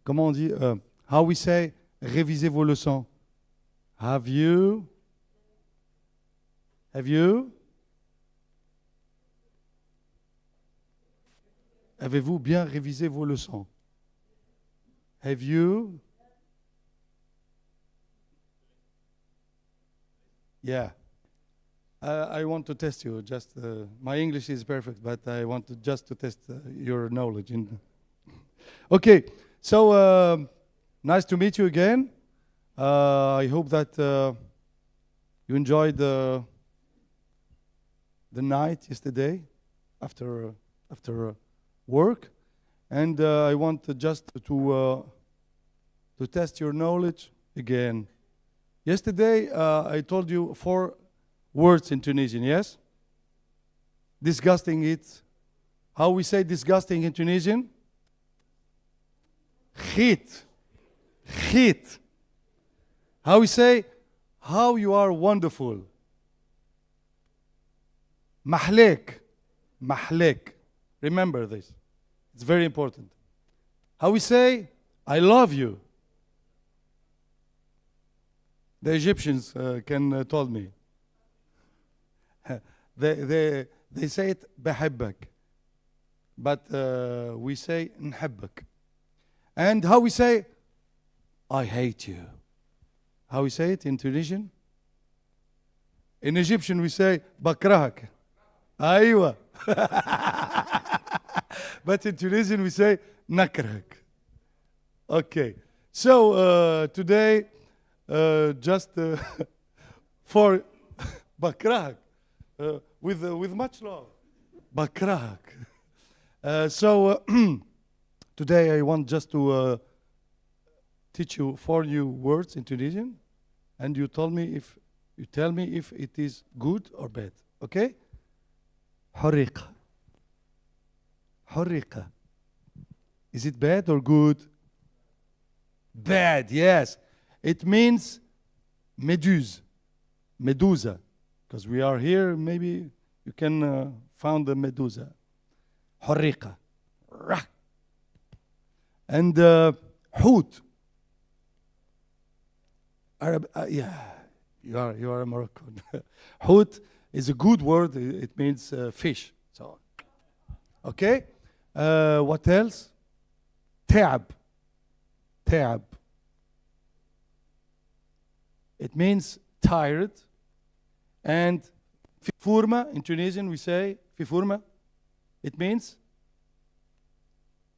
comment on dit, how we say, révisez vos leçons. Have you? Avez-vous bien révisé vos leçons? Have you? Yeah. I want to test you. Just my English is perfect, but I want just to test your knowledge. Okay. So nice to meet you again. I hope that you enjoyed the night yesterday after work, and I want just to test your knowledge again. Yesterday I told you 4 words in Tunisian, yes? Disgusting it. How we say disgusting in Tunisian? Khit. Khit. How we say, how you are wonderful. Mahlek. Mahlek. Remember this. It's very important. How we say, I love you. The Egyptians told me. They say it بحبك, but we say نحبك. And how we say, I hate you. How we say it in Tunisian? In Egyptian we say بكرهك. أيوة. But in Tunisian we say نكرهك. Okay. So today just for بكرهك. With much love. بكرهك. So today I want just to teach you 4 new words in Tunisian, and you tell me if it is good or bad. Okay? حريقة. حريقة. Is it bad or good? Bad, yes. It means medusa. Medusa. Because we are here, maybe you can find the medusa. حريقة. And حوت. Arab, yeah, you are a Moroccan. حوت is a good word. It means fish. So, okay. What else? تعب. تعب. It means tired. And في فورمة, in Tunisian we say في فورمة. It means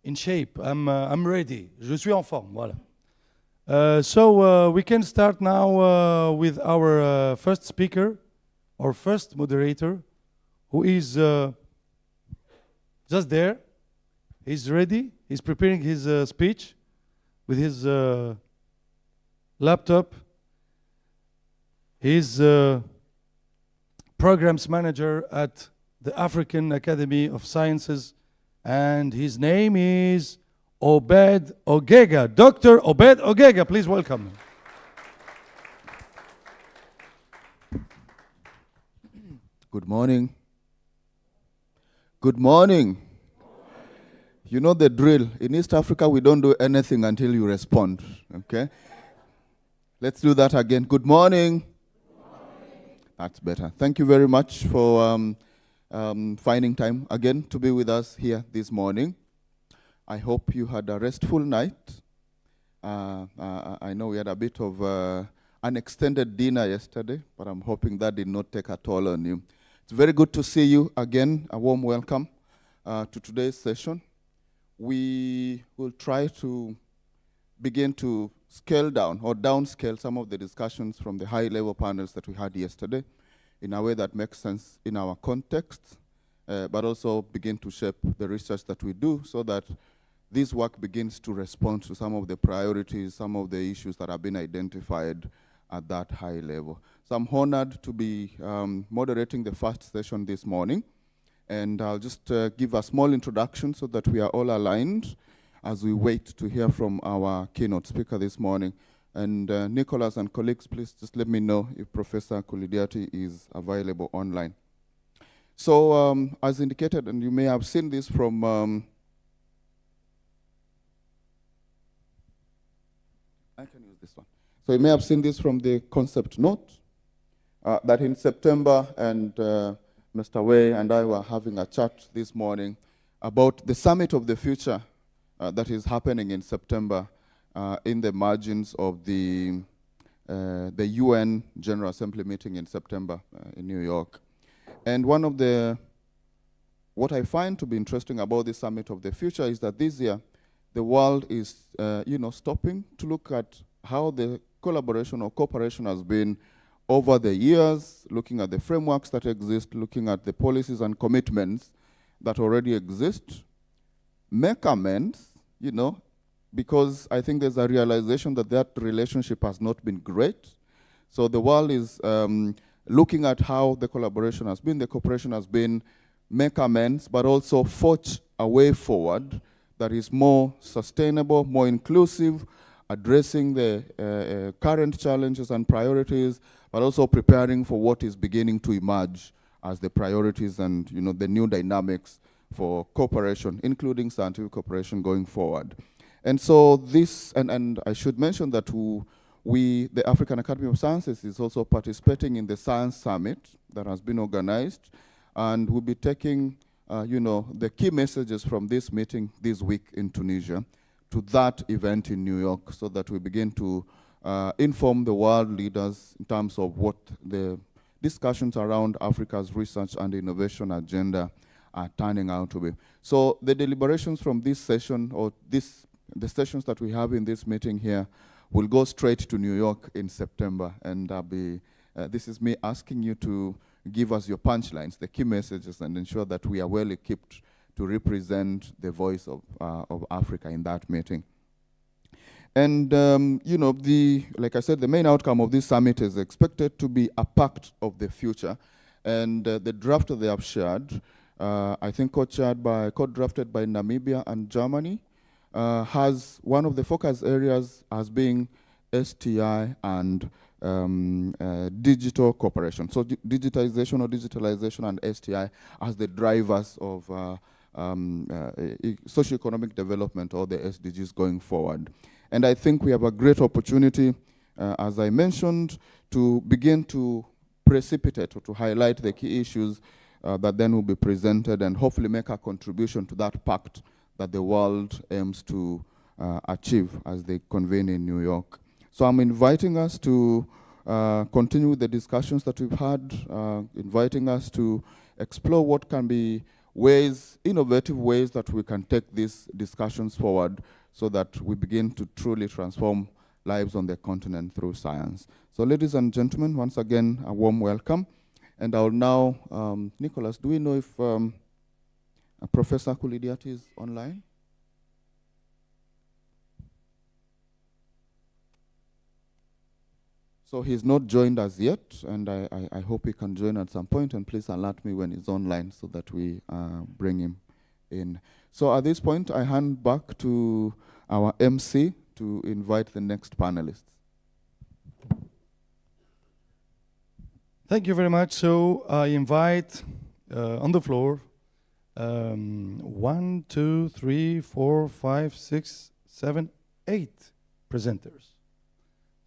in shape. I'm ready. Je suis en forme. Voilà. So we can start now with our first speaker, our first moderator, who is just there. He's ready. He's preparing his speech with his laptop. He's programs manager at the African Academy of Sciences, and his name is Obed Ogega. Dr. Obed Ogega, please welcome. Good morning. Good morning. You know the drill. In East Africa, we don't do anything until you respond. Okay? Let's do that again. Good morning. That's better. Thank you very much for finding time again to be with us here this morning. I hope you had a restful night. I know we had a bit of an extended dinner yesterday, but I'm hoping that did not take a toll on you. It's very good to see you again. A warm welcome to today's session. We will try to begin to scale down or downscale some of the discussions from the high-level panels that we had yesterday in a way that makes sense in our context, but also begin to shape the research that we do so that this work begins to respond to some of the priorities, some of the issues that have been identified at that high level. So I'm honored to be moderating the first session this morning, and I'll just give a small introduction so that we are all aligned as we wait to hear from our keynote speaker this morning. And Nicholas and colleagues, please just let me know if Professor Kulidiati is available online. So as indicated, and you may have seen this from So you may have seen this from the concept note, that in September, and Mr. Wei and I were having a chat this morning about the Summit of the Future that is happening in September in the margins of the UN General Assembly meeting in September in New York. And what I find to be interesting about the Summit of the Future is that this year the world is, stopping to look at how the collaboration or cooperation has been over the years, looking at the frameworks that exist, looking at the policies and commitments that already exist, make amends, because I think there's a realization that that relationship has not been great. So the world is looking at how the collaboration has been, the cooperation has been, make amends, but also forge a way forward that is more sustainable, more inclusive, addressing the current challenges and priorities, but also preparing for what is beginning to emerge as the priorities and the new dynamics for cooperation, including scientific cooperation going forward. And so this, and I should mention that the African Academy of Sciences is also participating in the Science Summit that has been organized, and we'll be taking the key messages from this meeting this week in Tunisia to that event in New York, so that we begin to inform the world leaders in terms of what the discussions around Africa's research and innovation agenda are turning out to be. So the deliberations from this session, or the sessions that we have in this meeting here, will go straight to New York in September, and this is me asking you to give us your punchlines, the key messages, and ensure that we are well equipped to represent the voice of Africa in that meeting. And like I said, the main outcome of this summit is expected to be a pact of the future, and the draft that they have shared, I think co-drafted by Namibia and Germany, has one of the focus areas as being STI and digital cooperation. So digitization or digitalization and STI as the drivers of socioeconomic development, or the SDGs going forward. And I think we have a great opportunity, as I mentioned, to begin to precipitate or to highlight the key issues that then will be presented, and hopefully make a contribution to that pact that the world aims to achieve as they convene in New York. So I'm inviting us to continue with the discussions that we've had, inviting us to explore what can be innovative ways that we can take these discussions forward, so that we begin to truly transform lives on the continent through science. So ladies and gentlemen, once again, a warm welcome. And I'll now, Nicholas, do we know if Professor Kulidiati is online? So he's not joined us yet, and I hope he can join at some point, and please alert me when he's online so that we bring him in. So at this point, I hand back to our MC to invite the next panelists. Thank you very much. So I invite on the floor 1, 2, 3, 4, 5, 6, 7, 8 presenters.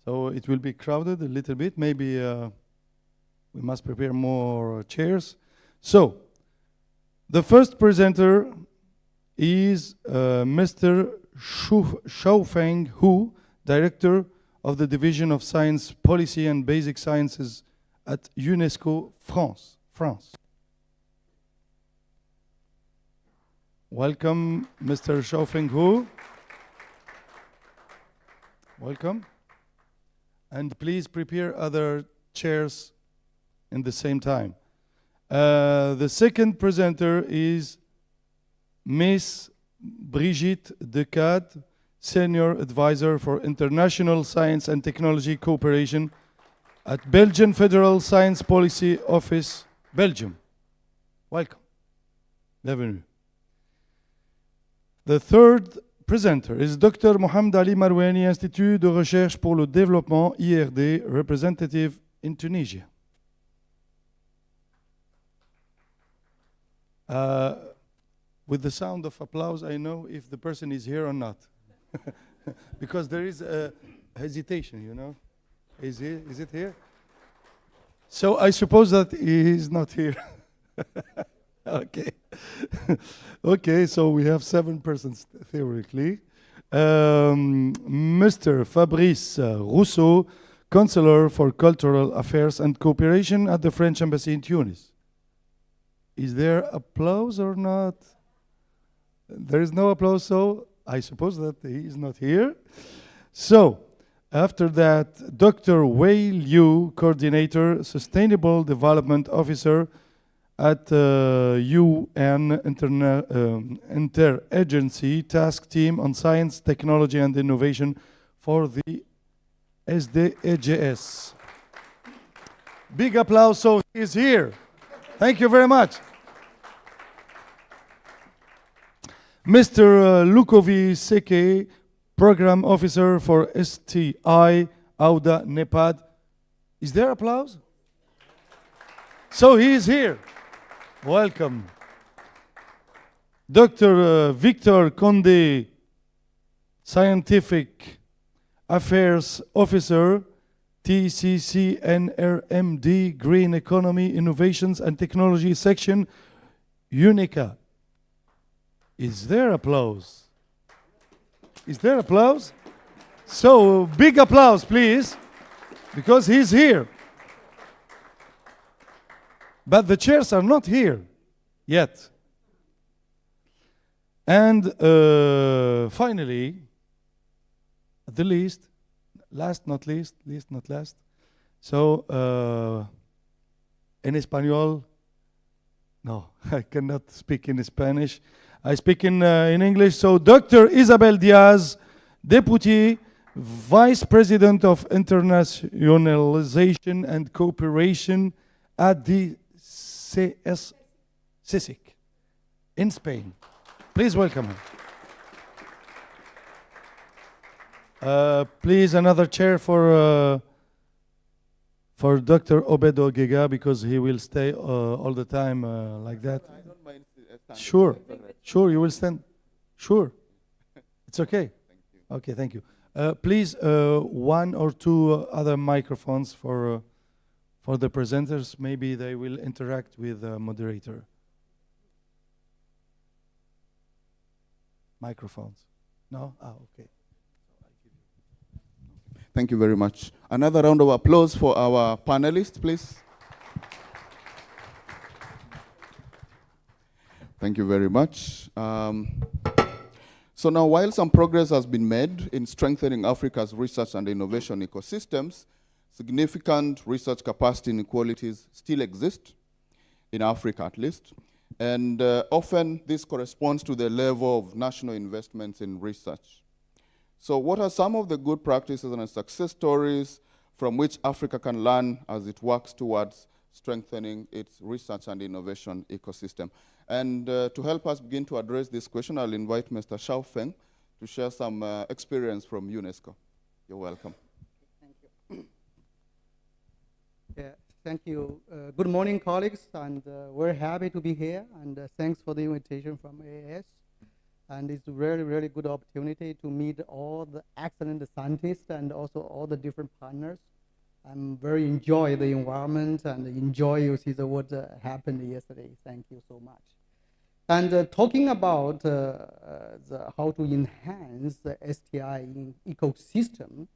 So it will be crowded a little bit. Maybe we must prepare more chairs. So the first presenter is Mr. Xiaofeng Hu, Director of the Division of Science Policy and Basic Sciences at UNESCO France. Welcome, Mr. Xiaofeng Hu. Welcome. And please prepare other chairs in the same time. The second presenter is Miss Brigitte Decade, Senior Advisor for International Science and Technology Cooperation at Belgian Federal Science Policy Office, Belgium. Welcome. Bienvenue. The third presenter is Dr. Mohamed Ali Marouani, Institut de Recherche pour le Développement, IRD, representative in Tunisia. With the sound of applause, I know if the person is here or not. Because there is a hesitation, Is it here? So I suppose that he is not here. Okay. Okay, so we have 7 persons theoretically. Mr. Fabrice Rousseau, Counselor for Cultural Affairs and Cooperation at the French Embassy in Tunis. Is there applause or not? There is no applause, so I suppose that he is not here. So, after that, Dr. Wei Liu, Coordinator, Sustainable Development Officer at UN Interagency Task Team on Science, Technology and Innovation for the SDGs. Big applause, so he is here. Thank you very much. Mr. Lukovi Seke, Program Officer for STI Auda Nepad. Is there applause? So he is here. Welcome. Dr. Victor Conde, Scientific Affairs Officer, TCCNRMD, Green Economy, Innovations and Technology Section, UNICA. Is there applause? Is there applause? So, big applause, please, because he's here. But the chairs are not here yet. And finally, the least, last not least not last. So, in Espanol, no, I cannot speak in Spanish. I speak in English. So, Dr. Isabel Diaz, Deputy Vice President of Internationalization and Cooperation at the CSIC in Spain. Please welcome her. Please, another chair for Dr. Obedo Gega, because he will stay all the time like that. I don't mind. Sure, sure, you will stand. Sure, it's okay. Thank you. Okay, thank you. Please, 1 or 2 other microphones for the presenters. Maybe they will interact with the moderator. Microphones. No? Ah, okay. Thank you very much. Another round of applause for our panelists, please. Thank you very much. So now, while some progress has been made in strengthening Africa's research and innovation ecosystems, significant research capacity inequalities still exist, in Africa at least, and often this corresponds to the level of national investments in research. So what are some of the good practices and success stories from which Africa can learn as it works towards strengthening its research and innovation ecosystem? And to help us begin to address this question, I'll invite Mr. Shao Feng to share some experience from UNESCO. You're welcome. Thank you. Yeah, thank you. Good morning, colleagues, and we're happy to be here, and thanks for the invitation from AAS. And it's a really, really good opportunity to meet all the excellent scientists and also all the different partners. I'm very enjoy the environment and enjoy you see what happened yesterday. Thank you so much. And talking about how to enhance the STI ecosystem,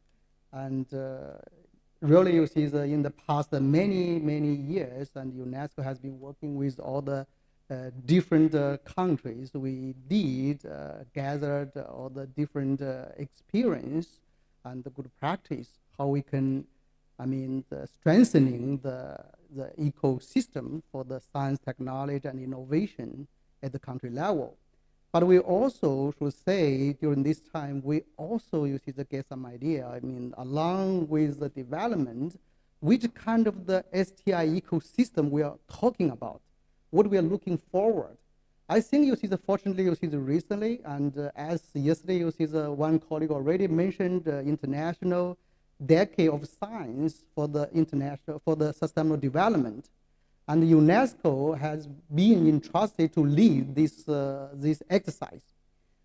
and really you see in the past many, many years, and UNESCO has been working with all the different countries. We did gathered all the different experience and the good practice, how we can, strengthening the ecosystem for the science, technology, and innovation at the country level. But we also should say during this time, we also get some idea, along with the development, which kind of the STI ecosystem we are talking about, what we are looking forward. I think fortunately recently, and as yesterday one colleague already mentioned, international decade of science for the sustainable development. And UNESCO has been entrusted to lead this exercise.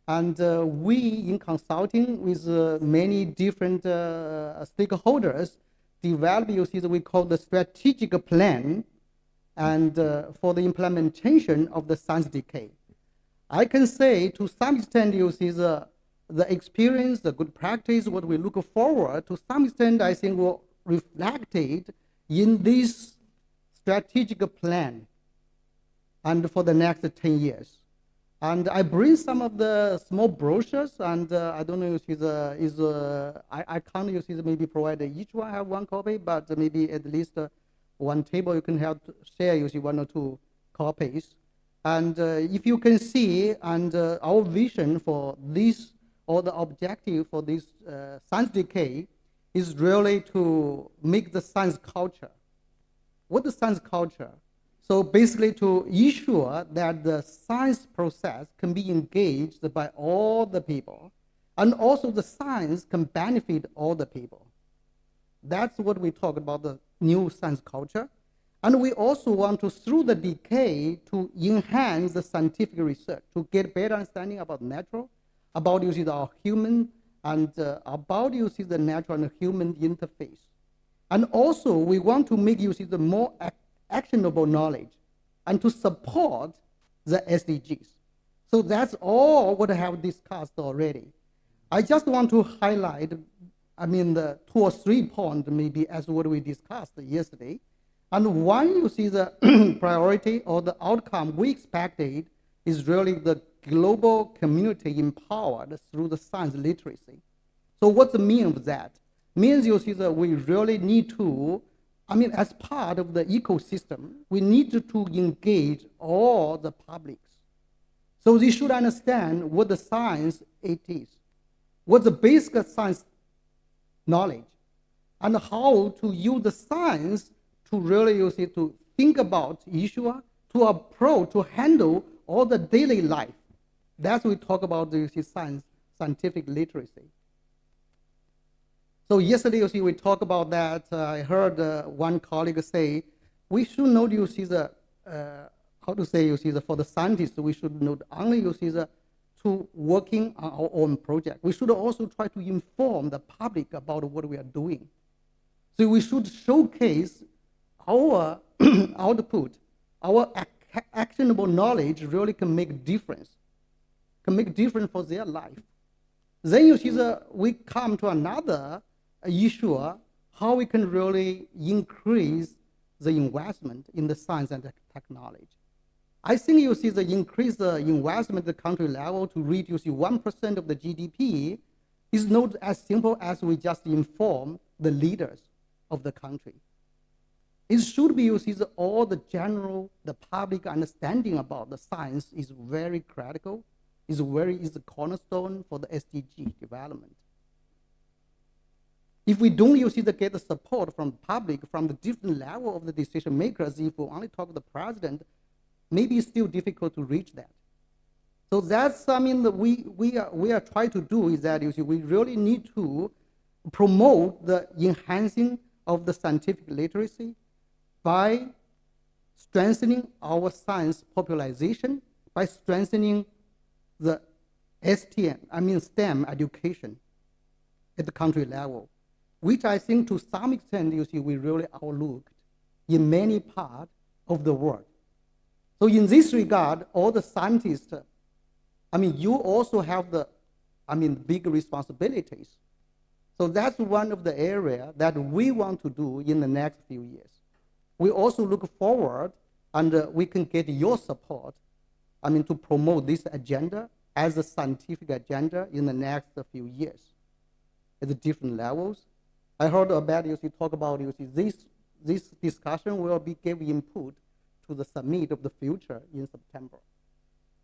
And we, in consulting with many different stakeholders, develop, you see, that we call the strategic plan and for the implementation of the science decade. I can say to some extent, you see, the experience, the good practice, what we look forward, to some extent, I think will reflected in this strategic plan and for the next 10 years. And I bring some of the small brochures, and I don't know if I can't use it, maybe provide each one have one copy, but maybe at least one table you can have to share, you see, 1 or 2 copies. And if you can see, and our vision for this, or the objective for this science decade is really to make the science culture. What is science culture? So basically to ensure that the science process can be engaged by all the people, and also the science can benefit all the people. That's what we talk about, the new science culture. And we also want to, through the decade, to enhance the scientific research, to get better understanding about natural, about using our human, and about using the natural and human interface. And also we want to make use of the more actionable knowledge and to support the SDGs. So that's all what I have discussed already. I just want to highlight, the 2 or 3 points maybe as what we discussed yesterday. And one, you see, the priority or the outcome we expected is really the global community empowered through the science literacy. So what's the meaning of that? Means, you see, that we really need to, as part of the ecosystem, we need to engage all the publics. So they should understand what the science it is, what the basic science knowledge, and how to use the science to really, you see, to think about issue, to approach, to handle all the daily life. That's what we talk about, you see, scientific literacy. So yesterday, you see, we talked about that. I heard one colleague say, we should not use the, for the scientists, we should not only use to working on our own project. We should also try to inform the public about what we are doing. So we should showcase our output, our actionable knowledge really can make difference for their life. Then you see we come to another issue, how we can really increase the investment in the science and technology. I think you see the increase the investment at the country level to reach, you see, 1% of the GDP is not as simple as we just inform the leaders of the country. It should be, you see, all the public understanding about the science is very critical, is the cornerstone for the SDG development. If we don't, you see, get the support from the public, from the different level of the decision makers, if we only talk to the president, maybe it's still difficult to reach that. So that's, we are trying to do is that, you see, we really need to promote the enhancing of the scientific literacy by strengthening our science popularization, by strengthening the STEM education at the country level, which I think to some extent, you see, we really overlooked in many parts of the world. So in this regard, all the scientists, you also have the, big responsibilities. So that's one of the areas that we want to do in the next few years. We also look forward, and we can get your support, to promote this agenda as a scientific agenda in the next few years at the different levels. I heard about, you see, talk about, you see, this discussion will be give input to the summit of the future in September.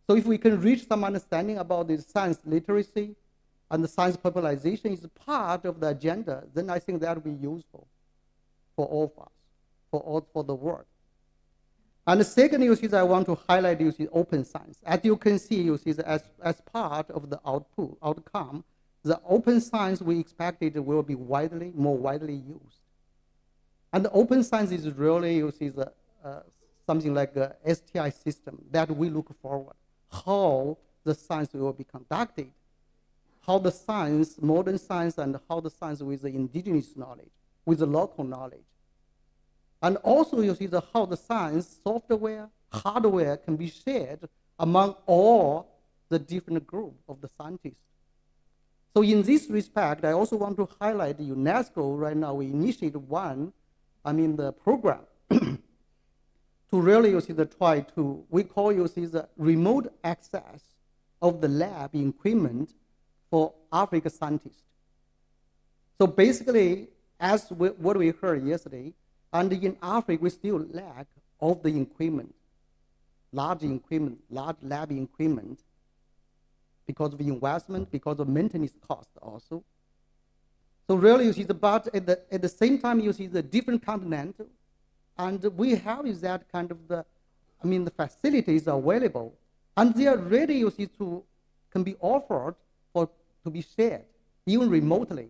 So if we can reach some understanding about the science literacy and the science popularization is part of the agenda, then I think that will be useful for all of us, for the world. And the second, you see, I want to highlight, you see, open science. As you can see, you see, as part of the outcome, the open science we expected will be more widely used. And the open science is really, you see, something like a STI system that we look forward, how the science will be conducted, how the science, modern science, and how the science with the indigenous knowledge with the local knowledge. And also you see how the science, software, hardware can be shared among all the different group of the scientists. So in this respect, I also want to highlight UNESCO. Right now we initiated the program to really try to, we call the remote access of the lab equipment for African scientists. So basically, as what we heard yesterday, and in Africa we still lack of the equipment, large lab equipment, because of investment, because of maintenance cost also. So really but at the same time you see the different continent, and we have is that kind of the facilities available, and they are ready can be offered to be shared, even remotely.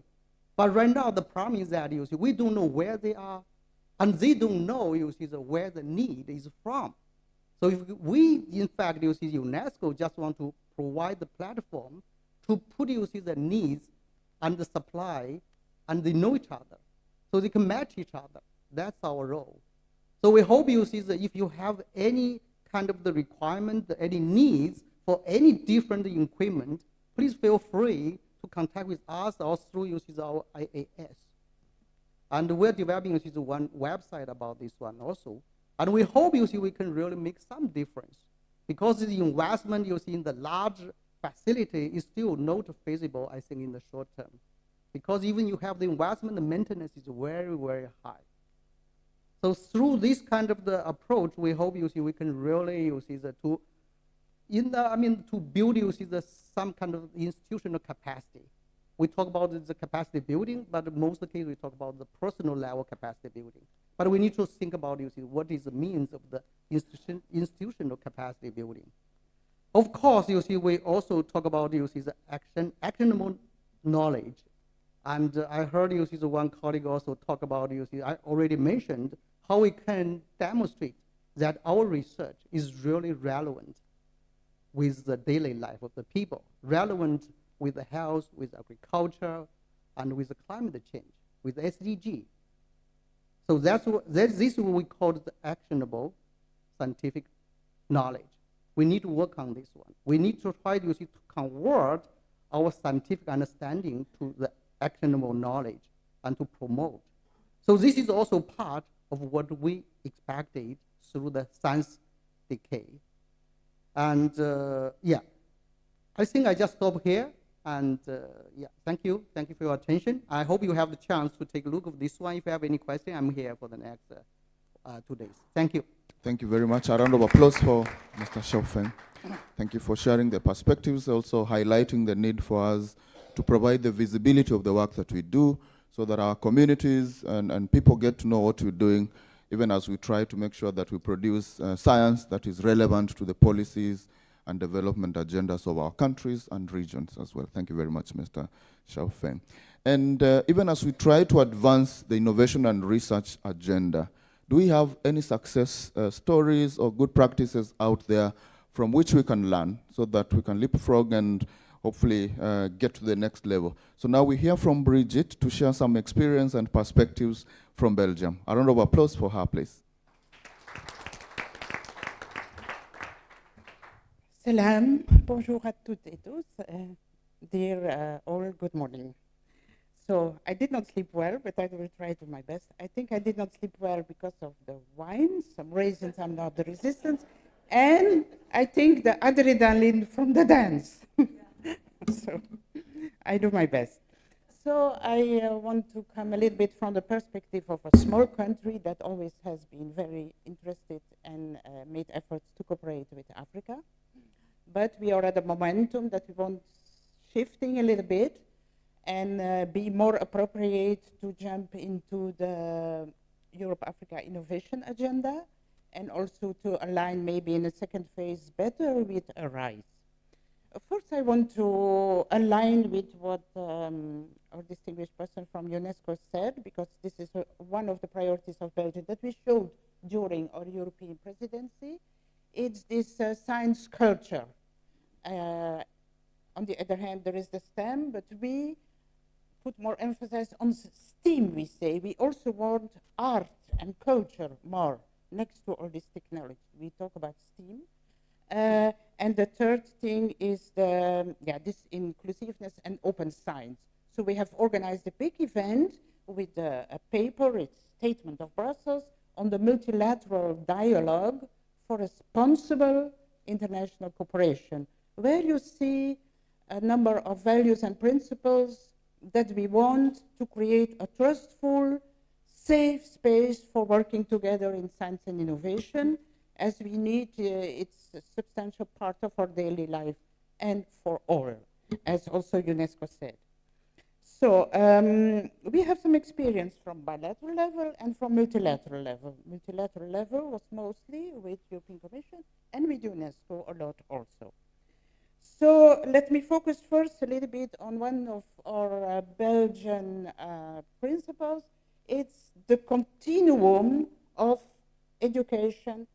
But right now the problem is that we don't know where they are, and they don't know where the need is from. So if we, in fact, UNESCO just want to provide the platform to put the needs and the supply, and they know each other, so they can match each other. That's our role. So we hope that if you have any kind of the requirement, any needs for any different equipment, please feel free to contact with us or through our IAS. And we're developing one website about this one also. And we hope we can really make some difference, because the investment in the large facility is still not feasible, I think, in the short term. Because even you have the investment, the maintenance is very, very high. So through this kind of the approach, we hope we can really to build some kind of institutional capacity. We talk about the capacity building, but in most of the case we talk about the personal level capacity building. But we need to think about what is the means of the institutional capacity building. Of course, we also talk about the actionable knowledge. And I heard one colleague also talk about I already mentioned how we can demonstrate that our research is really relevant with the daily life of the people, relevant with the health, with agriculture, and with the climate change, with SDG. So this is what we call the actionable scientific knowledge. We need to work on this one. We need to try to convert our scientific understanding to the actionable knowledge and to promote. So this is also part of what we expected through the science decade. And I think I just stop here. And thank you for your attention. I hope you have the chance to take a look at this one. If you have any question, I'm here for the next 2 days. Thank you. Thank you very much. A round of applause for Mr. Xiaofeng. Thank you for sharing the perspectives, also highlighting the need for us to provide the visibility of the work that we do, so that our communities and people get to know what we're doing, even as we try to make sure that we produce science that is relevant to the policies and development agendas of our countries and regions as well. Thank you very much, Mr. Xiaofeng. And even as we try to advance the innovation and research agenda, do we have any success stories or good practices out there from which we can learn so that we can leapfrog and hopefully get to the next level? So now we hear from Brigitte to share some experience and perspectives from Belgium. A round of applause for her, please. Salam, bonjour à toutes et tous. Dear all, good morning. So I did not sleep well, but I will try to my best. I think I did not sleep well because of the wine, some raisins I'm not the resistance, and I think the adrenaline from the dance. So I do my best. So I want to come a little bit from the perspective of a small country that always has been very interested and made efforts to cooperate with Africa. But we are at a momentum that we want shifting a little bit and be more appropriate to jump into the Europe-Africa Innovation Agenda, and also to align maybe in a second phase better with ARISE. First, I want to align with what our distinguished person from UNESCO said, because this is one of the priorities of Belgium that we showed during our European presidency. It's this science culture. On the other hand, there is the STEM, but we put more emphasis on STEAM, we say. We also want art and culture more next to all this technology. We talk about STEAM. And the third thing is this inclusiveness and open science. So we have organized a big event with a paper, it's Statement of Brussels, on the multilateral dialogue for responsible international cooperation, where you see a number of values and principles that we want to create a trustful, safe space for working together in science and innovation, as we need it's a substantial part of our daily life and for all, as also UNESCO said. So we have some experience from bilateral level and from multilateral level. Multilateral level was mostly with European Commission and with UNESCO a lot also. So let me focus first a little bit on one of our Belgian principles. It's the continuum of education,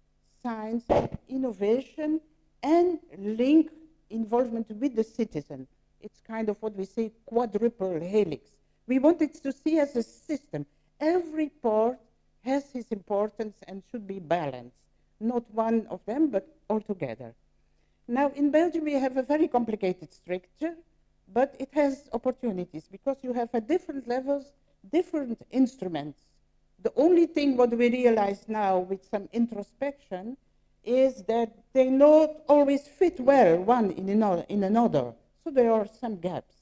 science, innovation, and link involvement with the citizen. It's kind of what we say quadruple helix. We want it to see as a system. Every part has its importance and should be balanced. Not one of them, but all together. Now, in Belgium, we have a very complicated structure, but it has opportunities because you have at different levels, different instruments. The only thing what we realize now with some introspection is that they not always fit well one in another. So there are some gaps.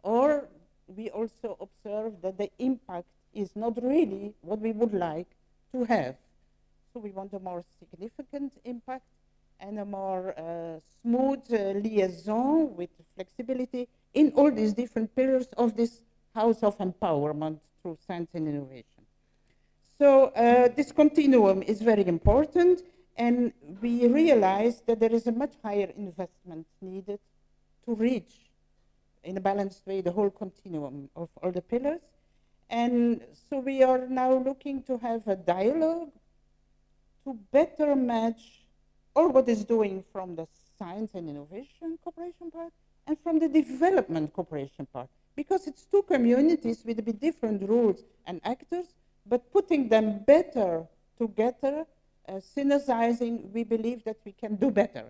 Or we also observe that the impact is not really what we would like to have. So we want a more significant impact and a more smooth liaison with flexibility in all these different pillars of this house of empowerment through science and innovation. So this continuum is very important, and we realize that there is a much higher investment needed to reach in a balanced way the whole continuum of all the pillars. And so we are now looking to have a dialogue to better match all what is doing from the science and innovation cooperation part and from the development cooperation part. Because it's two communities with a bit different rules and actors, but putting them better together, synergizing, we believe that we can do better.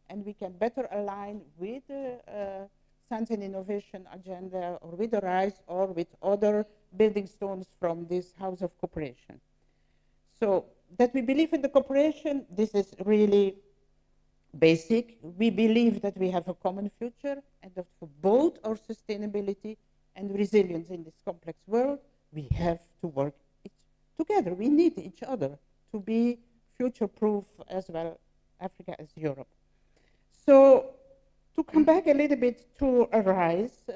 And we can better align with the science and innovation agenda or with the RISE or with other building stones from this house of cooperation. So that we believe in the cooperation, this is really basic. We believe that we have a common future and that for both our sustainability and resilience in this complex world, we have to work together. We need each other to be future-proof as well, Africa as Europe. So to come back a little bit to RISE,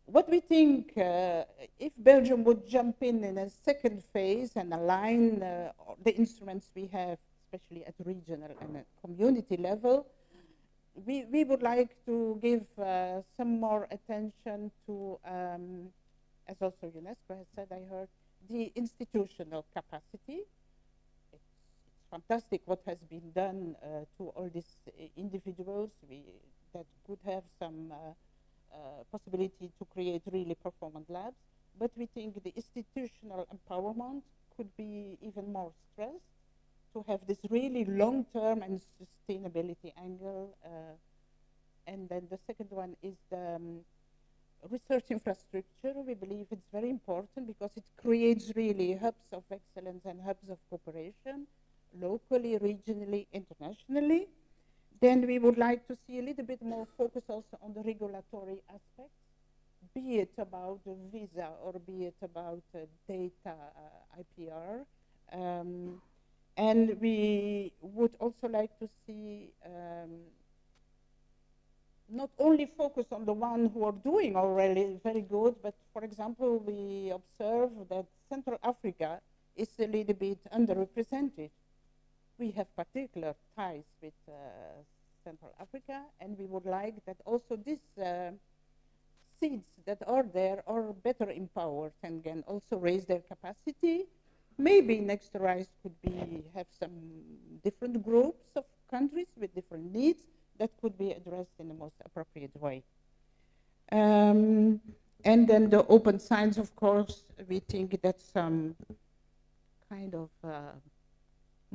what we think, if Belgium would jump in a second phase and align the instruments we have, especially at regional and at community level, we would like to give some more attention to, as also UNESCO has said, I heard, the institutional capacity. It's fantastic what has been done to all these individuals that could have some possibility to create really performant labs, but we think the institutional empowerment could be even more stressed to have this really long-term and sustainability angle. And then the second one is the research infrastructure. We believe it's very important because it creates really hubs of excellence and hubs of cooperation, locally, regionally, internationally. Then we would like to see a little bit more focus also on the regulatory aspects, be it about the visa or be it about data IPR. And we would also like to see not only focus on the ones who are doing already very good, but for example, we observe that Central Africa is a little bit underrepresented. We have particular ties with Central Africa, and we would like that also these seeds that are there are better empowered and can also raise their capacity. Maybe next RISE could have some different groups of countries with different needs that could be addressed in the most appropriate way. And then the open science, of course, we think that some kind of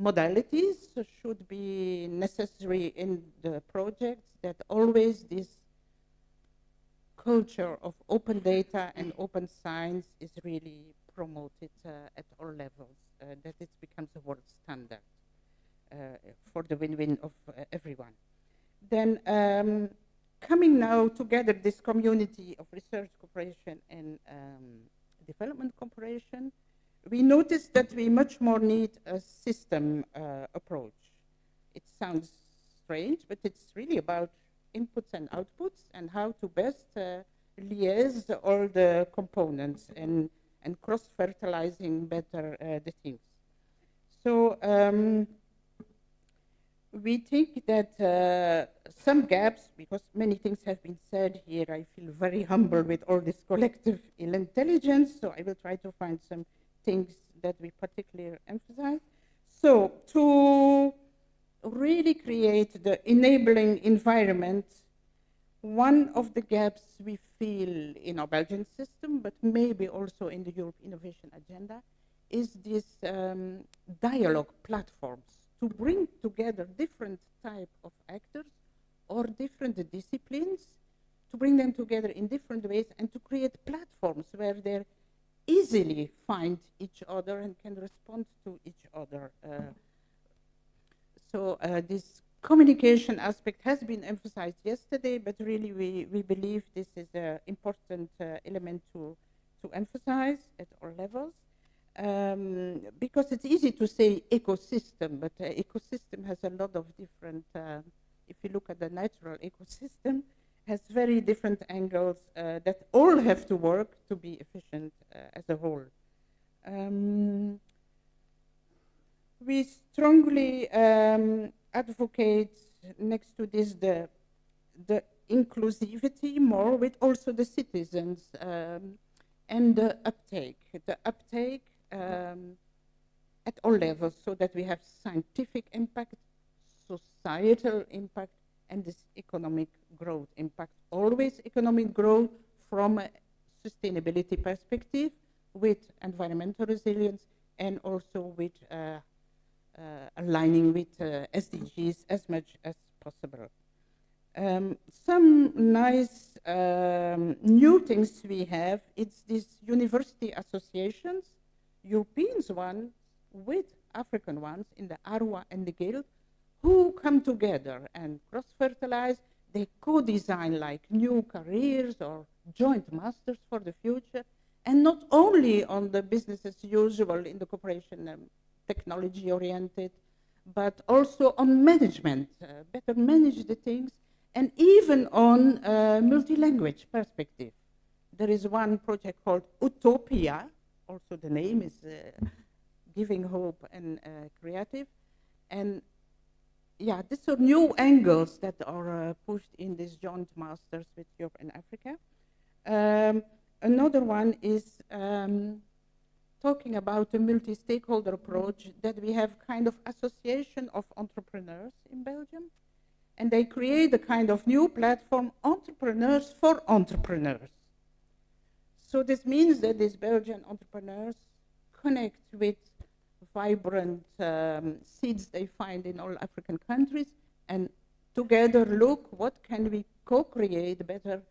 modalities should be necessary in the projects, that always this culture of open data and open science is really promoted at all levels, that it becomes a world standard for the win-win of everyone. Then coming now together, this community of research cooperation and development cooperation, we noticed that we much more need a system approach. It sounds strange, but it's really about inputs and outputs and how to best liaise all the components and cross-fertilizing better the things. So we think that some gaps, because many things have been said here, I feel very humble with all this collective intelligence, so I will try to find some things that we particularly emphasize. So to really create the enabling environment, one of the gaps we feel in our Belgian system, but maybe also in the Europe Innovation Agenda, is this dialogue platforms to bring together different type of actors or different disciplines, to bring them together in different ways and to create platforms where they easily find each other and can respond to each other. So this communication aspect has been emphasized yesterday, but really we believe this is an important element to emphasize at all levels. Because it's easy to say ecosystem, but ecosystem has a lot of different, if you look at the natural ecosystem, has very different angles that all have to work to be efficient as a whole. We strongly advocate next to this the inclusivity more with also the citizens and the uptake. The uptake at all levels, so that we have scientific impact, societal impact, and this economic growth impact. Always economic growth from a sustainability perspective, with environmental resilience, and also with aligning with SDGs as much as possible. Some nice new things we have, it's these university associations, European ones with African ones in the ARWA and the Guild, who come together and cross-fertilize. They co-design like new careers or joint masters for the future, and not only on the business as usual in the cooperation technology-oriented, but also on management, better manage the things, and even on multi-language perspective. There is one project called Utopia, also the name is giving hope and creative, and yeah, these are new angles that are pushed in these joint masters with Europe and Africa. Another one is talking about a multi-stakeholder approach, that we have kind of association of entrepreneurs in Belgium, and they create a kind of new platform, entrepreneurs for entrepreneurs. So this means that these Belgian entrepreneurs connect with vibrant seeds they find in all African countries, and together look what can we co-create better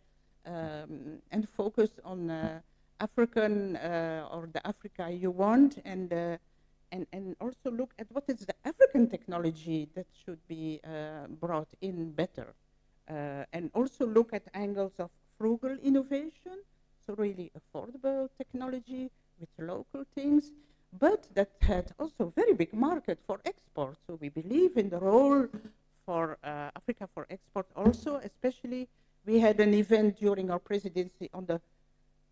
and focus on African or the Africa you want, and also look at what is the African technology that should be brought in better, and also look at angles of frugal innovation, so really affordable technology with local things, but that had also very big market for export. So we believe in the role for Africa for export also, especially we had an event during our presidency on the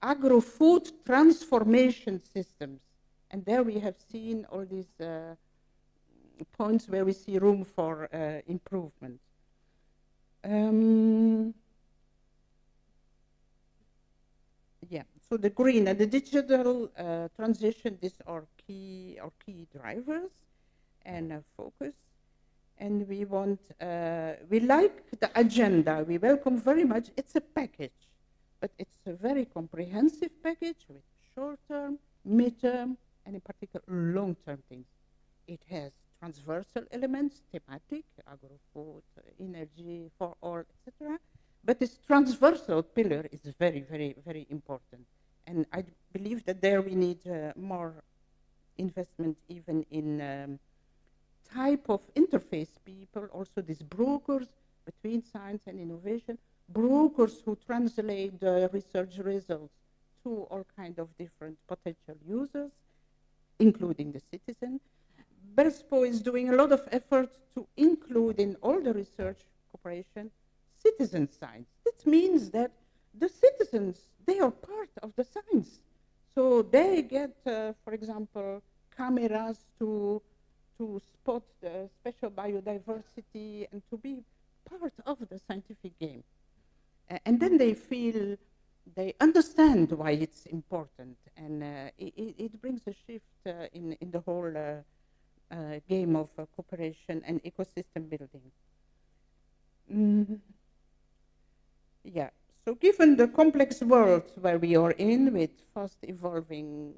agro-food transformation systems. And there we have seen all these points where we see room for improvement. Yeah, so the green and the digital transition, these are key drivers and focus. And we want, we like the agenda, we welcome very much, it's a package. but it's a very comprehensive package with short-term, mid-term, and in particular long-term things. It has transversal elements, thematic, agro-food, energy for all, etc. But this transversal pillar is very, very, very important. And I believe that there we need more investment even in type of interface people, also these brokers between science and innovation, brokers who translate the research results to all kinds of different potential users, including the citizen. BERSPO is doing a lot of effort to include in all the research cooperation citizen science. That means that the citizens, they are part of the science. So they get, for example, cameras to spot the special biodiversity and to be part of the scientific game. And then they feel, they understand why it's important, and it brings a shift in the whole game of cooperation and ecosystem building. Yeah, so given the complex world where we are in, with fast evolving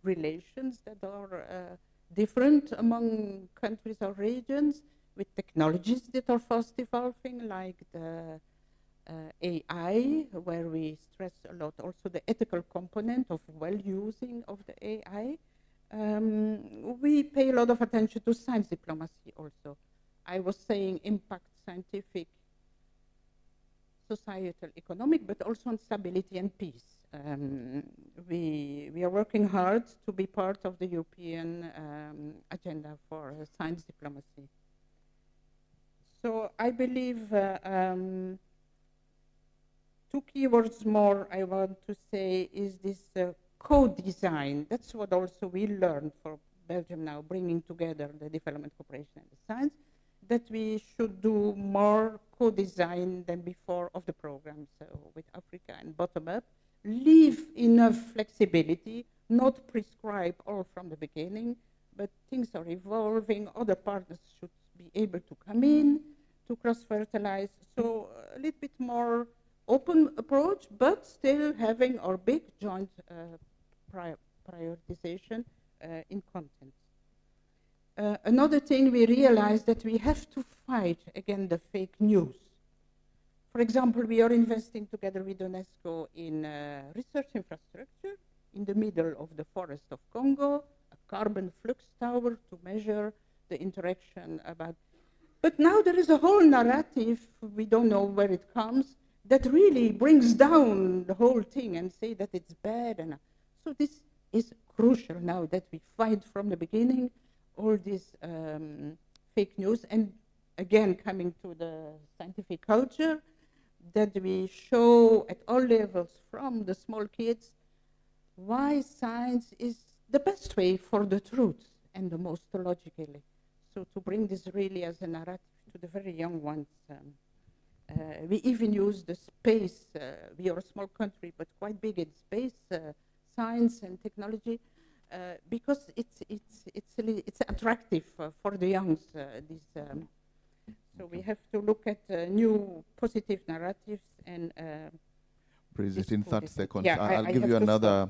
relations that are different among countries or regions, with technologies that are fast evolving, like the AI, where we stress a lot also the ethical component of well-using of the AI. We pay a lot of attention to science diplomacy also. I was saying impact scientific, societal, economic, but also on stability and peace. We are working hard to be part of the European agenda for science diplomacy. So I believe two keywords more I want to say is this co-design. That's what also we learned for Belgium now, bringing together the development cooperation and the science, that we should do more co-design than before of the program, so with Africa and bottom-up, leave enough flexibility, not prescribe all from the beginning, but things are evolving, other partners should be able to come in, to cross-fertilize, so a little bit more open approach, but still having our big joint prioritization in content. Another thing we realized that we have to fight against the fake news. For example, we are investing together with UNESCO in research infrastructure in the middle of the forest of Congo, a carbon flux tower to measure the interaction about. But now there is a whole narrative, we don't know where it comes, that really brings down the whole thing and say that it's bad. And so this is crucial now that we fight from the beginning all this fake news, and again coming to the scientific culture, that we show at all levels from the small kids why science is the best way for the truth and the most logically. So to bring this really as a narrative to the very young ones. We even use the space, we are a small country but quite big in space, science and technology, because it's attractive for the youngs. So we have to look at new positive narratives and. Brigitte, in 30 seconds, yeah, I'll give you another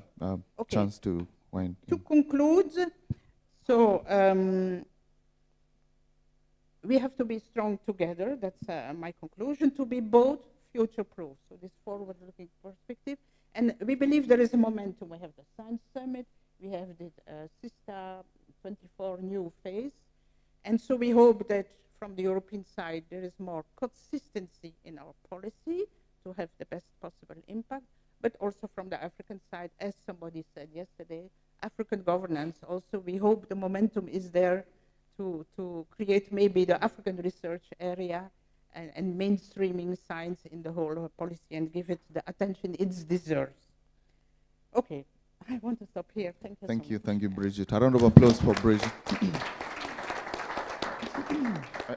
chance to wind. To conclude, so we have to be strong together. That's my conclusion. To be both future-proof. So this forward-looking perspective, and we believe there is a momentum. We have the Science Summit. We have the SISTA 24 new phase. And so we hope that from the European side, there is more consistency in our policy to have the best possible impact, but also from the African side, as somebody said yesterday, African governance. Also, we hope the momentum is there to create maybe the African research area and mainstreaming science in the whole policy and give it the attention it deserves. Okay. I want to stop here. Thank you. Thank so you, much. thank you, Brigitte. A round of applause for Brigitte.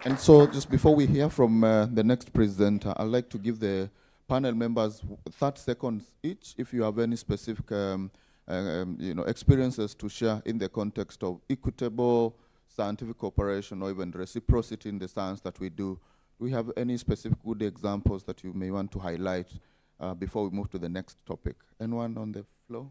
And so, just before we hear from the next presenter, I'd like to give the panel members 30 seconds each, if you have any specific, experiences to share in the context of equitable scientific cooperation or even reciprocity in the science that we do. Do we have any specific good examples that you may want to highlight before we move to the next topic. Anyone on the floor?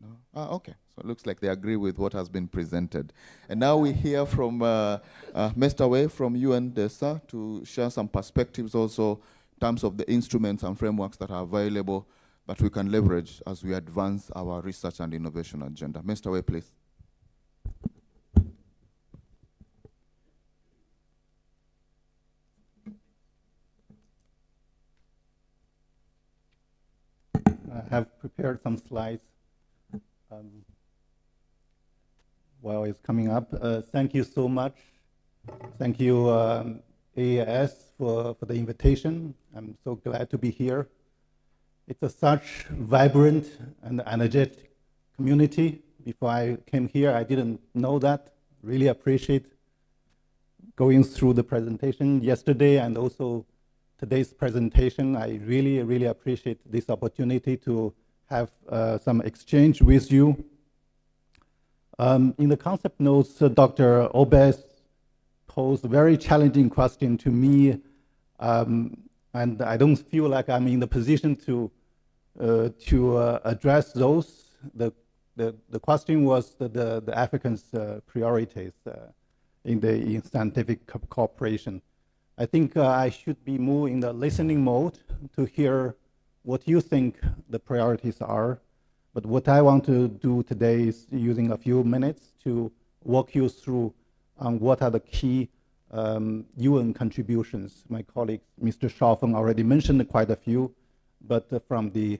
No? Okay. So it looks like they agree with what has been presented. And now we hear from Mr. Wei from UNDESA to share some perspectives also in terms of the instruments and frameworks that are available that we can leverage as we advance our research and innovation agenda. Mr. Wei, please. I have prepared some slides while it's coming up. Thank you so much. Thank you, AAS, for the invitation. I'm so glad to be here. It's a such vibrant and energetic community. Before I came here, I didn't know that. Really appreciate going through the presentation yesterday and also today's presentation. I really, really appreciate this opportunity to have some exchange with you. In the concept notes, Dr. Obes posed a very challenging question to me, and I don't feel like I'm in the position to address those. The question was the Africans' priorities in scientific cooperation. I think I should be more in the listening mode to hear what you think the priorities are. But what I want to do today is using a few minutes to walk you through what are the key UN contributions. My colleague, Mr. Shaofeng, already mentioned quite a few, but from the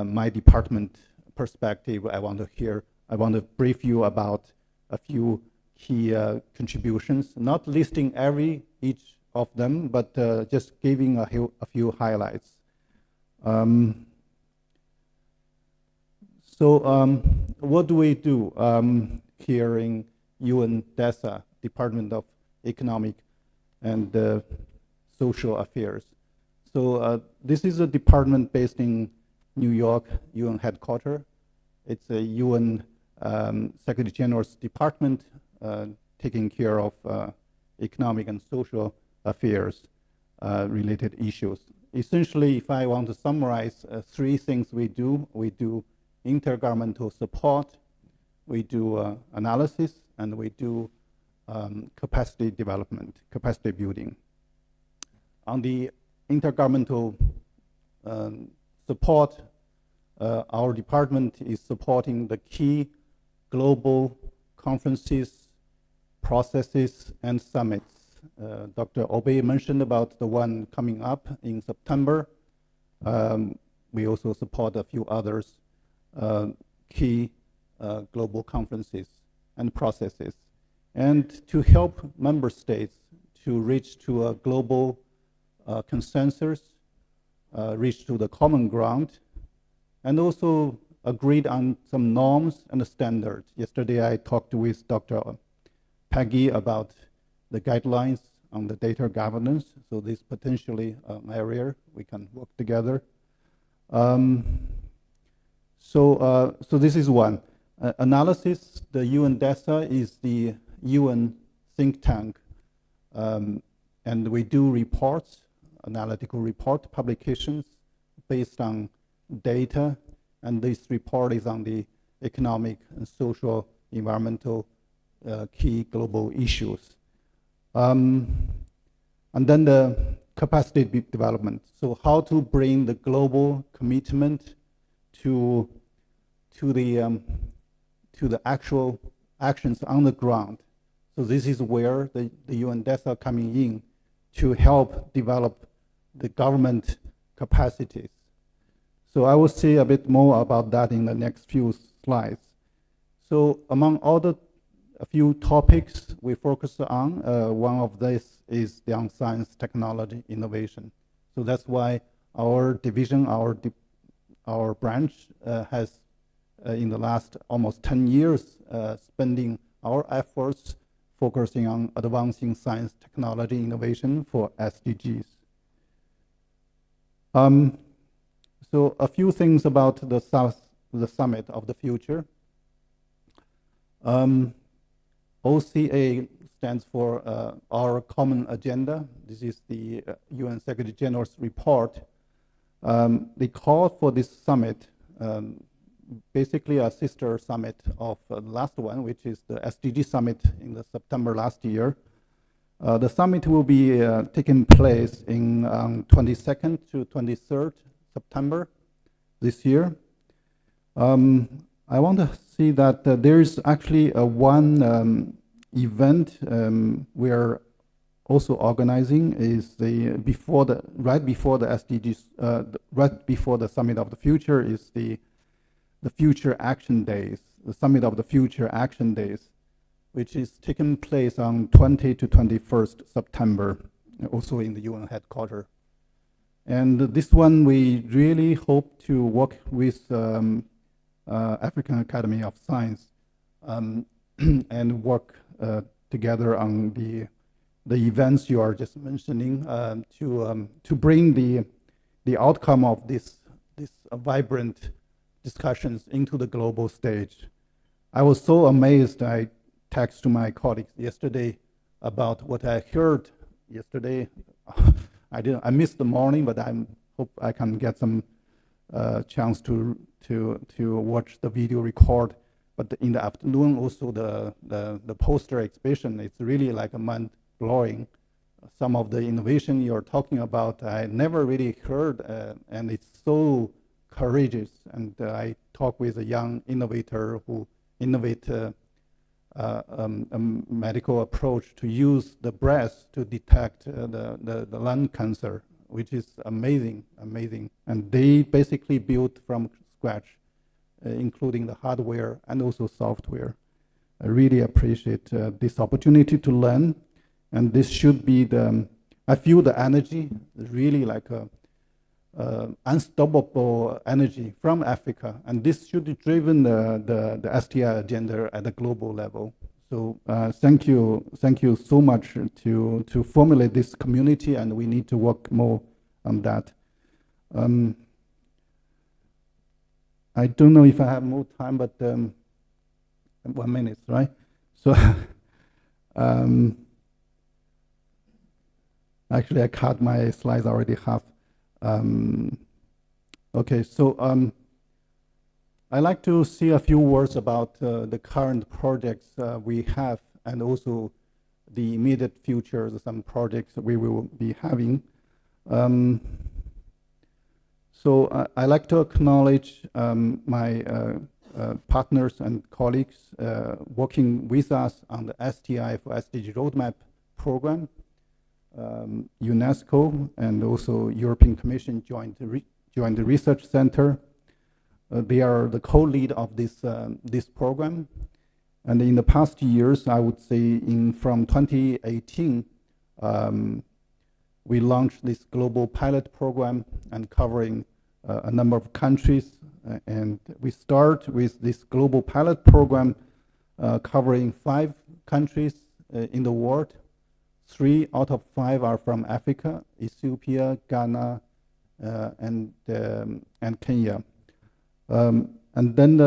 my department perspective, I want to brief you about a few key contributions, not listing each of them, but just giving a few highlights. What do we do here in UNDESA, Department of Economic and Social Affairs? So this is a department based in New York, UN headquarters. It's a UN Secretary General's department taking care of economic and social affairs related issues. Essentially, if I want to summarize three things we do intergovernmental support, we do analysis, and we do capacity development, capacity building. On the intergovernmental support, our department is supporting the key global conferences, processes, and summits. Dr. Obe mentioned about the one coming up in September. We also support a few others, key global conferences and processes, and to help member states to reach to a global consensus, reach to the common ground, and also agreed on some norms and standards. Yesterday I talked with Dr. Peggy about the guidelines on the data governance, so this potentially an area we can work together. So this is one. Analysis, the UNDESA is the UN think tank, and we do reports, analytical report publications based on data, and this report is on the economic and social, environmental key global issues. And then the capacity development. So how to bring the global commitment to the actual actions on the ground. So this is where the UNDESA coming in to help develop the government capacities. So I will say a bit more about that in the next few slides. So among all the a few topics we focus on, one of this is the science, technology, innovation. So that's why our division, our branch has in the last almost 10 years spending our efforts focusing on advancing science, technology, innovation for SDGs. So a few things about the Summit of the Future. OCA stands for Our Common Agenda. This is the UN Secretary General's report. They called for this summit, basically a sister summit of the last one, which is the SDG summit in the September last year. The summit will be taking place in 22nd to 23rd September this year. I want to see that there is actually one event we are also organizing is right before the SDGs, right before the Summit of the Future is the Future Action Days, the Summit of the Future Action Days, which is taking place on 20 to 21st September, also in the UN headquarters. And this one we really hope to work with African Academy of Science and work together on the events you are just mentioning to bring the outcome of this vibrant discussions into the global stage. I was so amazed. I texted to my colleagues yesterday about what I heard yesterday. I missed the morning, but I hope I can get some chance to watch the video record. But in the afternoon, also the poster exhibition, it's really like a mind-blowing. Some of the innovation you're talking about, I never really heard, and it's so courageous. And I talked with a young innovator who innovate a medical approach to use the breast to detect the lung cancer, which is amazing. And they basically built from scratch, including the hardware and also software. I really appreciate this opportunity to learn, and this should be I feel the energy, really like a unstoppable energy from Africa, and this should be driven the STI agenda at a global level. So thank you so much to formulate this community, and we need to work more on that. I don't know if I have more time, but 1 minute, right? So actually I cut my slides already half. Okay, so I'd like to say a few words about the current projects we have, and also the immediate future, some projects we will be having. So I'd like to acknowledge my partners and colleagues working with us on the STI for SDG Roadmap program. UNESCO and also European Commission joined the research center. They are the co-lead of this program. And in the past years, I would say from 2018, we launched this global pilot program and covering a number of countries. And we start with this global pilot program covering 5 countries in the world. 3 out of 5 are from Africa: Ethiopia, Ghana, and Kenya. And then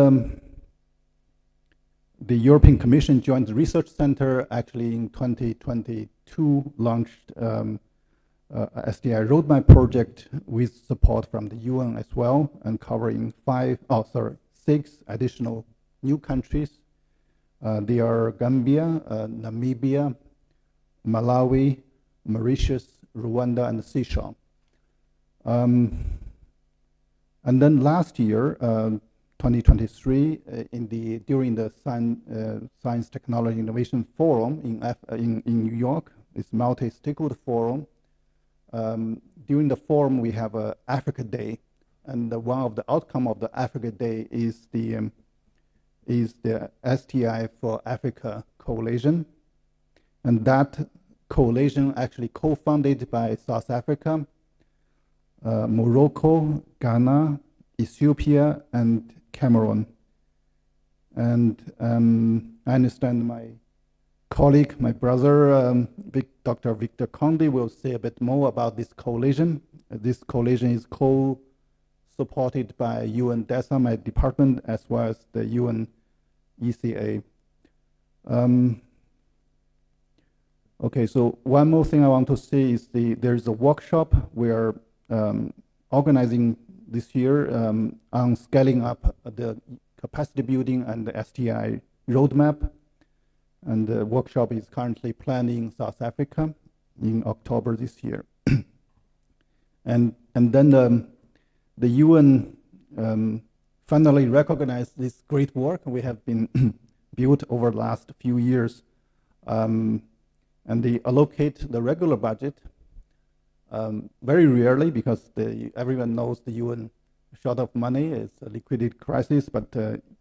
the European Commission joined the research center actually in 2022, launched a SDI roadmap project with support from the UN as well, and covering 6 additional new countries. They are Gambia, Namibia, Malawi, Mauritius, Rwanda, and Seychelles. And then last year, 2023, during the Science Technology Innovation Forum in New York, it's multi-stakeholder forum. During the forum, we have a Africa Day, and one of the outcome of the Africa Day is the STI for Africa Coalition. And that coalition actually co-funded by South Africa, Morocco, Ghana, Ethiopia, and Cameroon. And I understand my colleague, my brother, Dr. Victor Conde, will say a bit more about this coalition. This coalition is co-supported by UN DESA, my department, as well as the UN ECA. Okay, so one more thing I want to say is there's a workshop where organizing this year on scaling up the capacity building and the STI roadmap. And the workshop is currently planned in South Africa in October this year. and then the UN finally recognized this great work we have been built over the last few years. And they allocate the regular budget very rarely, because everyone knows the UN short of money, it's a liquidity crisis, but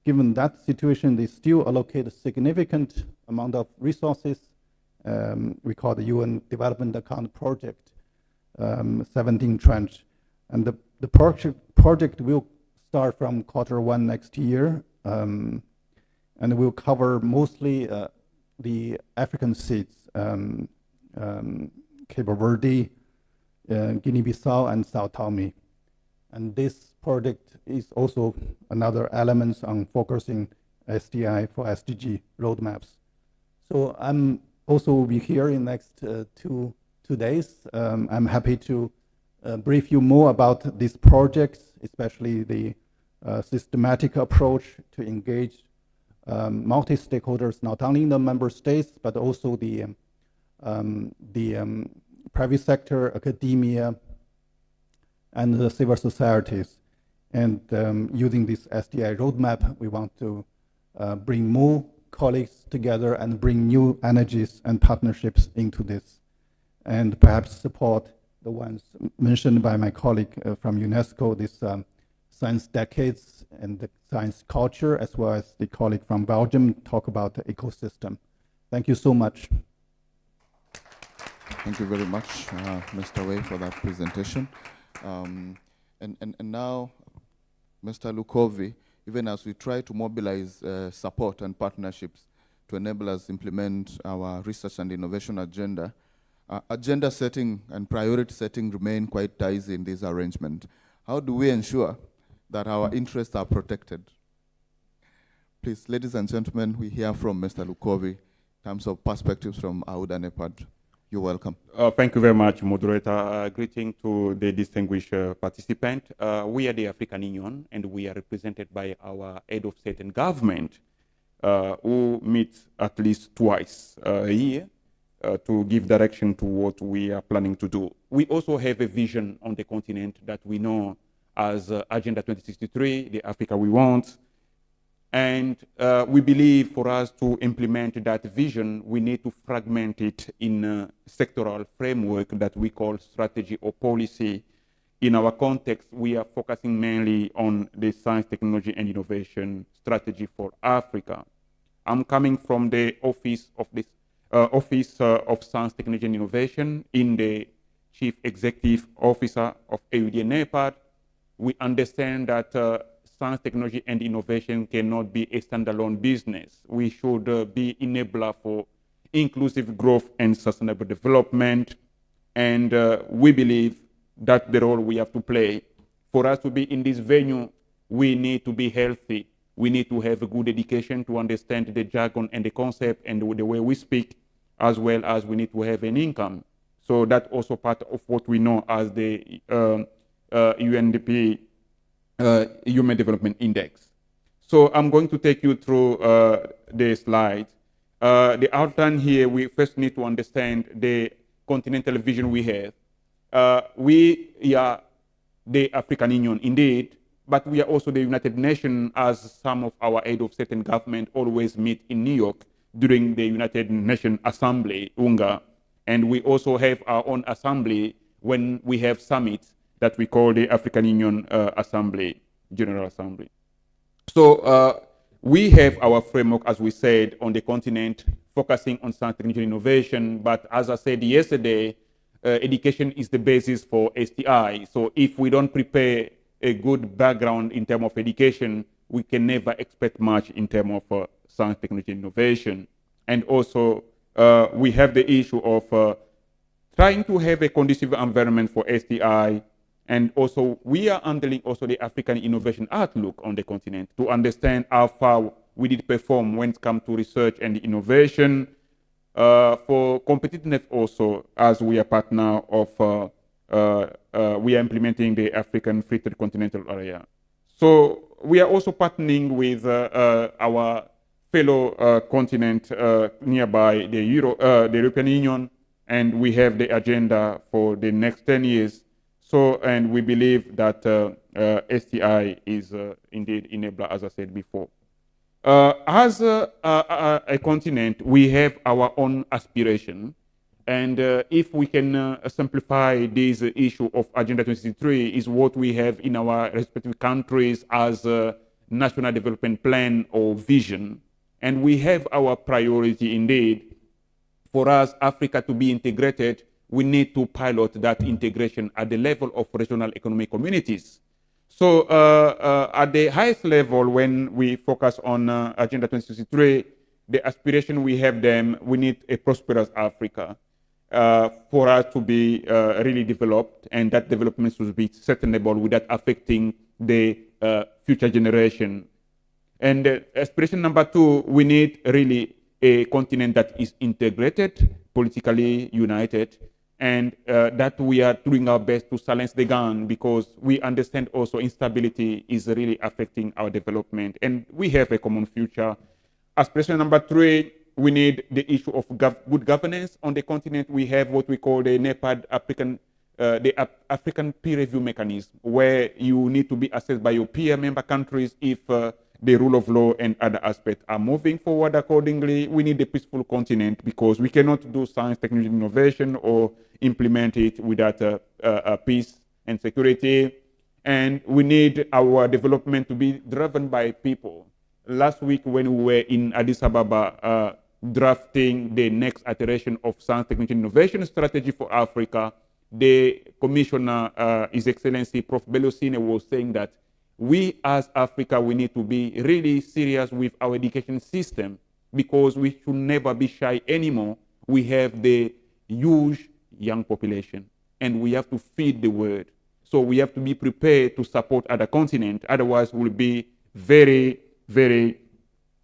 given that situation, they still allocate a significant amount of resources. We call the UN Development Account Project, 17 tranche. And the project will start from Q1 next year, and will cover mostly the African states, Cape Verde, Guinea-Bissau, and Sao Tome. And this project is also another element on focusing SDI for SDG roadmaps. So I'm also will be here in the next two days. I'm happy to brief you more about these projects, especially the systematic approach to engage multi-stakeholders, not only in the member states, but also the private sector, academia, and the civil societies. And using this SDI roadmap, we want to bring more colleagues together and bring new energies and partnerships into this, and perhaps support the ones mentioned by my colleague from UNESCO, this science decades and the science culture, as well as the colleague from Belgium talk about the ecosystem. Thank you so much. Thank you very much, Mr. Wei, for that presentation. And now, Mr. Lukovi, even as we try to mobilize support and partnerships to enable us implement our research and innovation agenda, agenda setting and priority setting remain quite dicey in this arrangement. How do we ensure that our interests are protected? Please, ladies and gentlemen, we hear from Mr. Lukovi in terms of perspectives from AUD and EPAD. You're welcome. Thank you very much, moderator. Greeting to the distinguished participant. We are the African Union, and we are represented by our head of state and government, who meet at least twice a year to give direction to what we are planning to do. We also have a vision on the continent that we know as Agenda 2063, the Africa we want. And we believe for us to implement that vision, we need to fragment it in a sectoral framework that we call strategy or policy. In our context, we are focusing mainly on the science, technology, and innovation strategy for Africa. I'm coming from the Office of Science, Technology, and Innovation in the Chief Executive Officer of AUD and EPAD. We understand that science, technology, and innovation cannot be a standalone business. We should be enabler for inclusive growth and sustainable development. And we believe that's the role we have to play. For us to be in this venue, we need to be healthy. We need to have a good education to understand the jargon and the concept and the way we speak, as well as we need to have an income. So that's also part of what we know as the UNDP Human Development Index. So I'm going to take you through the slides. The outline here, we first need to understand the continental vision we have. We are the African Union indeed, but we are also the United Nations, as some of our head of state and government always meet in New York during the United Nations Assembly, UNGA. And we also have our own assembly when we have summits that we call the African Union Assembly, General Assembly. So we have our framework, as we said, on the continent, focusing on science, technology, and innovation. But as I said yesterday, education is the basis for STI. So if we don't prepare a good background in terms of education, we can never expect much in terms of science, technology, and innovation. And also, we have the issue of trying to have a conducive environment for STI. And also, we are handling also the African innovation outlook on the continent to understand how far we did perform when it comes to research and innovation, for competitiveness also, as we are partner of we are implementing the African Free Trade Continental Area. So we are also partnering with our fellow continent nearby, the European Union, and we have the agenda for the next 10 years. So, and we believe that STI is indeed enabler, as I said before. As a continent, we have our own aspiration. And if we can simplify this issue of Agenda 2063 is what we have in our respective countries as a national development plan or vision. And we have our priority indeed. For us, Africa to be integrated, we need to pilot that integration at the level of regional economic communities. So at the highest level, when we focus on Agenda 2063, the aspiration we have them, we need a prosperous Africa. For us to be really developed, and that development should be sustainable without affecting the future generation. And aspiration number 2, we need really a continent that is integrated, politically united, and that we are doing our best to silence the gun, because we understand also instability is really affecting our development, and we have a common future. Aspiration number 3, we need the issue of good governance on the continent. We have what we call the NEPAD African peer review mechanism, where you need to be assessed by your peer member countries if the rule of law and other aspects are moving forward accordingly. We need a peaceful continent, because we cannot do science, technology, innovation or implement it without peace and security. And we need our development to be driven by people. Last week when we were in Addis Ababa drafting the next iteration of science, technology, innovation strategy for Africa, the commissioner, His Excellency Prof. Belosine, was saying that we as Africa, we need to be really serious with our education system, because we should never be shy anymore. We have the huge young population, and we have to feed the world. So we have to be prepared to support other continents. Otherwise, we'll be very, very,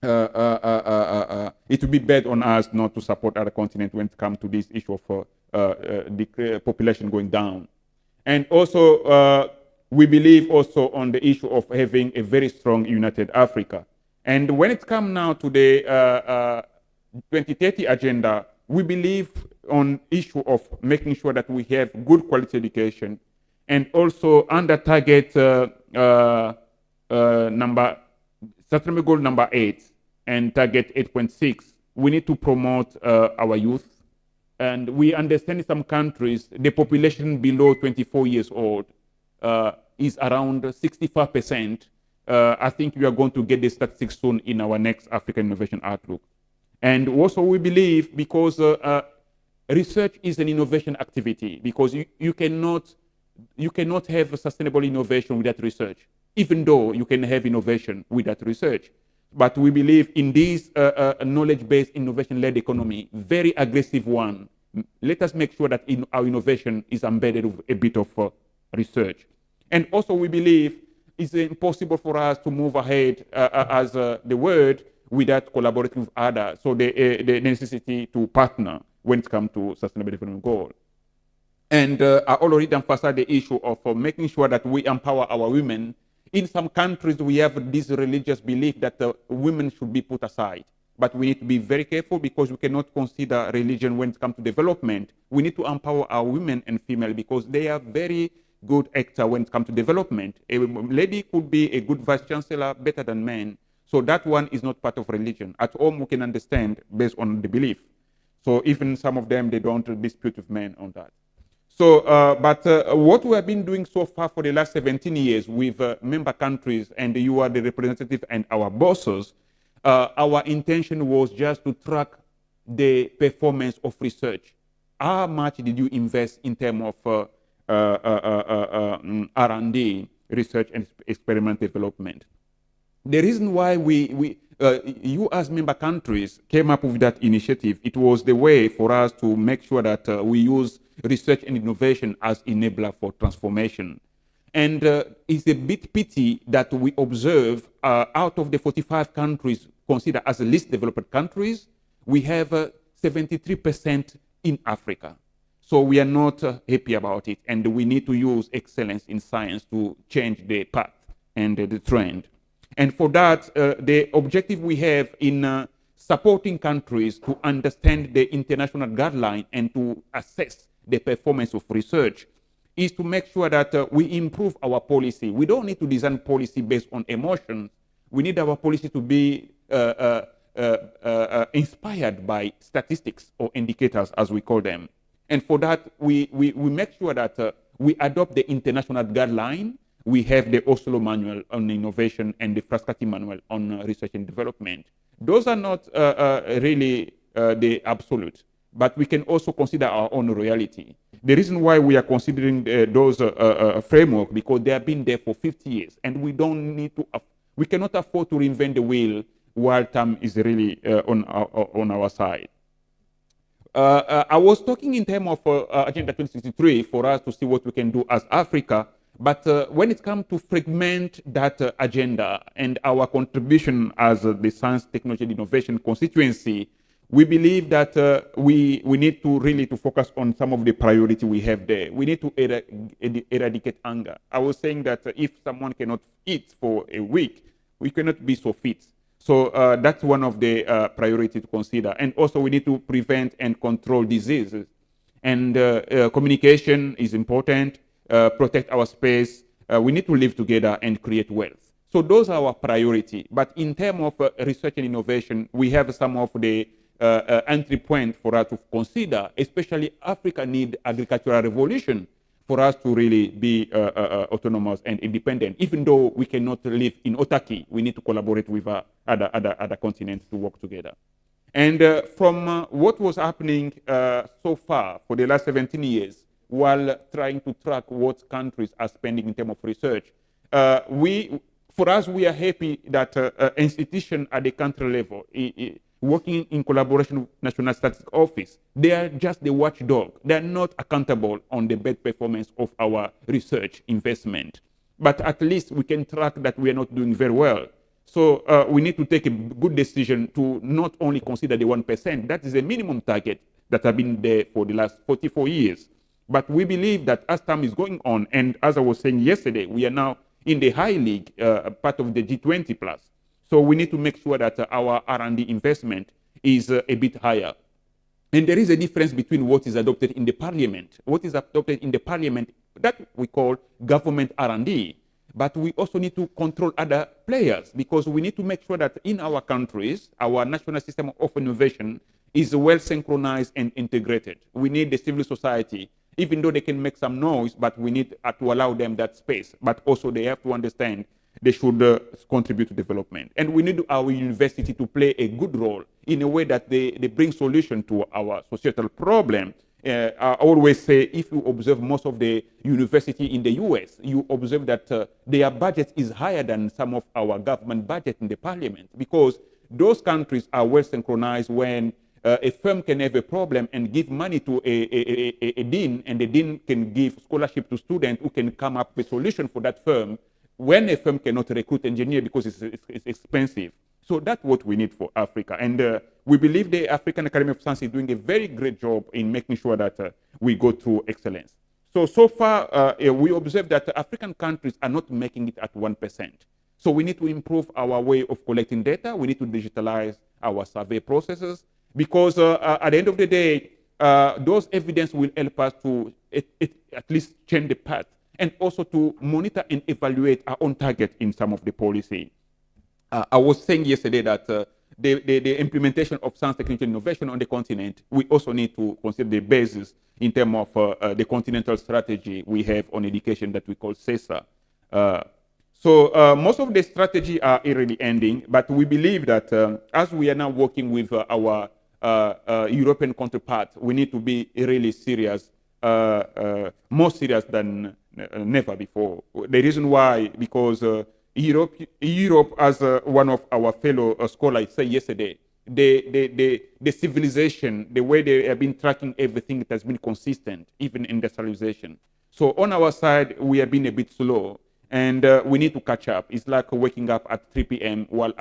it will be bad on us not to support other continents when it comes to this issue of the population going down. And also, we believe also on the issue of having a very strong united Africa. And when it comes now to the 2030 agenda, we believe on issue of making sure that we have good quality education, and also under target sustainable goal number 8 and target 8.6, we need to promote our youth. And we understand in some countries, the population below 24 years old is around 65%. I think we are going to get the statistics soon in our next African Innovation Outlook. And also we believe, because research is an innovation activity, because you cannot have sustainable innovation without research, even though you can have innovation without research. But we believe in this knowledge-based, innovation-led economy, very aggressive one. Let us make sure that our innovation is embedded with a bit of research. And also we believe it's impossible for us to move ahead as the world without collaborating with others. So the necessity to partner when it comes to sustainable development goal. And I already emphasized the issue of making sure that we empower our women. In some countries, we have this religious belief that women should be put aside. But we need to be very careful, because we cannot consider religion when it comes to development. We need to empower our women and female, because they are very good actors when it comes to development. A lady could be a good vice chancellor, better than men. So that one is not part of religion. At home, we can understand based on the belief. So even some of them, they don't dispute with men on that. So, but what we have been doing so far for the last 17 years with member countries, and you are the representative and our bosses, our intention was just to track the performance of research. How much did you invest in terms of R&D, research and experiment development? The reason why you as member countries came up with that initiative, it was the way for us to make sure that we use research and innovation as enabler for transformation. And it's a bit pity that we observe out of the 45 countries considered as the least developed countries, we have 73% in Africa. So we are not happy about it, and we need to use excellence in science to change the path and the trend. And for that, the objective we have in supporting countries to understand the international guideline and to assess the performance of research is to make sure that we improve our policy. We don't need to design policy based on emotions. We need our policy to be inspired by statistics or indicators, as we call them. And for that, we make sure that we adopt the international guideline. We have the Oslo Manual on Innovation and the Frascati Manual on Research and Development. Those are not really the absolute, but we can also consider our own reality. The reason why we are considering those framework, because they have been there for 50 years, and we don't need to, we cannot afford to reinvent the wheel while time is really on our side. I was talking in terms of Agenda 2063 for us to see what we can do as Africa, but when it comes to fragment that agenda and our contribution as the Science, Technology, and Innovation constituency, we believe that we need to really to focus on some of the priority we have there. We need to eradicate hunger. I was saying that if someone cannot eat for a week, we cannot be so fit. So that's one of the priority to consider. And also we need to prevent and control diseases. And communication is important, protect our space. We need to live together and create wealth. So those are our priority. But in terms of research and innovation, we have some of the entry point for us to consider, especially Africa need agricultural revolution for us to really be autonomous and independent. Even though we cannot live in autarky, we need to collaborate with other continents to work together. And from what was happening so far for the last 17 years, while trying to track what countries are spending in terms of research, for us, we are happy that institutions at the country level, working in collaboration with National Statistics Office, they are just the watchdog. They are not accountable on the bad performance of our research investment. But at least we can track that we are not doing very well. So we need to take a good decision to not only consider the 1%, that is a minimum target that has been there for the last 44 years. But we believe that as time is going on, and as I was saying yesterday, we are now in the high league, part of the G20 plus. So we need to make sure that our R&D investment is a bit higher. And there is a difference between what is adopted in the parliament. What is adopted in the parliament, that we call government R&D. But we also need to control other players, because we need to make sure that in our countries, our national system of innovation is well synchronized and integrated. We need the civil society, even though they can make some noise, but we need to allow them that space. But also they have to understand they should contribute to development. And we need our university to play a good role in a way that they bring solution to our societal problem. I always say, if you observe most of the university in the US, you observe that their budget is higher than some of our government budget in the parliament, because those countries are well synchronized. When a firm can have a problem and give money to a dean, and the dean can give scholarship to students who can come up with a solution for that firm, when a firm cannot recruit engineer because it's expensive. So that's what we need for Africa. And we believe the African Academy of Science is doing a very great job in making sure that we go through excellence. So far, we observe that African countries are not making it at 1%. So we need to improve our way of collecting data. We need to digitalize our survey processes, because at the end of the day, those evidence will help us to at least change the path, and also to monitor and evaluate our own target in some of the policy. I was saying yesterday that the implementation of science, technology, and innovation on the continent, we also need to consider the basis in terms of the continental strategy we have on education that we call CESA. So most of the strategy are already ending, but we believe that as we are now working with our European counterpart, we need to be really serious, more serious than never before. The reason why, because Europe, as one of our fellow scholars said yesterday, the civilization, the way they have been tracking everything, it has been consistent, even industrialization. So on our side, we have been a bit slow, and we need to catch up. It's like waking up at 3 p.m. while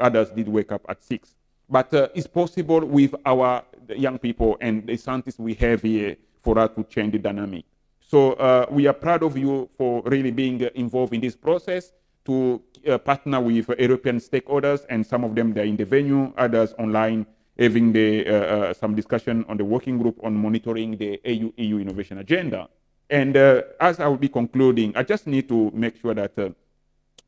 others did wake up at 6. But it's possible with our young people and the scientists we have here for us to change the dynamic. So we are proud of you for really being involved in this process, to partner with European stakeholders, and some of them they're in the venue, others online, having some discussion on the working group on monitoring the EU innovation agenda. And as I will be concluding, I just need to make sure that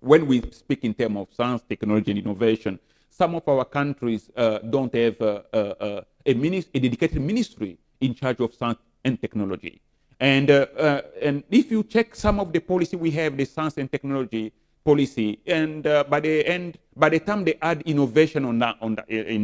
when we speak in terms of science, technology, and innovation, some of our countries don't have a dedicated ministry in charge of science and technology. And if you check some of the policy we have, the science and technology policy, and by the time they add innovation in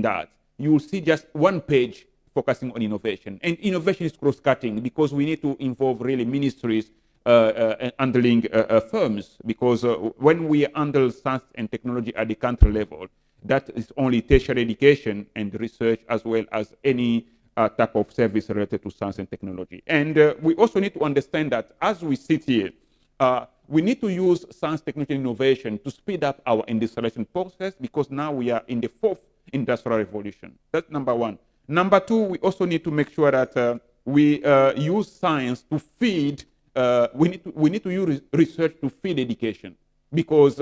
that, you will see just one page focusing on innovation. And innovation is cross-cutting because we need to involve really ministries handling firms, because when we handle science and technology at the country level, that is only tertiary education and research, as well as any type of service related to science and technology. And we also need to understand that as we sit here, we need to use science, technology, and innovation to speed up our industrialization process, because now we are in the fourth industrial revolution. That's number one. Number two, we also need to make sure that we use science to feed, we need to use research to feed education, because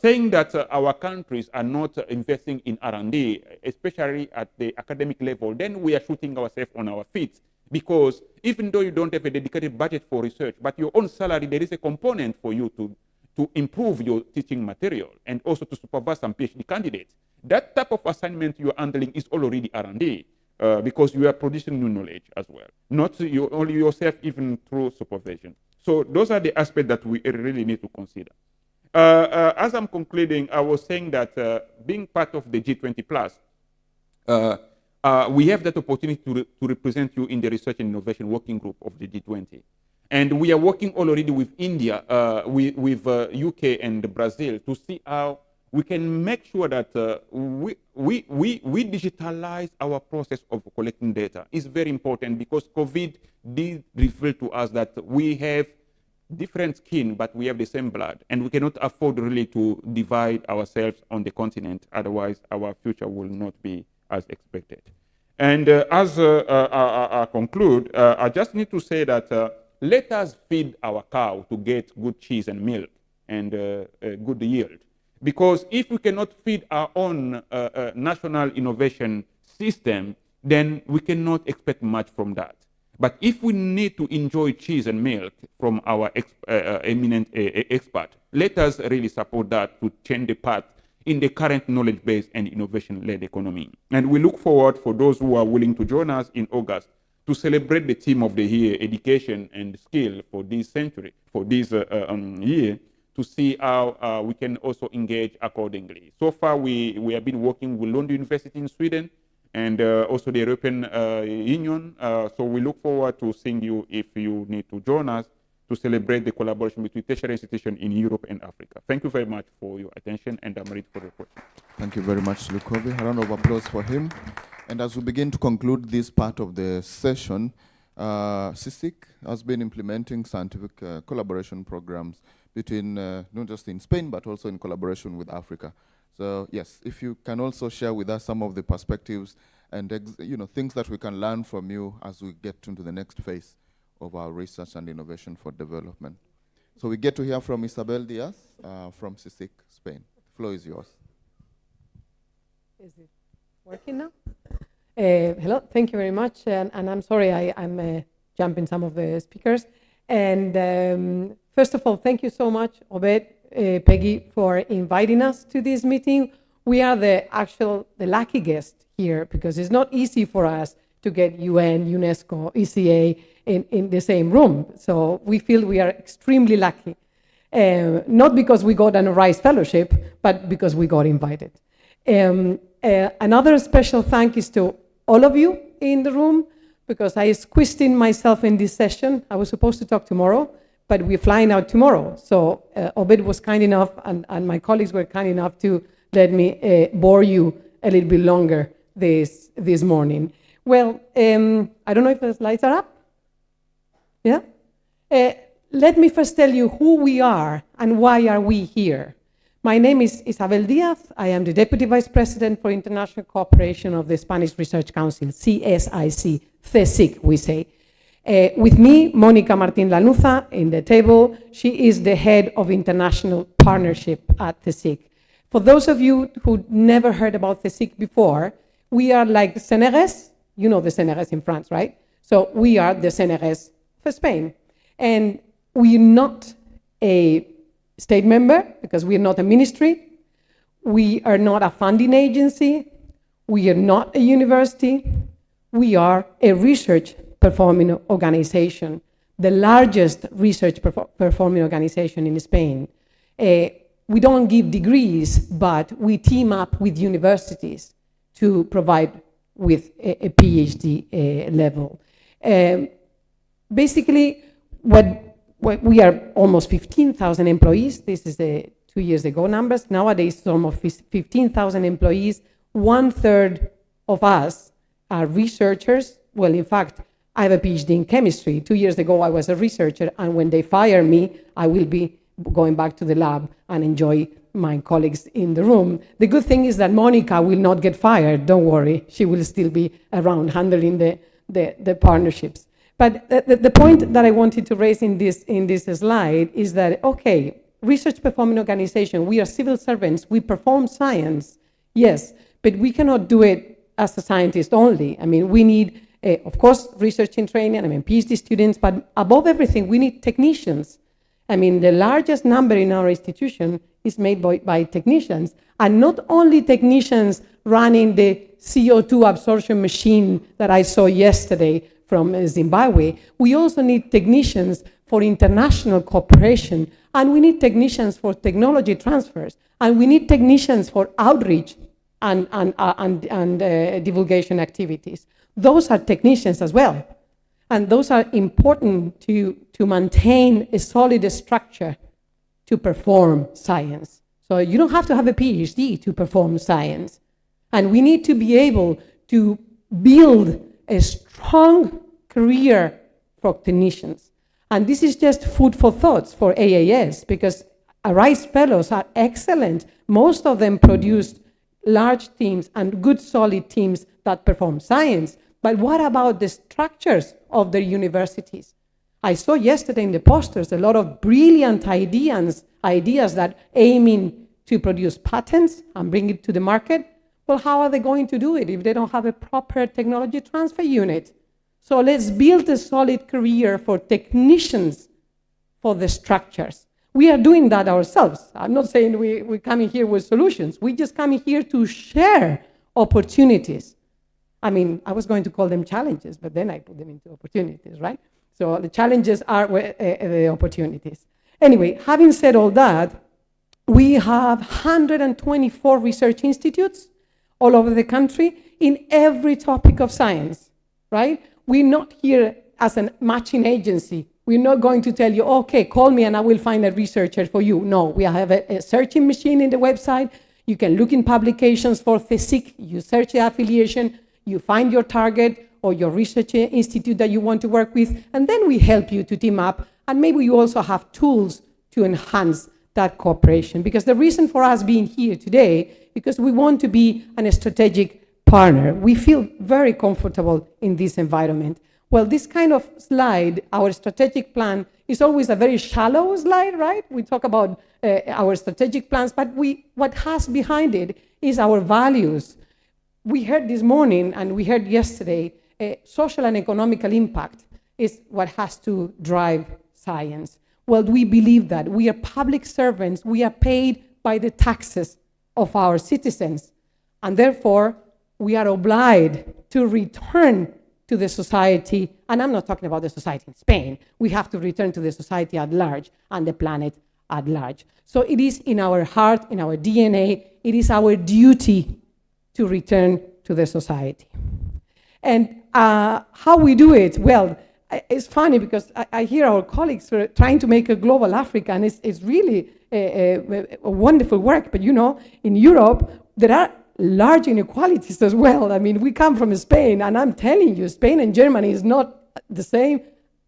saying that our countries are not investing in R&D, especially at the academic level, then we are shooting ourselves on our feet. Because even though you don't have a dedicated budget for research, but your own salary, there is a component for you to improve your teaching material and also to supervise some PhD candidates. That type of assignment you are handling is already R&D, because you are producing new knowledge as well, not you only yourself, even through supervision. So those are the aspects that we really need to consider. As I'm concluding, I was saying that being part of the G20 plus, we have that opportunity to represent you in the research and innovation working group of the G20. And we are working already with India, with UK and Brazil, to see how we can make sure that we digitalize our process of collecting data. It's very important, because COVID did reveal to us that we have different skin, but we have the same blood, and we cannot afford really to divide ourselves on the continent. Otherwise, our future will not be as expected. And as I conclude, I just need to say that let us feed our cow to get good cheese and milk and good yield. Because if we cannot feed our own national innovation system, then we cannot expect much from that. But if we need to enjoy cheese and milk from our eminent expert, let us really support that to change the path in the current knowledge-based and innovation-led economy. And we look forward for those who are willing to join us in August to celebrate the theme of the year, education and skill, for this century, for this year, to see how we can also engage accordingly. So far, we have been working with Lund University in Sweden, and also the European Union. So we look forward to seeing you if you need to join us to celebrate the collaboration between tertiary institutions in Europe and Africa. Thank you very much for your attention, and I'm ready for the question. Thank you very much, Lukovi. A round of applause for him. And as we begin to conclude this part of the session, CSIC has been implementing scientific collaboration programs between, not just in Spain, but also in collaboration with Africa. So yes, if you can also share with us some of the perspectives and things that we can learn from you as we get into the next phase of our research and innovation for development. So we get to hear from Isabel Diaz from CSIC, Spain. The floor is yours. Is it working now? Hello, thank you very much. And I'm sorry I'm jumping some of the speakers. And first of all, thank you so much, Obed, Peggy, for inviting us to this meeting. We are the lucky guest here, because it's not easy for us to get UN, UNESCO, ECA in the same room. So we feel we are extremely lucky. Not because we got an Rice Fellowship, but because we got invited. Another special thank is to all of you in the room, because I squeezed in myself in this session. I was supposed to talk tomorrow, but we're flying out tomorrow. So Obed was kind enough, and my colleagues were kind enough to let me bore you a little bit longer this morning. Well, I don't know if the slides are up. Yeah? Let me first tell you who we are and why are we here. My name is Isabel Diaz. I am the Deputy Vice President for International Cooperation of the Spanish Research Council, CSIC, CSIC, we say. With me, Mónica Martín Lanuza in the table. She is the head of international partnership at CSIC. For those of you who never heard about CSIC before, we are like CNRS. You know the CNRS in France, right? So we are the CNRS for Spain. And we're not a state member because we're not a ministry. We are not a funding agency. We are not a university. We are a research performing organization, the largest research performing organization in Spain. We don't give degrees, but we team up with universities to provide with a PhD level. Basically, what we are almost 15,000 employees. This is the 2 years ago numbers. Nowadays, it's almost 15,000 employees. 1/3 of us are researchers. Well, in fact, I have a PhD in chemistry. 2 years ago, I was a researcher, and when they fire me, I will be going back to the lab and enjoy my colleagues in the room. The good thing is that Monica will not get fired. Don't worry. She will still be around handling the partnerships. But the point that I wanted to raise in this slide is that, okay, research performing organization, we are civil servants, we perform science, yes, but we cannot do it as a scientist only. I mean, we need, of course, research and training, PhD students, but above everything, we need technicians. I mean, the largest number in our institution is made by technicians, and not only technicians running the CO2 absorption machine that I saw yesterday from Zimbabwe. We also need technicians for international cooperation, and we need technicians for technology transfers, and we need technicians for outreach and divulgation activities. Those are technicians as well, and those are important to maintain a solid structure to perform science. So you don't have to have a PhD to perform science, and we need to be able to build a strong career for technicians. And this is just food for thoughts for AAS, because ARISE fellows are excellent. Most of them produced large teams and good solid teams that perform science. But what about the structures of the universities? I saw yesterday in the posters a lot of brilliant ideas that aiming to produce patents and bring it to the market. Well, how are they going to do it if they don't have a proper technology transfer unit? So let's build a solid career for technicians for the structures. We are doing that ourselves. I'm not saying we're coming here with solutions. We're just coming here to share opportunities. I mean, I was going to call them challenges, but then I put them into opportunities, right? So the challenges are the opportunities. Anyway, having said all that, we have 124 research institutes all over the country in every topic of science, right? We're not here as a matching agency. We're not going to tell you, okay, call me and I will find a researcher for you. No, we have a searching machine in the website. You can look in publications for CSIC, you search the affiliation, you find your target or your research institute that you want to work with, and then we help you to team up, and maybe you also have tools to enhance that cooperation. Because the reason for us being here today, because we want to be a strategic partner. We feel very comfortable in this environment. Well, this kind of slide, our strategic plan, is always a very shallow slide, right? We talk about our strategic plans, but what has behind it is our values. We heard this morning, and we heard yesterday, social and economical impact is what has to drive science. Well, we believe that. We are public servants. We are paid by the taxes of our citizens, and therefore, we are obliged to return to the society, and I'm not talking about the society in Spain. We have to return to the society at large and the planet at large. So it is in our heart, in our DNA, it is our duty to return to the society. And how we do it? Well, it's funny because I hear our colleagues trying to make a global Africa, and it's really a wonderful work. But you know, in Europe, there are large inequalities as well. I mean, we come from Spain, and I'm telling you, Spain and Germany is not the same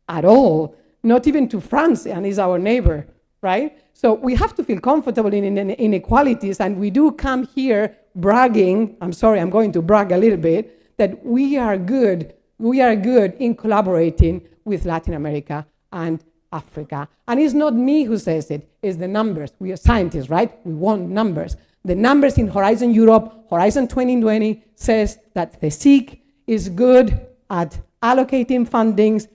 at all, not even to France, and is our neighbor, right? So we have to feel comfortable in inequalities, and we do come here bragging. I'm sorry, I'm going to brag a little bit, that we are good in collaborating with Latin America and Africa. And it's not me who says it, it's the numbers. We are scientists, right? We want numbers. The numbers in Horizon Europe, Horizon 2020 says that the SIG is good at allocating fundings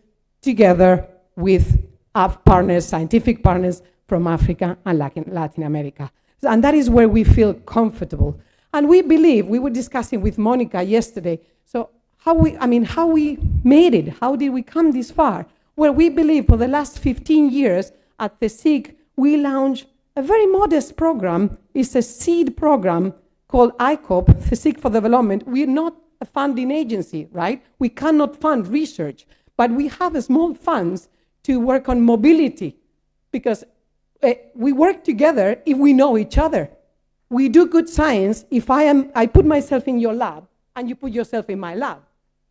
together with our partners, scientific partners from Africa and Latin America. And that is where we feel comfortable. And we believe, we were discussing with Monica yesterday, so how we made it, how did we come this far? Well, we believe for the last 15 years at the SIG, we launched a very modest program. It's a seed program called ICOP, the SIG for Development. We're not a funding agency, right? We cannot fund research, but we have small funds to work on mobility, because we work together if we know each other. We do good science if I put myself in your lab and you put yourself in my lab.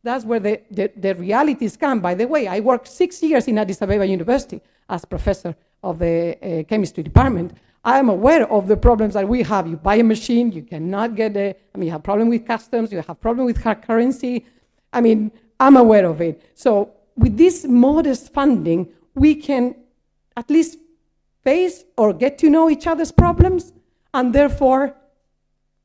That's where the realities come. By the way, I worked 6 years in Addis Ababa University as professor of the chemistry department. I am aware of the problems that we have. You buy a machine, you cannot get you have problem with customs, you have problem with hard currency. I'm aware of it. So with this modest funding, we can at least face or get to know each other's problems, and therefore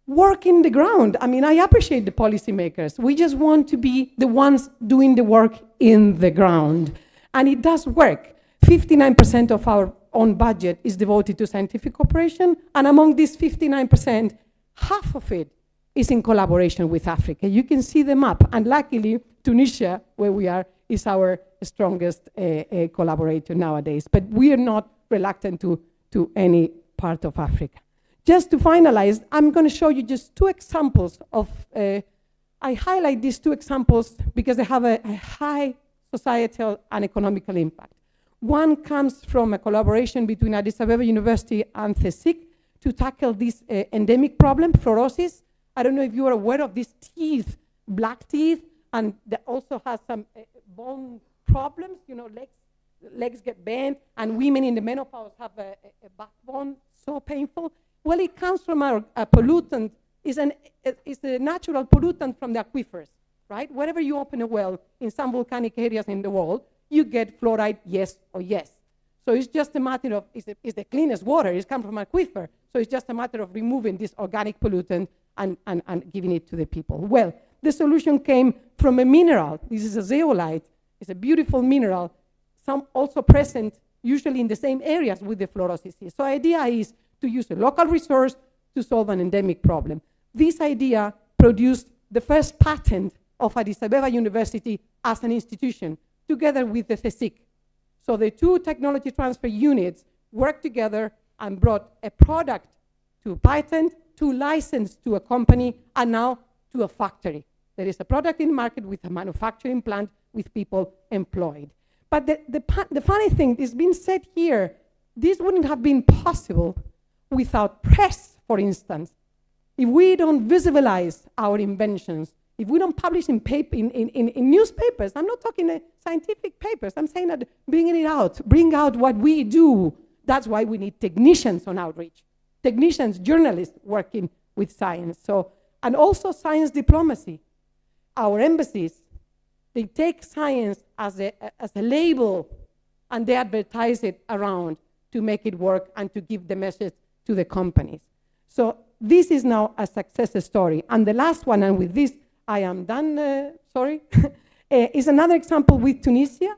work in the ground. I appreciate the policymakers. We just want to be the ones doing the work in the ground. And it does work. 59% of our own budget is devoted to scientific cooperation, and among this 59%, half of it is in collaboration with Africa. You can see the map, and luckily, Tunisia, where we are, is our strongest collaborator nowadays. But we are not reluctant to any part of Africa. Just to finalize, I'm going to show you just two examples of, I highlight these two examples because they have a high societal and economical impact. One comes from a collaboration between Addis Ababa University and CSIC to tackle this endemic problem, fluorosis. I don't know if you are aware of these teeth, black teeth, and that also has some bone problems, legs get bent, and women in the menopause have a backbone so painful. Well, it comes from a pollutant. It's a natural pollutant from the aquifers, right? Wherever you open a well in some volcanic areas in the world, you get fluoride, yes or yes. So it's just a matter of, it's the cleanest water, it's come from an aquifer. So it's just a matter of removing this organic pollutant and giving it to the people. Well, the solution came from a mineral. This is a zeolite. It's a beautiful mineral, some also present usually in the same areas with the fluorosis. So the idea is to use a local resource to solve an endemic problem. This idea produced the first patent of Addis Ababa University as an institution, together with the CSIC. So the two technology transfer units worked together and brought a product to patent, to license to a company, and now to a factory. There is a product in the market with a manufacturing plant with people employed. But the funny thing is being said here, this wouldn't have been possible without press, for instance. If we don't visualize our inventions, if we don't publish in newspapers, I'm not talking scientific papers, I'm saying that bring out what we do. That's why we need technicians on outreach, technicians, journalists working with science. So, and also science diplomacy. Our embassies, they take science as a label, and they advertise it around to make it work and to give the message to the companies. So this is now a success story. And the last one, and with this I am done, is another example with Tunisia,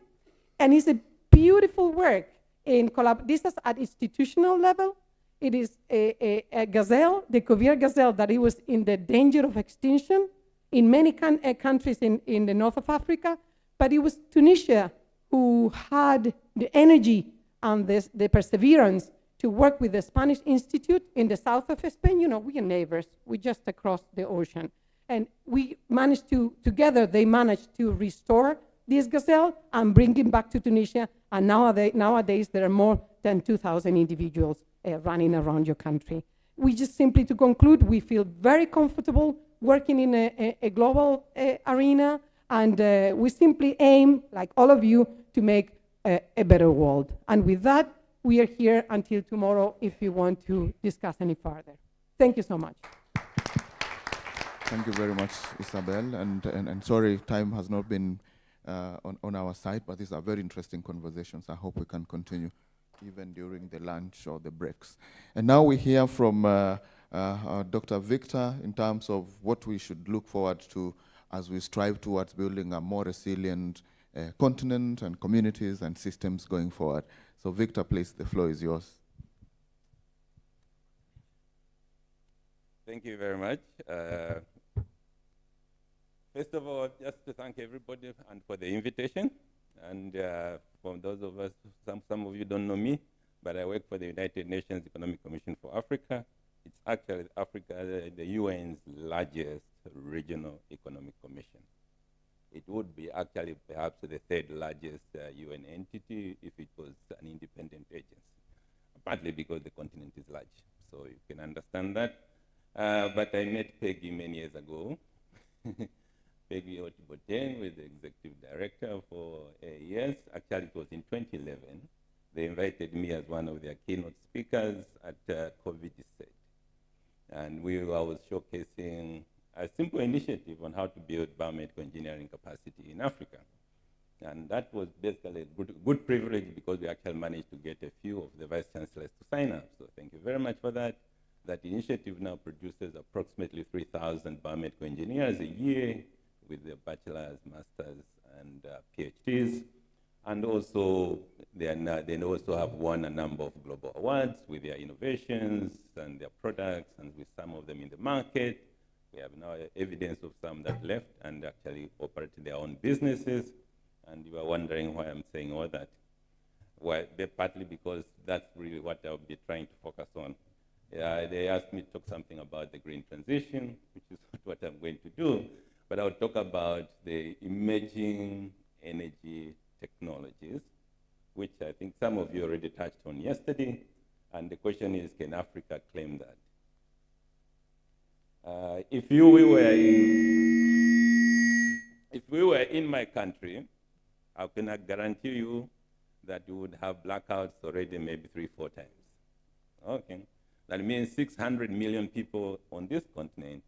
and it's a beautiful work in this is at institutional level. It is a gazelle, the Cuvier gazelle, that it was in the danger of extinction in many countries in the north of Africa, but it was Tunisia who had the energy and the perseverance to work with the Spanish Institute in the south of Spain. We are neighbors, we're just across the ocean. And we managed to, together, they managed to restore this gazelle and bring him back to Tunisia. And nowadays there are more than 2,000 individuals running around your country. We just simply, to conclude, we feel very comfortable working in a global arena, and we simply aim, like all of you, to make a better world. And with that, we are here until tomorrow if you want to discuss any further. Thank you so much. Thank you very much, Isabel. And sorry, time has not been on our side, but these are very interesting conversations. I hope we can continue even during the lunch or the breaks. And now we hear from Dr. Victor in terms of what we should look forward to as we strive towards building a more resilient continent and communities and systems going forward. So Victor, please, the floor is yours. Thank you very much. First of all, just to thank everybody and for the invitation. And for those of us, some of you don't know me, but I work for the United Nations Economic Commission for Africa. It's actually Africa, the UN's largest regional economic commission. It would be actually perhaps the third largest UN entity if it was an independent agency, partly because the continent is large. So you can understand that. But I met Peggy many years ago. Peggy Otibote was the executive director for AES. Actually, it was in 2011. They invited me as one of their keynote speakers at COVID stage. And I was showcasing a simple initiative on how to build biomedical engineering capacity in Africa. And that was basically a good privilege because we actually managed to get a few of the vice chancellors to sign up. So thank you very much for that. That initiative now produces approximately 3,000 biomedical engineers a year with their bachelor's, master's, and PhDs. And also, they also have won a number of global awards with their innovations and their products, and with some of them in the market. We have now evidence of some that left and actually operating their own businesses. And you are wondering why I'm saying all that. Well, partly because that's really what I'll be trying to focus on. They asked me to talk something about the green transition, which is what I'm going to do. But I'll talk about the emerging energy technologies, which I think some of you already touched on yesterday. And the question is, can Africa claim that? If we were in my country, I can guarantee you that we would have blackouts already maybe 3-4 times. Okay. That means 600 million people on this continent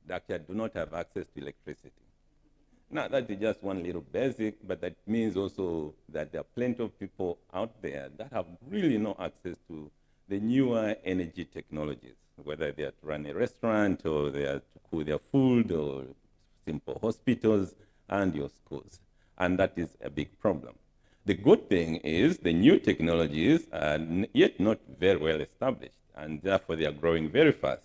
that actually do not have access to electricity. Now, that is just one little basic, but that means also that there are plenty of people out there that have really no access to the newer energy technologies, whether they are to run a restaurant or they are to cool their food or simple hospitals and your schools. And that is a big problem. The good thing is the new technologies are yet not very well established, and therefore they are growing very fast,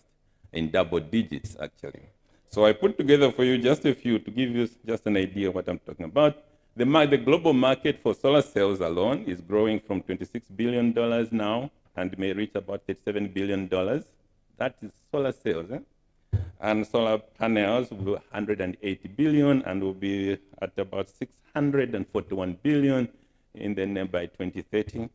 in double digits actually. So I put together for you just a few to give you just an idea of what I'm talking about. The global market for solar cells alone is growing from $26 billion now and may reach about $37 billion. That is solar cells. And solar panels will be 180 billion and will be at about 641 billion in by 2030.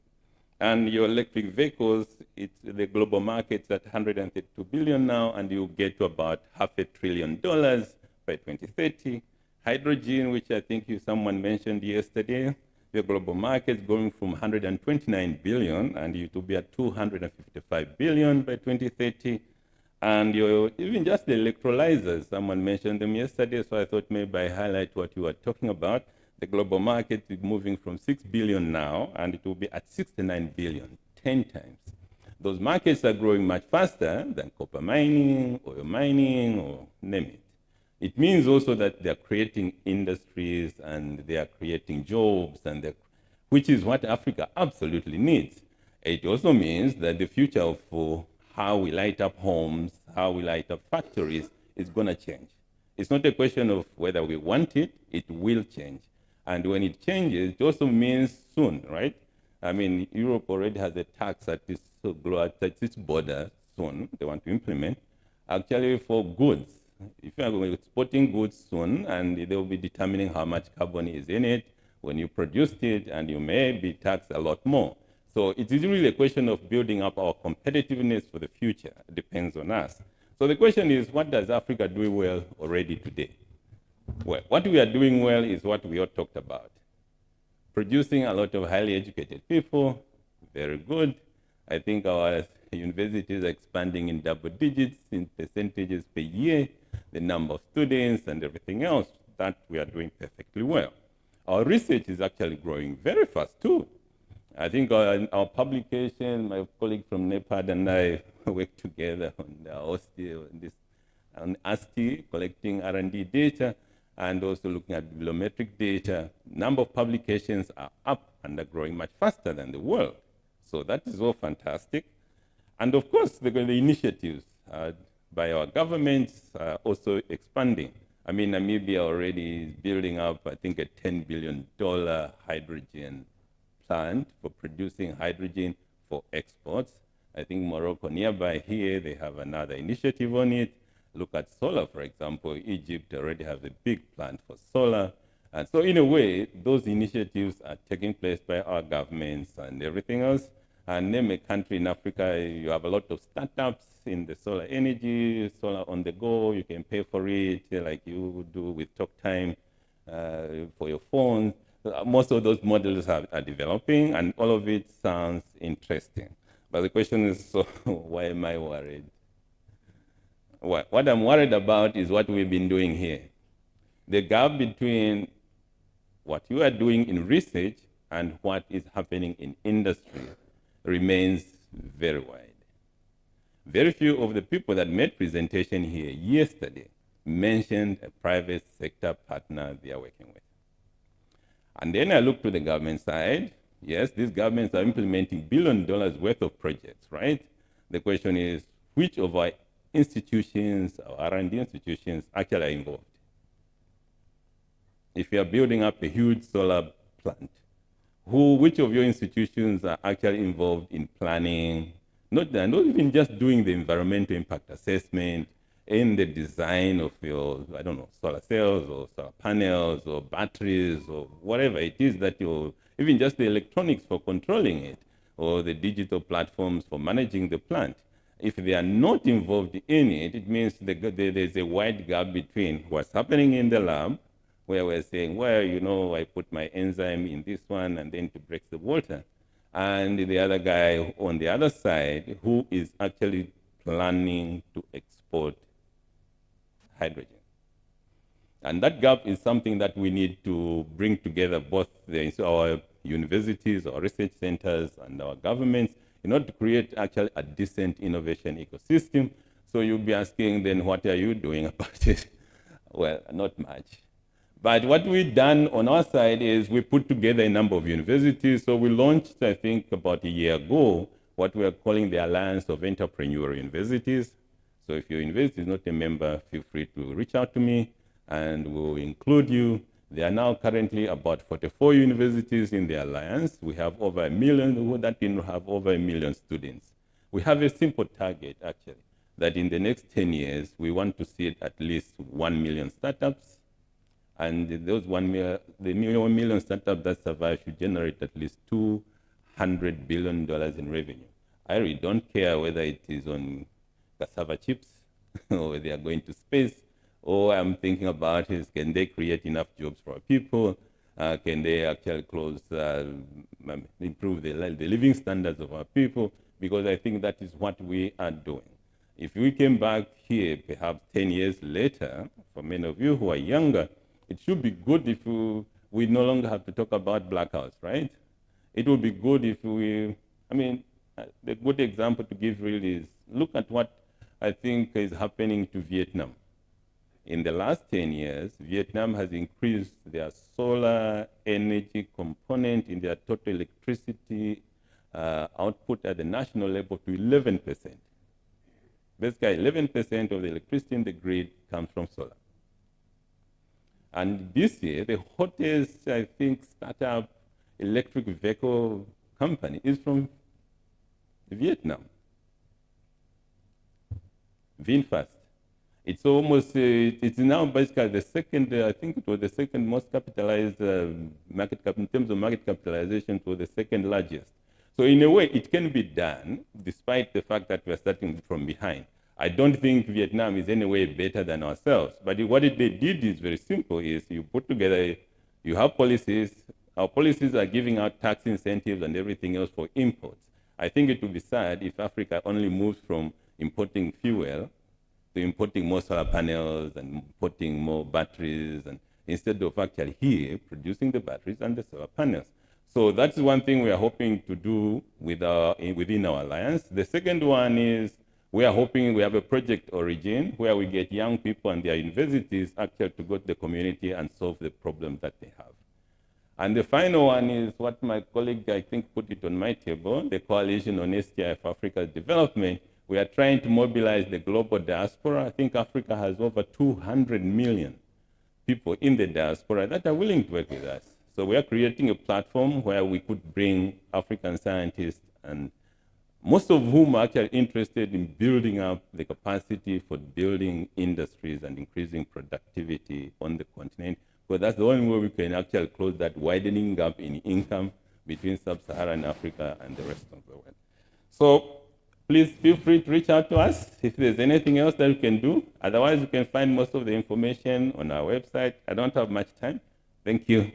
And your electric vehicles, the global market's at 132 billion now, and you'll get to about $500 billion by 2030. Hydrogen, which I think someone mentioned yesterday, the global market's going from 129 billion, and it will be at 255 billion by 2030. And even just the electrolyzers, someone mentioned them yesterday, so I thought maybe I highlight what you were talking about. The global market is moving from 6 billion now, and it will be at 69 billion, 10 times. Those markets are growing much faster than copper mining, oil mining, or name it. It means also that they're creating industries and they are creating jobs, which is what Africa absolutely needs. It also means that the future of how we light up homes, how we light up factories is going to change. It's not a question of whether we want it, it will change. And when it changes, it also means soon, right? I mean, Europe already has a tax at its border soon, they want to implement, actually for goods. If you are exporting goods soon, and they will be determining how much carbon is in it when you produced it, and you may be taxed a lot more. So it is really a question of building up our competitiveness for the future. It depends on us. So the question is, what does Africa do well already today? Well, what we are doing well is what we all talked about. Producing a lot of highly educated people, very good. I think our universities are expanding in double digits in percentages per year, the number of students and everything else. That we are doing perfectly well. Our research is actually growing very fast too. I think our publication, my colleague from NEPAD and I work together on ASTI, collecting R&D data, and also looking at bibliometric data. Number of publications are up and are growing much faster than the world. So that is all fantastic. And of course, the initiatives by our governments are also expanding. I mean, Namibia already is building up, I think, a $10 billion hydrogen plant for producing hydrogen for exports. I think Morocco nearby here, they have another initiative on it. Look at solar, for example. Egypt already has a big plant for solar. And so in a way, those initiatives are taking place by our governments and everything else. And name a country in Africa, you have a lot of startups in the solar energy, solar on the go, you can pay for it like you do with talk time for your phone. Most of those models are developing, and all of it sounds interesting. But the question is, so why am I worried? What I'm worried about is what we've been doing here. The gap between what you are doing in research and what is happening in industry remains very wide. Very few of the people that made presentation here yesterday mentioned a private sector partner they are working with. And then I look to the government side. Yes, these governments are implementing $1 billion worth of projects, right? The question is, which of our institutions, our R&D institutions, actually are involved? If you are building up a huge solar plant, which of your institutions are actually involved in planning, not even just doing the environmental impact assessment, in the design of your, I don't know, solar cells or solar panels or batteries or whatever it is that you're, even just the electronics for controlling it, or the digital platforms for managing the plant. If they are not involved in it, it means there's a wide gap between what's happening in the lab, where we're saying, well, you know, I put my enzyme in this one and then it breaks the water, and the other guy on the other side who is actually planning to export hydrogen. And that gap is something that we need to bring together, both our universities, our research centers, and our governments, in order to create actually a decent innovation ecosystem. So you'll be asking, then what are you doing about it? Well, not much. But what we've done on our side is we put together a number of universities. So we launched, I think, about a year ago, what we are calling the Alliance of Entrepreneurial Universities. So if your university is not a member, feel free to reach out to me and we'll include you. There are now currently about 44 universities in the Alliance. We have over 1 million, that have over 1 million students. We have a simple target, actually, that in the next 10 years, we want to see at least 1 million startups. And those 1 million startups that survive should generate at least $200 billion in revenue. I really don't care whether it is on cassava chips or they are going to space. All I'm thinking about is, can they create enough jobs for our people? Can they actually improve the living standards of our people? Because I think that is what we are doing. If we came back here perhaps 10 years later, for many of you who are younger, it should be good if we no longer have to talk about blackouts, right? It would be good if the good example to give really is, look at what I think is happening to Vietnam. In the last 10 years, Vietnam has increased their solar energy component in their total electricity output at the national level to 11%. Basically, 11% of the electricity in the grid comes from solar. And this year, the hottest, I think, startup electric vehicle company is from Vietnam, VinFast. It's almost, it's now basically the second, I think it was the second most capitalized market cap, in terms of market capitalization, it was the second largest. So in a way, it can be done, despite the fact that we're starting from behind. I don't think Vietnam is any way better than ourselves, but what they did is very simple, is you put together, you have policies, Our policies are giving out tax incentives and everything else for imports. I think it would be sad if Africa only moves from importing fuel to importing more solar panels and importing more batteries, and instead of actually here producing the batteries and the solar panels. So that's one thing we are hoping to do with within our alliance. The second one is we are hoping we have a project origin where we get young people and their universities actually to go to the community and solve the problems that they have. And the final one is what my colleague, I think, put it on my table, the Coalition on STI for Africa's Development. We are trying to mobilize the global diaspora. I think Africa has over 200 million people in the diaspora that are willing to work with us. So we are creating a platform where we could bring African scientists, and most of whom are actually interested in building up the capacity for building industries and increasing productivity on the continent. But that's the only way we can actually close that widening gap in income between sub-Saharan Africa and the rest of the world. So please feel free to reach out to us if there's anything else that we can do. Otherwise, you can find most of the information on our website. I don't have much time. Thank you.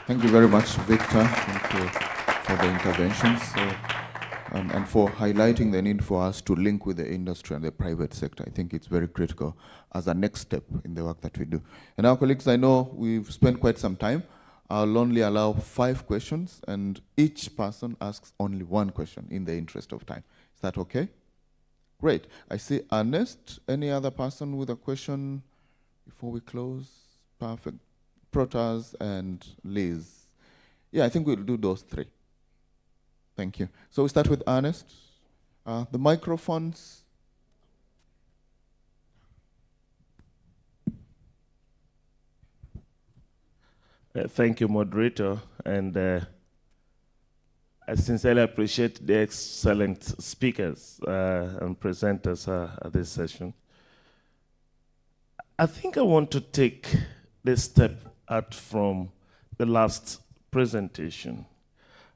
Thank you very much, Victor. Thank you for the interventions and for highlighting the need for us to link with the industry and the private sector. I think it's very critical as a next step in the work that we do. And now, colleagues, I know we've spent quite some time. I'll only allow 5 questions, and each person asks only 1 question in the interest of time. Is that okay? Great. I see Ernest. Any other person with a question before we close? Perfect. Protas and Liz. Yeah, I think we'll do those 3. Thank you. So we start with Ernest. The microphones. Thank you, moderator, and I sincerely appreciate the excellent speakers and presenters at this session. I think I want to take this step out from the last presentation,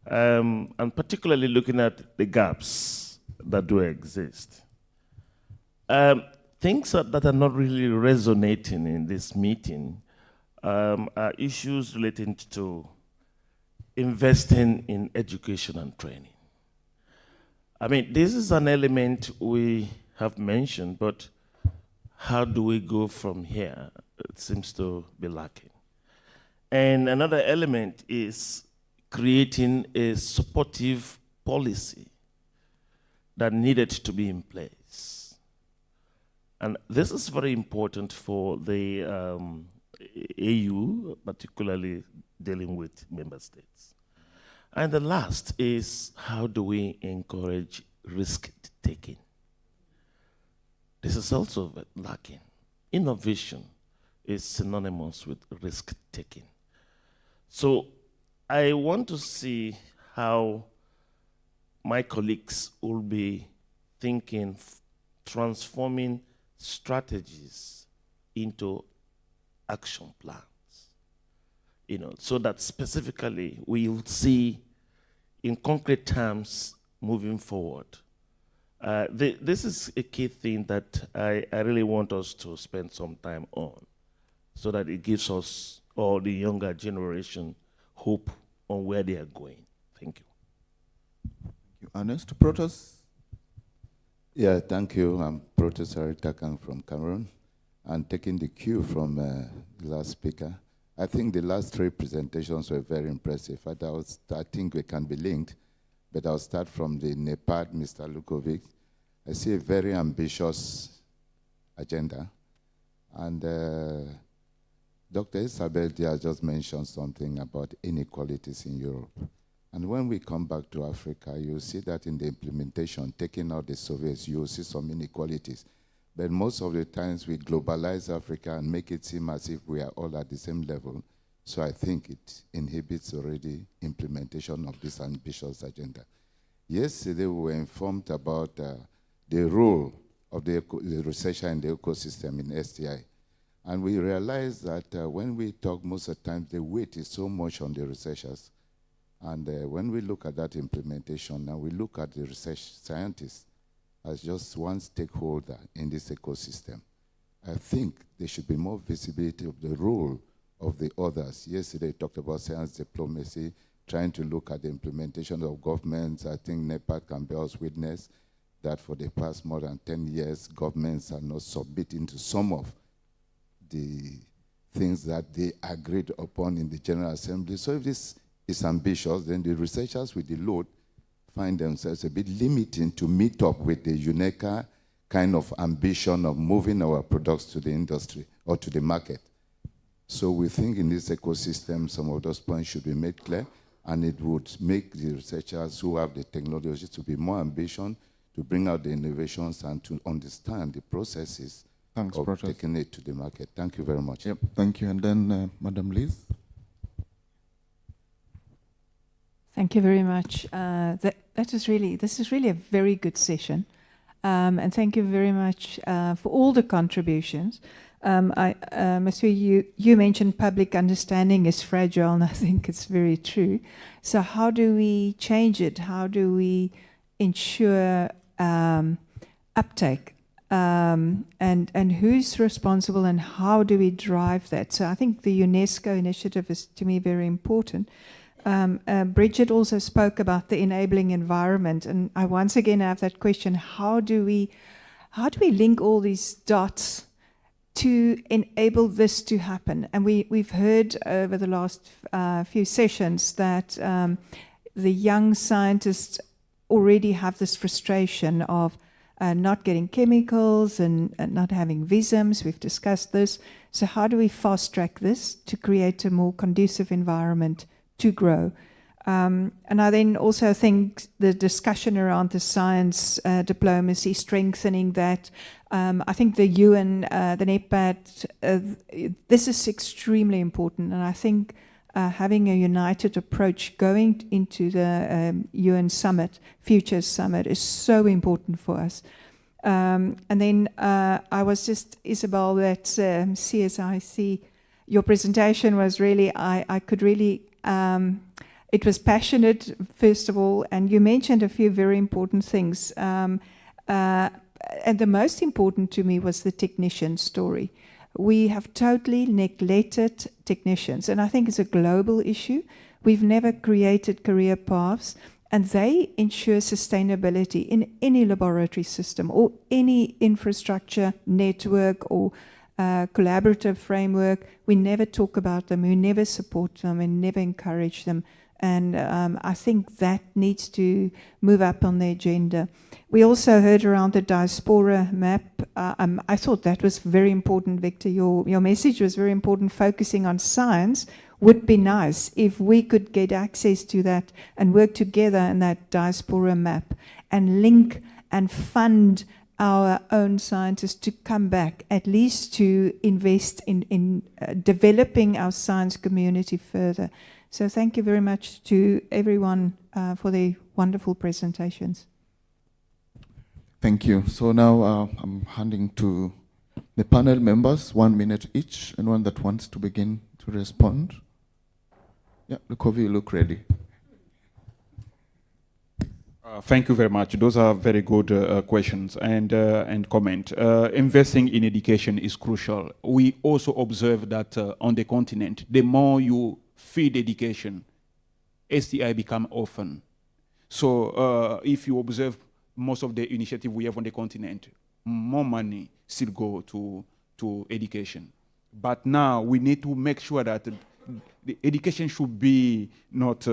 and particularly looking at the gaps that do exist. Things that are not really resonating in this meeting are issues relating to investing in education and training. I mean, this is an element we have mentioned, but how do we go from here? It seems to be lacking. And another element is creating a supportive policy that needed to be in place. And this is very important for the AU, particularly dealing with member states. And the last is, how do we encourage risk-taking? This is also lacking. Innovation is synonymous with risk-taking. So I want to see how my colleagues will be thinking, transforming strategies into action plans, so that specifically we will see in concrete terms moving forward. This is a key thing that I really want us to spend some time on, so that it gives us, or the younger generation, hope on where they are going. Thank you. Thank you. Ernest, Protas? Yeah, thank you. I'm Professor Takang from Cameroon. And taking the cue from the last speaker, I think the last 3 presentations were very impressive. I think we can be linked, but I'll start from the Nepal, Mr. Lukovic. I see a very ambitious agenda. And Dr. Isabel Diaz just mentioned something about inequalities in Europe. And when we come back to Africa, you'll see that in the implementation, taking out the Soviets, you'll see some inequalities. But most of the times we globalize Africa and make it seem as if we are all at the same level. So I think it inhibits already implementation of this ambitious agenda. Yesterday we were informed about the role of the researcher in the ecosystem in STI. And we realized that when we talk most of the time, the weight is so much on the researchers. And when we look at that implementation, now we look at the research scientists as just one stakeholder in this ecosystem. I think there should be more visibility of the role of the others. Yesterday, we talked about science diplomacy, trying to look at the implementation of governments. I think NEPAD can bear us witness that for the past more than 10 years, governments are not submitting to some of the things that they agreed upon in the General Assembly. So if this is ambitious, then the researchers with the load find themselves a bit limiting to meet up with the UNECA kind of ambition of moving our products to the industry or to the market. So we think in this ecosystem, some of those points should be made clear, and it would make the researchers who have the technology to be more ambitious, to bring out the innovations and to understand the processes of taking it to the market. Thank you very much. Yep, thank you. And then Madam Liz. Thank you very much. This is really a very good session. And thank you very much for all the contributions. Monsieur, you mentioned public understanding is fragile, and I think it's very true. So how do we change it? How do we ensure uptake? And who's responsible, and how do we drive that? So I think the UNESCO initiative is, to me, very important. Bridget also spoke about the enabling environment, and I once again have that question: how do we link all these dots to enable this to happen? And we've heard over the last few sessions that the young scientists already have this frustration of not getting chemicals and not having visums. We've discussed this. So how do we fast track this to create a more conducive environment to grow? And I then also think the discussion around the science diplomacy, strengthening that. I think the UN, the NEPAD, this is extremely important. And I think having a united approach going into the UN summit, Futures Summit, is so important for us. And then I was just, Isabel, that CSIC, your presentation was really, I could really, it was passionate, first of all, and you mentioned a few very important things. And the most important to me was the technician story. We have totally neglected technicians, and I think it's a global issue. We've never created career paths, and they ensure sustainability in any laboratory system or any infrastructure, network, or collaborative framework. We never talk about them, we never support them, and never encourage them. And I think that needs to move up on the agenda. We also heard around the diaspora map. I thought that was very important, Victor. Your message was very important. Focusing on science would be nice if we could get access to that and work together in that diaspora map and link and fund our own scientists to come back, at least to invest in developing our science community further. So thank you very much to everyone for the wonderful presentations. Thank you. So now I'm handing to the panel members 1 minute each. Anyone that wants to begin to respond? Yeah, Lukovi, you look ready. Thank you very much. Those are very good questions and comment. Investing in education is crucial. We also observe that on the continent, the more you feed education, STI become orphan. So if you observe most of the initiative we have on the continent, more money still go to education. But now we need to make sure that the education should be not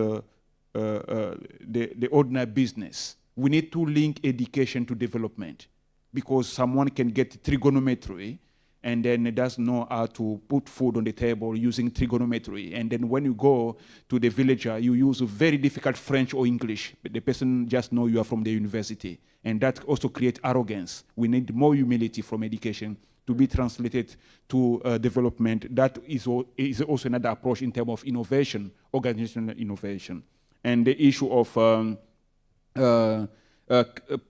the ordinary business. We need to link education to development, because someone can get trigonometry and then doesn't know how to put food on the table using trigonometry. And then when you go to the villager, you use a very difficult French or English, but the person just knows you are from the university. And that also creates arrogance. We need more humility from education to be translated to development. That is also another approach in terms of innovation, organizational innovation. And the issue of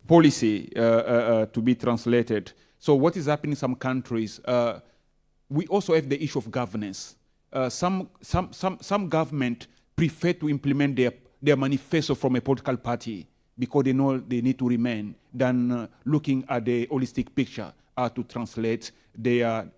policy to be translated. So what is happening in some countries, we also have the issue of governance. Some government prefer to implement their manifesto from a political party because they know they need to remain, than looking at the holistic picture, how to translate their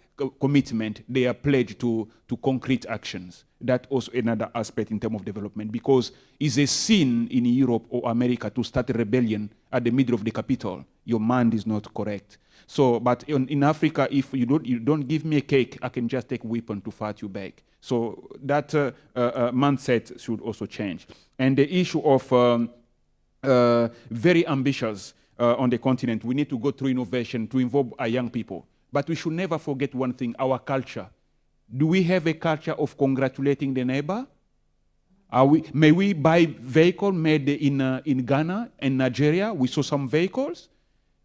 commitment, their pledge to concrete actions. That's also another aspect in terms of development, because it's a sin in Europe or America to start a rebellion at the middle of the capital. Your mind is not correct. So, but in Africa, if you don't give me a cake, I can just take a weapon to fight you back. So that mindset should also change. And the issue of very ambitious on the continent, we need to go through innovation to involve our young people. But we should never forget one thing, our culture. Do we have a culture of congratulating the neighbor? May we buy vehicles made in Ghana and Nigeria? We saw some vehicles.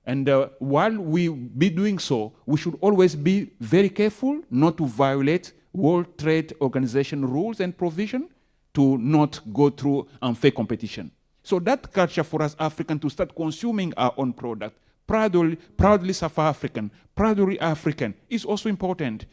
And while we be doing so, we should always be very careful not to violate World Trade Organization rules and provision, to not go through unfair competition. So that culture for us Africans to start consuming our own product, proudly South African, proudly African, is also important.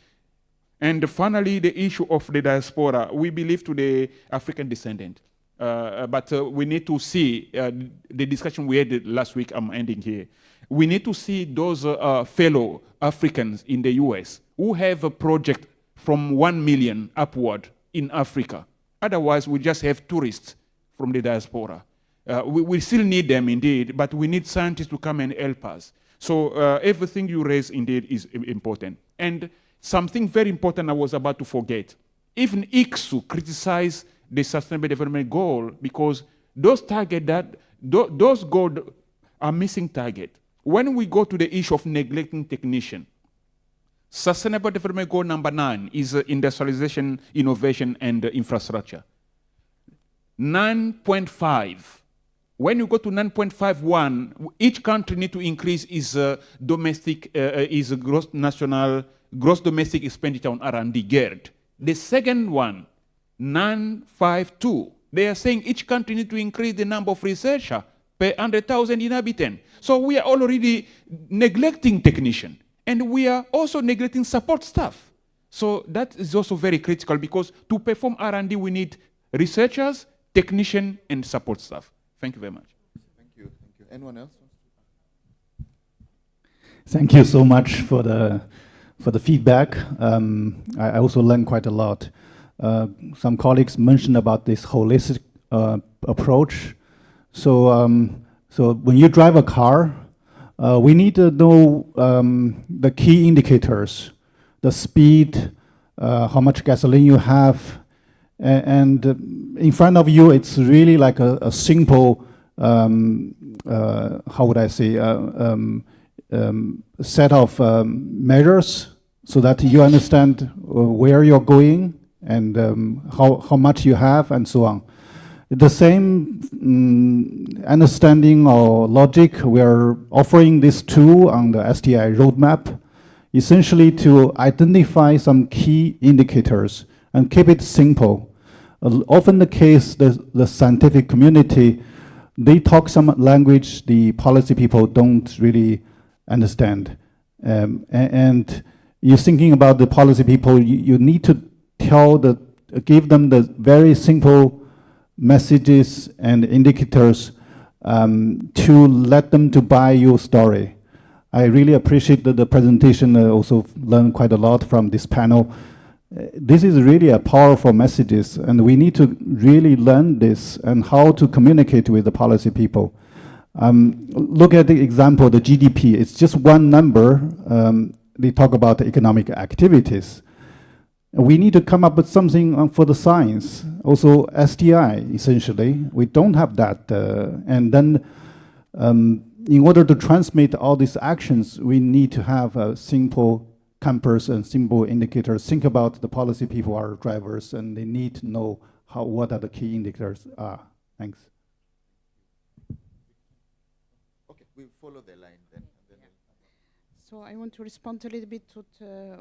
And finally, the issue of the diaspora. We believe to the African descendant. But we need to see the discussion we had last week. I'm ending here. We need to see those fellow Africans in the US who have a project from 1 million upward in Africa. Otherwise, we just have tourists from the diaspora. We still need them indeed, but we need scientists to come and help us. So everything you raise indeed is important. And something very important I was about to forget. Even ICSU criticized the Sustainable Development Goal because those those goals are missing target. When we go to the issue of neglecting technician, Sustainable Development Goal number 9 is industrialization, innovation, and infrastructure. 9.5. When you go to 9.51, each country need to increase its gross domestic expenditure on R&D, GERD. The second one, 9.52, they are saying each country need to increase the number of researchers per 100,000 inhabitants. So we are already neglecting technicians, and we are also neglecting support staff. So that is also very critical, because to perform R&D, we need researchers, technicians, and support staff. Thank you very much. Thank you. Thank you. Anyone else? Thank you so much for the feedback. I also learned quite a lot. Some colleagues mentioned about this holistic approach. So when you drive a car, we need to know the key indicators, the speed, how much gasoline you have, and in front of you, it's really like a simple, how would I say, set of measures so that you understand where you're going and how much you have and so on. The same understanding or logic, we are offering this tool on the STI roadmap, essentially to identify some key indicators and keep it simple. Often the case, the scientific community, they talk some language the policy people don't really understand. And you're thinking about the policy people, you need to give them the very simple messages and indicators to let them to buy your story. I really appreciate the presentation. I also learned quite a lot from this panel. This is really a powerful messages, and we need to really learn this and how to communicate with the policy people. Look at the example, the GDP. It's just one number. They talk about the economic activities. We need to come up with something for the science. Also STI, essentially. We don't have that. And then in order to transmit all these actions, we need to have a simple compass and simple indicators. Think about the policy people are drivers, and they need to know what are the key indicators are. Thanks. Okay, we'll follow the line then. So I want to respond a little bit to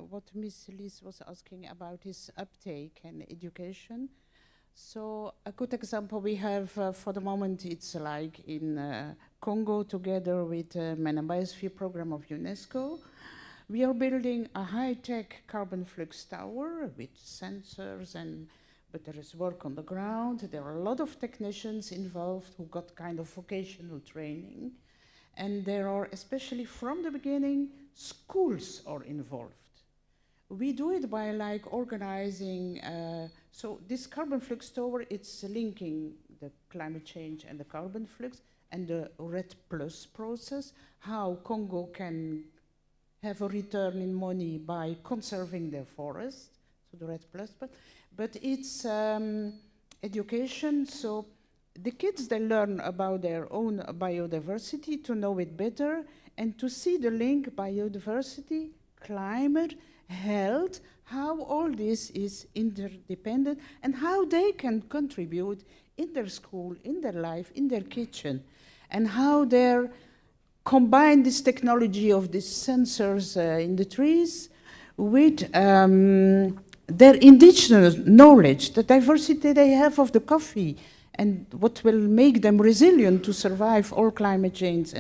what Ms. Liz was asking about his uptake and education. So a good example we have for the moment, it's like in Congo together with the Man Biosphere program of UNESCO. We are building a high-tech carbon flux tower with sensors, but there is work on the ground. There are a lot of technicians involved who got kind of vocational training. And there are, especially from the beginning, schools are involved. we do it by like organizing, so this carbon flux tower, it's linking the climate change and the carbon flux and the RED Plus process, how Congo can have a return in money by conserving their forest, so the RED Plus, but it's education, so the kids, they learn about their own biodiversity to know it better and to see the link biodiversity, climate, health, how all this is interdependent and how they can contribute in their school, in their life, in their kitchen, and how they combine this technology of these sensors in the trees with their indigenous knowledge, the diversity they have of the coffee, and what will make them resilient to survive all climate change.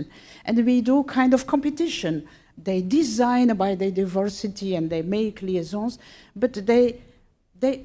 And we do kind of competition. They design by the diversity and they make liaisons, but they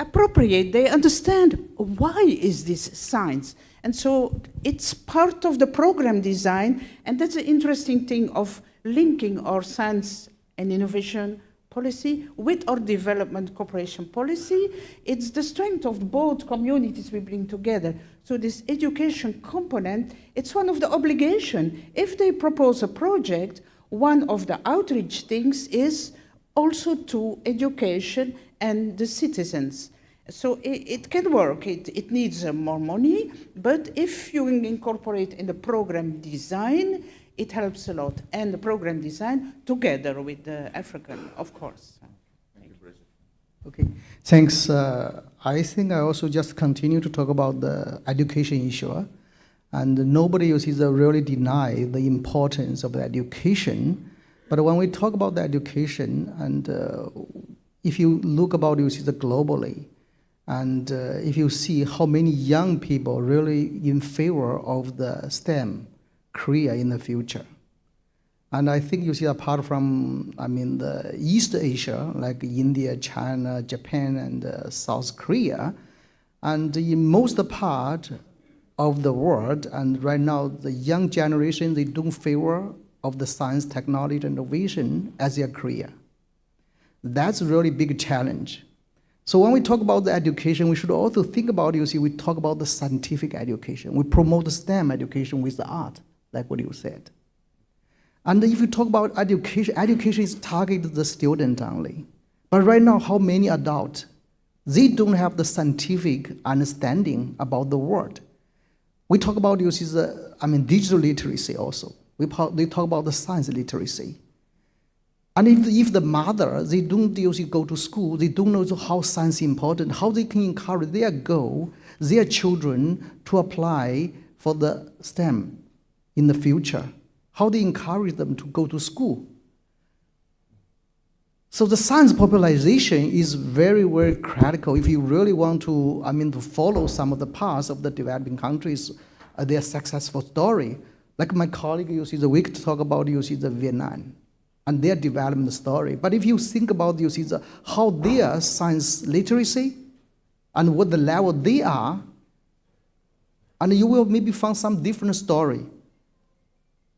appropriate, they understand why is this science. And so it's part of the program design, and that's the interesting thing of linking our science and innovation policy with our development cooperation policy. It's the strength of both communities we bring together. So this education component, it's one of the obligations. If they propose a project, one of the outreach things is also to education and the citizens. So it can work, it needs more money, but if you incorporate in the program design, it helps a lot. And the program design together with the African, of course. Thank you. Okay, thanks. I think I also just continue to talk about the education issue. And nobody really deny the importance of the education. But when we talk about the education, and if you look about globally, and if you see how many young people really in favor of the STEM career in the future. And I think apart from, the East Asia, like India, China, Japan, and South Korea, and in most part of the world, and right now the young generation, they don't favor of the science, technology, and innovation as their career. That's a really big challenge. So when we talk about the education, we should also think about, we talk about the scientific education. We promote the STEM education with the art, like what you said. And if you talk about education, education is targeted the student only. But right now, how many adults, they don't have the scientific understanding about the world. We talk about digital literacy also. They talk about the science literacy. And if the mother, they don't go to school, they don't know how science is important, how they can encourage their children to apply for the STEM in the future, how they encourage them to go to school. So the science popularization is very, very critical if you really want to, to follow some of the paths of the developing countries, their successful story. Like my colleague, we could talk about, the Vietnam and their development story. But if you think about, how their science literacy and what the level they are, and you will maybe find some different story.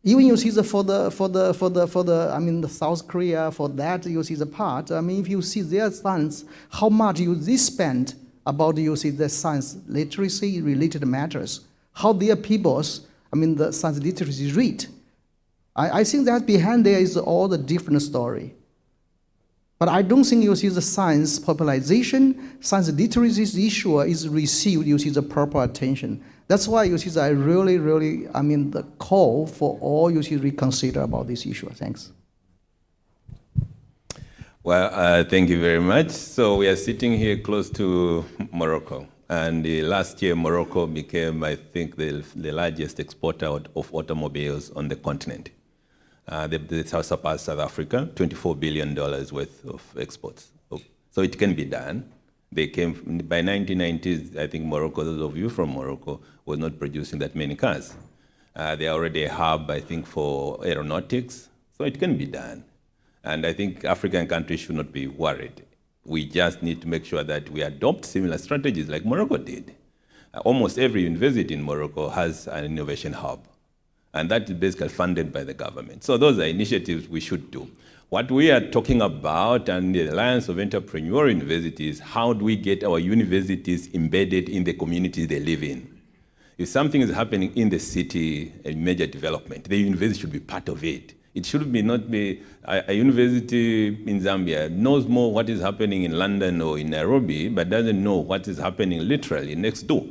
Even for the South Korea, for that the part. If you see their science, how much they spend about the science literacy related matters, how their peoples, the science literacy read. I think that behind there is all the different story. But I don't think the science popularization, science literacy issue is received the proper attention. That's why I really, the call for all reconsider about this issue. Thanks. Well, thank you very much. So we are sitting here close to Morocco. And last year, Morocco became, I think, the largest exporter of automobiles on the continent. They surpassed South Africa, $24 billion worth of exports. So it can be done. They came, by 1990s, I think Morocco, those of you from Morocco, was not producing that many cars. They are already a hub, I think, for aeronautics. So it can be done. And I think African countries should not be worried. We just need to make sure that we adopt similar strategies like Morocco did. Almost every university in Morocco has an innovation hub. And that is basically funded by the government. So those are initiatives we should do. What we are talking about and the Alliance of Entrepreneurial Universities, how do we get our universities embedded in the communities they live in? If something is happening in the city, a major development, the university should be part of it. It should be not be a university in Zambia knows more what is happening in London or in Nairobi, but doesn't know what is happening literally next door.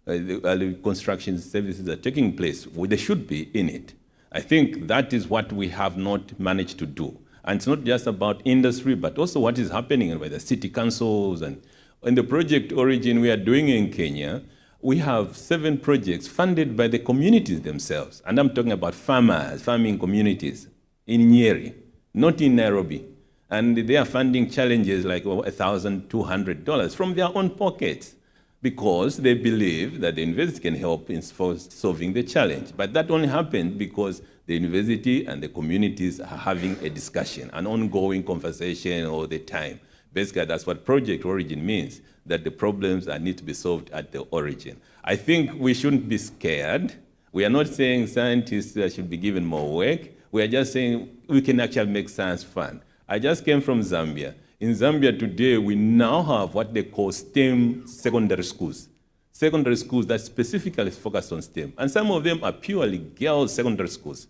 The construction services are taking place. Well, they should be in it. I think that is what we have not managed to do. And it's not just about industry, but also what is happening with the city councils. And in the project Origin we are doing in Kenya, we have 7 projects funded by the communities themselves. And I'm talking about farmers, farming communities in Nyeri, not in Nairobi. And they are funding challenges like $1,200 from their own pockets because they believe that the university can help in solving the challenge. But that only happened because the university and the communities are having a discussion, an ongoing conversation all the time. Basically, that's what Project Origin means, that the problems need to be solved at the origin. I think we shouldn't be scared. We are not saying scientists should be given more work. We are just saying we can actually make science fun. I just came from Zambia. In Zambia today, we now have what they call STEM secondary schools. Secondary schools that specifically focus on STEM. And some of them are purely girls' secondary schools.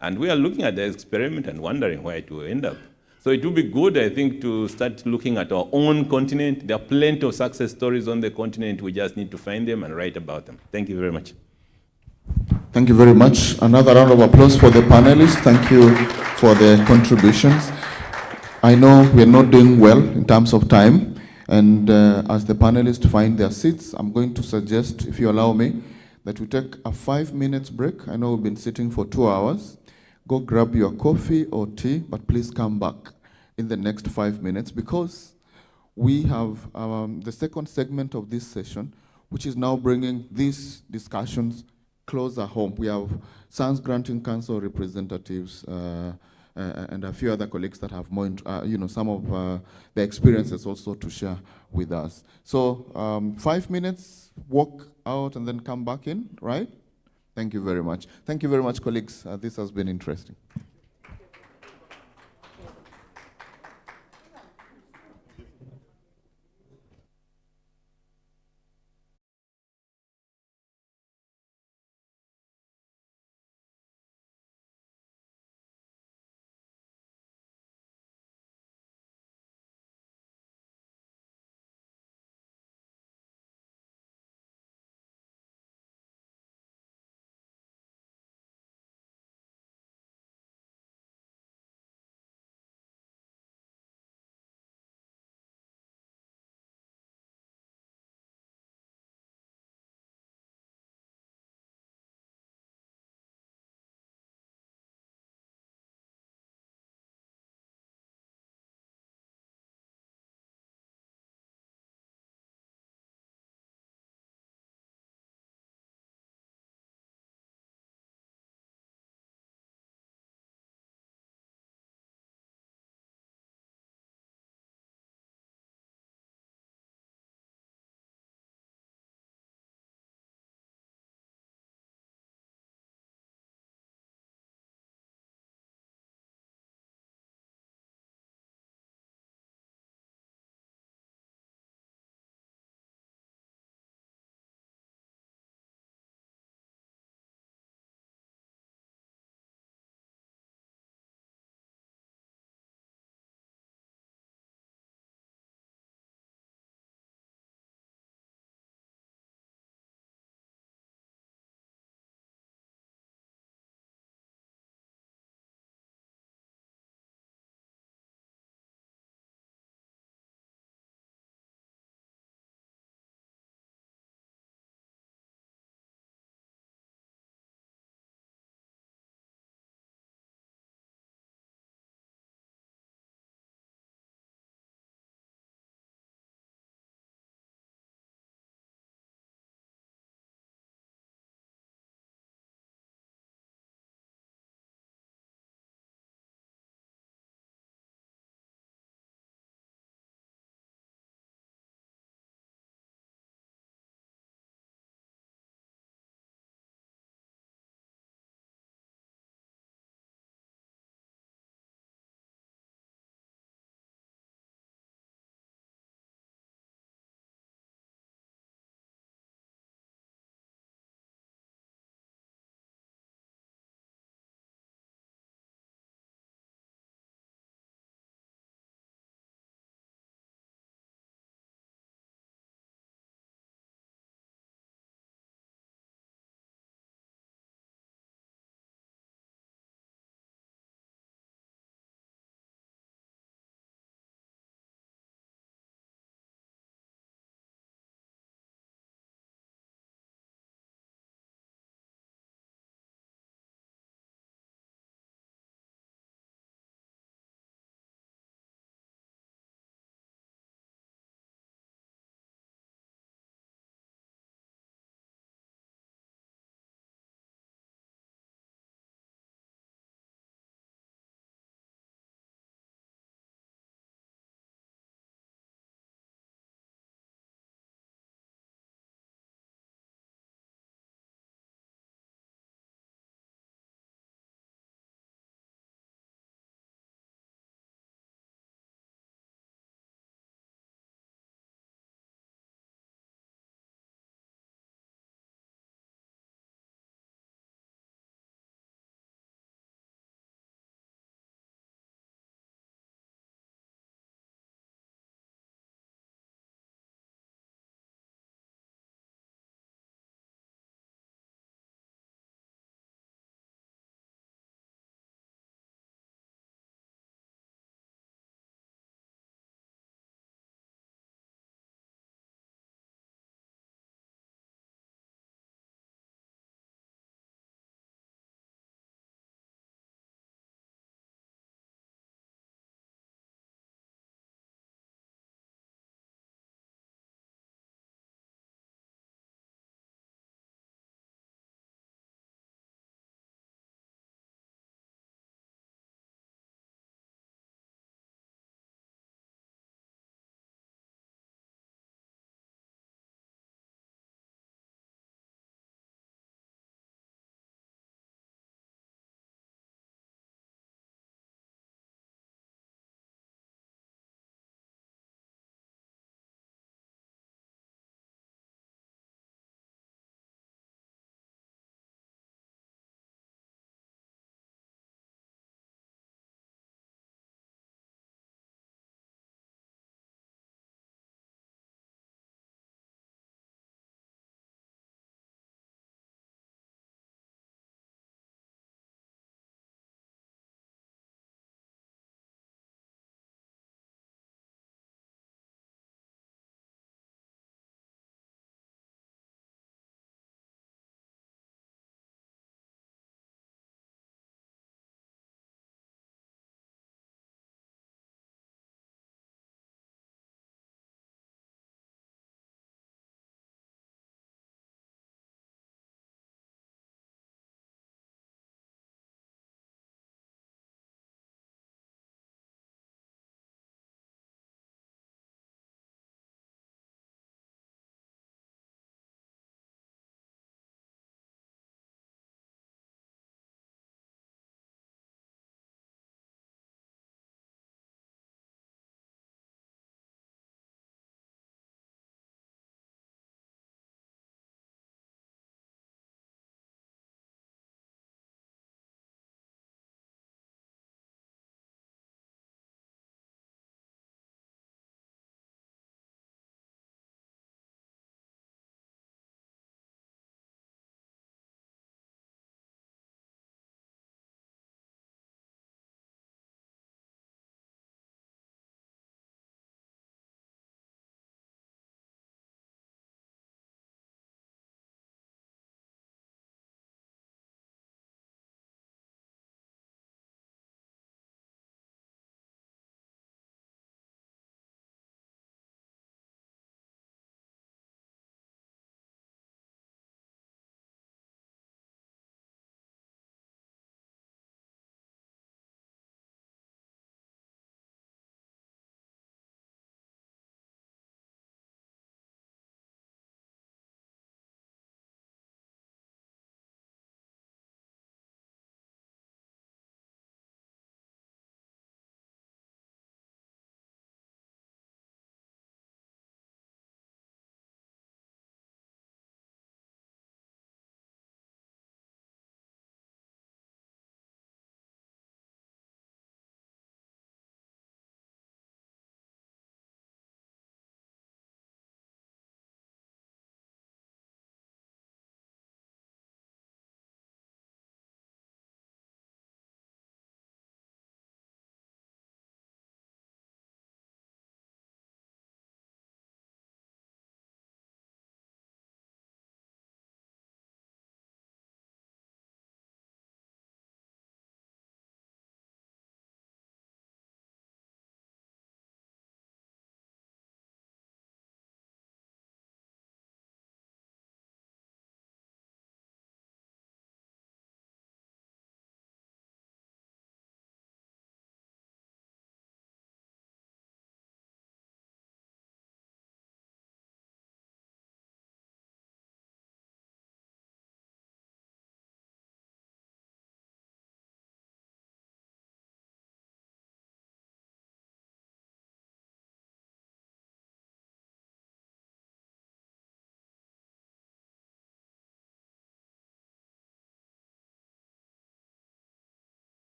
And we are looking at the experiment and wondering where it will end up. So it would be good, I think, to start looking at our own continent. There are plenty of success stories on the continent. We just need to find them and write about them. Thank you very much. Thank you very much. Another round of applause for the panelists. Thank you for their contributions. I know we're not doing well in terms of time, and as the panelists find their seats, I'm going to suggest, if you allow me, that we take a 5-minute break. I know we've been sitting for 2 hours. Go grab your coffee or tea, but please come back in the next 5 minutes because we have the second segment of this session, which is now bringing these discussions closer home. We have Science Granting Council representatives and a few other colleagues that have more, some of their experiences also to share with us. So 5 minutes, walk out and then come back in, right? Thank you very much. Thank you very much, colleagues. This has been interesting.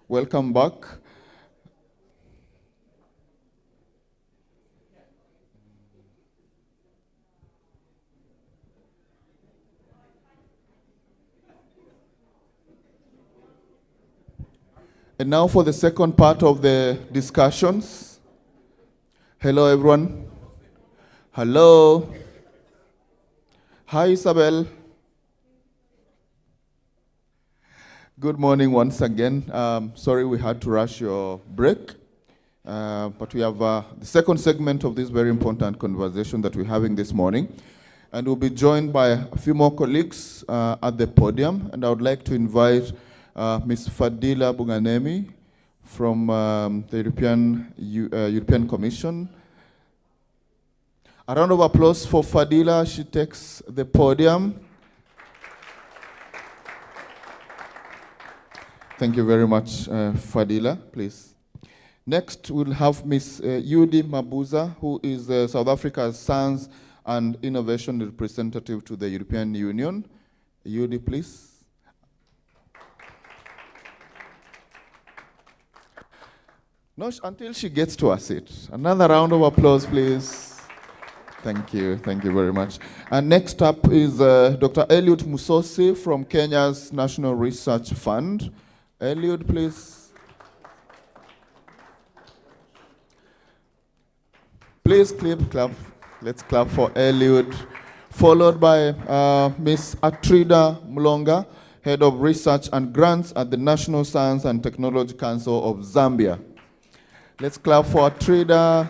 Welcome back. And now for the second part of the discussions. Hello, everyone. Hello. Hi, Isabel. Good morning once again. Sorry we had to rush your break, but we have the second segment of this very important conversation that we're having this morning. And we'll be joined by a few more colleagues at the podium. And I would like to invite Ms. Fadila Bunganemi from the European Commission. A round of applause for Fadila. She takes the podium. Thank you very much, Fadila, please. Next, we'll have Ms. Yudi Mabuza, who is South Africa's Science and Innovation Representative to the European Union. Yudi, please. No, until she gets to her seat. Another round of applause, please. Thank you very much. And next up is Dr. Eliud Musosi from Kenya's National Research Fund. Eliud, please. Please clap. Let's clap for Eliud. Followed by Ms. Atrida Mlonga, Head of Research and Grants at the National Science and Technology Council of Zambia. Let's clap for Atrida.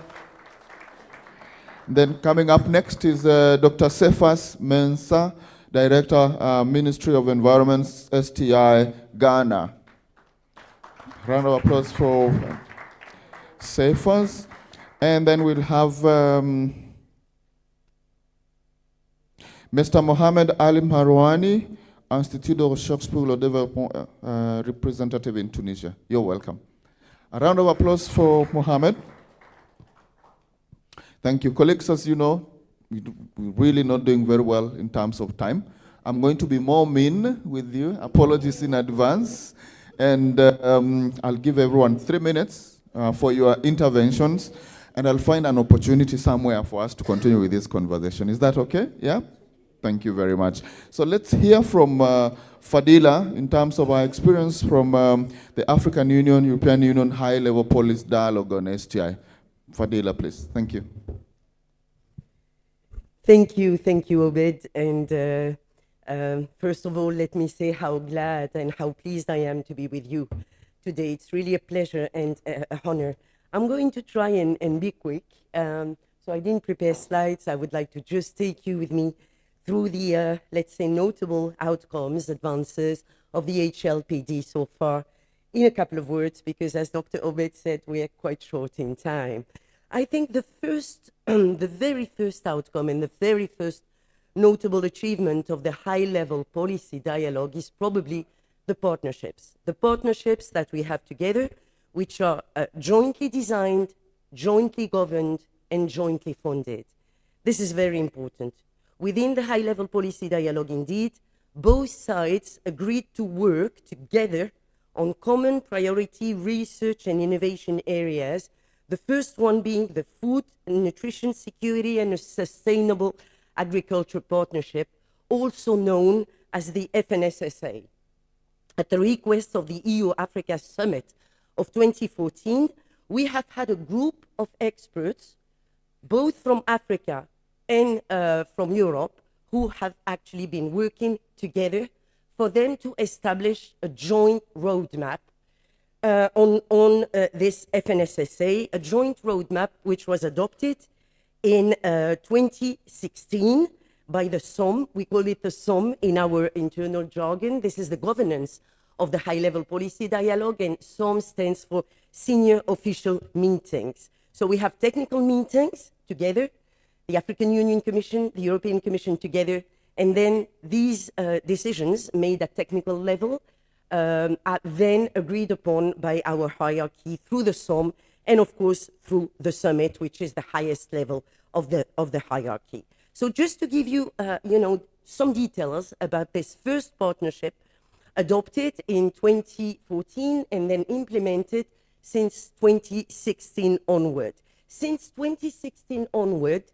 Then coming up next is Dr. Cephas Mensah, Director, Ministry of Environment, STI, Ghana. Round of applause for Cephas. And then we'll have Mr. Mohamed Ali Marouani, Institut de Recherche pour le Développement, representative in Tunisia. You're welcome. A round of applause for Mohamed. Thank you. Colleagues, as you know, we're really not doing very well in terms of time. I'm going to be more mean with you. Apologies in advance. And I'll give everyone 3 minutes for your interventions. And I'll find an opportunity somewhere for us to continue with this conversation. Is that okay? Yeah? Thank you very much. So let's hear from Fadila in terms of our experience from the African Union, European Union high-level policy dialogue on STI. Fadila, please. Thank you. Thank you, Obed. And first of all, let me say how glad and how pleased I am to be with you today. It's really a pleasure and an honor. I'm going to try and be quick. So I didn't prepare slides. I would like to just take you with me through the, let's say, notable outcomes, advances of the HLPD so far in a couple of words, because as Dr. Obed said, we are quite short in time. I think the very first outcome and the very first notable achievement of the high-level policy dialogue is probably the partnerships that we have together, which are jointly designed, jointly governed, and jointly funded. This is very important. Within the high-level policy dialogue, indeed, both sides agreed to work together on common priority research and innovation areas, the first one being the food and nutrition security and a sustainable agriculture partnership, also known as the FNSSA. At the request of the EU-Africa Summit of 2014, we have had a group of experts, both from Africa and from Europe, who have actually been working together for them to establish a joint roadmap on this FNSSA, a joint roadmap which was adopted in 2016 by the SOM. We call it the SOM in our internal jargon. This is the governance of the high-level policy dialogue, and SOM stands for Senior Official Meetings. So we have technical meetings together, the African Union Commission, the European Commission together, and then these decisions made at technical level are then agreed upon by our hierarchy through the SOM and, of course, through the summit, which is the highest level of the hierarchy. So just to give you, some details about this first partnership, adopted in 2014 and then implemented since 2016 onward. Since 2016 onward,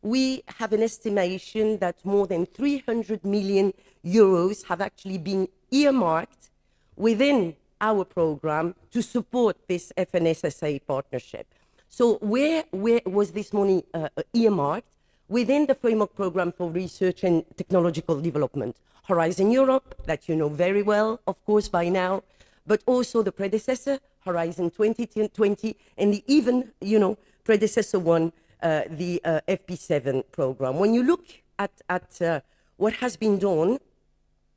we have an estimation that more than 300 million euros have actually been earmarked within our program to support this FNSSA partnership. So where was this money earmarked? Within the framework program for research and technological development. Horizon Europe, that you know very well, of course, by now, but also the predecessor, Horizon 2020, and the even, predecessor one, the FP7 program. When you look at what has been done,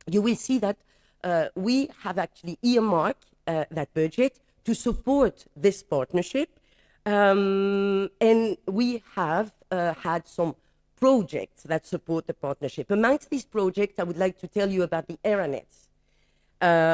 you will see that we have actually earmarked that budget to support this partnership, and we have had some projects that support the partnership. Amongst these projects, I would like to tell you about the ARANETs.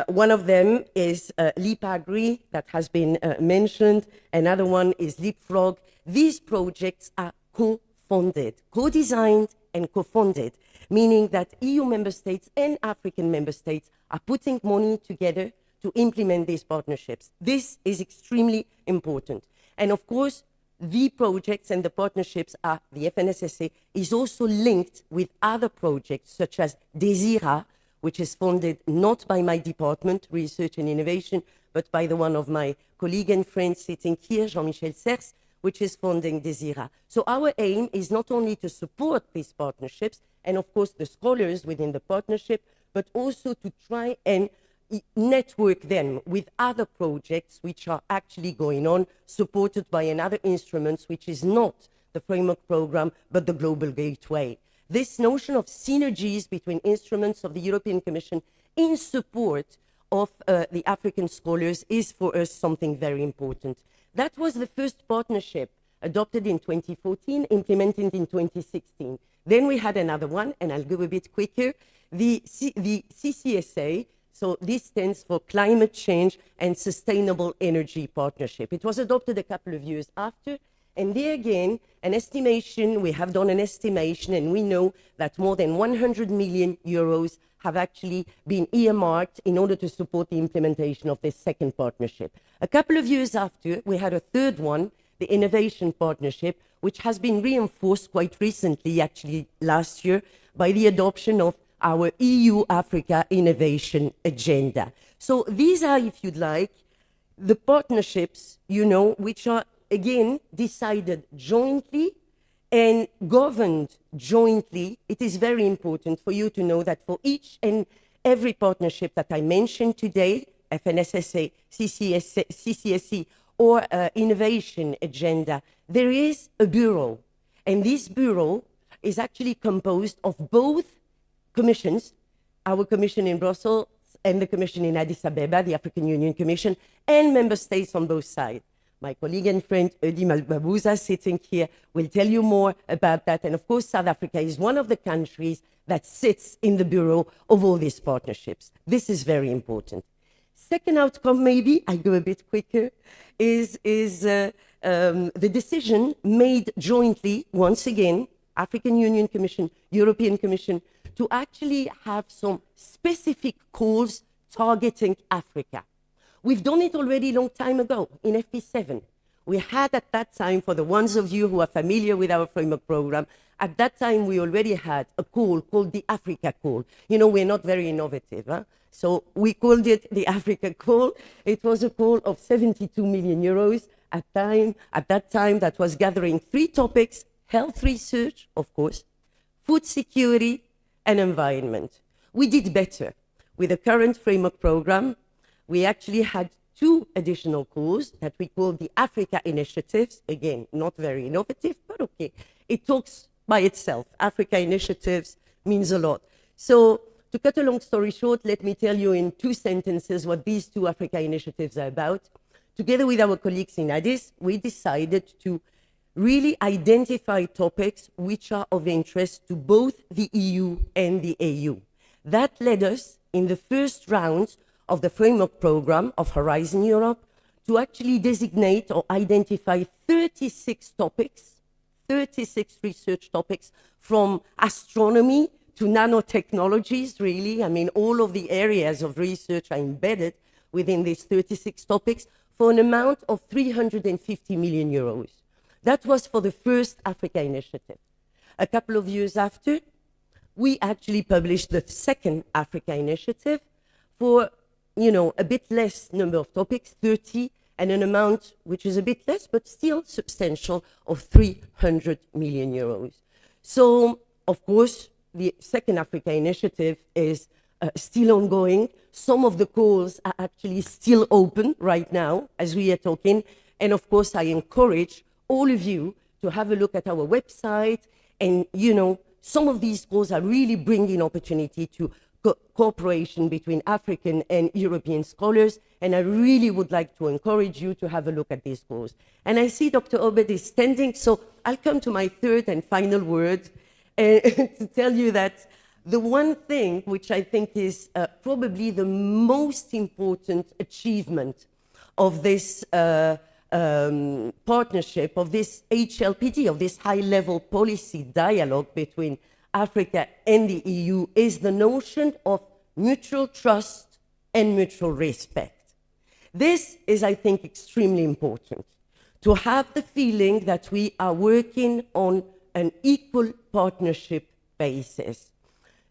One of them is Leap Agri, that has been mentioned. Another one is Leapfrog. These projects are co-funded, co-designed and co-funded, meaning that EU member states and African member states are putting money together to implement these partnerships. This is extremely important. And of course, the projects and the partnerships are, the FNSSA is also linked with other projects such as DESIRA, which is funded not by my department, Research and Innovation, but by the one of my colleague and friend sitting here, Jean-Michel Serres, which is funding DESIRA. So our aim is not only to support these partnerships, and of course the scholars within the partnership, but also to try and network them with other projects which are actually going on, supported by another instrument, which is not the framework program, but the Global Gateway. This notion of synergies between instruments of the European Commission in support of the African scholars is for us something very important. That was the first partnership adopted in 2014, implemented in 2016. Then we had another one, and I'll go a bit quicker, the CCSA. So this stands for Climate Change and Sustainable Energy Partnership. It was adopted a couple of years after, and there again, an estimation, we have done an estimation, and we know that more than 100 million euros have actually been earmarked in order to support the implementation of this second partnership. A couple of years after, we had a third one, the Innovation Partnership, which has been reinforced quite recently, actually last year, by the adoption of our EU-Africa Innovation Agenda. So these are, if you'd like, the partnerships, which are, again, decided jointly and governed jointly. It is very important for you to know that for each and every partnership that I mentioned today, FNSSA, CCSE, or Innovation Agenda, there is a bureau. And this bureau is actually composed of both commissions, our commission in Brussels and the commission in Addis Ababa, the African Union Commission, and member states on both sides. My colleague and friend, Edi Malbabuza, sitting here, will tell you more about that. And of course, South Africa is one of the countries that sits in the bureau of all these partnerships. This is very important. Second outcome, maybe, I go a bit quicker, is the decision made jointly, once again, African Union Commission, European Commission, to actually have some specific calls targeting Africa. We've done it already a long time ago in FP7. We had at that time, for the ones of you who are familiar with our framework program, at that time we already had a call called the Africa Call. We're not very innovative, huh? So we called it the Africa Call. It was a call of 72 million euros at that time that was gathering 3 topics: health research, of course, food security, and environment. We did better. With the current framework program, we actually had 2 additional calls that we call the Africa Initiatives. Again, not very innovative, but okay. It talks by itself. Africa Initiatives means a lot. So to cut a long story short, let me tell you in 2 sentences what these 2 Africa Initiatives are about. Together with our colleagues in Addis, we decided to really identify topics which are of interest to both the EU and the AU. That led us, in the first round of the framework program of Horizon Europe, to actually designate or identify 36 topics, 36 research topics, from astronomy to nanotechnologies, really. I mean, all of the areas of research are embedded within these 36 topics for an amount of 350 million euros. That was for the first Africa initiative. A couple of years after, we actually published the second Africa initiative for, a bit less number of topics, 30, and an amount which is a bit less, but still substantial, of 300 million euros. So, of course, the second Africa initiative is still ongoing. Some of the calls are actually still open right now as we are talking. And of course, I encourage all of you to have a look at our website. And, some of these calls are really bringing opportunity to cooperation between African and European scholars. And I really would like to encourage you to have a look at these calls. And I see Dr. Obed is standing, so I'll come to my third and final word to tell you that the one thing which I think is probably the most important achievement of this partnership, of this HLPD, of this high-level policy dialogue between Africa and the EU, is the notion of mutual trust and mutual respect. This is, I think, extremely important, to have the feeling that we are working on an equal partnership basis.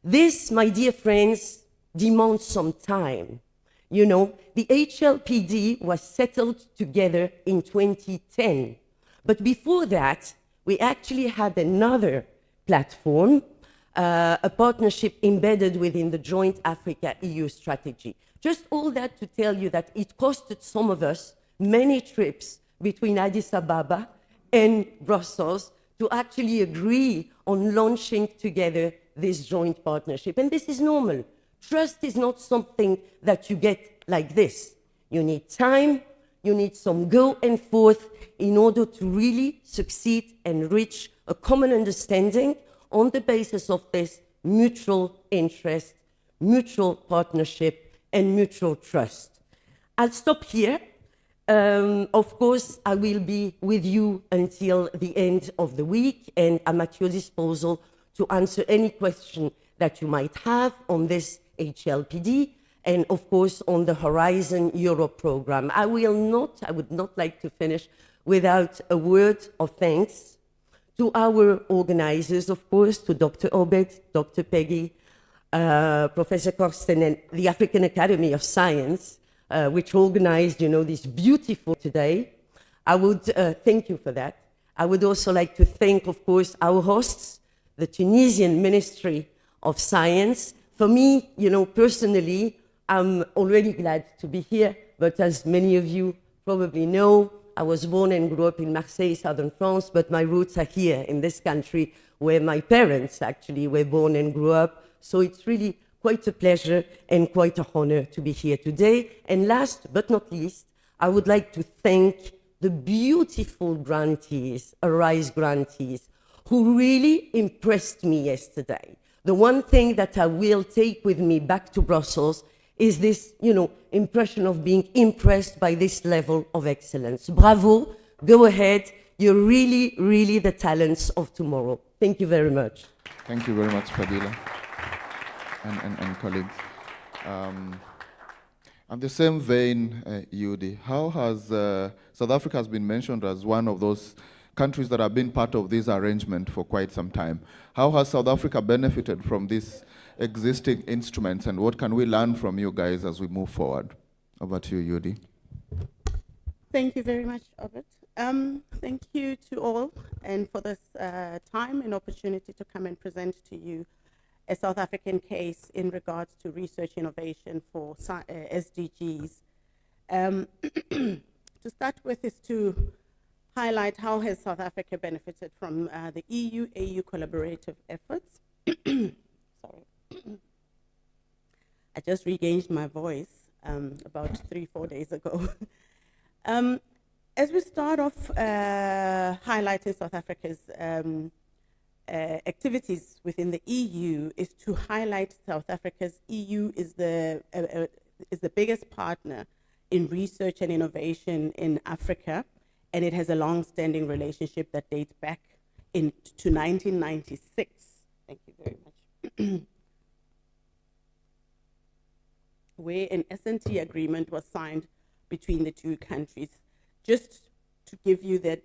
This, my dear friends, demands some time. The HLPD was settled together in 2010. But before that, we actually had another platform, a partnership embedded within the joint Africa-EU strategy. Just all that to tell you that it costed some of us many trips between Addis Ababa and Brussels to actually agree on launching together this joint partnership. And this is normal. Trust is not something that you get like this. You need time, you need some go and forth in order to really succeed and reach a common understanding on the basis of this mutual interest, mutual partnership, and mutual trust. I'll stop here. Of course, I will be with you until the end of the week, and I'm at your disposal to answer any question that you might have on this HLPD, and of course on the Horizon Europe program. I would not like to finish without a word of thanks to our organizers, of course, to Dr. Obed, Dr. Peggy, Professor Korsten, and the African Academy of Science, which organized, this beautiful today. I would thank you for that. I would also like to thank, of course, our hosts, the Tunisian Ministry of Science. For me, personally, I'm already glad to be here, but as many of you probably know, I was born and grew up in Marseille, southern France, but my roots are here in this country where my parents actually were born and grew up. So it's really quite a pleasure and quite an honor to be here today. And last but not least, I would like to thank the beautiful grantees, ARISE grantees, who really impressed me yesterday. The one thing that I will take with me back to Brussels is this, impression of being impressed by this level of excellence. Bravo, go ahead. You're really, really the talents of tomorrow. Thank you very much. Thank you very much, Fadila and colleagues. On the same vein, Yudi, how has South Africa has been mentioned as one of those countries that have been part of this arrangement for quite some time. How has South Africa benefited from these existing instruments, and what can we learn from you guys as we move forward? Over to you, Yudi. Thank you very much, Obed. Thank you to all and for this time and opportunity to come and present to you a South African case in regards to research innovation for SDGs. To start with is to highlight how has South Africa benefited from the EU-AU collaborative efforts. Sorry. I just regained my voice about 3-4 days ago. As we start off highlighting South Africa's activities within the EU, is to highlight South Africa's EU is the biggest partner in research and innovation in Africa, and it has a long-standing relationship that dates back to 1996. Thank you very much. where an S&T agreement was signed between the two countries. Just to give you that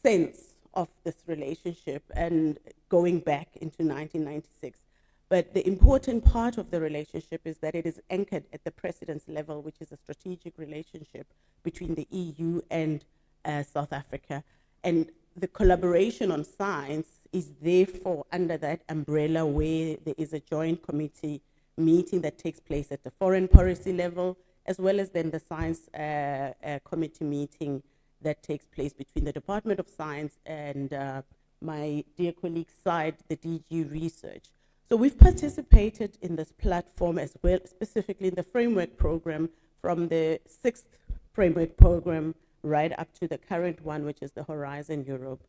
sense of this relationship and going back into 1996. But the important part of the relationship is that it is anchored at the precedence level, which is a strategic relationship between the EU and South Africa. And the collaboration on science is therefore under that umbrella where there is a joint committee meeting that takes place at the foreign policy level, as well as then the science committee meeting that takes place between the Department of Science and my dear colleague side, the DG Research. So we've participated in this platform as well, specifically in the framework program from the 6th framework program right up to the current one, which is the Horizon Europe.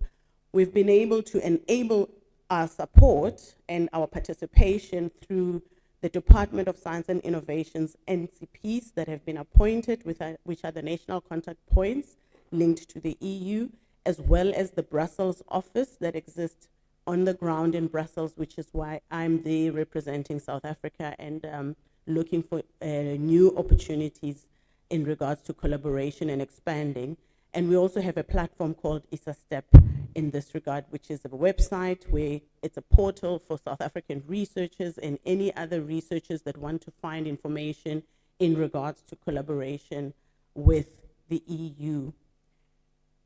We've been able to enable our support and our participation through the Department of Science and Innovation's NCPs that have been appointed, which are the national contact points linked to the EU, as well as the Brussels office that exists on the ground in Brussels, which is why I'm there representing South Africa and looking for new opportunities in regards to collaboration and expanding. And we also have a platform called ISA-STEP in this regard, which is a website where it's a portal for South African researchers and any other researchers that want to find information in regards to collaboration with the EU.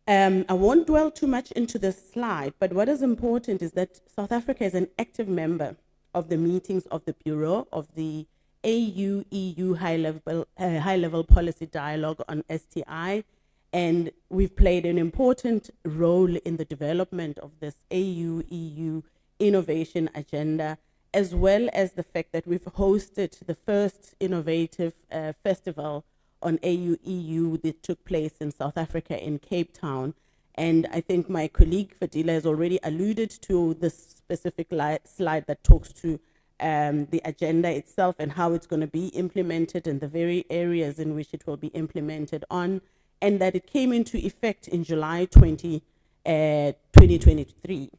I won't dwell too much into this slide, but what is important is that South Africa is an active member of the meetings of the Bureau of the AU-EU high-level policy dialogue on STI, and we've played an important role in the development of this AU-EU innovation agenda, as well as the fact that we've hosted the first innovative festival on AU-EU that took place in South Africa in Cape Town. And I think my colleague Fadila has already alluded to this specific slide that talks to the agenda itself and how it's going to be implemented and the very areas in which it will be implemented on, and that it came into effect in July 2023.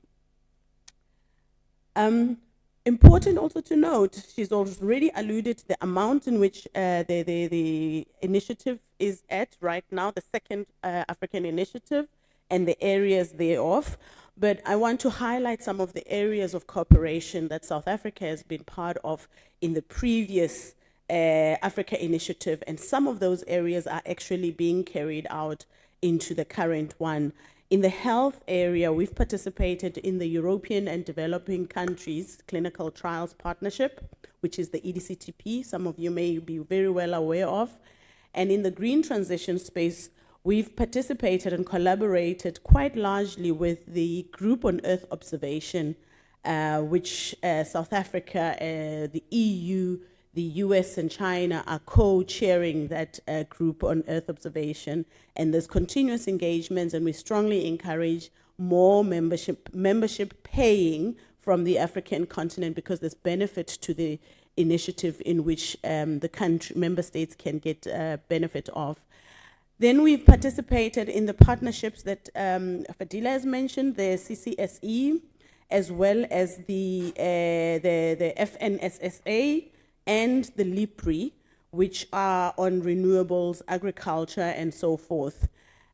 Important also to note, she's already alluded to the amount in which the initiative is at right now, the second African initiative, and the areas thereof. But I want to highlight some of the areas of cooperation that South Africa has been part of in the previous Africa initiative, and some of those areas are actually being carried out into the current one. In the health area, we've participated in the European and Developing Countries Clinical Trials Partnership, which is the EDCTP, some of you may be very well aware of. And in the green transition space, we've participated and collaborated quite largely with the Group on Earth Observation, which South Africa, the EU, the US and China are co-chairing that group on Earth observation, and there's continuous engagements, and we strongly encourage more membership paying from the African continent, because there's benefit to the initiative in which the country member states can get benefit of. Then we've participated in the partnerships that Fadila has mentioned, the CCSE, as well as the FNSSA, and the LIPRI, which are on renewables, agriculture, and so forth.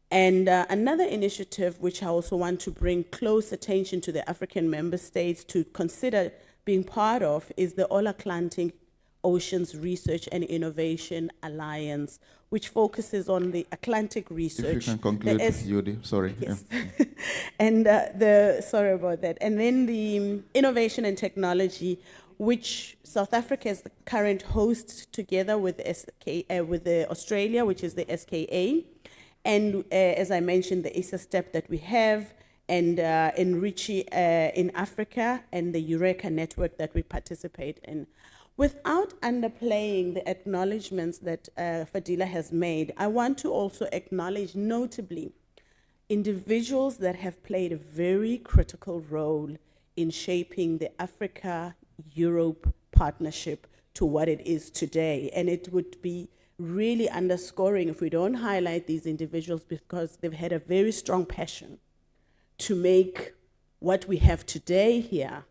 And another initiative which I also want to bring close attention to the African member states to consider being part of is the All-Atlantic Oceans Research and Innovation Alliance, which focuses on the Atlantic research. If you can conclude, Yudi, sorry. Yes. And sorry about that. And then the Innovation and Technology, which South Africa is the current host together with Australia, which is the SKA. And as I mentioned, the ISA-STEP that we have, and Enrichi in Africa, and the Eureka network that we participate in. Without underplaying the acknowledgements that Fadila has made, I want to also acknowledge notably individuals that have played a very critical role in shaping the Africa-Europe partnership to what it is today. And it would be really underscoring if we don't highlight these individuals, because they've had a very strong passion to make what we have today here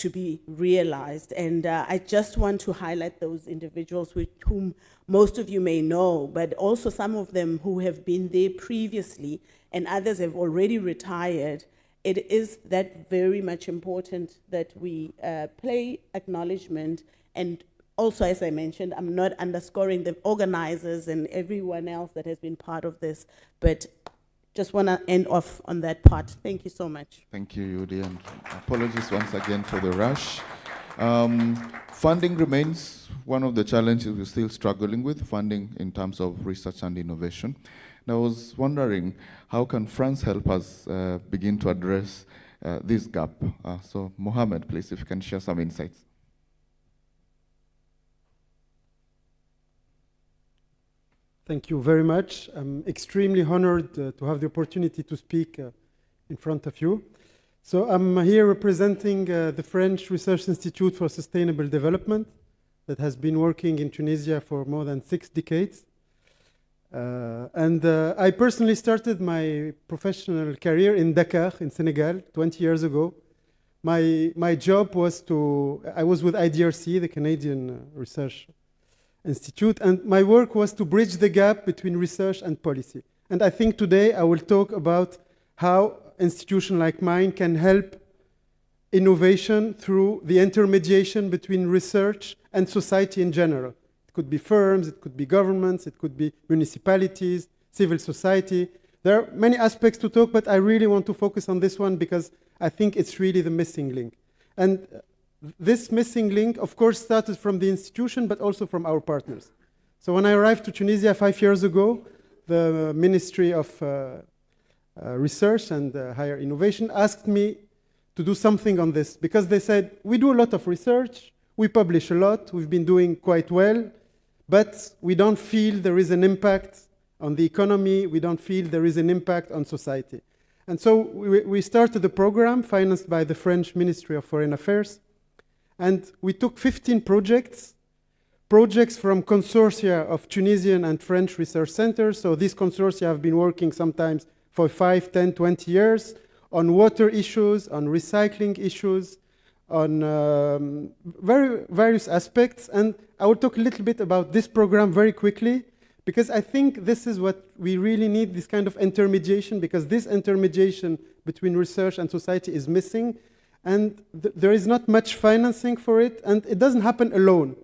to be realized. And I just want to highlight those individuals with whom most of you may know, but also some of them who have been there previously and others have already retired. It is that very much important that we pay acknowledgement. And also, as I mentioned, I'm not underscoring the organizers and everyone else that has been part of this, but just want to end off on that part. Thank you so much. Thank you, Yudi, and apologies once again for the rush. Funding remains one of the challenges we're still struggling with, funding in terms of research and innovation. And I was wondering, how can France help us begin to address this gap? So, Mohammed, please, if you can share some insights. Thank you very much. I'm extremely honored to have the opportunity to speak in front of you. So I'm here representing the French Research Institute for Sustainable Development that has been working in Tunisia for more than 6 decades. I personally started my professional career in Dakar, in Senegal, 20 years ago. My job was I was with IDRC, the Canadian Research Institute, and my work was to bridge the gap between research and policy. And I think today I will talk about how an institution like mine can help innovation through the intermediation between research and society in general. It could be firms, it could be governments, it could be municipalities, civil society. There are many aspects to talk, but I really want to focus on this one because I think it's really the missing link. And this missing link, of course, started from the institution, but also from our partners. So when I arrived to Tunisia 5 years ago, the Ministry of Research and Higher Innovation asked me to do something on this, because they said, we do a lot of research, we publish a lot, we've been doing quite well, but we don't feel there is an impact on the economy, we don't feel there is an impact on society. And so we started a program financed by the French Ministry of Foreign Affairs, and we took 15 projects from consortia of Tunisian and French research centers. So these consortia have been working sometimes for 5, 10, 20 years on water issues, on recycling issues, on various aspects. And I will talk a little bit about this program very quickly, because I think this is what we really need, this kind of intermediation, because this intermediation between research and society is missing. And there is not much financing for it, and it doesn't happen alone.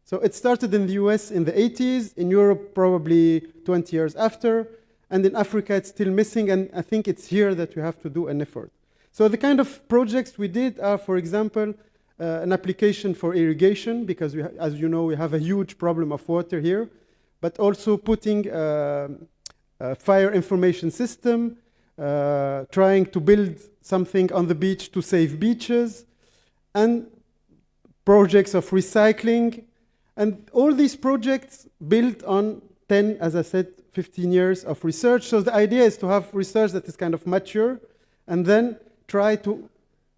So it started in the US in the 80s, in Europe probably 20 years after, and in Africa it's still missing, and I think it's here that we have to do an effort. So the kind of projects we did are, for example, an application for irrigation, because as you know, we have a huge problem of water here, but also putting a fire information system, trying to build something on the beach to save beaches, and projects of recycling. And all these projects built on 10, as I said, 15 years of research. So the idea is to have research that is kind of mature and then try to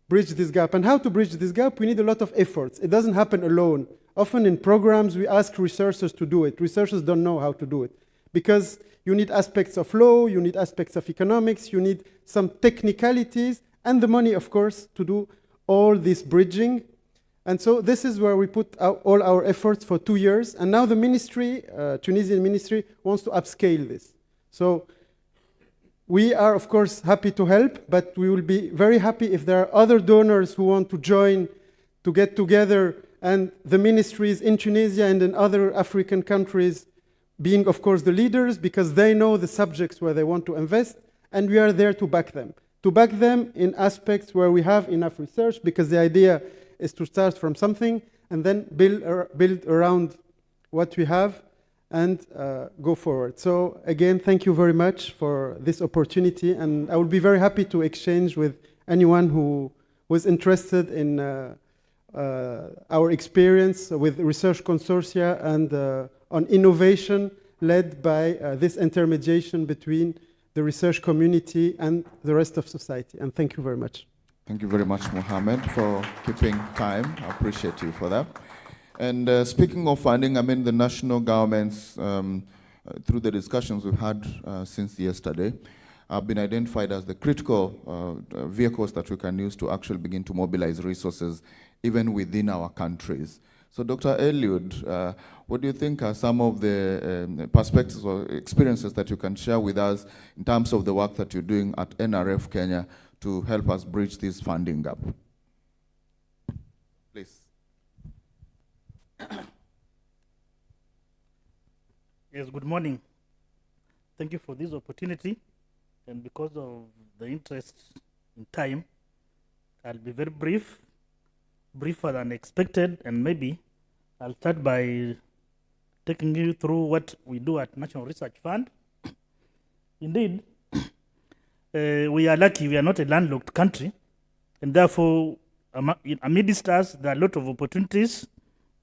bridge this gap. And how to bridge this gap? We need a lot of efforts. It doesn't happen alone. Often in programs, we ask researchers to do it. Researchers don't know how to do it, because you need aspects of law, you need aspects of economics, you need some technicalities, and the money, of course, to do all this bridging. And so this is where we put all our efforts for 2 years. And now the ministry, Tunisian ministry, wants to upscale this. So we are, of course, happy to help, but we will be very happy if there are other donors who want to join, to get together, and the ministries in Tunisia and in other African countries being, of course, the leaders, because they know the subjects where they want to invest, and we are there to back them. To back them in aspects where we have enough research, because the idea is to start from something and then build around what we have and go forward. So again, thank you very much for this opportunity, and I will be very happy to exchange with anyone who was interested in our experience with research consortia and on innovation led by this intermediation between the research community and the rest of society. And thank you very much. Thank you very much, Mohammed, for keeping time. I appreciate you for that. And speaking of funding, I mean, the national governments, through the discussions we've had since yesterday, have been identified as the critical vehicles that we can use to actually begin to mobilize resources even within our countries. So Dr. Eliud, what do you think are some of the perspectives or experiences that you can share with us in terms of the work that you're doing at NRF Kenya to help us bridge this funding gap? Please. Yes, good morning. Thank you for this opportunity. And because of the interest in time, I'll be very brief, briefer than expected, and maybe I'll start by taking you through what we do at National Research Fund. Indeed, we are lucky we are not a landlocked country, and therefore, amidst us, there are a lot of opportunities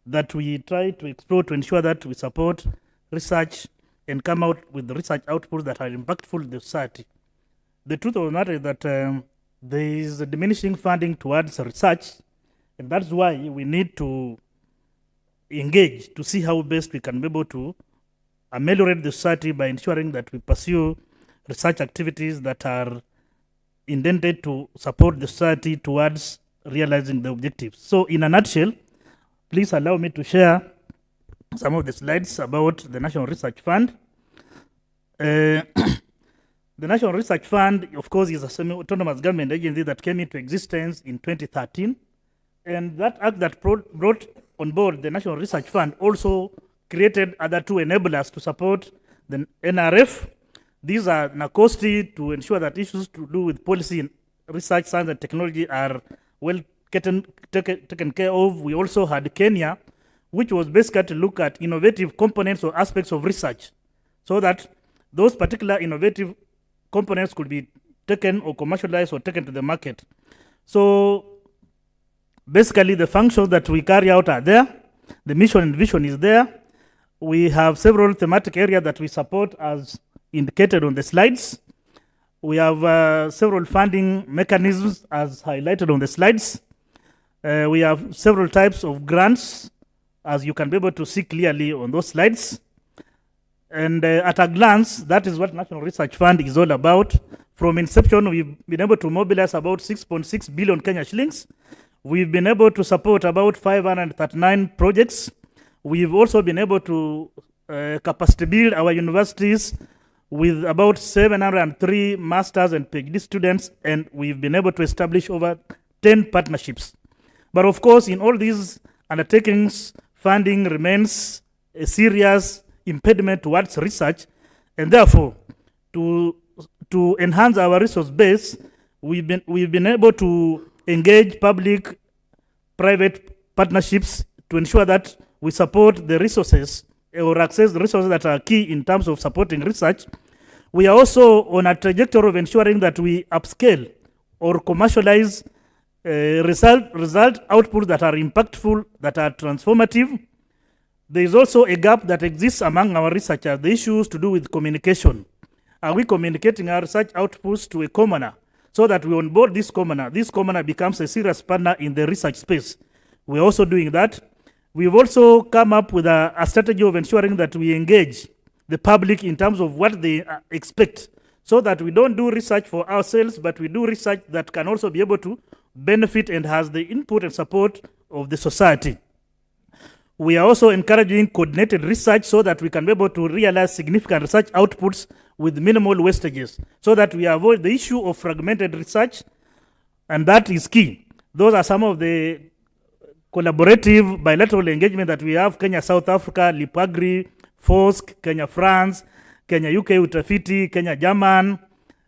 that we try to explore to ensure that we support research and come out with research outputs that are impactful in the society. The truth of the matter is that there is a diminishing funding towards research, and that's why we need to engage to see how best we can be able to ameliorate the society by ensuring that we pursue research activities that are intended to support the society towards realizing the objectives. So in a nutshell, please allow me to share some of the slides about the National Research Fund. The National Research Fund, of course, is a semi-autonomous government agency that came into existence in 2013. And that act that brought on board the National Research Fund also created other two enablers to support the NRF. These are NACOSTI to ensure that issues to do with policy in research, science, and technology are well taken care of. We also had Kenya, which was basically to look at innovative components or aspects of research so that those particular innovative components could be taken or commercialized or taken to the market. So basically the functions that we carry out are there. The mission and vision is there. We have several thematic areas that we support as indicated on the slides. We have several funding mechanisms as highlighted on the slides. We have several types of grants as you can be able to see clearly on those slides. And at a glance, that is what National Research Fund is all about. From inception, we've been able to mobilize about 6.6 billion Kenya shillings. We've been able to support about 539 projects. We've also been able to capacity build our universities with about 703 masters and PhD students, and we've been able to establish over 10 partnerships. But of course, in all these undertakings, funding remains a serious impediment towards research, and therefore, to enhance our resource base, we've been able to engage public-private partnerships to ensure that we support the resources or access the resources that are key in terms of supporting research. We are also on a trajectory of ensuring that we upscale or commercialize result outputs that are impactful, that are transformative. There is also a gap that exists among our researchers, the issues to do with communication. Are we communicating our research outputs to a commoner so that we onboard this commoner? This commoner becomes a serious partner in the research space. We're also doing that. We've also come up with a strategy of ensuring that we engage the public in terms of what they expect, so that we don't do research for ourselves, but we do research that can also be able to benefit and has the input and support of the society. We are also encouraging coordinated research so that we can be able to realize significant research outputs with minimal wastages, so that we avoid the issue of fragmented research, and that is key. Those are some of the collaborative bilateral engagement that we have: Kenya, South Africa, Lipagri, FOSC, Kenya, France, Kenya, UK, Utafiti, Kenya, German,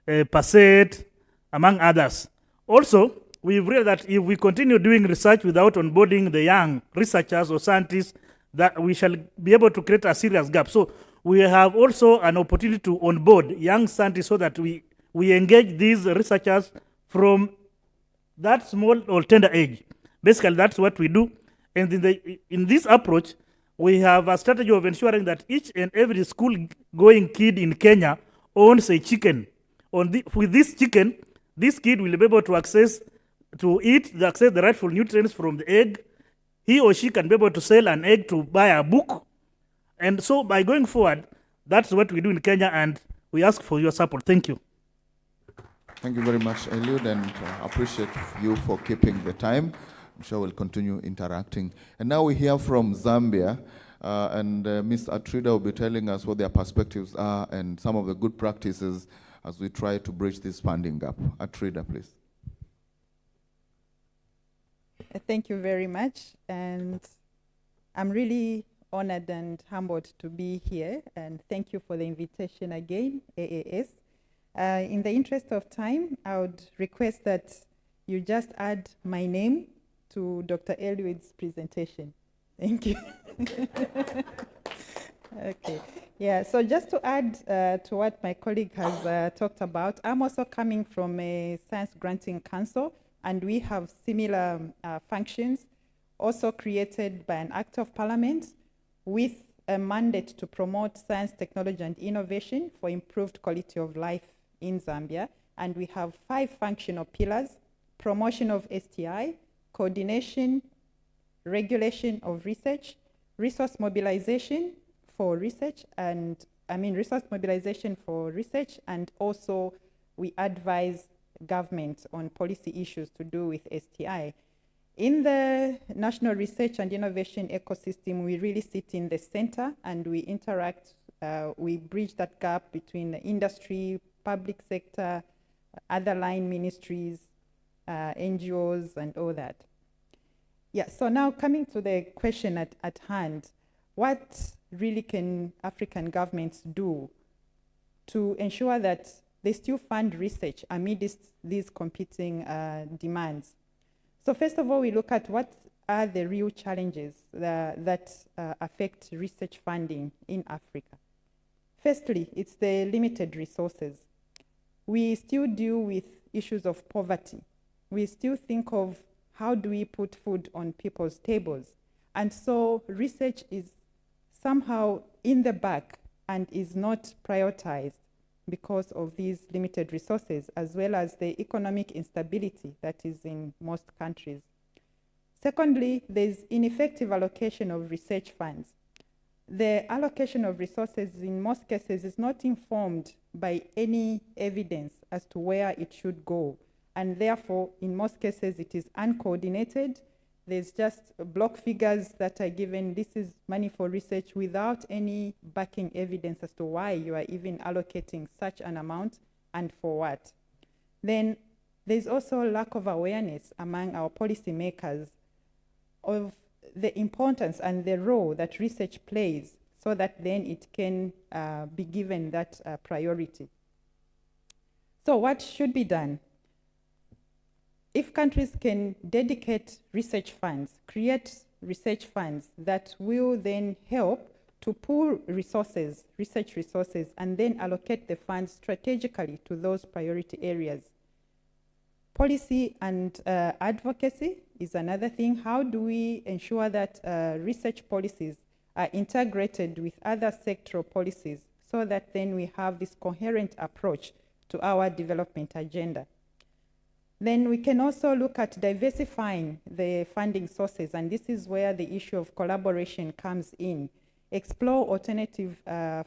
PASET, among others. Also, we've realized that if we continue doing research without onboarding the young researchers or scientists, that we shall be able to create a serious gap. So we have also an opportunity to onboard young scientists so that we engage these researchers from that small or tender age. Basically, that's what we do. And in this approach, we have a strategy of ensuring that each and every school-going kid in Kenya owns a chicken. With this chicken, this kid will be able to access the rightful nutrients from the egg. He or she can be able to sell an egg to buy a book. And so by going forward, that's what we do in Kenya, and we ask for your support. Thank you. Thank you very much, Eliud, and appreciate you for keeping the time. sure we'll continue interacting. And now we hear from Zambia, and Ms. Atrida will be telling us what their perspectives are and some of the good practices as we try to bridge this funding gap. Atrida, please. Thank you very much, and I'm really honored and humbled to be here, and thank you for the invitation again, AAS. In the interest of time, I would request that you just add my name to Dr. Eliud's presentation. Thank you. Okay, yeah, so just to add to what my colleague has talked about, I'm also coming from a Science Granting Council, and we have similar functions also created by an act of parliament with a mandate to promote science, technology, and innovation for improved quality of life in Zambia. And we have 5 functional pillars: promotion of STI, coordination, regulation of research, resource mobilization for research, and resource mobilization for research, and also we advise government on policy issues to do with STI. In the national research and innovation ecosystem, we really sit in the center and we interact, we bridge that gap between the industry, public sector, other line ministries, NGOs, and all that. Yeah, so now coming to the question at hand, what really can African governments do to ensure that they still fund research amidst these competing demands? So first of all, we look at what are the real challenges that affect research funding in Africa. Firstly, it's the limited resources. We still deal with issues of poverty. We still think of how do we put food on people's tables. And so research is somehow in the back and is not prioritized because of these limited resources, as well as the economic instability that is in most countries. Secondly, there's ineffective allocation of research funds. The allocation of resources in most cases is not informed by any evidence as to where it should go. And therefore, in most cases, it is uncoordinated. There's just block figures that are given. This is money for research without any backing evidence as to why you are even allocating such an amount and for what. Then there's also lack of awareness among our policymakers of the importance and the role that research plays so that then it can be given that priority. So what should be done? If countries can dedicate research funds, create research funds that will then help to pool resources, research resources, and then allocate the funds strategically to those priority areas. Policy and advocacy is another thing. How do we ensure that research policies are integrated with other sectoral policies so that then we have this coherent approach to our development agenda? Then we can also look at diversifying the funding sources, and this is where the issue of collaboration comes in. Explore alternative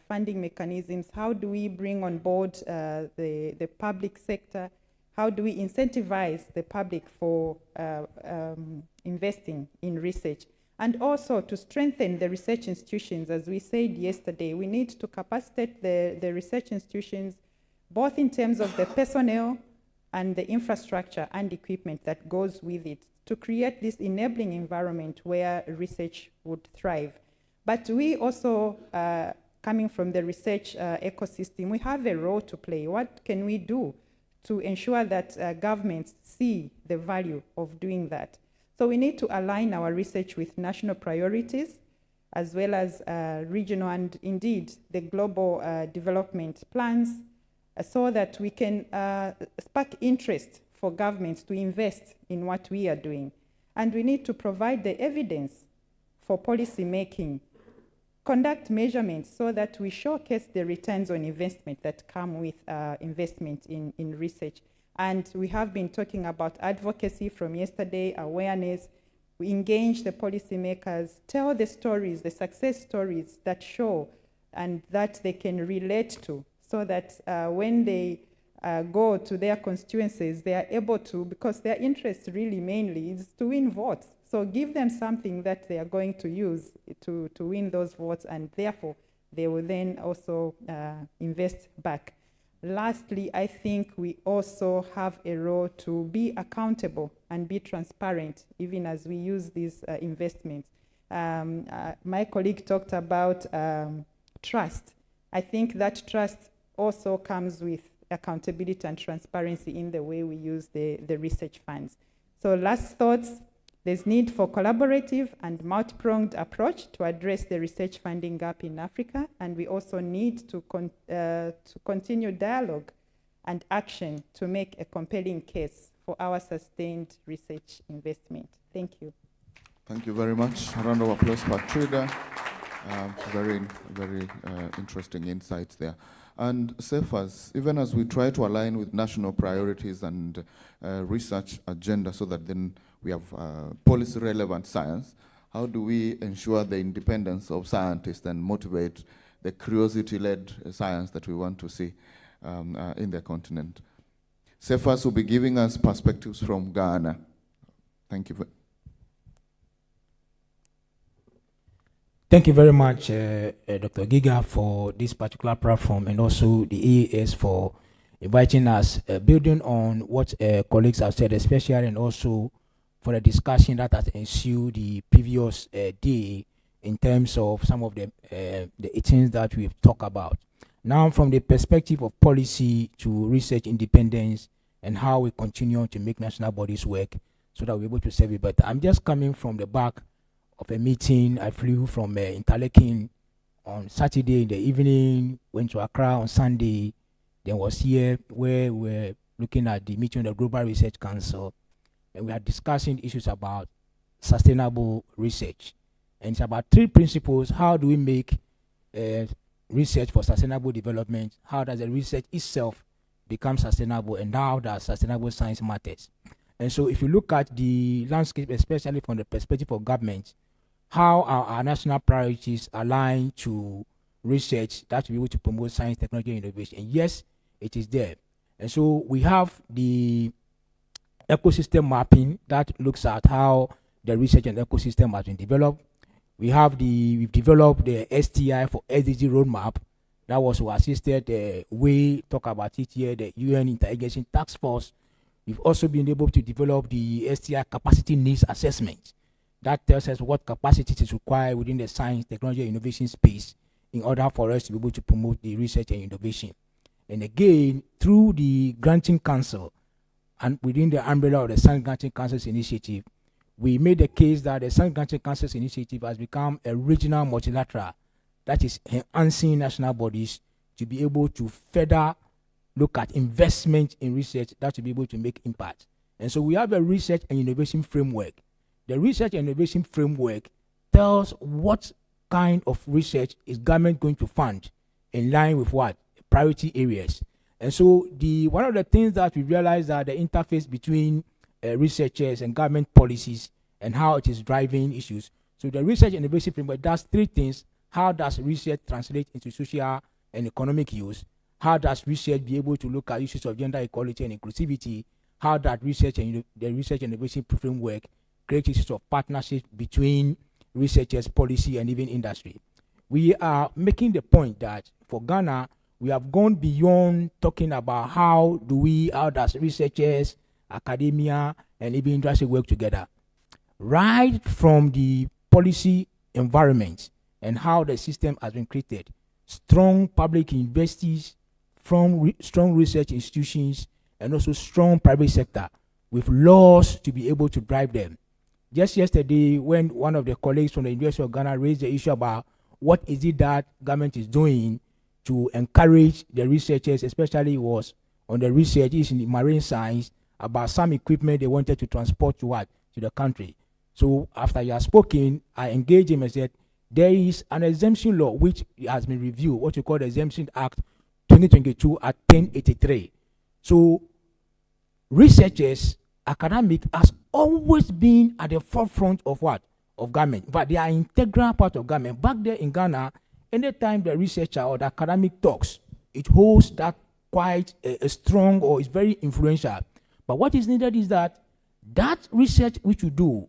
funding mechanisms. How do we bring on board the public sector? How do we incentivize the public for investing in research? And also to strengthen the research institutions. As we said yesterday, we need to capacitate the research institutions, both in terms of the personnel and the infrastructure and equipment that goes with it, to create this enabling environment where research would thrive. But we also, coming from the research ecosystem, we have a role to play. What can we do to ensure that governments see the value of doing that? So we need to align our research with national priorities, as well as regional and indeed the global development plans, so that we can spark interest for governments to invest in what we are doing. And we need to provide the evidence for policy making, conduct measurements so that we showcase the returns on investment that come with investment in research. And we have been talking about advocacy from yesterday, awareness. We engage the policymakers, tell the stories, the success stories that show and that they can relate to, so that when they go to their constituencies, they are able to, because their interest really mainly is to win votes. So give them something that they are going to use to win those votes, and therefore they will then also invest back. Lastly, I think we also have a role to be accountable and be transparent, even as we use these investments. My colleague talked about trust. I think that trust also comes with accountability and transparency in the way we use the research funds. So last thoughts, there's need for collaborative and multi-pronged approach to address the research funding gap in Africa, and we also need to continue dialogue and action to make a compelling case for our sustained research investment. Thank you. Thank you very much. A round of applause for Trida. Very interesting insights there. And Cephas, even as we try to align with national priorities and research agenda so that then we have policy-relevant science, how do we ensure the independence of scientists and motivate the curiosity-led science that we want to see in the continent? Cephas will be giving us perspectives from Ghana. Thank you. Thank you very much, Dr. Giga, for this particular platform, and also the EAS for inviting us, building on what colleagues have said, especially, and also for the discussion that has ensued the previous day in terms of some of the things that we've talked about. Now, from the perspective of policy to research independence and how we continue to make national bodies work so that we're able to serve it better. I'm just coming from the back of a meeting. I flew from Interlaken on Saturday in the evening, went to Accra on Sunday, then was here where we're looking at the meeting of the Global Research Council, and we are discussing issues about sustainable research. And it's about three principles. How do we make research for sustainable development? How does the research itself become sustainable? And how does sustainable science matters? And so if you look at the landscape, especially from the perspective of government, how are our national priorities aligned to research that will be able to promote science, technology, and innovation? And yes, it is there. And so we have the ecosystem mapping that looks at how the research and ecosystem has been developed. We've developed the STI for SDG roadmap that was assisted. We talk about it here, the UN Interagency Task Force. We've also been able to develop the STI capacity needs assessment that tells us what capacity is required within the science, technology, and innovation space in order for us to be able to promote the research and innovation. And again, through the Granting Council and within the umbrella of the Science Granting Council's initiative, we made the case that the Science Granting Council's initiative has become a regional multilateral that is enhancing national bodies to be able to further look at investment in research that will be able to make impact. And so we have a research and innovation framework. The research and innovation framework tells what kind of research is government going to fund in line with what? Priority areas. And so one of the things that we realize are the interface between researchers and government policies and how it is driving issues. So the research and innovation framework does three things. How does research translate into social and economic use? How does research be able to look at issues of gender equality and inclusivity? How does research and the research and innovation framework create issues of partnership between researchers, policy, and even industry? We are making the point that for Ghana, we have gone beyond talking about how does researchers, academia, and even industry work together. Right from the policy environment and how the system has been created, strong public universities, from strong research institutions, and also strong private sector with laws to be able to drive them. Just yesterday, when one of the colleagues from the University of Ghana raised the issue about what is it that government is doing to encourage the researchers, especially was on the research in the marine science, about some equipment they wanted to transport to the country. So after you have spoken, I engaged him and said, there is an exemption law which has been reviewed, what you call the Exemption Act 2022 at 1083. So researchers, academic, has always been at the forefront of what? Of government. But they are an integral part of government. Back there in Ghana, anytime the researcher or the academic talks, it holds that quite strong or is very influential. But what is needed is that research which you do,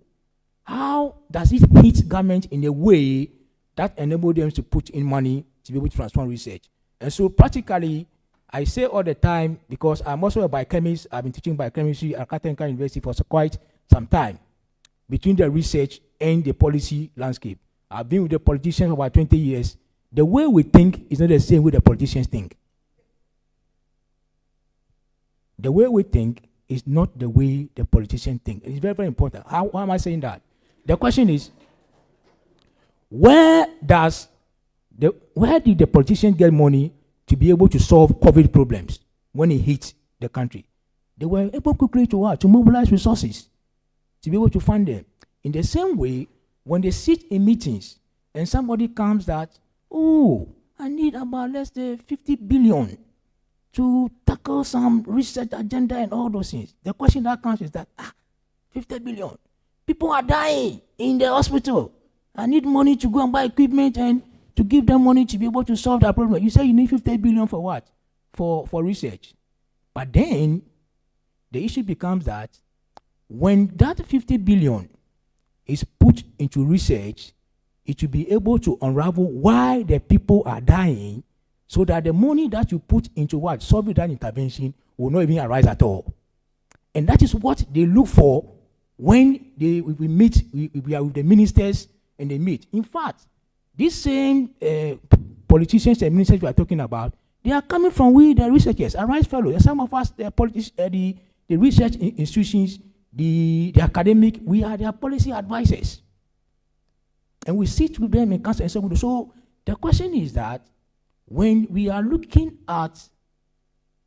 how does it hit government in a way that enable them to put in money to be able to transform research? And so practically, I say all the time, because I'm also a biochemist, I've been teaching biochemistry at Katenka University for quite some time, between the research and the policy landscape. I've been with the politicians for about 20 years. The way we think is not the same way the politicians think. The way we think is not the way the politicians think. It's very, very important. How am I saying that? The question is, where did the politicians get money to be able to solve COVID problems when it hit the country? They were able quickly to mobilize resources to be able to fund them. In the same way, when they sit in meetings and somebody comes that, oh, I need about, let's say, 50 billion to tackle some research agenda and all those things. The question that comes is that, 50 billion. People are dying in the hospital. I need money to go and buy equipment and to give them money to be able to solve that problem. You say you need 50 billion for what? For research. But then the issue becomes that when that 50 billion is put into research, it will be able to unravel why the people are dying, so that the money that you put into what? Solving that intervention will not even arise at all. And that is what they look for when we meet, we are with the ministers and they meet. In fact, these same politicians and ministers we are talking about, they are coming from the researchers, Arise Fellows. And some of us, the research institutions, the academic, we are their policy advisors. And we sit with them in council and so on. So the question is that when we are looking at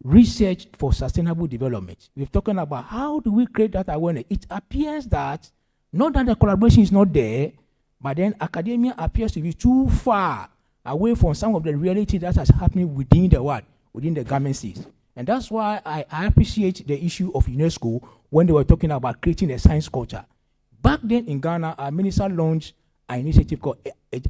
research for sustainable development, we're talking about how do we create that awareness. It appears that not that the collaboration is not there, but then academia appears to be too far away from some of the reality that is happening within the what? Within the government seats. And that's why I appreciate the issue of UNESCO when they were talking about creating a science culture. Back then in Ghana, our minister launched an initiative called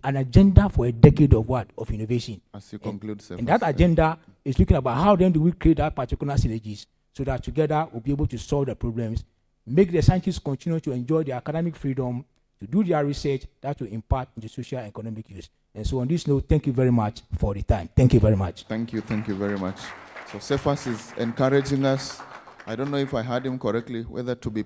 an agenda for a decade of what? Of innovation. As you conclude, and that agenda is looking about how then do we create that particular synergies so that together we'll be able to solve the problems, make the scientists continue to enjoy their academic freedom, to do their research that will impact into social and economic use. And so on this note, thank you very much for the time. Thank you very much. Thank you very much. So Cephas is encouraging us, I don't know if I heard him correctly, whether to be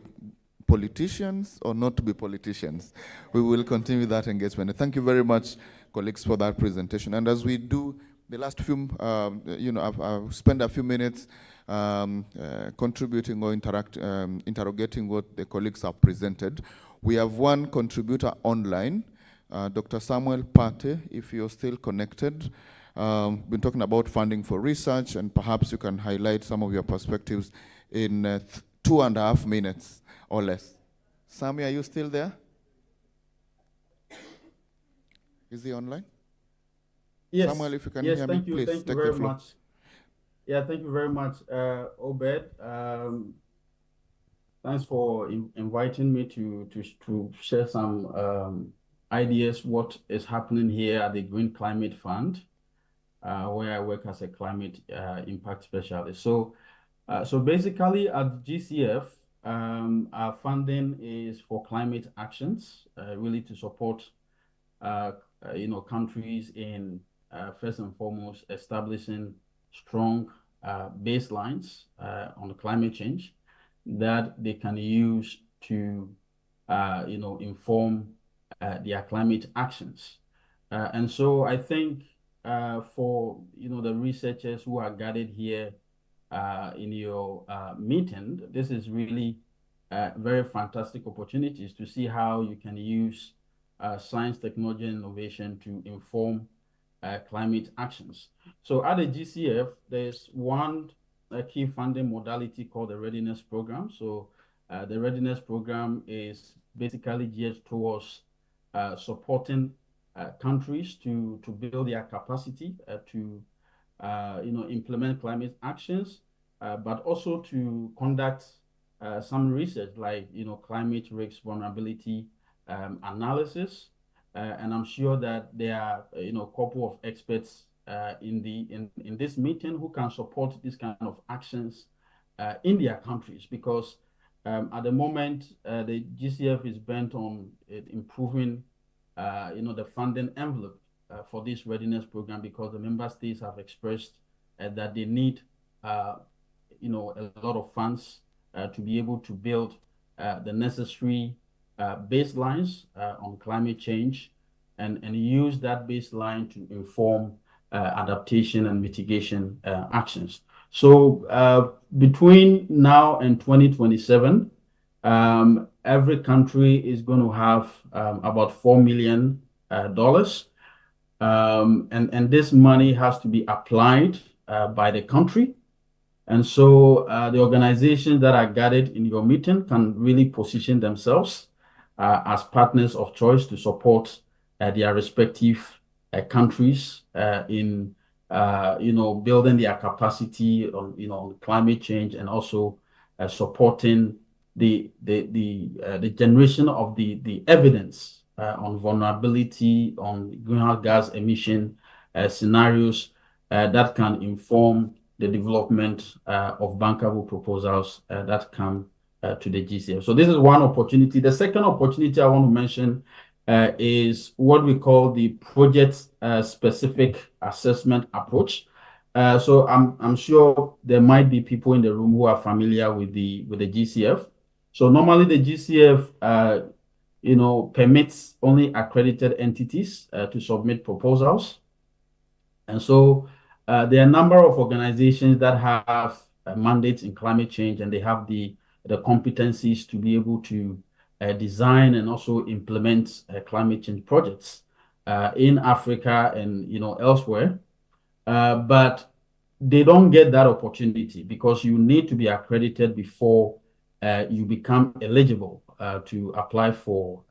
politicians or not to be politicians. We will continue that engagement. Thank you very much, colleagues, for that presentation. And as we do the last few, I've spent a few minutes contributing or interrogating what the colleagues have presented. We have one contributor online, Dr. Samuel Pate, if you're still connected. Been talking about funding for research, and perhaps you can highlight some of your perspectives in 2.5 minutes or less. Sammy, are you still there? Is he online? Yes. Samuel, if you can hear me, please take you the very floor. much. Yeah, thank you very much, Obed. Thanks for inviting me to share some ideas what is happening here at the Green Climate Fund, where I work as a climate impact specialist. So basically at GCF, our funding is for climate actions, really to support countries in first and foremost establishing strong baselines on climate change that they can use to inform their climate actions. And so I think for the researchers who are gathered here in your meeting, this is really very fantastic opportunities to see how you can use science, technology, and innovation to inform climate actions. So at the GCF, there's one key funding modality called the Readiness Program. So the Readiness Program is basically geared towards supporting countries to build their capacity to implement climate actions, but also to conduct some research like climate risk vulnerability analysis. And I'm sure that there are a couple of experts in this meeting who can support this kind of actions in their countries, because at the moment the GCF is bent on improving the funding envelope for this readiness program, because the member states have expressed that they need a lot of funds to be able to build the necessary baselines on climate change, and use that baseline to inform adaptation and mitigation actions. So between now and 2027, every country is going to have about $4 million. And this money has to be applied by the country. And so the organizations that are gathered in your meeting can really position themselves as partners of choice to support their respective countries in building their capacity on climate change, and also supporting the generation of the evidence on vulnerability, on greenhouse gas emission scenarios that can inform the development of bankable proposals that come to the GCF. So this is one opportunity. The second opportunity I want to mention is what we call the project-specific assessment approach. So I'm sure there might be people in the room who are familiar with the GCF. So normally the GCF permits only accredited entities to submit proposals. And so there are a number of organizations that have mandates in climate change, and they have the competencies to be able to design and also implement climate change projects in Africa and elsewhere. But they don't get that opportunity because you need to be accredited before you become eligible to apply for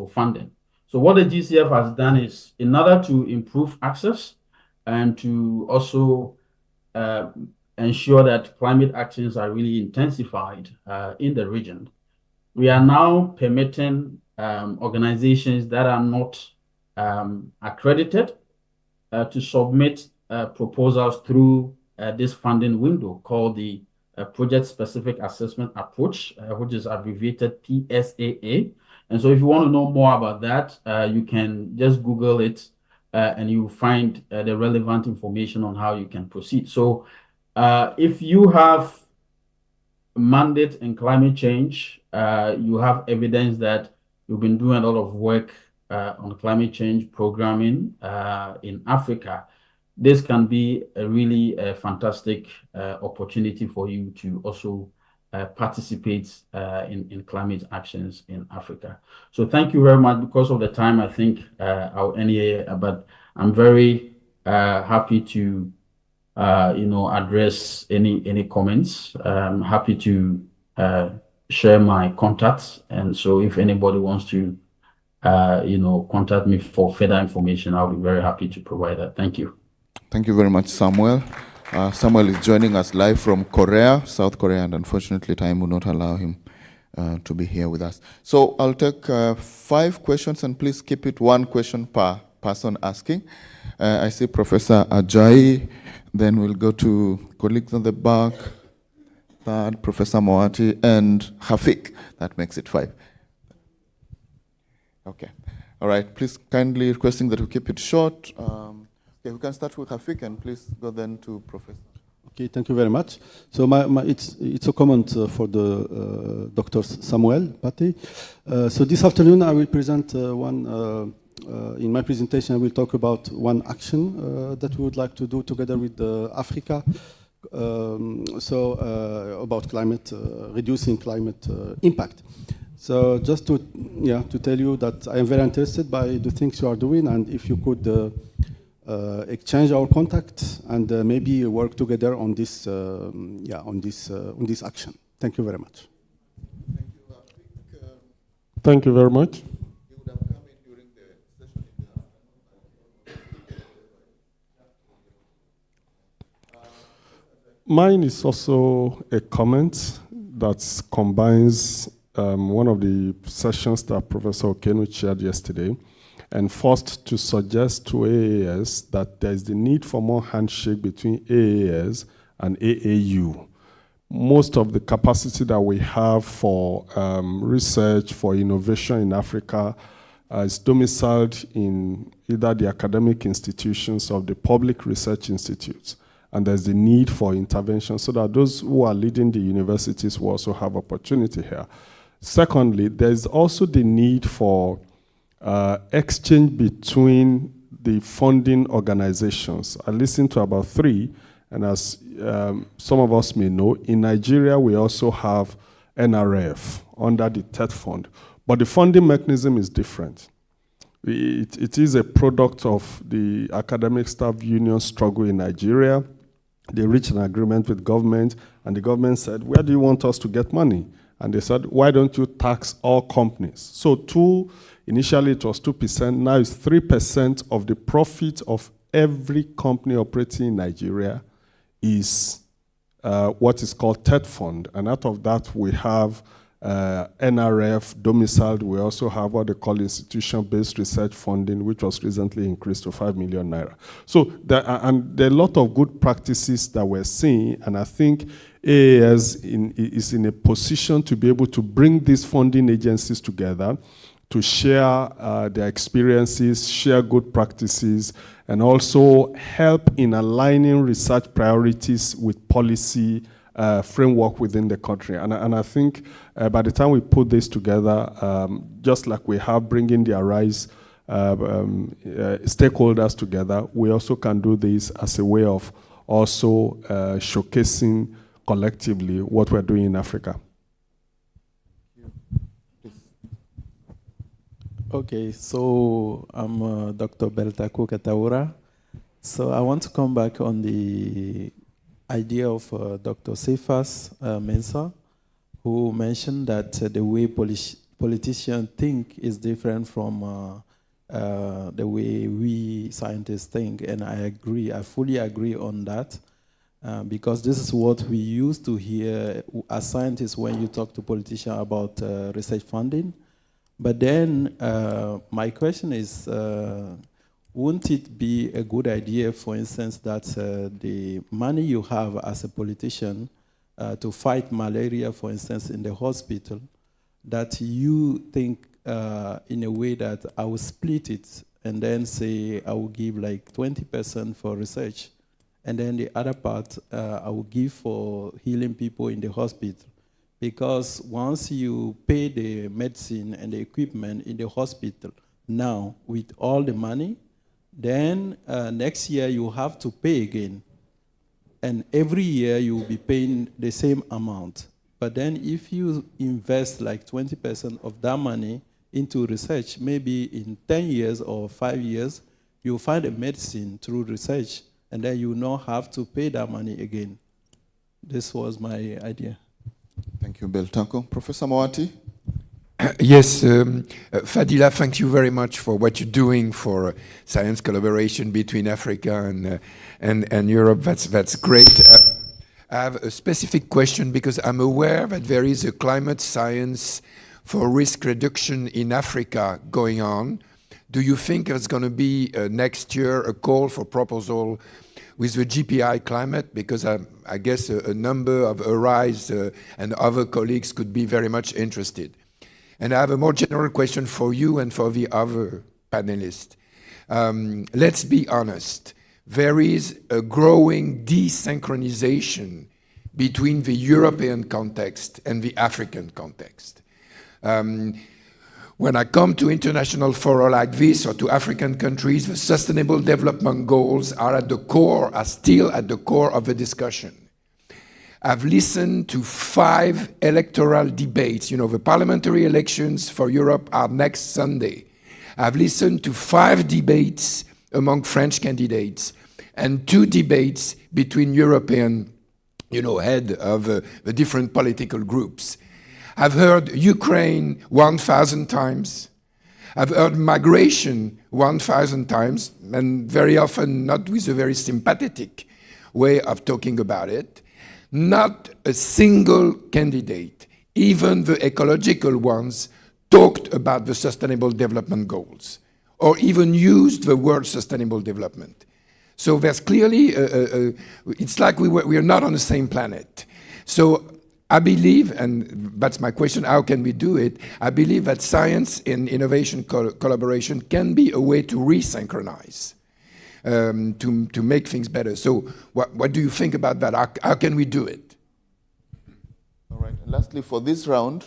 funding. So what the GCF has done is, in order to improve access and to also ensure that climate actions are really intensified in the region, we are now permitting organizations that are not accredited to submit proposals through this funding window called the Project-Specific Assessment Approach, which is abbreviated PSAA. And so if you want to know more about that, you can just Google it and you find the relevant information on how you can proceed. So if you have mandate in climate change, you have evidence that you've been doing a lot of work on climate change programming in Africa, this can be a really fantastic opportunity for you to also participate in climate actions in Africa. So thank you very much. Because of the time, I think I'll end here, but I'm very happy to address any comments. I'm happy to share my contacts, and so if anybody wants to contact me for further information, I'll be very happy to provide that. Thank you. Thank you very much, Samuel. Samuel is joining us live from Korea, South Korea, and unfortunately time will not allow him to be here with us. So I'll take 5 questions, and please keep it 1 question per person asking. I see Professor Ajayi, then we'll go to colleagues on the back, third, Professor Moati, and Hafik. That makes it 5. Okay. All right, please kindly requesting that we keep it short. Okay, we can start with Hafik, and please go then to Professor. Okay, thank you very much. So it's a comment for the Dr. Samuel Paty. So this afternoon I will present in my presentation I will talk about one action that we would like to do together with Africa. About climate, reducing climate impact. So just to tell you that I am very interested by the things you are doing, and if you could exchange our contacts and maybe work together on this on this action. Thank you very much. Thank you very much. Mine is also a comment that combines one of the sessions that Professor Okenu chaired yesterday, and forced to suggest to AAS that there is the need for more handshake between AAS and AAU. Most of the capacity that we have for research, for innovation in Africa is domiciled in either the academic institutions or the public research institutes. And there's the need for intervention so that those who are leading the universities will also have opportunity here. Secondly, there's also the need for exchange between the funding organizations. I listened to about 3, and as some of us may know, in Nigeria we also have NRF under the TED Fund, but the funding mechanism is different. It is a product of the academic staff union struggle in Nigeria. They reached an agreement with government, and the government said, where do you want us to get money? And they said, why don't you tax all companies? So initially it was 2%, now it's 3% of the profit of every company operating in Nigeria is what is called TED Fund. And out of that, we have NRF domiciled. We also have what they call institution-based research funding, which was recently increased to 5 million naira. So there are a lot of good practices that we're seeing, and I think AAS is in a position to be able to bring these funding agencies together to share their experiences, share good practices, and also help in aligning research priorities with policy framework within the country. And I think by the time we put this together, just like we have bringing the Arise stakeholders together, we also can do this as a way of also showcasing collectively what we're doing in Africa. Okay, so I'm Dr. Beltaku Kataura. So I want to come back on the idea of Dr. Cephas Mensah, who mentioned that the way politicians think is different from the way we scientists think, and I agree, I fully agree on that, because this is what we used to hear as scientists when you talk to politicians about research funding. But then my question is, wouldn't it be a good idea, for instance, that the money you have as a politician to fight malaria, for instance, in the hospital, that you think in a way that I will split it and then say I will give like 20% for research, and then the other part I will give for healing people in the hospital? Because once you pay the medicine and the equipment in the hospital now with all the money, then next year you have to pay again. And every year you will be paying the same amount. But then if you invest like 20% of that money into research, maybe in 10 years or 5 years, you'll find a medicine through research, and then you will not have to pay that money again. This was my idea. Thank you, Beltanko. Professor Moati? Yes, Fadila, thank you very much for what you're doing for science collaboration between Africa and Europe. That's great. I have a specific question because I'm aware that there is a climate science for risk reduction in Africa going on. Do you think there's going to be next year a call for proposal with the GPI climate? Because I guess a number of Arise and other colleagues could be very much interested. And I have a more general question for you and for the other panelists. Let's be honest. There is a growing desynchronization between the European context and the African context. When I come to international fora like this or to African countries, the Sustainable Development Goals are still at the core of the discussion. I've listened to 5 electoral debates. You know, the parliamentary elections for Europe are next Sunday. I've listened to 5 debates among French candidates and 2 debates between European, head of the different political groups. I've heard Ukraine 1,000 times. I've heard migration 1,000 times, and very often not with a very sympathetic way of talking about it. Not a single candidate, even the ecological ones, talked about the Sustainable Development Goals. or even used the word sustainable development. So there's clearly, it's like we are not on the same planet. So I believe, and that's my question, how can we do it? I believe that science and innovation collaboration can be a way to resynchronize, to make things better. So what do you think about that? How can we do it? All right. And lastly, for this round,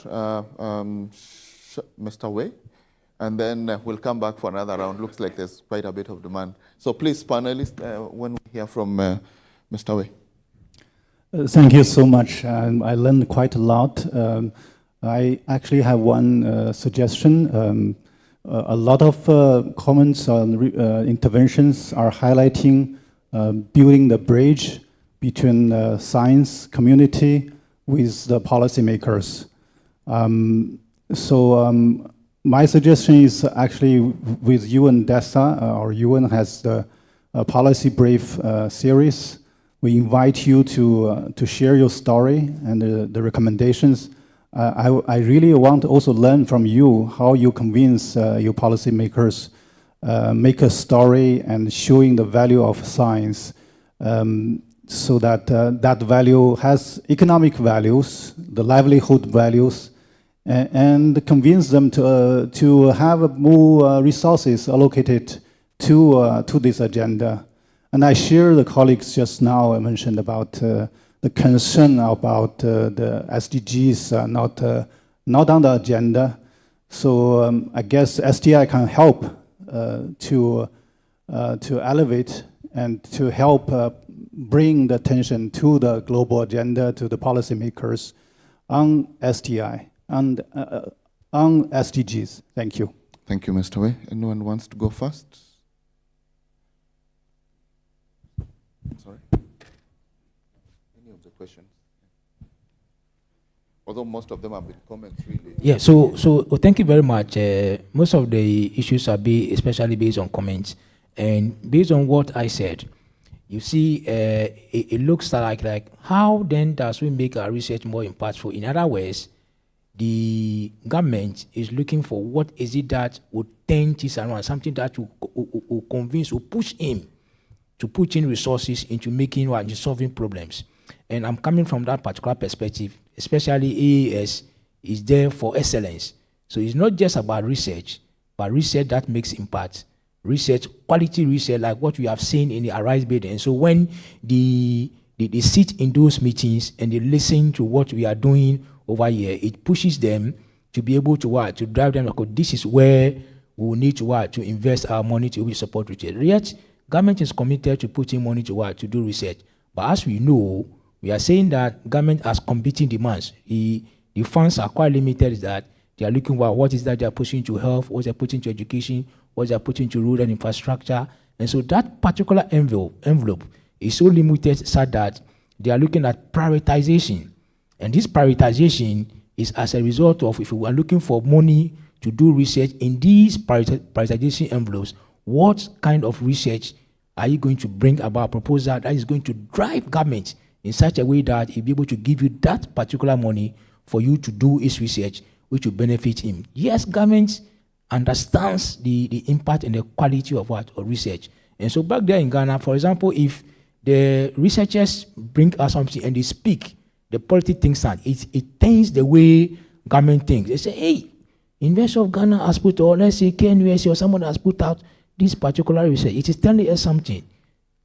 Mr. Wei, and then we'll come back for another round. Looks like there's quite a bit of demand. So please, panelists, when we hear from Mr. Wei. Thank you so much. I learned quite a lot. I actually have one suggestion. A lot of comments on interventions are highlighting building the bridge between science community with the policymakers. My suggestion is actually with UN DESA, or UN has the Policy Brief series. We invite you to share your story and the recommendations. I really want to also learn from you how you convince your policymakers, make a story and showing the value of science, so that that value has economic values, the livelihood values, and convince them to have more resources allocated to this agenda. And I share the colleagues just now mentioned about the concern about the SDGs not on the agenda. So I guess STI can help to elevate and to help bring the attention to the global agenda, to the policymakers on STI and on SDGs. Thank you. Thank you, Mr. Wei. Anyone wants to go first? Sorry. Any of the questions? Although most of them have been comments, really. Yeah. So thank you very much. Most of the issues are especially based on comments, and based on what I said, you see, it looks like how then does we make our research more impactful? In other words, the government is looking for what is it that would turn this around, something that will convince, will push him to put in resources into making or solving problems. And I'm coming from that particular perspective, especially AAS is there for excellence. So it's not just about research, but research that makes impact. Research, quality research, like what we have seen in the Arise building. And so when they sit in those meetings and they listen to what we are doing over here, it pushes them to be able to to drive them, because this is where we will need to invest our money to support research. Yet, government is committed to putting money to do research. But as we know, we are saying that government has competing demands. The funds are quite limited, that they are looking at what is that they are pushing to health, what they are putting to education, what they are putting to rural infrastructure. And so that particular envelope is so limited, such that they are looking at prioritization. And this prioritization is as a result of, if we are looking for money to do research in these prioritization envelopes, what kind of research are you going to bring about a proposal that is going to drive government in such a way that it will be able to give you that particular money for you to do its research, which will benefit him? Yes, government understands the impact and the quality of research. And so back there in Ghana, for example, if the researchers bring us something and they speak, the politics thinks that it turns the way government thinks. They say, hey, University of Ghana has put, or let's say KNUST or someone has put out this particular research. It is telling us something.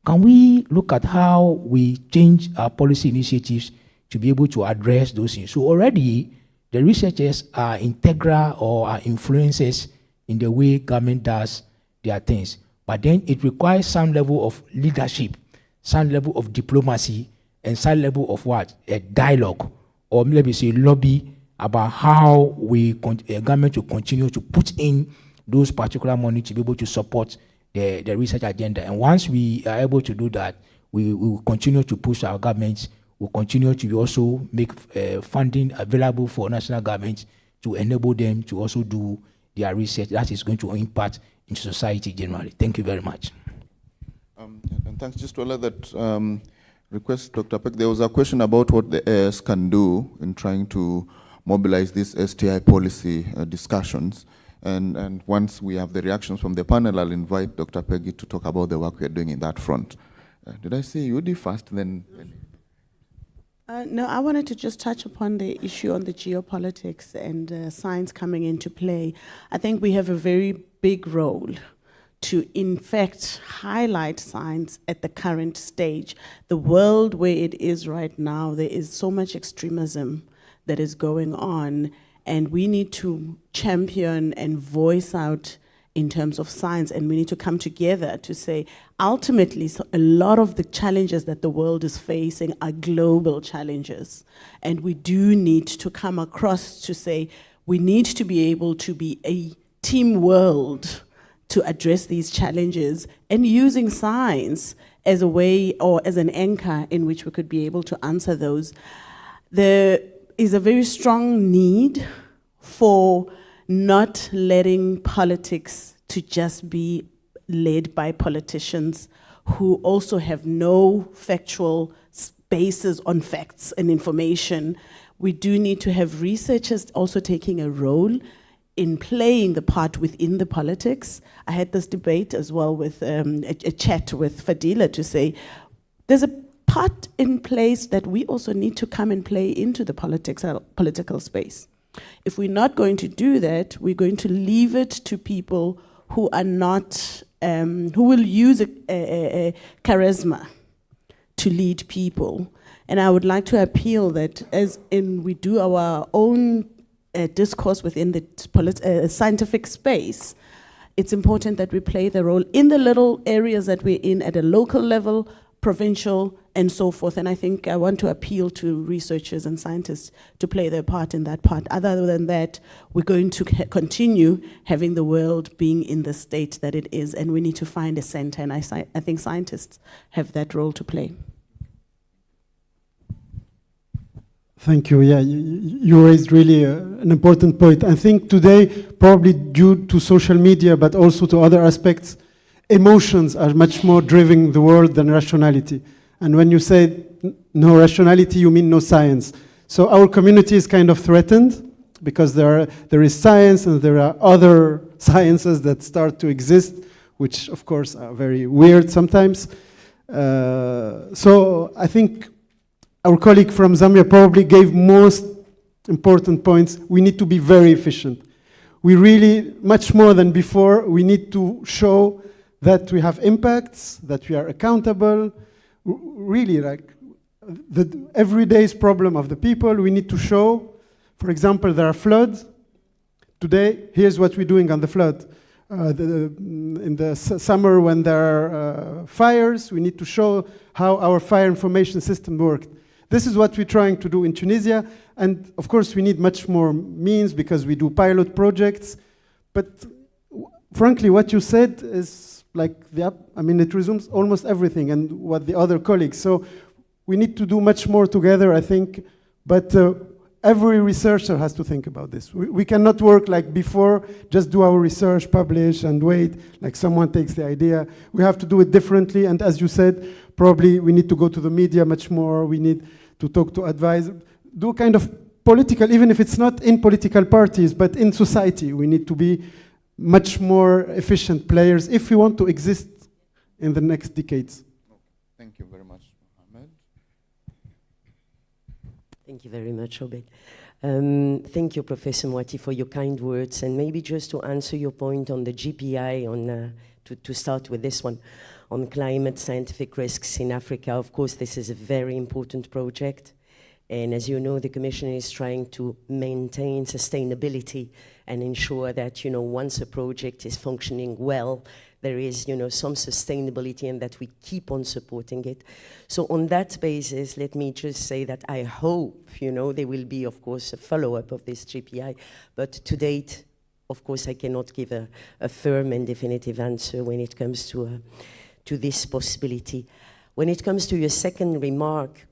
Can we look at how we change our policy initiatives to be able to address those things? So already, the researchers are integral or are influencers in the way government does their things. But then it requires some level of leadership, some level of diplomacy, and some level of a dialogue, or maybe say lobby, about how we government to continue to put in those particular money to be able to support the research agenda. And once we are able to do that, we will continue to push our governments. We'll continue to also make funding available for national governments to enable them to also do their research that is going to impact into society generally. Thank you very much. And thanks. Just to allow that request, Dr. Peck, there was a question about what the AS can do in trying to mobilize these STI policy discussions. And once we have the reactions from the panel, I'll invite Dr. Peggy to talk about the work we're doing in that front. Did I say Yudi first, then? No, I wanted to just touch upon the issue on the geopolitics and science coming into play. I think we have a very big role to, in fact, highlight science at the current stage. The world where it is right now, there is so much extremism that is going on, and we need to champion and voice out in terms of science, and we need to come together to say, ultimately, so a lot of the challenges that the world is facing are global challenges, and we do need to come across to say, we need to be able to be a team world to address these challenges, and using science as a way or as an anchor in which we could be able to answer those. There is a very strong need for not letting politics to just be led by politicians who also have no factual basis on facts and information. We do need to have researchers also taking a role in playing the part within the politics. I had this debate as well with a chat with Fadila to say, there's a part in place that we also need to come and play into the political space. If we're not going to do that, we're going to leave it to people who are not, who will use a charisma to lead people. And I would like to appeal that as in we do our own discourse within the scientific space, it's important that we play the role in the little areas that we're in at a local level, provincial, and so forth. And I think I want to appeal to researchers and scientists to play their part in that part. Other than that, we're going to continue having the world being in the state that it is, and we need to find a center, and I think scientists have that role to play. Thank you. Yeah, you raised really an important point. I think today, probably due to social media, but also to other aspects, emotions are much more driving the world than rationality. And when you say no rationality, you mean no science. So our community is kind of threatened because there is science and there are other sciences that start to exist, which of course are very weird sometimes. So I think our colleague from Zambia probably gave most important points. We need to be very efficient. We really, much more than before, we need to show that we have impacts, that we are accountable, really like the everyday's problem of the people. We need to show, for example, there are floods. Today, here's what we're doing on the flood. In the summer when there are fires, we need to show how our fire information system worked. This is what we're trying to do in Tunisia. And of course, we need much more means because we do pilot projects. But frankly, what you said is like, it resumes almost everything and what the other colleagues. So we need to do much more together, I think. But every researcher has to think about this. We cannot work like before, just do our research, publish, and wait, like someone takes the idea. We have to do it differently. And as you said, probably we need to go to the media much more. We need to talk to advisors, do kind of political, even if it's not in political parties, but in society. We need to be much more efficient players if we want to exist in the next decades. Thank you very much, Mohammed. Thank you very much, Obed. Thank you, Professor Moati, for your kind words. And maybe just to answer your point on the GPI, to start with this one, on climate scientific risks in Africa. Of course, this is a very important project. And as you know, the Commission is trying to maintain sustainability and ensure that, once a project is functioning well, there is, some sustainability and that we keep on supporting it. So on that basis, let me just say that I hope, there will be, of course, a follow-up of this GPI. But to date, of course, I cannot give a firm and definitive answer when it comes to this possibility. When it comes to your second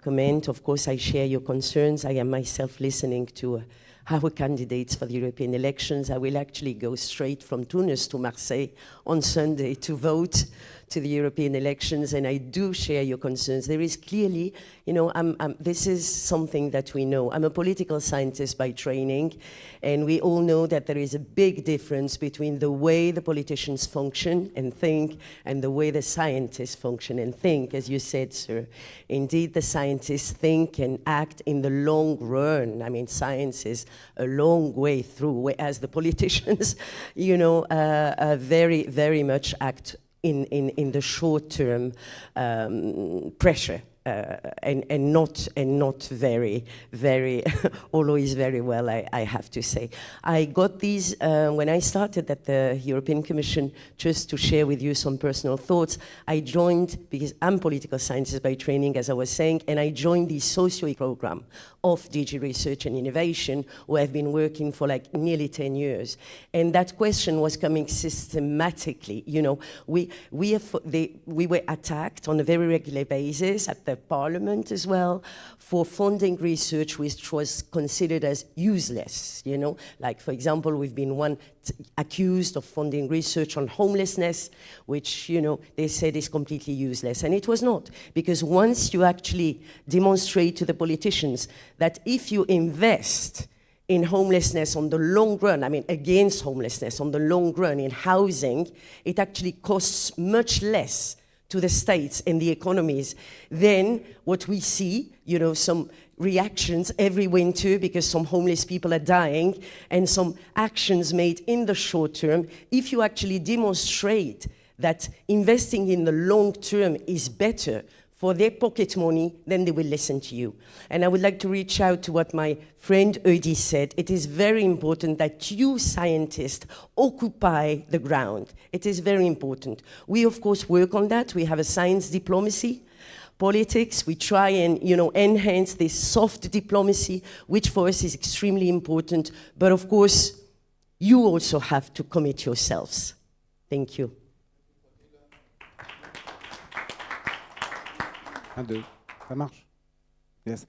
comment, of course, I share your concerns. I am myself listening to our candidates for the European elections. I will actually go straight from Tunis to Marseille on Sunday to vote to the European elections, and I do share your concerns. There is clearly, you know, this is something that we know. I'm a political scientist by training, and we all know that there is a big difference between the way the politicians function and think and the way the scientists function and think, as you said, sir. Indeed, the scientists think and act in the long run. I mean, science is a long way through, whereas the politicians, you know, very, very much act in the short-term pressure. And not very always very well, I have to say. I got these when I started at the European Commission. Just to share with you some personal thoughts, I joined because I'm political scientist by training, as I was saying, and I joined the socio program of DG Research and Innovation, where I've been working for like nearly 10 years. And that question was coming systematically. You know, we were attacked on a very regular basis at the Parliament as well for funding research which was considered as useless. You know, like for example, we've been accused of funding research on homelessness, which, you know, they said is completely useless. And it was not, because once you actually demonstrate to the politicians that if you invest in homelessness on the long run, I mean, against homelessness on the long run in housing, it actually costs much less to the states and the economies than what we see, you know, some reactions every winter because some homeless people are dying and some actions made in the short term. If you actually demonstrate that investing in the long term is better for their pocket money, then they will listen to you. And I would like to reach out to what my friend Eudi said. It is very important that you scientists occupy the ground. It is very important. We, of course, work on that. We have a science diplomacy. Politics, we try and, you know, enhance this soft diplomacy, which for us is extremely important. But of course, you also have to commit yourselves. Thank you. Ça marche? Yes.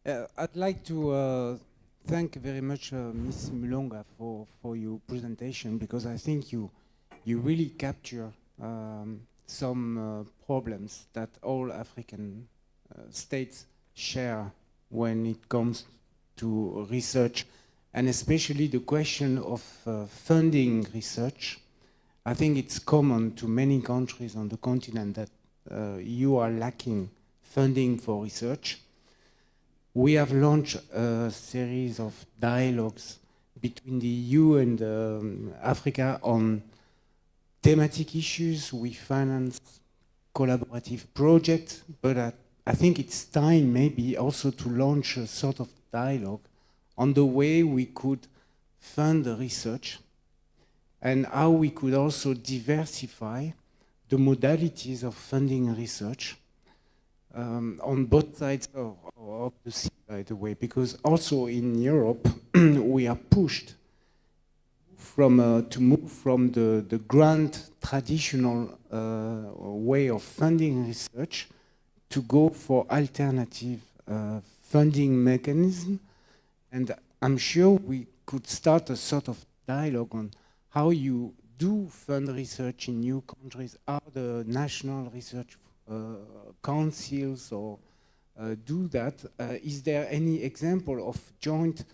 I'd like to thank very much Ms. Mulonga for your presentation, because I think you really capture some problems that all African states share when it comes to research, and especially the question of funding research. I think it's common to many countries on the continent that you are lacking funding for research. We have launched a series of dialogues between the EU and Africa on thematic issues. We finance collaborative projects, but I think it's time maybe also to launch a sort of dialogue on the way we could fund the research and how we could also diversify the modalities of funding research on both sides of the sea, by the way, because also in Europe we are pushed to move from the grand traditional way of funding research to go for alternative funding mechanism. And I'm sure we could start a sort of dialogue on how you do fund research in new countries, how the national research councils or do that. Is there any example of joint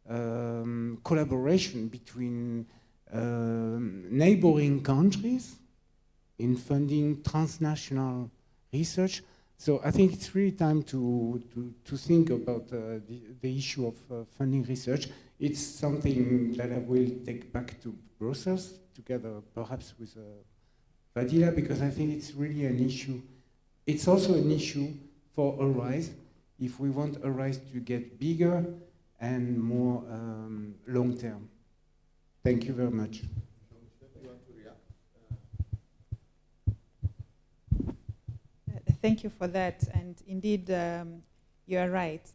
collaboration between neighboring countries in funding transnational research? So I think it's really time to think about the issue of funding research. It's something that I will take back to Brussels together perhaps with Fadila, because I think it's really an issue. It's also an issue for ARISE, if we want ARISE to get bigger and more long-term. Thank you very much. Thank you for that. And indeed, you are right.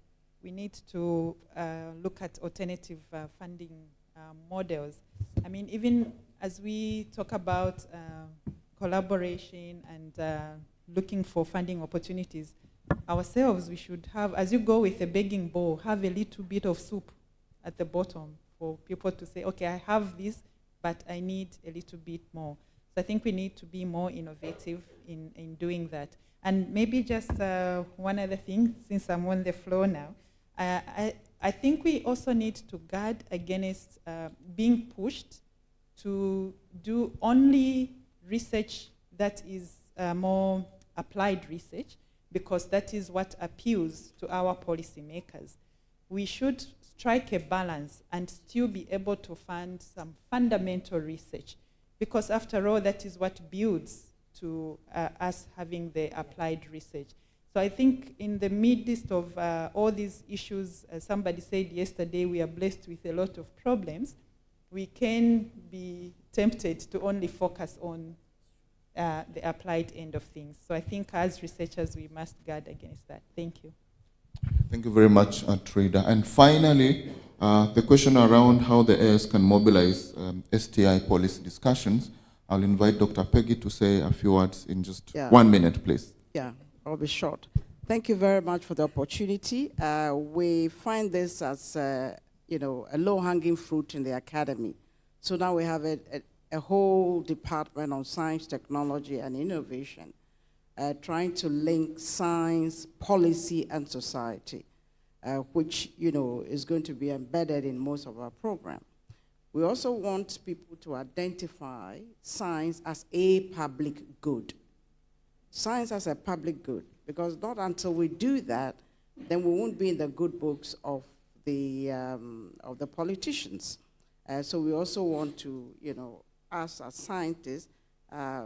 We need to look at alternative funding models. I mean, even as we talk about collaboration and looking for funding opportunities, ourselves, we should have, as you go with a begging bowl, have a little bit of soup at the bottom for people to say, okay, I have this, but I need a little bit more. So I think we need to be more innovative in doing that. And maybe just one other thing, since I'm on the floor now, I think we also need to guard against being pushed to do only research that is more applied research, because that is what appeals to our policymakers. We should strike a balance and still be able to fund some fundamental research, because after all, that is what builds to us having the applied research. So I think in the midst of all these issues, as somebody said yesterday, we are blessed with a lot of problems. We can be tempted to only focus on the applied end of things. So I think as researchers, we must guard against that. Thank you. Thank you very much, Trida. And finally, the question around how the AS can mobilize STI policy discussions. I'll invite Dr. Peggy to say a few words in just 1 minute, please. Yeah, I'll be short. Thank you very much for the opportunity. We find this as a low-hanging fruit in the academy. So now we have a whole department on science, technology, and innovation, trying to link science, policy, and society, which is going to be embedded in most of our program. We also want people to identify science as a public good. Science as a public good, because not until we do that, then we won't be in the good books of the politicians. So we also want to, us as scientists,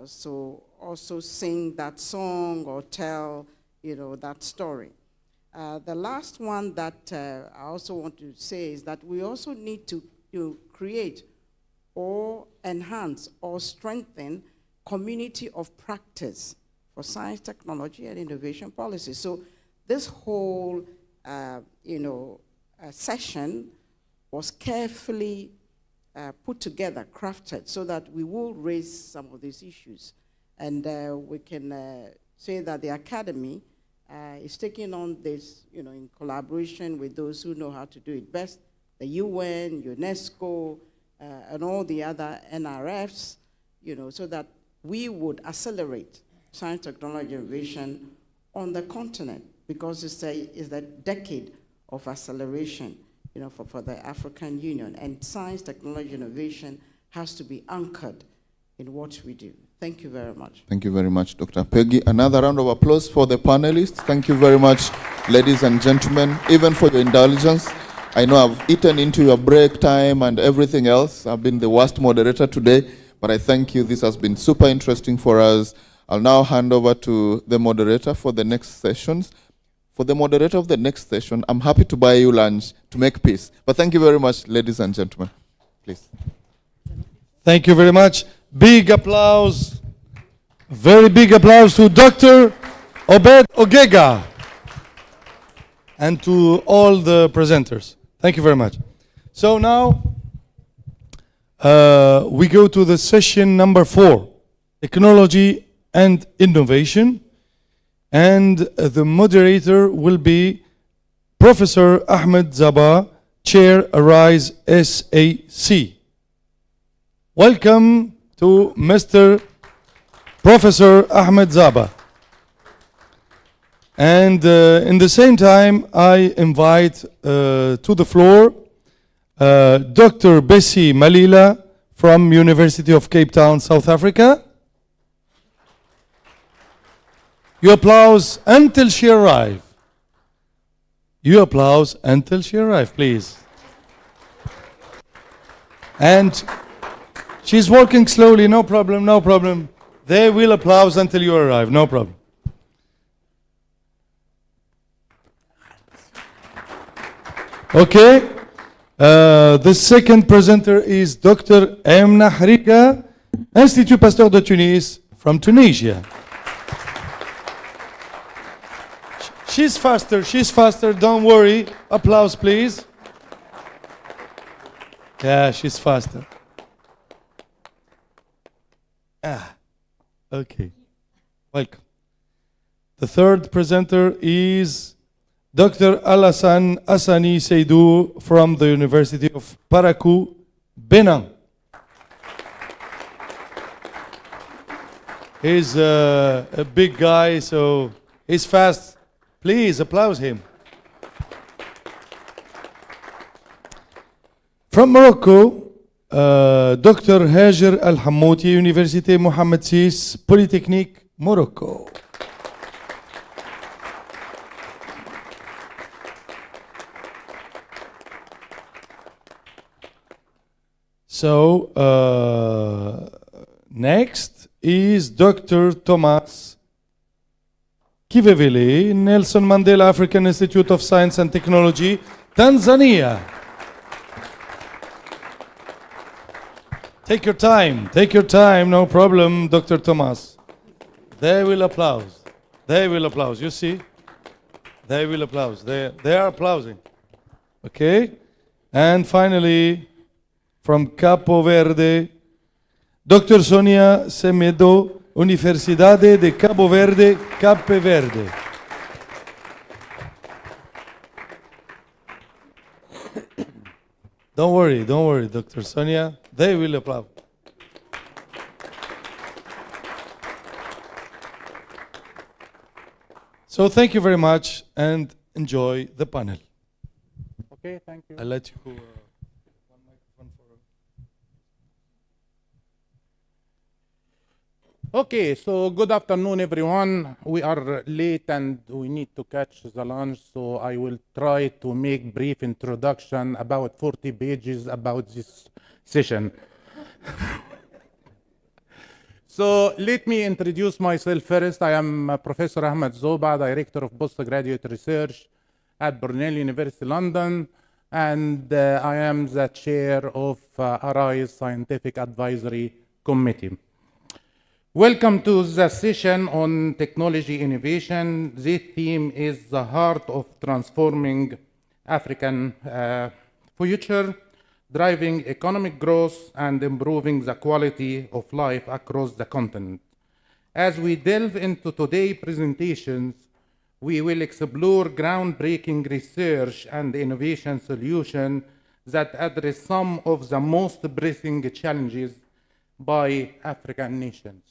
so also sing that song or tell, that story. The last one that I also want to say is that we also need to create or enhance or strengthen community of practice for science, technology, and innovation policy. So this whole, session was carefully put together, crafted, so that we will raise some of these issues. And we can say that the Academy is taking on this, in collaboration with those who know how to do it best, the UN, UNESCO, and all the other NRFs, so that we would accelerate science, technology, innovation on the continent, because it's a decade of acceleration, for the African Union. And science, technology, innovation has to be anchored in what we do. Thank you very much. Thank you very much, Dr. Peggy. Another round of applause for the panelists. Thank you very much, ladies and gentlemen, even for your indulgence. I know I've eaten into your break time and everything else. I've been the worst moderator today, but I thank you. This has been super interesting for us. I'll now hand over to the moderator for the next sessions. For the moderator of the next session, I'm happy to buy you lunch to make peace. But thank you very much, ladies and gentlemen. Please. Thank you very much. Big applause, very big applause to Dr. Obed Ogega and to all the presenters. Thank you very much. So now we go to the session number 4, technology and innovation. And the moderator will be Professor Ahmed Zaba, Chair Arise SAC. Welcome to Mr. Professor Ahmed Zaba. And in the same time, I invite to the floor Dr. Bessie Malila from University of Cape Town, South Africa. You applause until she arrives. You applause until she arrives, please. And she's walking slowly, no problem, no problem. They will applause until you arrive, no problem. Okay. The second presenter is Dr. Emna Harika, Institut Pasteur de Tunis from Tunisia. She's faster, don't worry. Applause, please. Yeah, she's faster. Okay. Welcome. The third presenter is Dr. Alassane Assani Seydou from the University of Parakou, Benin. He's a big guy, so he's fast. Please applaud him. From Morocco, Dr. Hajer Al Hamouti, Université Mohammed VI, Polytechnique, Morocco. So, next is Dr. Thomas Kivevele, Nelson Mandela African Institute of Science and Technology, Tanzania. Take your time, no problem, Dr. Thomas. They will applaud. They will applaud. You see? They will applaud. They are applauding. Okay? And finally, from Capo Verde, Dr. Sonia Semedo, Universidade de Cabo Verde, Cape Verde. Don't worry, Dr. Sonia. They will applaud. So thank you very much and enjoy the panel. Okay, thank you. I'll let you. Okay, so good afternoon, everyone. We are late and we need to catch the lunch, so I will try to make brief introduction, about 40 pages about this session. So let me introduce myself first. I am Professor Ahmed Zoba, Director of Postgraduate Research at Brunel University, London, and I am the chair of ARISE Scientific Advisory Committee. Welcome to the session on technology innovation. This theme is the heart of transforming African future, driving economic growth and improving the quality of life across the continent. As we delve into today's presentations, we will explore groundbreaking research and innovation solutions that address some of the most pressing challenges by African nations.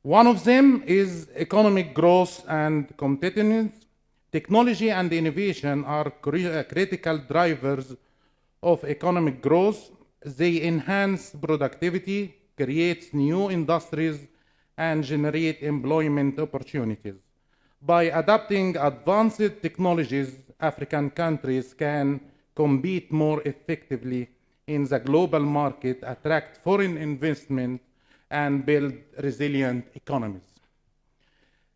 One of them is economic growth and competitiveness. Technology and innovation are critical drivers of economic growth. They enhance productivity, create new industries, and generate employment opportunities. By adopting advanced technologies, African countries can compete more effectively in the global market, attract foreign investment, and build resilient economies.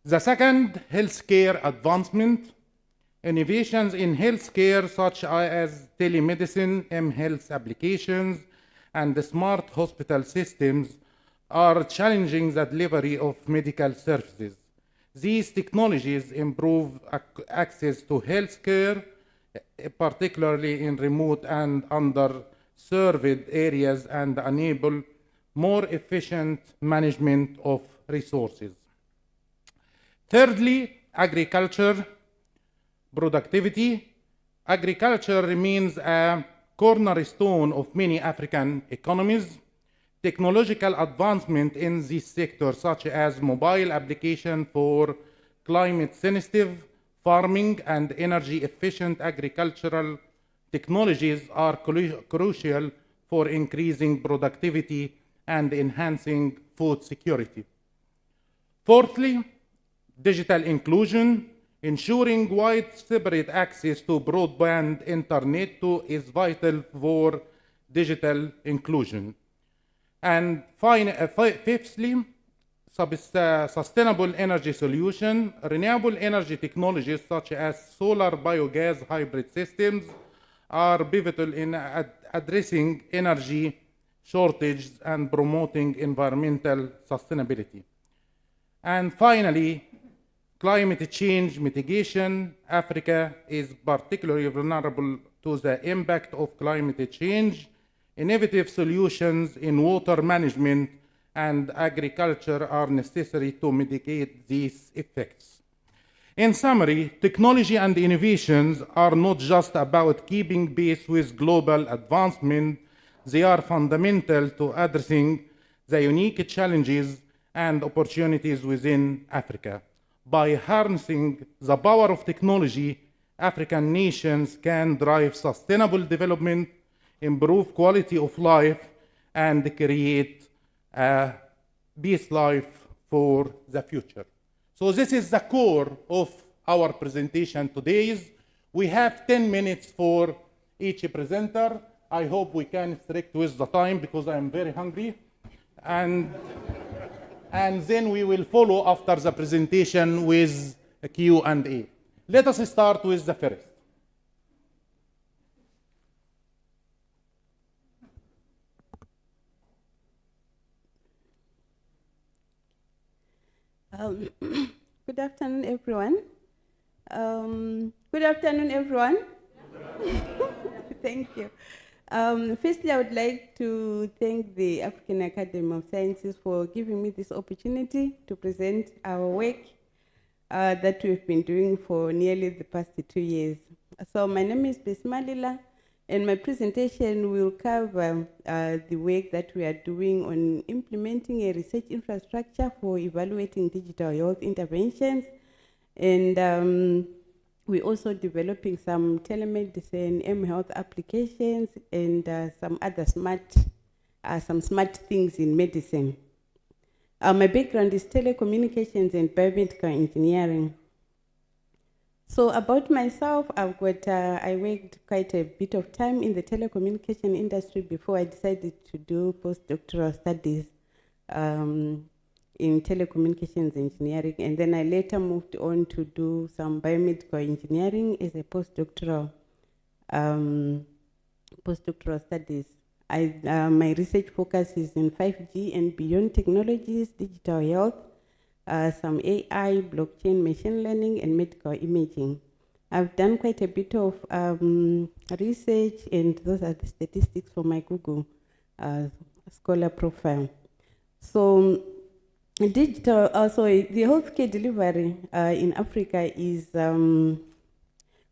The second, healthcare advancement. Innovations in healthcare such as telemedicine, mHealth applications, and the smart hospital systems are challenging the delivery of medical services. These technologies improve access to healthcare, particularly in remote and underserved areas, and enable more efficient management of resources. Thirdly, agriculture productivity. Agriculture remains a cornerstone of many African economies. Technological advancement in this sector, such as mobile application for climate-sensitive farming and energy-efficient agricultural technologies, are crucial for increasing productivity and enhancing food security. Fourthly, digital inclusion. Ensuring widespread access to broadband internet is vital for digital inclusion. And fifthly, sustainable energy solution. Renewable energy technologies such as solar biogas hybrid systems are pivotal in addressing energy shortage and promoting environmental sustainability. And finally, climate change mitigation. Africa is particularly vulnerable to the impact of climate change. Innovative solutions in water management and agriculture are necessary to mitigate these effects. In summary, technology and innovations are not just about keeping pace with global advancement, they are fundamental to addressing the unique challenges and opportunities within Africa. By harnessing the power of technology, African nations can drive sustainable development, improve quality of life, and create a peace life for the future. So this is the core of our presentation today. We have 10 minutes for each presenter. I hope we can strict with the time because I am very hungry. And then we will follow after the presentation with a Q&A. Let us start with the first. Good afternoon, everyone. Good afternoon, everyone. Thank you. Firstly, I would like to thank the African Academy of Sciences for giving me this opportunity to present our work that we've been doing for nearly the past 2 years. So my name is Besmalila, and my presentation will cover the work that we are doing on implementing a research infrastructure for evaluating digital health interventions. And we're also developing some telemedicine, mHealth applications, and some other smart things in medicine. My background is telecommunications and biomedical engineering. So about myself, I worked quite a bit of time in the telecommunication industry before I decided to do postdoctoral studies in telecommunications engineering, and then I later moved on to do some biomedical engineering as a postdoctoral studies. My research focus is in 5G and beyond technologies, digital health, some AI, blockchain, machine learning, and medical imaging. I've done quite a bit of research, and those are the statistics for my Google Scholar profile. So digital, also the healthcare delivery in Africa is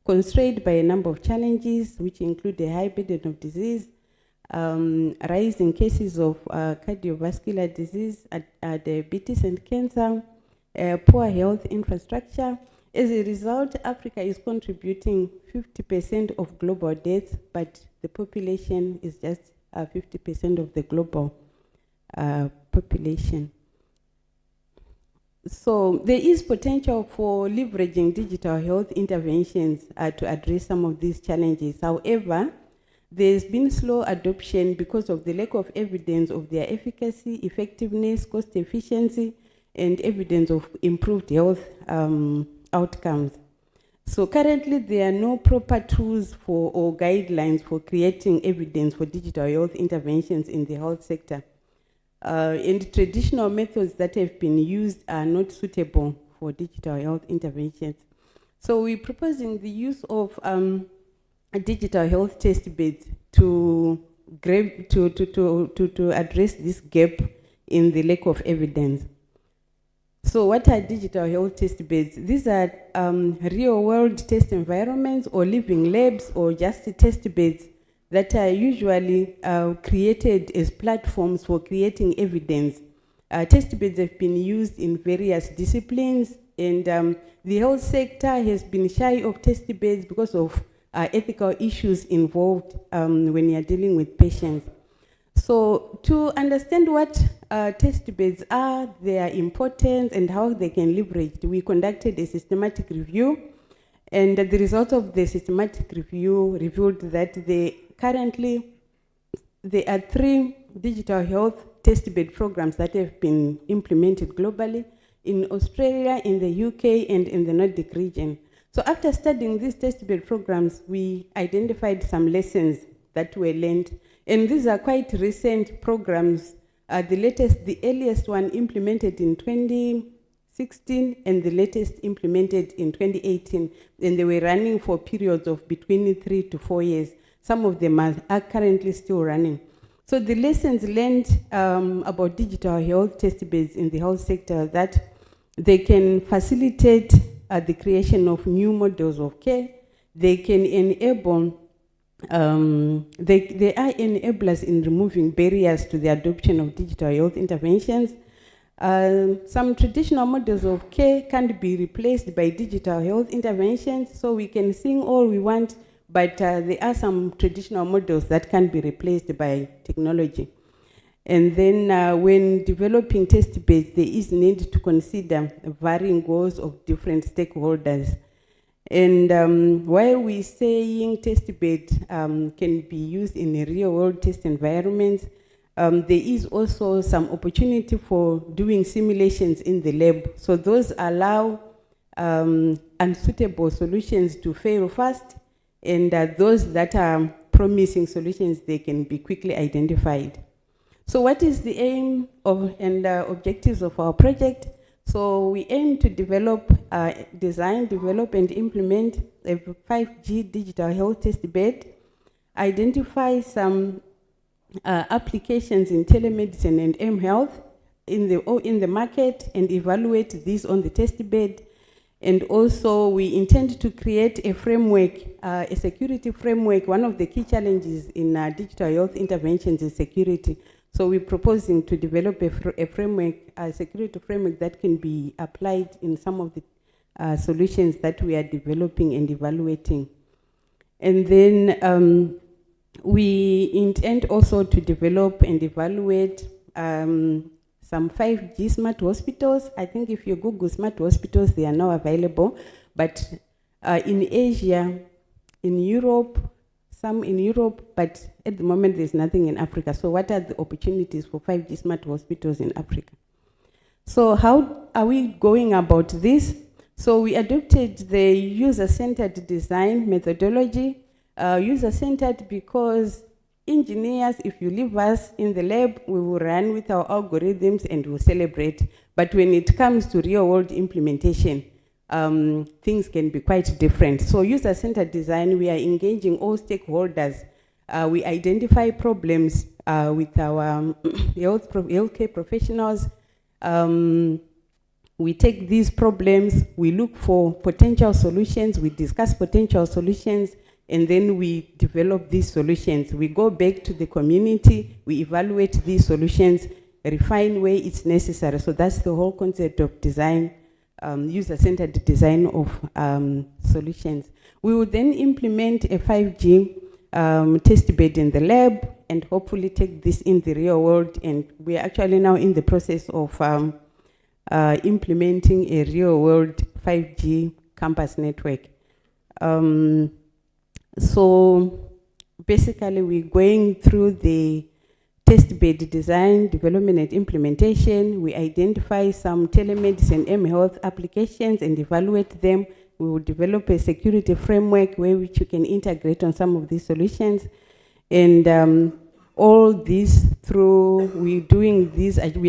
constrained by a number of challenges, which include a high burden of disease, rising cases of cardiovascular disease, diabetes and cancer, poor health infrastructure. As a result, Africa is contributing 50% of global deaths, but the population is just 50% of the global population. So there is potential for leveraging digital health interventions to address some of these challenges. However, there's been slow adoption because of the lack of evidence of their efficacy, effectiveness, cost efficiency, and evidence of improved health outcomes. So currently, there are no proper tools or guidelines for creating evidence for digital health interventions in the health sector. And traditional methods that have been used are not suitable for digital health interventions. So we're proposing the use of digital health test beds to address this gap in the lack of evidence. So what are digital health test beds? These are real-world test environments or living labs or just test beds that are usually created as platforms for creating evidence. Test beds have been used in various disciplines, and the health sector has been shy of test beds because of ethical issues involved when you're dealing with patients. So to understand what test beds are, their importance, and how they can leverage, we conducted a systematic review, and the result of the systematic review revealed that currently there are 3 digital health test bed programs that have been implemented globally in Australia, in the UK, and in the Nordic region. So after studying these test bed programs, we identified some lessons that were learned. And these are quite recent programs. The earliest one implemented in 2016, and the latest implemented in 2018. And they were running for periods of between 3 to 4 years. Some of them are currently still running. So the lessons learned about digital health test beds in the health sector, that they can facilitate the creation of new models of care. They can enable, they are enablers in removing barriers to the adoption of digital health interventions. Some traditional models of care can't be replaced by digital health interventions, so we can sing all we want, but there are some traditional models that can be replaced by technology. And then when developing test beds, there is need to consider varying goals of different stakeholders. And while we're saying test bed can be used in a real world test environment, there is also some opportunity for doing simulations in the lab. So those allow unsuitable solutions to fail fast, and those that are promising solutions, they can be quickly identified. So what is the aim of and objectives of our project? So we aim to develop, design, develop, and implement a 5G digital health test bed, identify some applications in telemedicine and mHealth in the market, and evaluate these on the test bed. And also we intend to create a framework, a security framework. One of the key challenges in digital health interventions is security. So we're proposing to develop a framework, a security framework that can be applied in some of the solutions that we are developing and evaluating. And then we intend also to develop and evaluate some 5G smart hospitals. I think if you Google smart hospitals, they are now available. But in Asia, in Europe, some in Europe, but at the moment there's nothing in Africa. So what are the opportunities for 5G smart hospitals in Africa? So how are we going about this? So we adopted the user-centered design methodology. User-centered because engineers, if you leave us in the lab, we will run with our algorithms and we'll celebrate. But when it comes to real-world implementation, things can be quite different. So user-centered design, we are engaging all stakeholders. We identify problems with our healthcare professionals. We take these problems, we look for potential solutions, we discuss potential solutions, and then we develop these solutions. We go back to the community, we evaluate these solutions, refine where it's necessary. So that's the whole concept of design, user-centered design of solutions. We will then implement a 5G test bed in the lab and hopefully take this in the real world. And we are actually now in the process of implementing a real world 5G campus network. So basically we're going through the test bed design, development and implementation. We identify some telemedicine mHealth applications and evaluate them. We will develop a security framework which you can integrate on some of these solutions. And all this through, we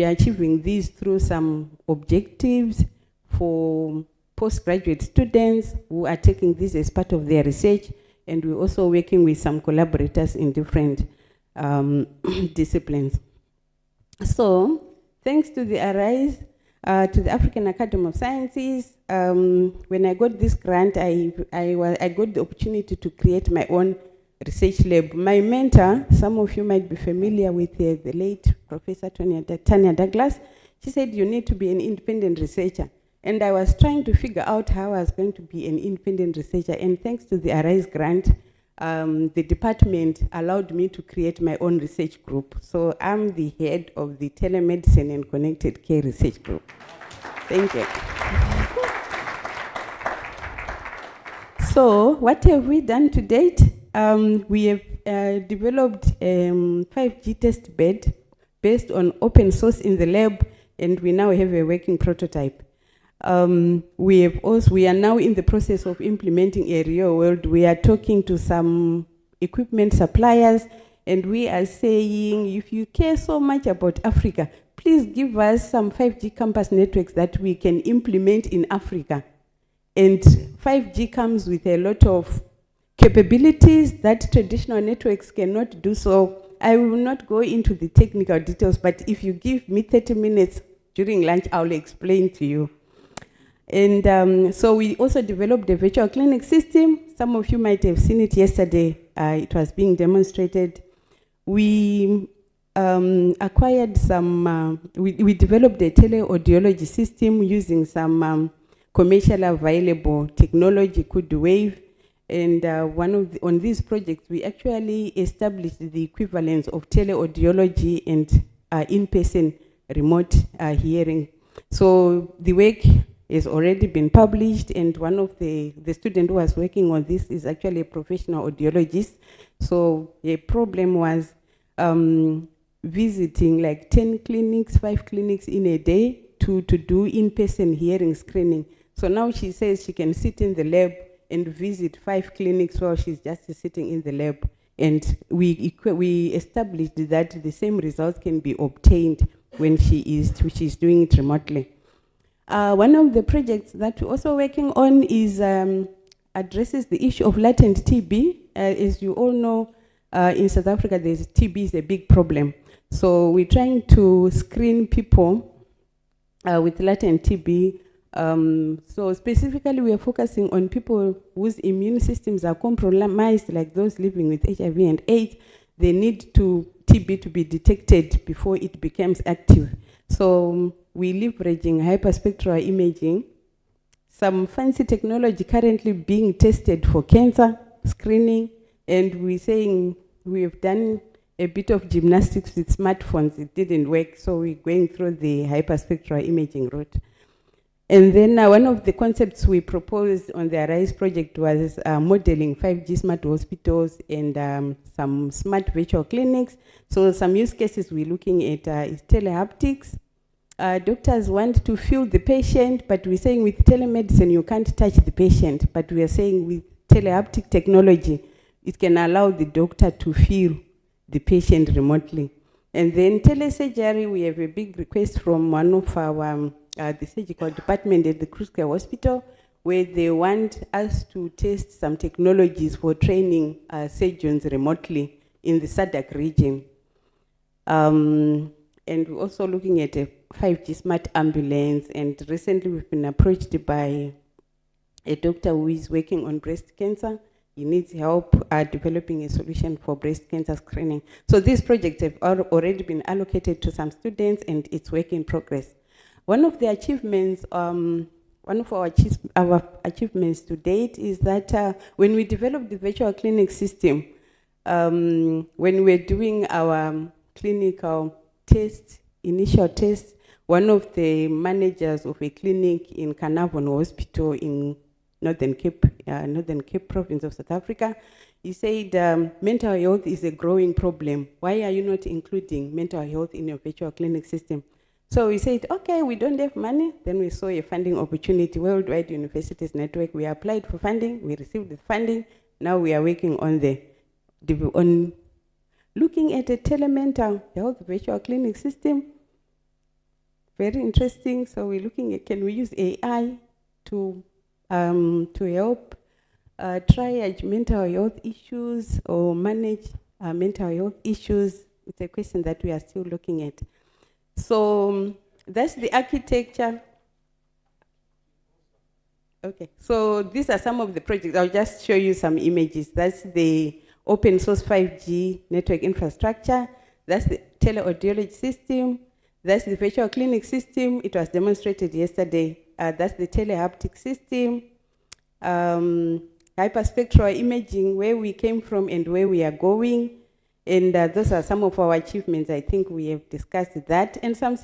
are achieving these through some objectives for postgraduate students who are taking this as part of their research. And we're also working with some collaborators in different disciplines. So, thanks to the ARISE, to the African Academy of Sciences, when I got this grant, I got the opportunity to create my own research lab. My mentor, some of you might be familiar with the late Professor Tanya Douglas, she said you need to be an independent researcher. And I was trying to figure out how I was going to be an independent researcher. And thanks to the ARISE grant, the department allowed me to create my own research group. So I'm the head of the Telemedicine and Connected Care Research Group. Thank you. So what have we done to date? We have developed a 5G test bed based on open source in the lab, and we now have a working prototype. We are now in the process of implementing a real world. We are talking to some equipment suppliers, and we are saying, if you care so much about Africa, please give us some 5G campus networks that we can implement in Africa. And 5G comes with a lot of capabilities that traditional networks cannot do. So I will not go into the technical details, but if you give me 30 minutes during lunch, I'll explain to you. And so we also developed a virtual clinic system. Some of you might have seen it yesterday. It was being demonstrated. We acquired some, we developed a teleaudiology system using some commercially available technology called Wave. And on these projects, we actually established the equivalence of teleaudiology and in-person remote hearing. So the work has already been published, and one of the students who was working on this is actually a professional audiologist. So the problem was visiting like 10 clinics, 5 clinics in a day to do in-person hearing screening. So now she says she can sit in the lab and visit 5 clinics while she's just sitting in the lab. And we established that the same results can be obtained when she's doing it remotely. One of the projects that we're also working on is addresses the issue of latent TB. As you all know, in South Africa, TB is a big problem. So we're trying to screen people with latent TB. So specifically, we are focusing on people whose immune systems are compromised, like those living with HIV and AIDS. They need TB to be detected before it becomes active. So we're leveraging hyperspectral imaging, some fancy technology currently being tested for cancer screening, and we're saying we have done a bit of gymnastics with smartphones. It didn't work, so we're going through the hyperspectral imaging route. And then one of the concepts we proposed on the ARISE project was modeling 5G smart hospitals and some smart virtual clinics. So some use cases we're looking at is telehaptics. Doctors want to feel the patient, but we're saying with telemedicine you can't touch the patient. But we are saying with telehaptic technology, it can allow the doctor to feel the patient remotely. And then telesurgery, we have a big request from one of our the surgical department at the Krusker Hospital, where they want us to test some technologies for training surgeons remotely in the SADC region. And we're also looking at a 5G smart ambulance, and recently we've been approached by a doctor who is working on breast cancer. He needs help developing a solution for breast cancer screening. So these projects have already been allocated to some students, and it's work in progress. One of the achievements, one of our achievements to date is that when we developed the virtual clinic system, when we're doing our clinical test, initial test, one of the managers of a clinic in Carnarvon Hospital in Northern Cape province of South Africa, he said mental health is a growing problem. Why are you not including mental health in your virtual clinic system? So we said, okay, we don't have money. Then we saw a funding opportunity, Worldwide Universities Network. We applied for funding, we received the funding. Now we are working on looking at a telemental health virtual clinic system. Very interesting. So we're looking at, can we use AI to help triage mental health issues or manage mental health issues? It's a question that we are still looking at. So that's the architecture. Okay, so these are some of the projects. I'll just show you some images. That's the open source 5G network infrastructure. That's the teleaudiology system. That's the virtual clinic system. It was demonstrated yesterday. That's the telehaptic system. Hyperspectral imaging, where we came from and where we are going. And those are some of our achievements. I think we have discussed that. And some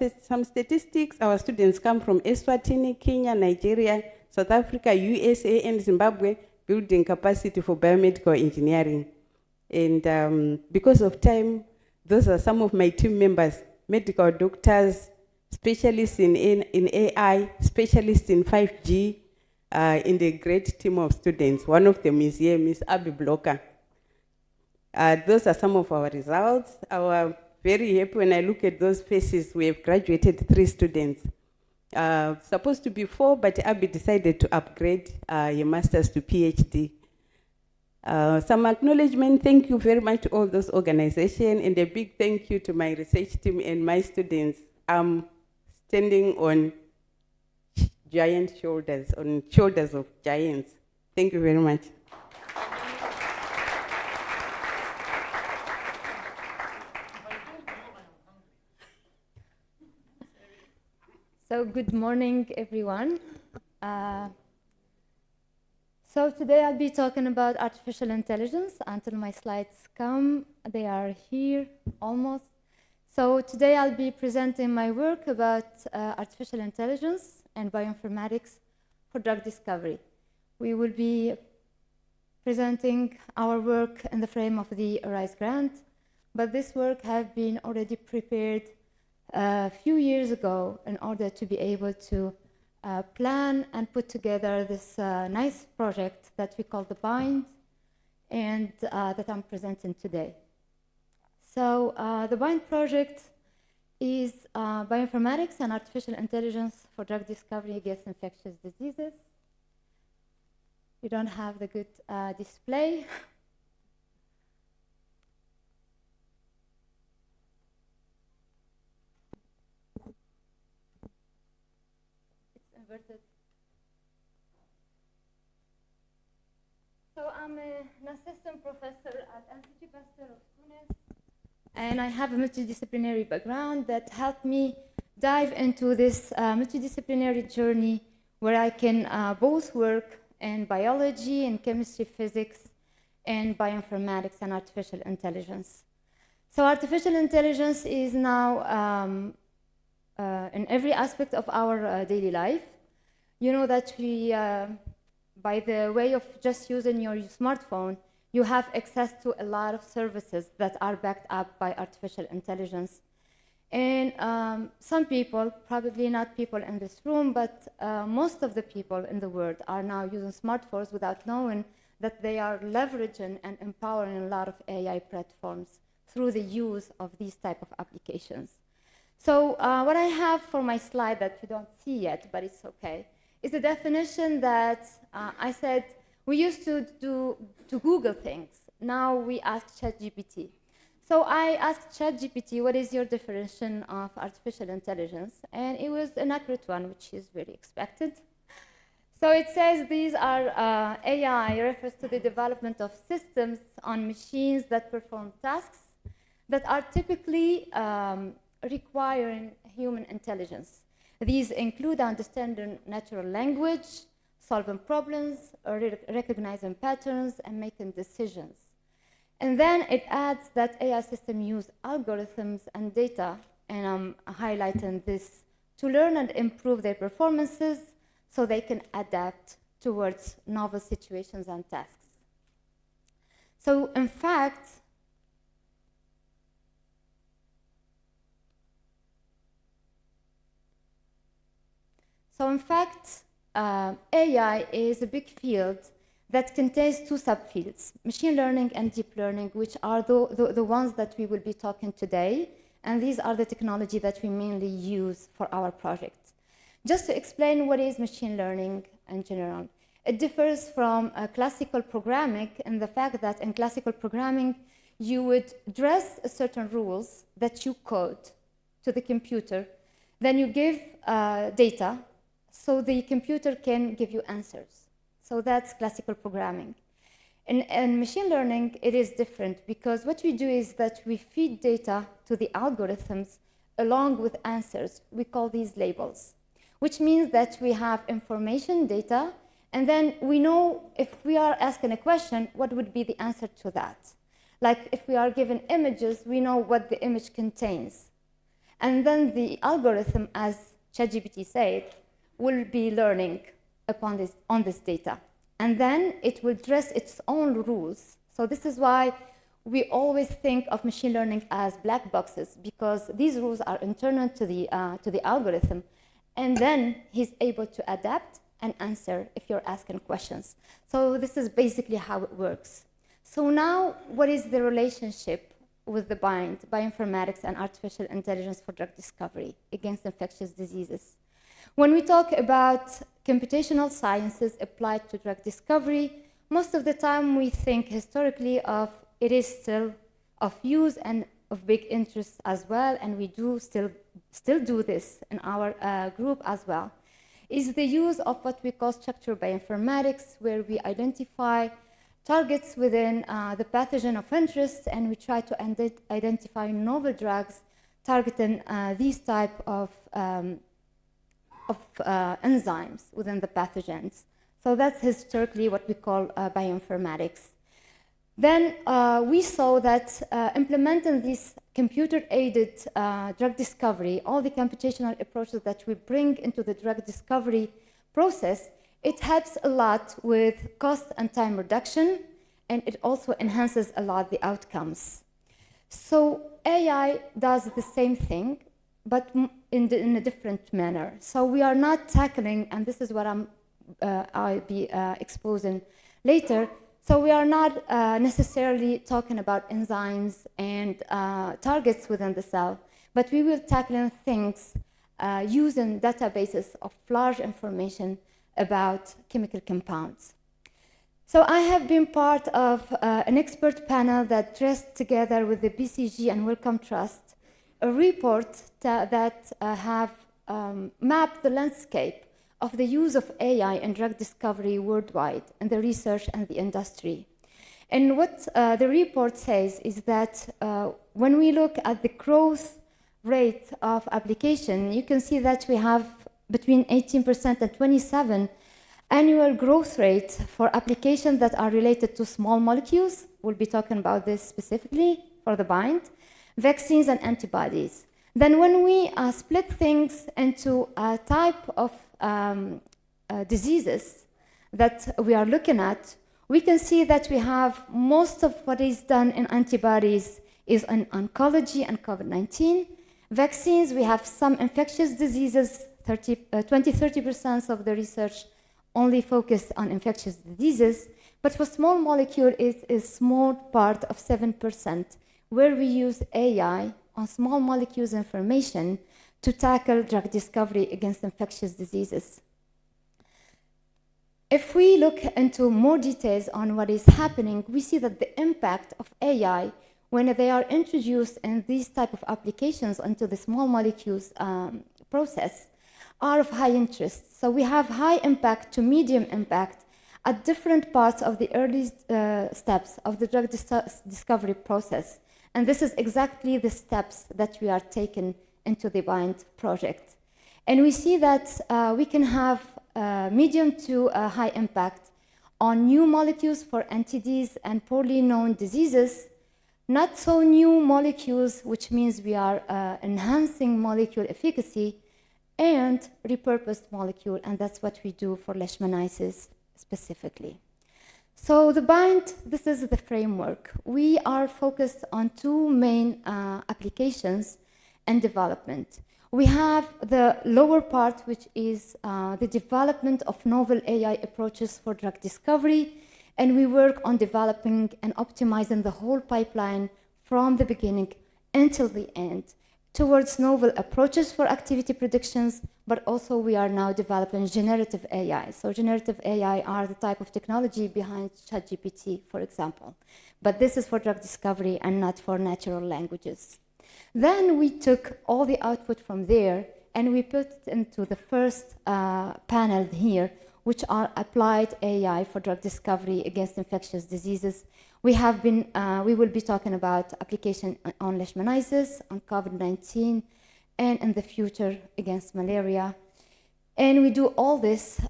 statistics, our students come from Eswatini, Kenya, Nigeria, South Africa, USA, and Zimbabwe, building capacity for biomedical engineering. And because of time, those are some of my team members, medical doctors, specialists in AI, specialists in 5G, in the great team of students. One of them is here, Ms. Abby Blocker. Those are some of our results. I'm very happy when I look at those faces. We have graduated 3 students. Supposed to be 4, but Abby decided to upgrade your master's to PhD. Some acknowledgement, thank you very much to all those organizations, and a big thank you to my research team and my students. I'm standing on giant shoulders, on shoulders of giants. Thank you very much. So good morning, everyone. So today I'll be talking about artificial intelligence until my slides come. They are here almost. So today I'll be presenting my work about artificial intelligence and bioinformatics for drug discovery. We will be presenting our work in the frame of the ARISE grant, but this work has been already prepared a few years ago in order to be able to plan and put together this nice project that we call the BIND and that I'm presenting today. So the BIND project is bioinformatics and artificial intelligence for drug discovery against infectious diseases. We don't have the good display. Inverted. So I'm an assistant professor at Institut Pasteur of Tunis, and I have a multidisciplinary background that helped me dive into this multidisciplinary journey where I can both work in biology and chemistry, physics, and bioinformatics and artificial intelligence. So artificial intelligence is now in every aspect of our daily life. You know that we, by the way of just using your smartphone, you have access to a lot of services that are backed up by artificial intelligence. And some people, probably not people in this room, but most of the people in the world are now using smartphones without knowing that they are leveraging and empowering a lot of AI platforms through the use of these type of applications. So what I have for my slide that you don't see yet, but it's okay, is a definition that I said we used to Google things. Now we ask ChatGPT. So I asked ChatGPT, what is your definition of artificial intelligence? And it was an accurate one, which is very expected. So it says these are AI refers to the development of systems on machines that perform tasks that are typically requiring human intelligence. These include understanding natural language, solving problems, recognizing patterns, and making decisions. And then it adds that AI systems use algorithms and data, and I'm highlighting this, to learn and improve their performances so they can adapt towards novel situations and tasks. So in fact, AI is a big field that contains two subfields, machine learning and deep learning, which are the ones that we will be talking today. And these are the technology that we mainly use for our project. Just to explain what is machine learning in general, it differs from classical programming in the fact that in classical programming, you would address certain rules that you code to the computer. Then you give data so the computer can give you answers. So that's classical programming. In machine learning, it is different because what we do is that we feed data to the algorithms along with answers. We call these labels, which means that we have information, data, and then we know if we are asking a question, what would be the answer to that? Like if we are given images, we know what the image contains. And then the algorithm, as ChatGPT said, will be learning on this data. And then it will dress its own rules. So this is why we always think of machine learning as black boxes, because these rules are internal to the algorithm. And then he's able to adapt and answer if you're asking questions. So this is basically how it works. So now, what is the relationship with the BIND, bioinformatics and artificial intelligence for drug discovery against infectious diseases? When we talk about computational sciences applied to drug discovery, most of the time we think historically of it is still of use and of big interest as well, and we do still do this in our group as well, is the use of what we call structured bioinformatics, where we identify targets within the pathogen of interest, and we try to identify novel drugs targeting these type of of enzymes within the pathogens. So that's historically what we call bioinformatics. Then we saw that implementing this computer-aided drug discovery, all the computational approaches that we bring into the drug discovery process, it helps a lot with cost and time reduction, and it also enhances a lot the outcomes. So AI does the same thing, but in a different manner. So we are not tackling, and this is what I'll be exposing later. So we are not necessarily talking about enzymes and targets within the cell, but we will tackle things using databases of large information about chemical compounds. So I have been part of an expert panel that dressed together with the BCG and Wellcome Trust a report that have mapped the landscape of the use of AI in drug discovery worldwide in the research and the industry. And what the report says is that when we look at the growth rate of application, you can see that we have between 18% and 27% annual growth rate for applications that are related to small molecules. We'll be talking about this specifically for the bind, vaccines and antibodies. Then when we split things into a type of diseases that we are looking at, we can see that we have most of what is done in antibodies is in oncology and COVID-19. Vaccines, we have some infectious diseases, 20-30% of the research only focused on infectious diseases, but for small molecule is a small part of 7%, where we use AI on small molecules information to tackle drug discovery against infectious diseases. If we look into more details on what is happening, we see that the impact of AI when they are introduced in these type of applications into the small molecules process are of high interest. So we have high impact to medium impact at different parts of the early steps of the drug discovery process. And this is exactly the steps that we are taking into the BIND project. And we see that we can have medium to high impact on new molecules for NTDs and poorly known diseases, not so new molecules, which means we are enhancing molecule efficacy, and repurposed molecule, and that's what we do for leishmaniasis specifically. So the BIND, this is the framework. We are focused on two main applications and development. We have the lower part, which is the development of novel AI approaches for drug discovery, and we work on developing and optimizing the whole pipeline from the beginning until the end towards novel approaches for activity predictions, but also we are now developing generative AI. So generative AI are the type of technology behind ChatGPT, for example. But this is for drug discovery and not for natural languages. Then we took all the output from there and we put it into the first panel here, which are applied AI for drug discovery against infectious diseases. We will be talking about application on leishmaniasis, on COVID-19, and in the future against malaria. And we do all this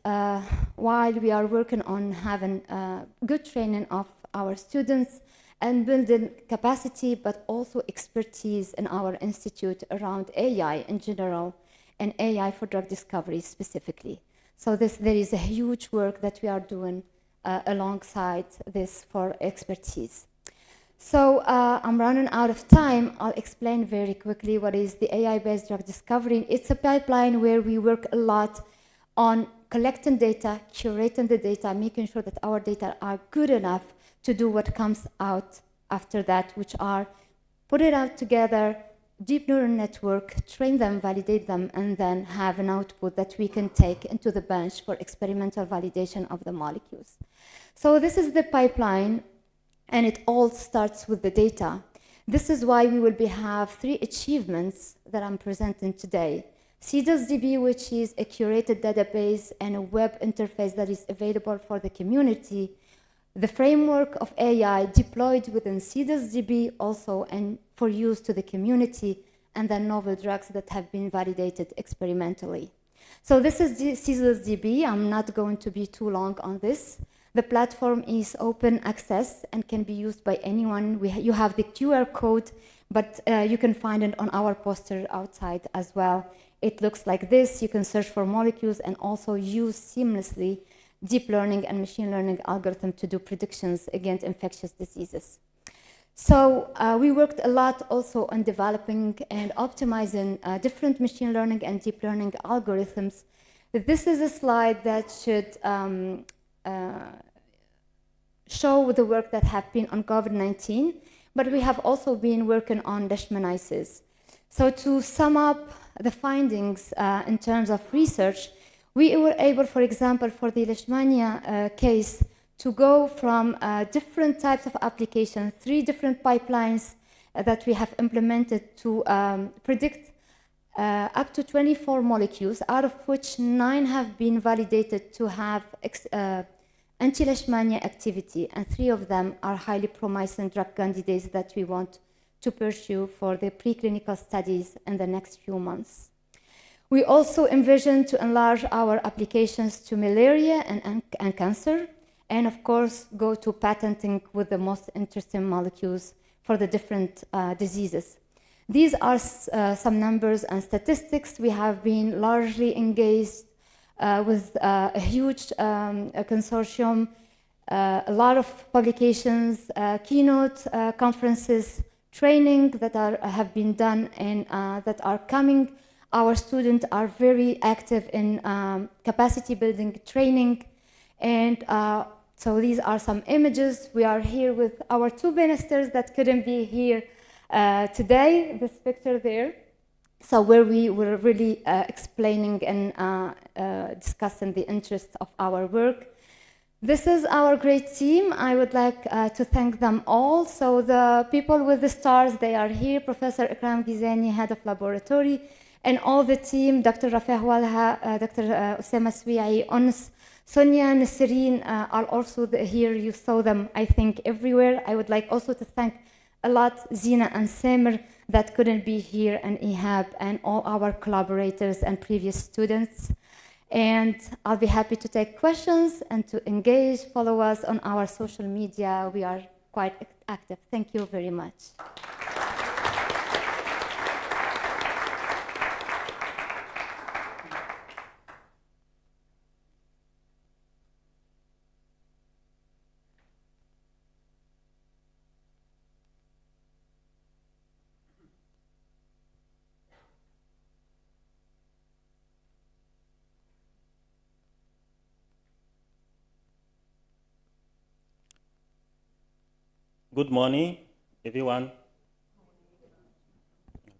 while we are working on having good training of our students and building capacity, but also expertise in our institute around AI in general and AI for drug discovery specifically. So there is a huge work that we are doing alongside this for expertise. So I'm running out of time. I'll explain very quickly what is the AI-based drug discovery. It's a pipeline where we work a lot on collecting data, curating the data, making sure that our data are good enough to do what comes out after that, which are put it out together, deep neural network, train them, validate them, and then have an output that we can take into the bench for experimental validation of the molecules. So this is the pipeline, and it all starts with the data. This is why we will have 3 achievements that I'm presenting today. CDSDB, which is a curated database and a web interface that is available for the community. The framework of AI deployed within CDSDB also and for use to the community, and then novel drugs that have been validated experimentally. So this is CSDB. I'm not going to be too long on this. The platform is open access and can be used by anyone. You have the QR code, but you can find it on our poster outside as well. It looks like this. You can search for molecules and also use seamlessly deep learning and machine learning algorithm to do predictions against infectious diseases. So we worked a lot also on developing and optimizing different machine learning and deep learning algorithms. This is a slide that should show the work that have been on COVID-19, but we have also been working on leishmaniasis. So to sum up the findings in terms of research, we were able, for example, for the leishmania case, to go from different types of applications, 3 different pipelines that we have implemented to predict up to 24 molecules, out of which 9 have been validated to have anti-leishmania activity, and 3 of them are highly promising drug candidates that we want to pursue for the preclinical studies in the next few months. We also envision to enlarge our applications to malaria and cancer, and of course go to patenting with the most interesting molecules for the different diseases. These are some numbers and statistics. We have been largely engaged with a huge consortium, a lot of publications, keynote conferences, training that have been done and that are coming. Our students are very active in capacity building training, and so these are some images. We are here with our 2 ministers that couldn't be here today, this picture there. So where we were really explaining and discussing the interests of our work. This is our great team. I would like to thank them all. So the people with the stars, they are here. Professor Ikram Gizani, head of laboratory, and all the team, Dr. Rafah Walha, Dr. Osama Swiai, Ons, Sonia, Nasreen are also here. You saw them, I think, everywhere. I would like also to thank a lot Zina and Samer that couldn't be here, and Ihab, and all our collaborators and previous students. And I'll be happy to take questions and to engage. Follow us on our social media. We are quite active. Thank you very much. Good morning, everyone.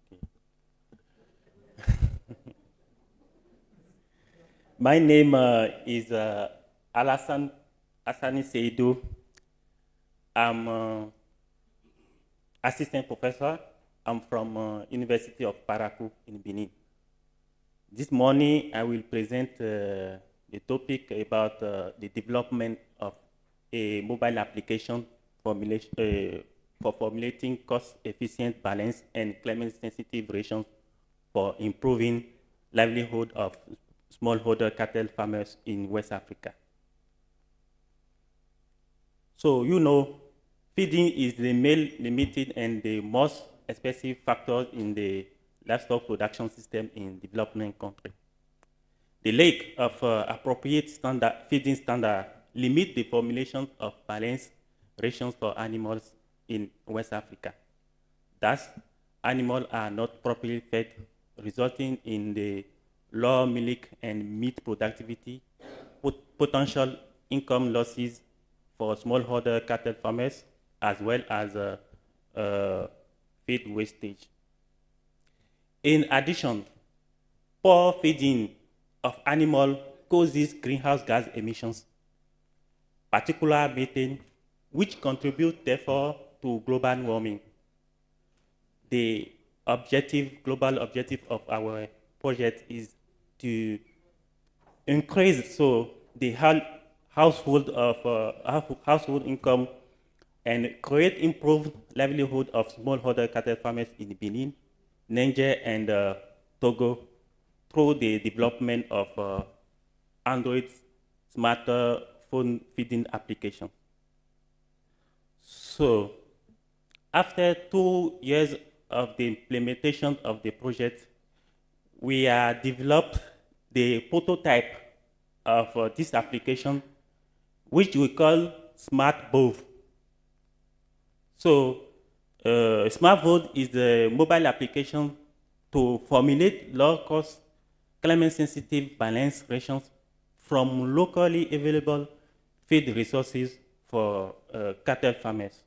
Okay. My name is Alassane Assani Seydou. I'm assistant professor. I'm from University of Parakou in Benin. This morning, I will present the topic about the development of a mobile application for formulating cost-efficient, balanced, and climate-sensitive rations for improving livelihood of smallholder cattle farmers in West Africa. So, you know, feeding is the main limited and the most expensive factor in the livestock production system in developing countries. The lack of appropriate feeding standard limit the formulation of balanced rations for animals in West Africa. Thus, animals are not properly fed, resulting in the low milk and meat productivity, potential income losses for smallholder cattle farmers, as well as feed wastage. In addition, poor feeding of animals causes greenhouse gas emissions, particularly methane, which contribute, therefore, to global warming. The global objective of our project is to increase the household income and create improved livelihood of smallholder cattle farmers in Benin, Niger, and Togo through the development of Android smartphone feeding application. So after 2 years of the implementation of the project, we have developed the prototype of this application, which we call Smart Bove. So Smart Bove is a mobile application to formulate low-cost, climate-sensitive balanced rations from locally available feed resources for cattle farmers.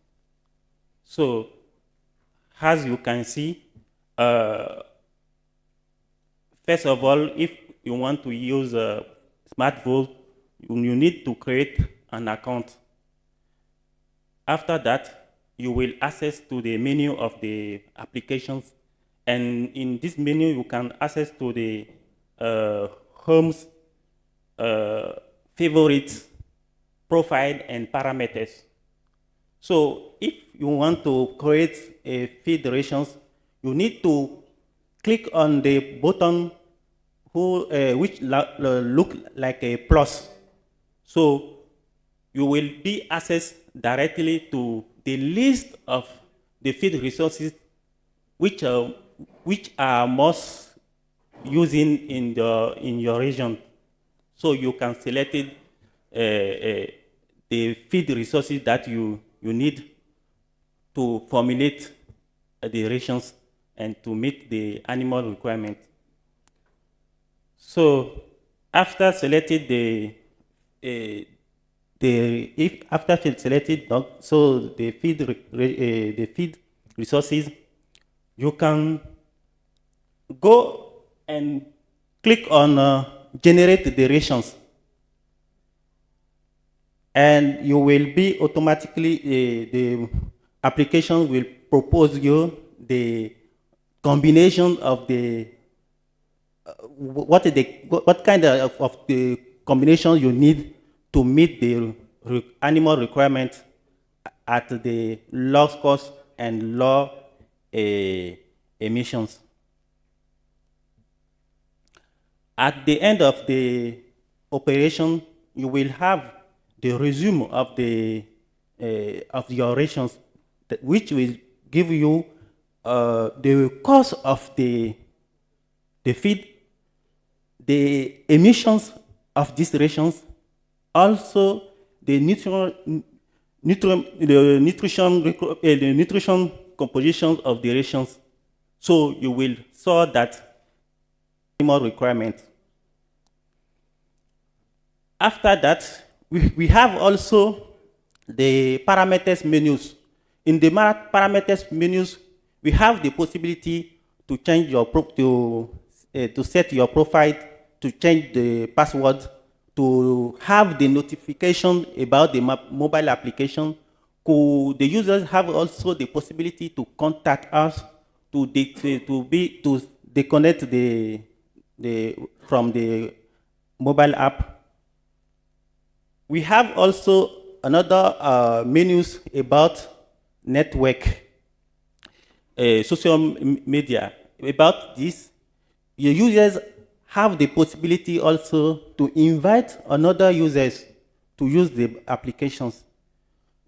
So, as you can see, first of all, if you want to use Smart Bove, you need to create an account. After that, you will access to the menu of the applications, and in this menu, you can access to the home's favorites, profile, and parameters. So if you want to create a feed rations, you need to click on the button which look like a plus. So you will be accessed directly to the list of the feed resources which are most using in your region. So you can select it, the feed resources that you need to formulate the rations and to meet the animal requirement. So after selected the feed resources, you can go and click on generate the rations, and you will be automatically the application will propose you the combination of the what kind of the combination you need to meet the animal requirement at the low cost and low emissions. At the end of the operation, you will have the resume of your rations, which will give you the cost of the feed, the emissions of these rations, also the nutrition composition of the rations. So you will saw that animal requirement. After that, we have also the parameters menus. In the parameters menus, we have the possibility to change your to set your profile, to change the password, to have the notification about the mobile application. The users have also the possibility to contact us to disconnect from the mobile app. We have also another menus about network, social media. About this, your users have the possibility also to invite another users to use the applications.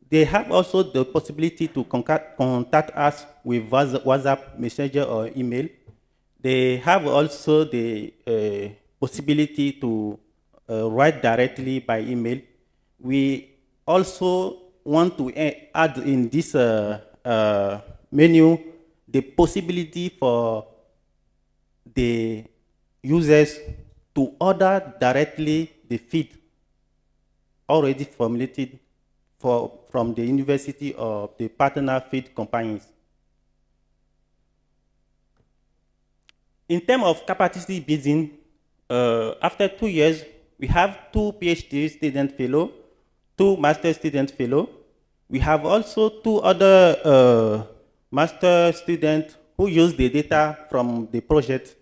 They have also the possibility to contact us with WhatsApp, Messenger, or email. They have also the possibility to write directly by email. We also want to add in this menu the possibility for the users to order directly the feed already formulated from the university or the partner feed companies. In terms of capacity building, after 2 years, we have 2 PhD student fellows, 2 master student fellows. We have also 2 other master students who use the data from the project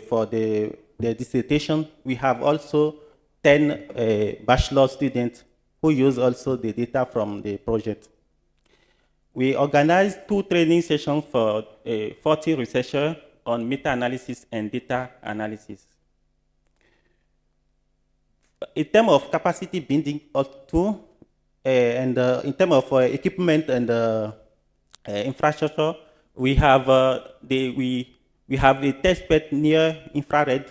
for their dissertation. We have also 10 bachelor students who use also the data from the project. We organized 2 training sessions for 40 researchers on meta-analysis and data analysis. In terms of capacity building too, and in terms of equipment and infrastructure, we have we have a testbed near infrared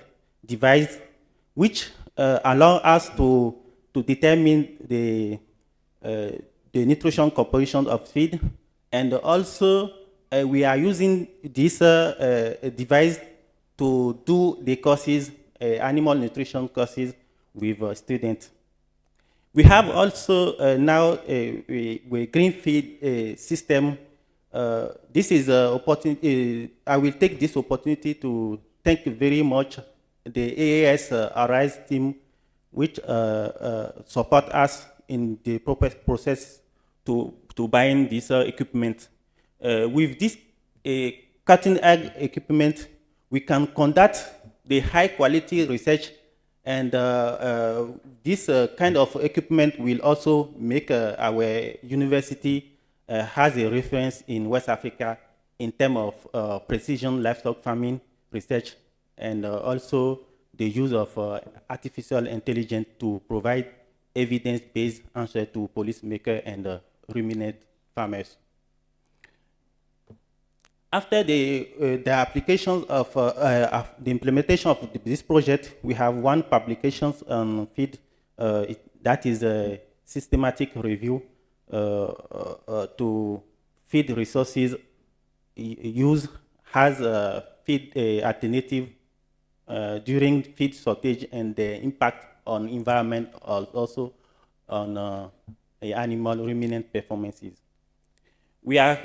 device, which allow us to determine the nutrition composition of feed, and also we are using this device to do the courses, animal nutrition courses with students. We have also now a green feed system. This is an opportunity. I will take this opportunity to thank you very much the AAS Arise team, which support us in the proper process to buying this equipment. With this cutting-edge equipment, we can conduct the high-quality research, and this kind of equipment will also make our university has a reference in West Africa in terms of precision livestock farming research, and also the use of artificial intelligence to provide evidence-based answer to policymakers and ruminant farmers. After the application of the implementation of this project, we have one publication on feed that is a systematic review to feed resources use has feed alternative during feed shortage and the impact on environment, also on animal ruminant performances. We are,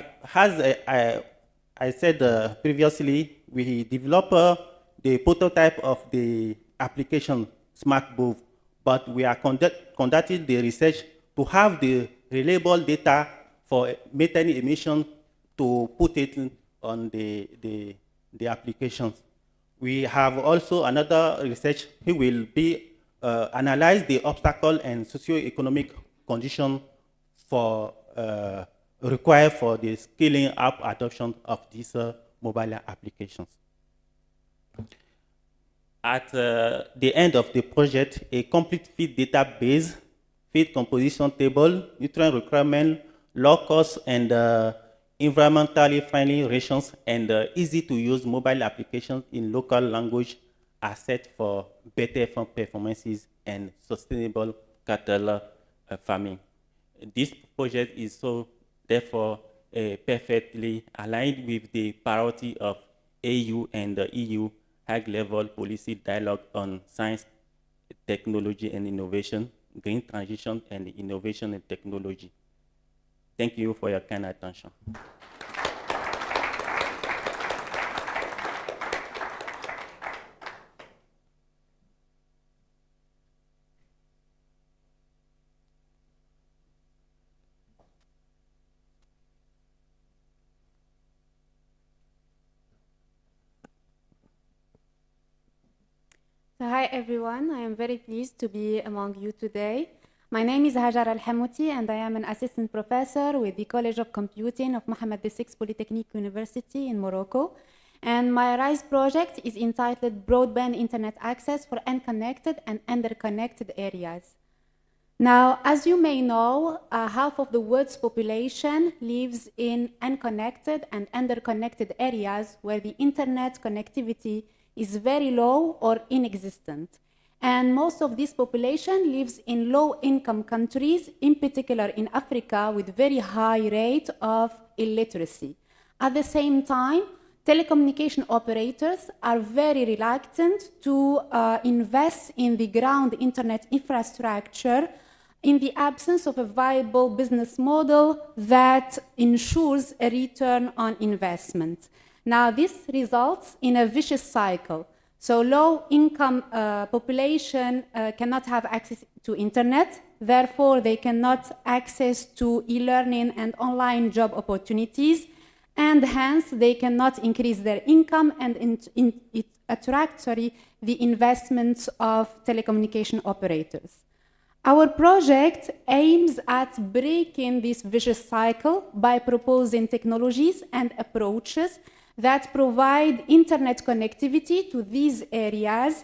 I said previously, we developed the prototype of the application Smart Move, but we are conducting the research to have the reliable data for methane emission to put it on the applications. We have also another research who will be analyze the obstacle and socio-economic condition for required for the scaling up adoption of these mobile applications. At the end of the project, a complete feed database, feed composition table, nutrient requirement, low cost and environmentally friendly rations, and easy to use mobile applications in local language are set for better farm performances and sustainable cattle farming. This project is so therefore perfectly aligned with the priority of AU and the EU high-level policy dialogue on science, technology and innovation, green transition and innovation and technology. Thank you for your kind attention. So hi everyone, I am very pleased to be among you today. My name is Hajar Al-Hamouti and I am an assistant professor with the College of Computing of Mohammed VI Polytechnic University in Morocco. And my RISE project is entitled Broadband Internet Access for Unconnected and Underconnected Areas. Now, as you may know, half of the world's population lives in unconnected and underconnected areas where the internet connectivity is very low or inexistent. And most of this population lives in low-income countries, in particular in Africa, with very high rate of illiteracy. At the same time, telecommunication operators are very reluctant to invest in the ground internet infrastructure in the absence of a viable business model that ensures a return on investment. Now, this results in a vicious cycle. So low-income population cannot have access to internet, therefore they cannot access to e-learning and online job opportunities, and hence they cannot increase their income and it attracts the investments of telecommunication operators. Our project aims at breaking this vicious cycle by proposing technologies and approaches that provide internet connectivity to these areas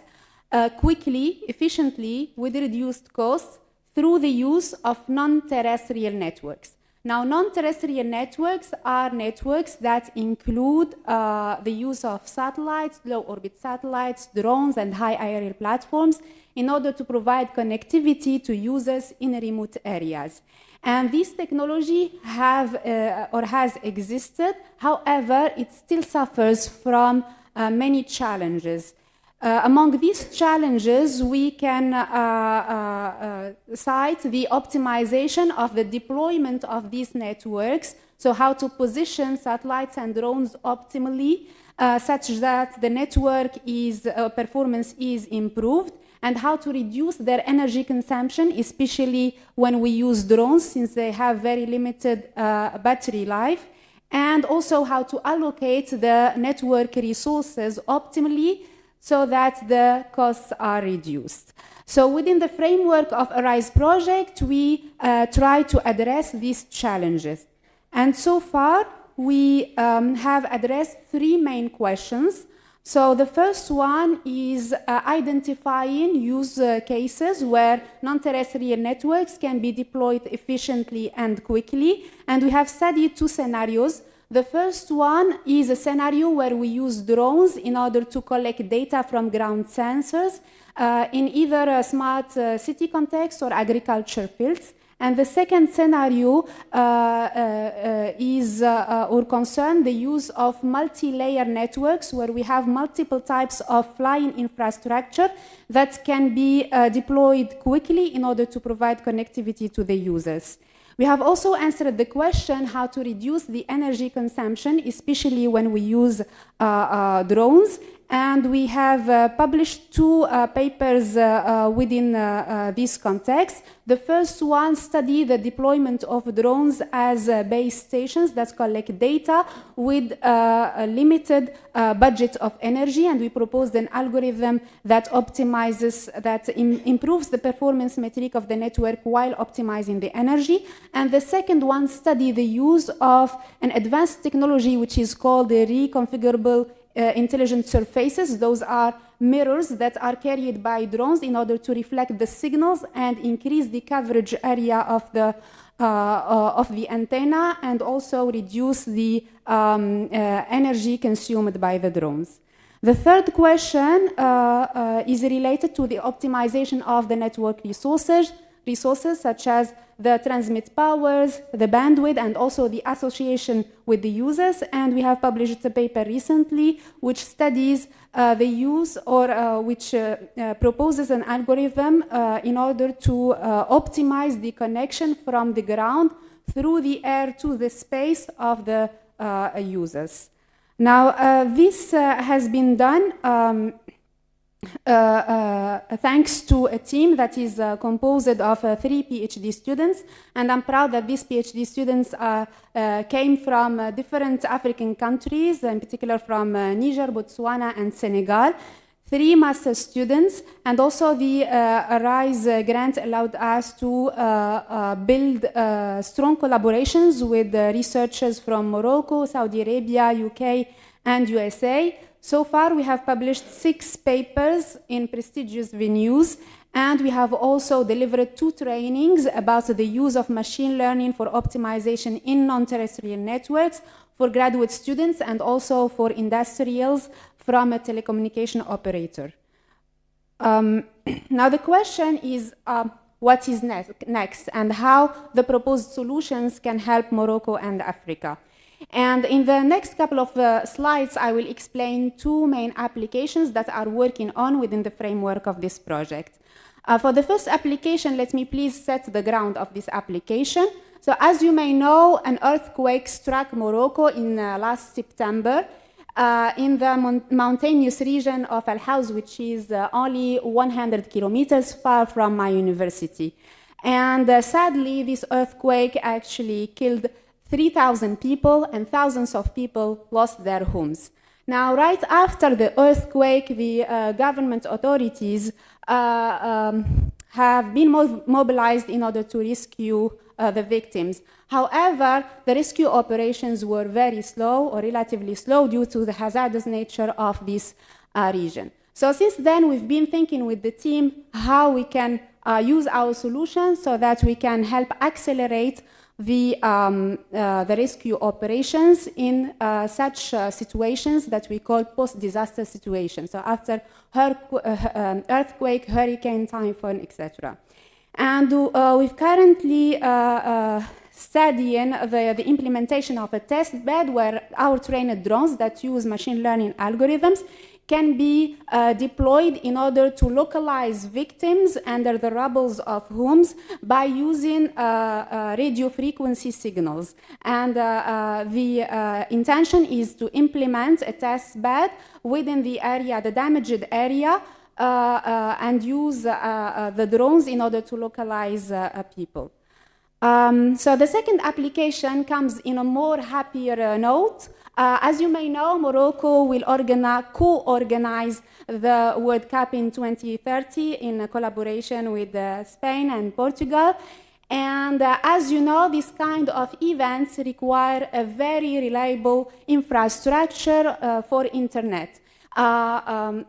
quickly, efficiently, with reduced costs through the use of non-terrestrial networks. Now, non-terrestrial networks are networks that include the use of satellites, low-orbit satellites, drones, and high aerial platforms in order to provide connectivity to users in remote areas. And this technology has existed. However, it still suffers from many challenges. Among these challenges, we can cite the optimization of the deployment of these networks, so how to position satellites and drones optimally such that the network performance is improved, and how to reduce their energy consumption, especially when we use drones, since they have very limited battery life, and also how to allocate the network resources optimally so that the costs are reduced. So within the framework of ARISE project, we try to address these challenges. And so far, we have addressed three main questions. So the first one is identifying use cases where non-terrestrial networks can be deployed efficiently and quickly. And we have studied two scenarios. The first one is a scenario where we use drones in order to collect data from ground sensors in either a smart city context or agriculture fields. And the second scenario is or concern the use of multi-layer networks where we have multiple types of flying infrastructure that can be deployed quickly in order to provide connectivity to the users. We have also answered the question how to reduce the energy consumption, especially when we use drones. And we have published two papers within this context. The first one studied the deployment of drones as base stations that collect data with a limited budget of energy, and we proposed an algorithm that improves the performance metric of the network while optimizing the energy. And the second one studied the use of an advanced technology which is called the reconfigurable intelligent surfaces. Those are mirrors that are carried by drones in order to reflect the signals and increase the coverage area of the antenna, and also reduce the energy consumed by the drones. The third question is related to the optimization of the network resources such as the transmit powers, the bandwidth, and also the association with the users. And we have published a paper recently which studies the use or which proposes an algorithm in order to optimize the connection from the ground through the air to the space of the users. Now, this has been done thanks to a team that is composed of 3 PhD students, and I'm proud that these PhD students came from different African countries, in particular from Niger, Botswana, and Senegal. 3 master students, and also the ARISE grant allowed us to build strong collaborations with researchers from Morocco, Saudi Arabia, UK, and USA. So far, we have published 6 papers in prestigious venues, and we have also delivered 2 trainings about the use of machine learning for optimization in non-terrestrial networks for graduate students and also for industrials from a telecommunication operator. Now the question is, what is next and how the proposed solutions can help Morocco and Africa. And in the next couple of slides, I will explain 2 main applications that are working on within the framework of this project. For the first application, let me please set the ground of this application. So as you may know, an earthquake struck Morocco in last September in the mountainous region of Al Haus, which is only 100 kilometers far from my university. And sadly, this earthquake actually killed 3,000 people, and thousands of people lost their homes. Now, right after the earthquake, the government authorities have been mobilized in order to rescue the victims. However, the rescue operations were very slow or relatively slow due to the hazardous nature of this region. So since then, we've been thinking with the team how we can use our solutions so that we can help accelerate the rescue operations in such situations that we call post-disaster situations. So after earthquake, hurricane, typhoon, etc. And we've currently studying the implementation of a test bed where our trained drones that use machine learning algorithms can be deployed in order to localize victims under the rubble of homes by using radio frequency signals. And the intention is to implement a test bed within the area, the damaged area, and use the drones in order to localize people. So the second application comes in a more happier note. As you may know, Morocco will co-organize the World Cup in 2030 in collaboration with Spain and Portugal. And as you know, this kind of events require a very reliable infrastructure for internet. The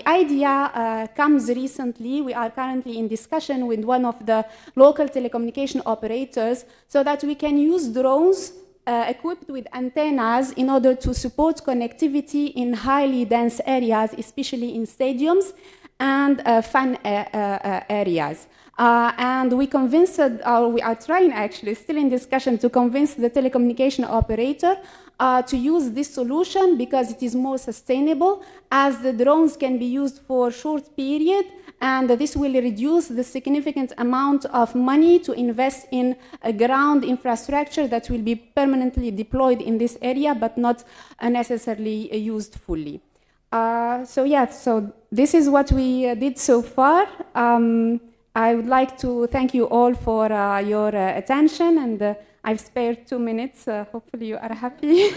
idea comes recently. We are currently in discussion with one of the local telecommunication operators so that we can use drones equipped with antennas in order to support connectivity in highly dense areas, especially in stadiums and fun areas. And we convinced, or we are trying actually, still in discussion, to convince the telecommunication operator to use this solution because it is more sustainable, as the drones can be used for a short period, and this will reduce the significant amount of money to invest in a ground infrastructure that will be permanently deployed in this area, but not necessarily used fully. So this is what we did so far. I would like to thank you all for your attention, and I've spared 2 minutes. Hopefully you are happy.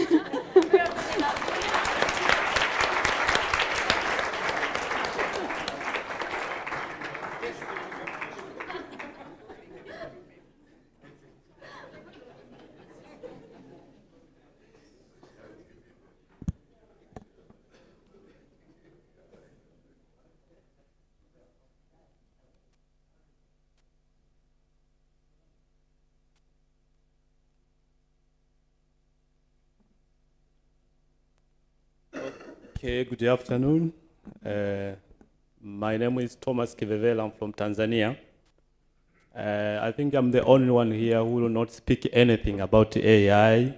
Okay, good afternoon. My name is Thomas Kivevela. I'm from Tanzania. I think I'm the only one here who will not speak anything about AI,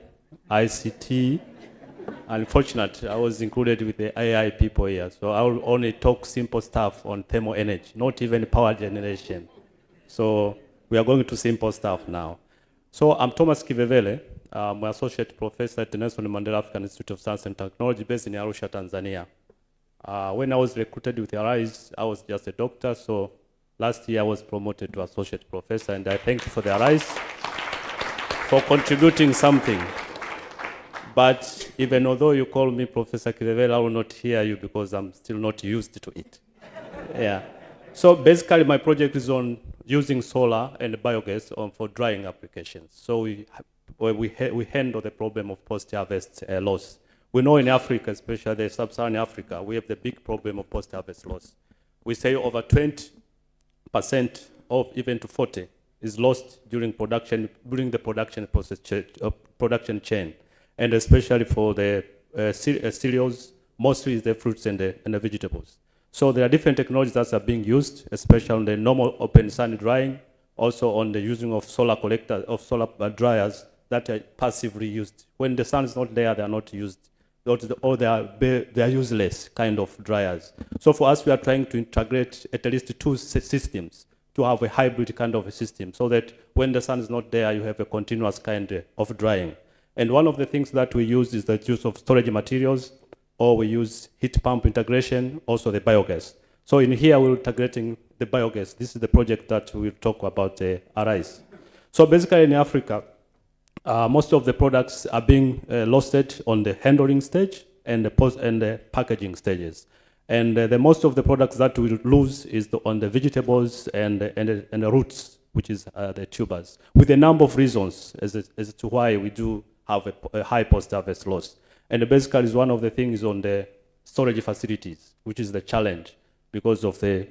ICT. Unfortunately, I was included with the AI people here, so I will only talk simple stuff on thermal energy, not even power generation. So we are going to simple stuff now. So I'm Thomas Kivevele. I'm an associate professor at the Nelson Mandela African Institute of Science and Technology based in Arusha, Tanzania. When I was recruited with ARISE, I was just a doctor, so last year I was promoted to associate professor, and I thank you for the ARISE for contributing something. But even although you call me Professor Kivevela, I will not hear you because I'm still not used to it. Yeah. So basically my project is on using solar and biogas for drying applications. So we handle the problem of post-harvest loss. We know in Africa, especially sub-Saharan Africa, we have the big problem of post-harvest loss. We say over 20% of even to 40 is lost during the production process, production chain, and especially for the cereals, mostly is the fruits and the vegetables. So there are different technologies that are being used, especially on the normal open sun drying, also on the using of solar collectors, of solar dryers that are passively used. When the sun is not there, they are not used, or they are useless kind of dryers. So for us, we are trying to integrate at least two systems to have a hybrid kind of a system, so that when the sun is not there, you have a continuous kind of drying. And one of the things that we use is the use of storage materials, or we use heat pump integration, also the biogas. So in here, we're integrating the biogas. This is the project that we'll talk about ARISE. So basically in Africa, most of the products are being loaded on the handling stage and the packaging stages. And the most of the products that we'll lose is on the vegetables and the roots, which is the tubers, with a number of reasons as to why we do have a high post-harvest loss. And basically is one of the things on the storage facilities, which is the challenge because of the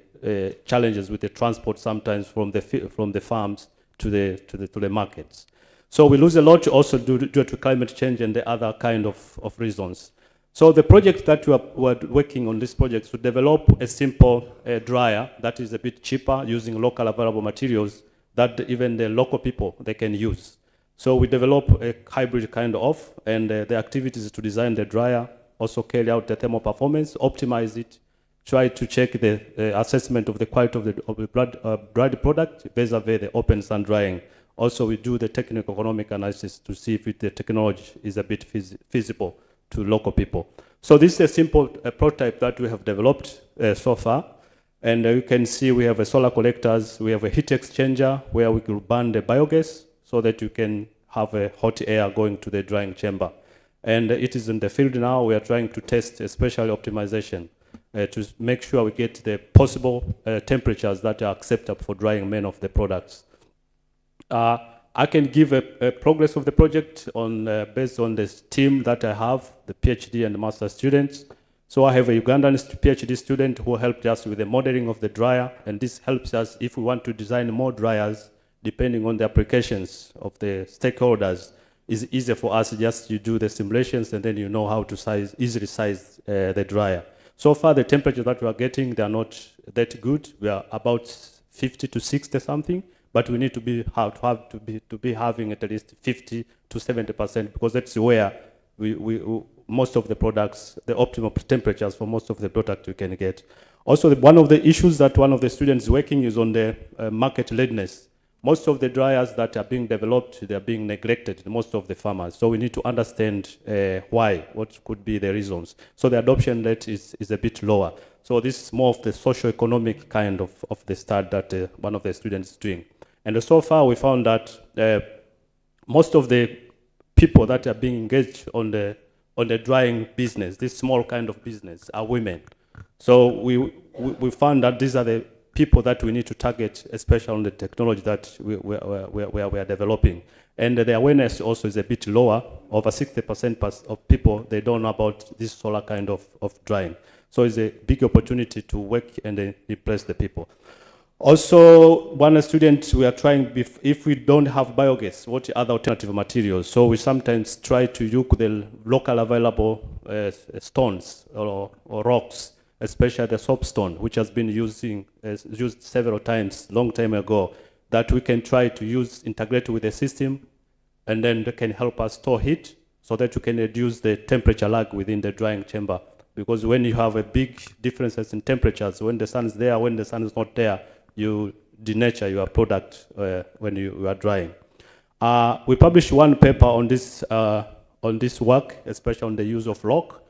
challenges with the transport sometimes from the farms to the markets. So we lose a lot also due to climate change and the other kind of reasons. So the project that we're working on, this project, to develop a simple dryer that is a bit cheaper using local available materials that even the local people, they can use. So we develop a hybrid kind of, and the activities is to design the dryer, also carry out the thermal performance, optimize it, try to check the assessment of the quality of the dried product vis-a-vis the open sun drying. Also, we do the technical economic analysis to see if the technology is a bit feasible to local people. So this is a simple prototype that we have developed so far. And you can see we have a solar collectors, we have a heat exchanger where we can burn the biogas so that you can have a hot air going to the drying chamber. And it is in the field now. We are trying to test especially optimization to make sure we get the possible temperatures that are acceptable for drying many of the products. I can give a progress of the project based on this team that I have, the PhD and the master students. So I have a Ugandan PhD student who helped us with the modeling of the dryer, and this helps us if we want to design more dryers, depending on the applications of the stakeholders. It's easier for us just to do the simulations, and then you know how to easily size the dryer. So far, the temperatures that we are getting, they are not that good. We are about 50 to 60 something. But we need to be having at least 50 to 70% because that's where most of the products, the optimal temperatures for most of the product we can get. Also, one of the issues that one of the students working is on the market readiness. Most of the dryers that are being developed, they are being neglected, most of the farmers. So we need to understand why, what could be the reasons. So the adoption rate is a bit lower. So this is more of the socio-economic kind of the start that one of the students is doing. And so far, we found that most of the people that are being engaged on the drying business, this small kind of business, are women. So we found that these are the people that we need to target, especially on the technology that we are developing. And the awareness also is a bit lower. Over 60% of people, they don't know about this solar kind of drying. So it's a big opportunity to work and impress the people. Also, one student, we are trying, if we don't have biogas, what other alternative materials? So we sometimes try to use the local available stones or rocks, especially the soapstone, which has been used several times, long time ago, that we can try to integrate with the system, and then they can help us store heat so that you can reduce the temperature lag within the drying chamber. Because when you have a big differences in temperatures, when the sun is there, when the sun is not there, you denature your product when you are drying. We published one paper on this work, especially on the use of rock.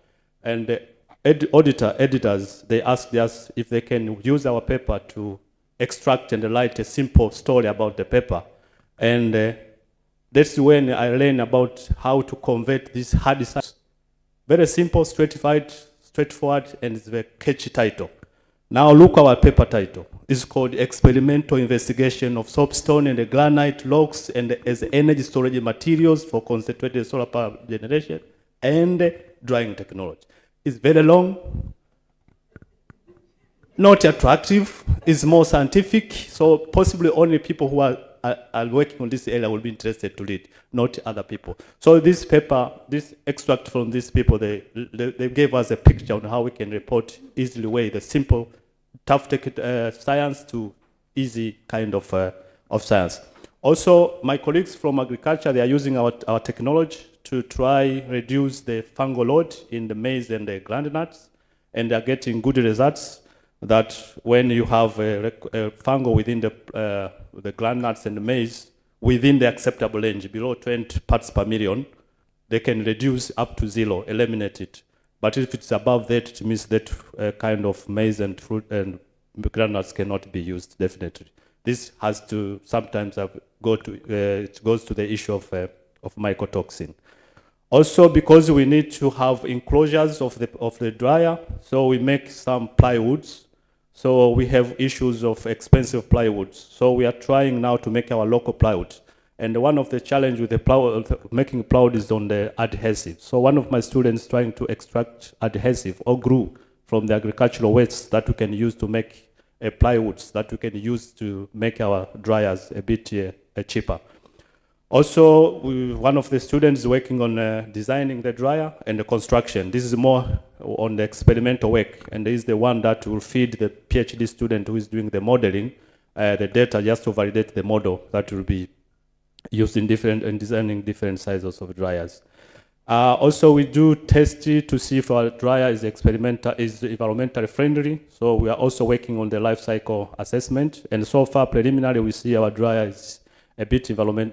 And the editors, they asked us if they can use our paper to extract and write a simple story about the paper. And that's when I learned about how to convert this hard science. Very simple, straightforward, and it's a very catchy title. Now look our paper title. It's called Experimental Investigation of Soapstone and the Granite Logs and as Energy Storage Materials for Concentrated Solar Power Generation and Drying Technology. It's very long, not attractive, it's more scientific, so possibly only people who are working on this area will be interested to read, not other people. So this paper, this extract from these people, they gave us a picture on how we can report easily way the simple, tough science to easy kind of science. Also, my colleagues from agriculture, they are using our technology to try reduce the fungal load in the maize and the groundnuts, and they are getting good results. That when you have a fungal within the groundnuts and the maize within the acceptable range, below 20 parts per million, they can reduce up to 0, eliminate it. But if it's above that, it means that kind of maize and fruit and groundnuts cannot be used, definitely. This has to sometimes it goes to the issue of mycotoxin. Also, because we need to have enclosures of the dryer, so we make some plywoods. So we have issues of expensive plywoods. So we are trying now to make our local plywood. And one of the challenges with the making plywood is on the adhesive. So one of my students trying to extract adhesive or glue from the agricultural waste that we can use to make plywoods that we can use to make our dryers a bit cheaper. Also, one of the students is working on designing the dryer and the construction. This is more on the experimental work, and this is the one that will feed the PhD student who is doing the modeling, the data just to validate the model that will be used in designing different sizes of dryers. Also, we do test to see if our dryer is environmentally friendly. So we are also working on the life cycle assessment, and so far preliminary we see our dryer is a bit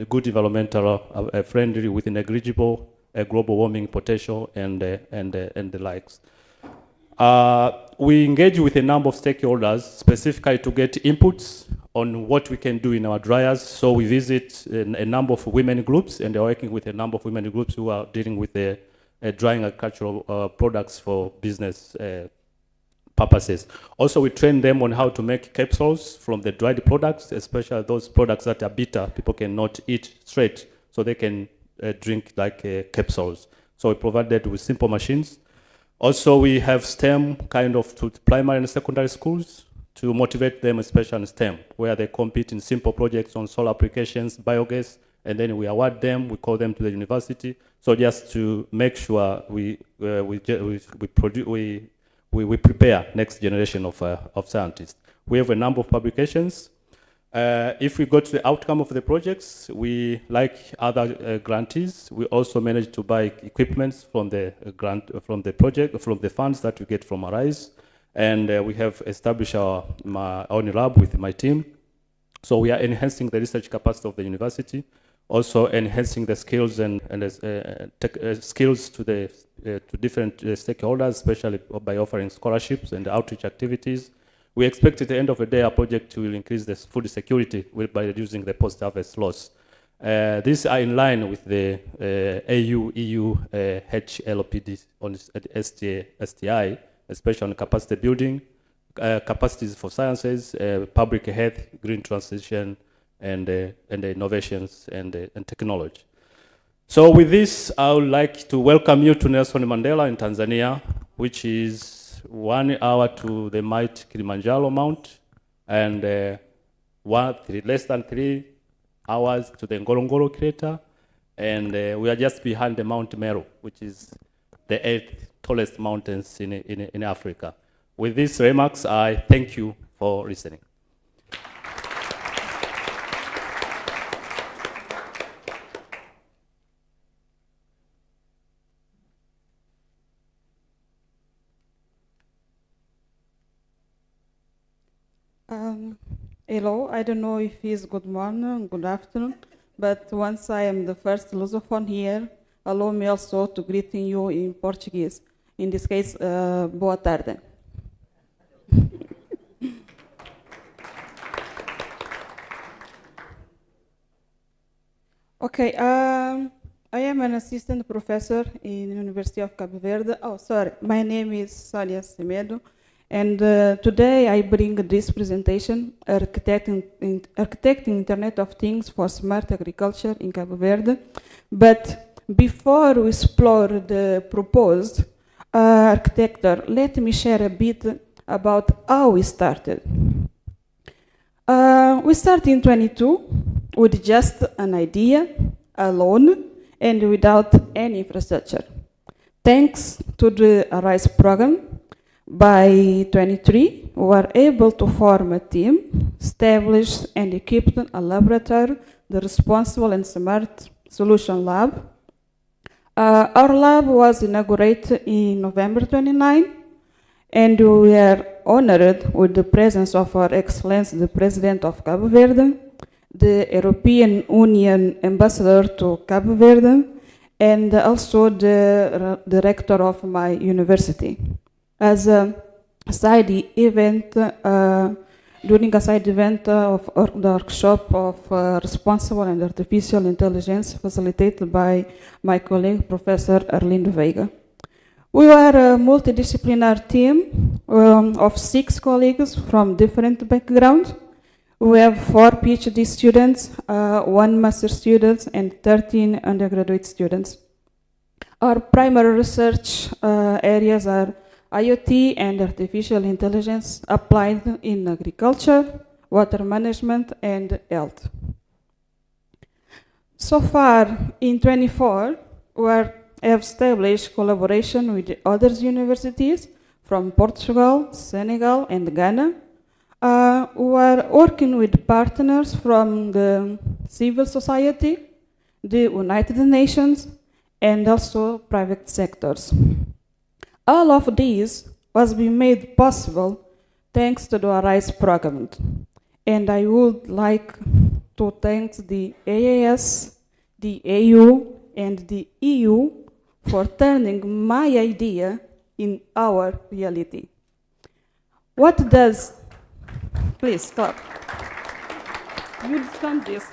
good environmental friendly with negligible global warming potential and the likes. We engage with a number of stakeholders specifically to get inputs on what we can do in our dryers. So we visit a number of women groups, and they're working with a number of women groups who are dealing with the drying agricultural products for business purposes. Also, we train them on how to make capsules from the dried products, especially those products that are bitter, people cannot eat straight, so they can drink like capsules. So we provide that with simple machines. Also, we have STEM kind of to primary and secondary schools to motivate them, especially in STEM, where they compete in simple projects on solar applications, biogas, and then we award them, we call them to the university. So just to make sure we prepare next generation of scientists. We have a number of publications. If we go to the outcome of the projects, we, like other grantees, we also manage to buy equipments from the funds that we get from ARISE. And we have established my own lab with my team. So we are enhancing the research capacity of the university, also enhancing the skills and skills to different stakeholders, especially by offering scholarships and outreach activities. We expect at the end of the day, our project will increase the food security by reducing the post-harvest loss. These are in line with the AU-EU HLPD on STI, especially on capacity building, capacities for sciences, public health, green transition, and innovations and technology. So with this, I would like to welcome you to Nelson Mandela in Tanzania, which is 1 hour to the mighty Kilimanjaro Mount, and less than 3 hours to the Ngorongoro crater, and we are just behind the Mount Meru, which is the 8th tallest mountains in Africa. With these remarks, I thank you for listening. Hello, I don't know if it's good morning, good afternoon, but once I am the first Lusophone here, allow me also to greet you in Portuguese. In this case, boa tarde. Okay, I am an assistant professor in the University of Cabo Verde. Oh, sorry, my name is Salia Semedo. And today I bring this presentation, Architecting Internet of Things for Smart Agriculture in Cabo Verde. But before we explore the proposed architecture, let me share a bit about how we started. We started in 22 with just an idea, alone, and without any infrastructure. Thanks to the ARISE program, by 23, we were able to form a team, establish and equip a laboratory, the Responsible and Smart Solution Lab. Our lab was inaugurated in November 29, and we are honored with the presence of Our Excellency, the President of Cabo Verde, the European Union Ambassador to Cabo Verde, and also the director of my university. As a side event, during a side event of the workshop of responsible and artificial intelligence facilitated by my colleague, Professor Erlindo Veiga. We were a multidisciplinary team of 6 colleagues from different backgrounds. We have 4 PhD students, 1 master student, and 13 undergraduate students. Our primary research areas are IoT and artificial intelligence applied in agriculture, water management, and health. So far, in 24, we have established collaboration with other universities from Portugal, Senegal, and Ghana. We are working with partners from the civil society, the United Nations, and also private sectors. All of these was being made possible thanks to the ARISE program. And I would like to thank the AAS, the AU, and the EU for turning my idea in our reality. What does, please stop. You understand this.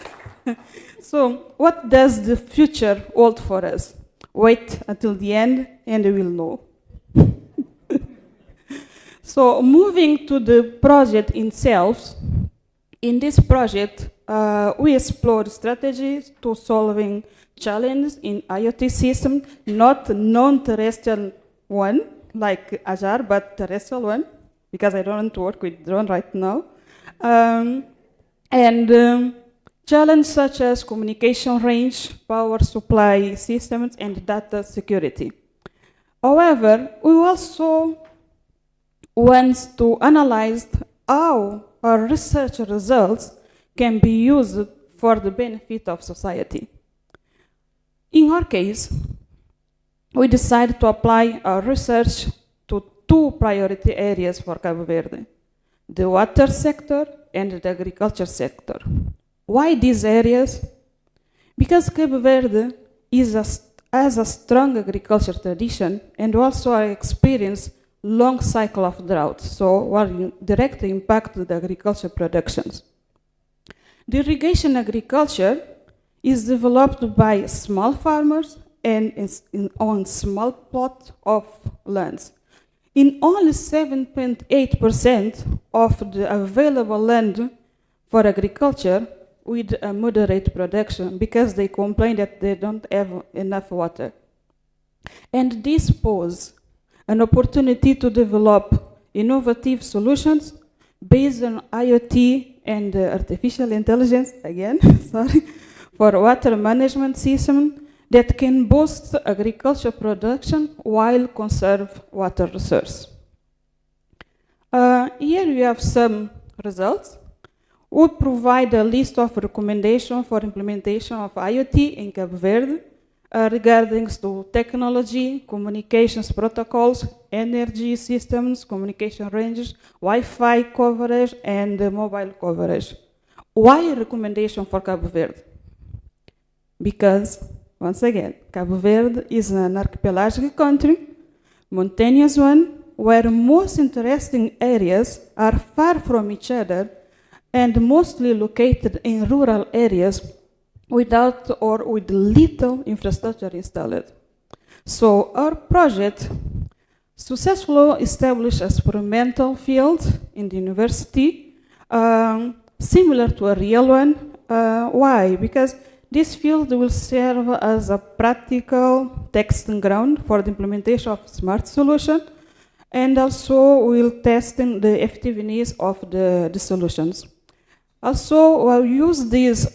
So, what does the future hold for us? Wait until the end and we will know. So, moving to the project itself, in this project, we explore strategies to solving challenges in IoT systems, not non-terrestrial one, like Ajar, but terrestrial one, because I don't want to work with drone right now. Challenges such as communication range, power supply systems, and data security. However, we also want to analyze how our research results can be used for the benefit of society. In our case, we decided to apply our research to 2 priority areas for Cabo Verde: the water sector and the agriculture sector. Why these areas? Because Cabo Verde has a strong agriculture tradition and also experience long cycle of drought, so will directly impact the agriculture productions. The irrigation agriculture is developed by small farmers and on small plot of lands. In only 7.8% of the available land for agriculture with a moderate production, because they complain that they don't have enough water. And this poses an opportunity to develop innovative solutions based on IoT and artificial intelligence, again, sorry, for water management system that can boost agriculture production while conserve water resource. Here we have some results. We provide a list of recommendations for implementation of IoT in Cabo Verde regarding to technology, communications protocols, energy systems, communication ranges, Wi-Fi coverage, and mobile coverage. Why a recommendation for Cabo Verde? Because, once again, Cabo Verde is an archipelagic country, mountainous one, where most interesting areas are far from each other and mostly located in rural areas without or with little infrastructure installed. So our project successfully established experimental field in the university, similar to a real one. Why? Because this field will serve as a practical testing ground for the implementation of smart solution, and also will test the effectiveness of the solutions. Also, we'll use this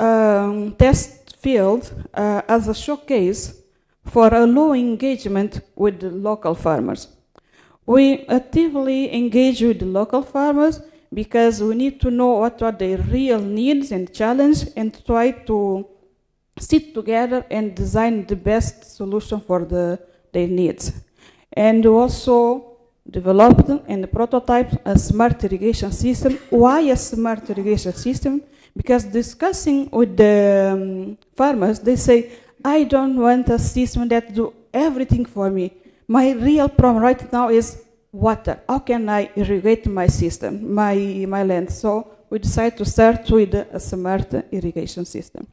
test field as a showcase for a low engagement with the local farmers. We actively engage with the local farmers because we need to know what are their real needs and challenges and try to sit together and design the best solution for their needs. And also developed and prototyped a smart irrigation system. Why a smart irrigation system? Because discussing with the farmers, they say, I don't want a system that do everything for me. My real problem right now is water. How can I irrigate my system, my land? So we decided to start with a smart irrigation system.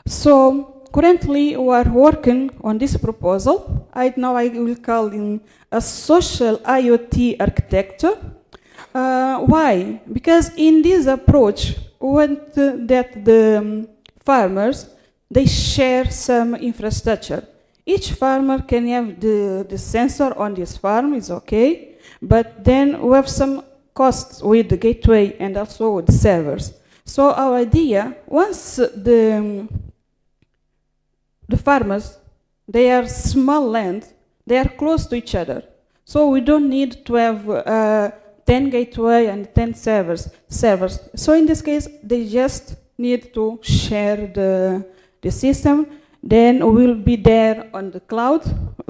So currently we are working on this proposal. I will call it a social IoT architecture. Why? Because in this approach, we want that the farmers, they share some infrastructure. Each farmer can have the sensor on this farm, is okay, but then we have some costs with the gateway and also with the servers. So our idea, once the farmers, they are small land, they are close to each other. So we don't need to have 10 gateway and 10 servers. So in this case, they just need to share the system. Then we'll be there on the cloud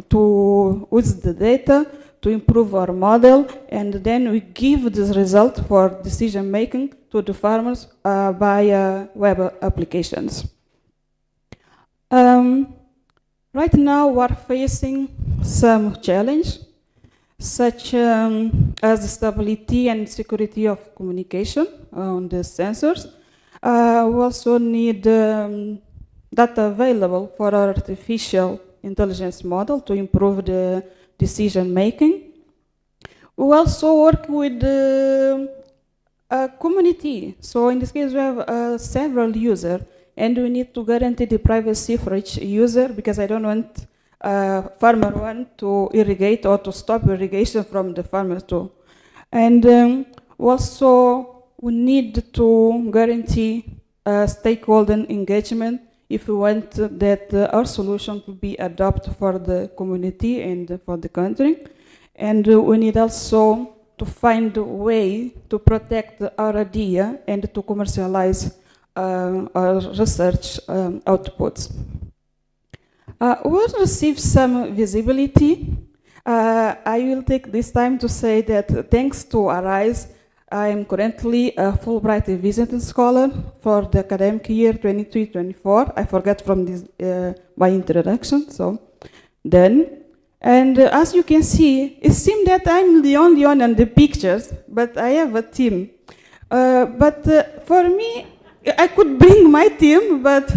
to use the data to improve our model, and then we give this result for decision making to the farmers via web applications. Right now we're facing some challenge, such as the stability and security of communication on the sensors. We also need data available for our artificial intelligence model to improve the decision making. We also work with a community. So in this case, we have several users, and we need to guarantee the privacy for each user, because I don't want farmer one to irrigate or to stop irrigation from the farmer too. And also we need to guarantee stakeholder engagement if we want that our solution to be adopted for the community and for the country. And we need also to find a way to protect our idea and to commercialize our research outputs. We'll receive some visibility. I will take this time to say that thanks to ARISE, I am currently a Fulbright visiting scholar for the academic year 23-24. I forgot from this, my introduction, so then. And as you can see, it seems that I'm the only one on the pictures, but I have a team. For me, I could bring my team, but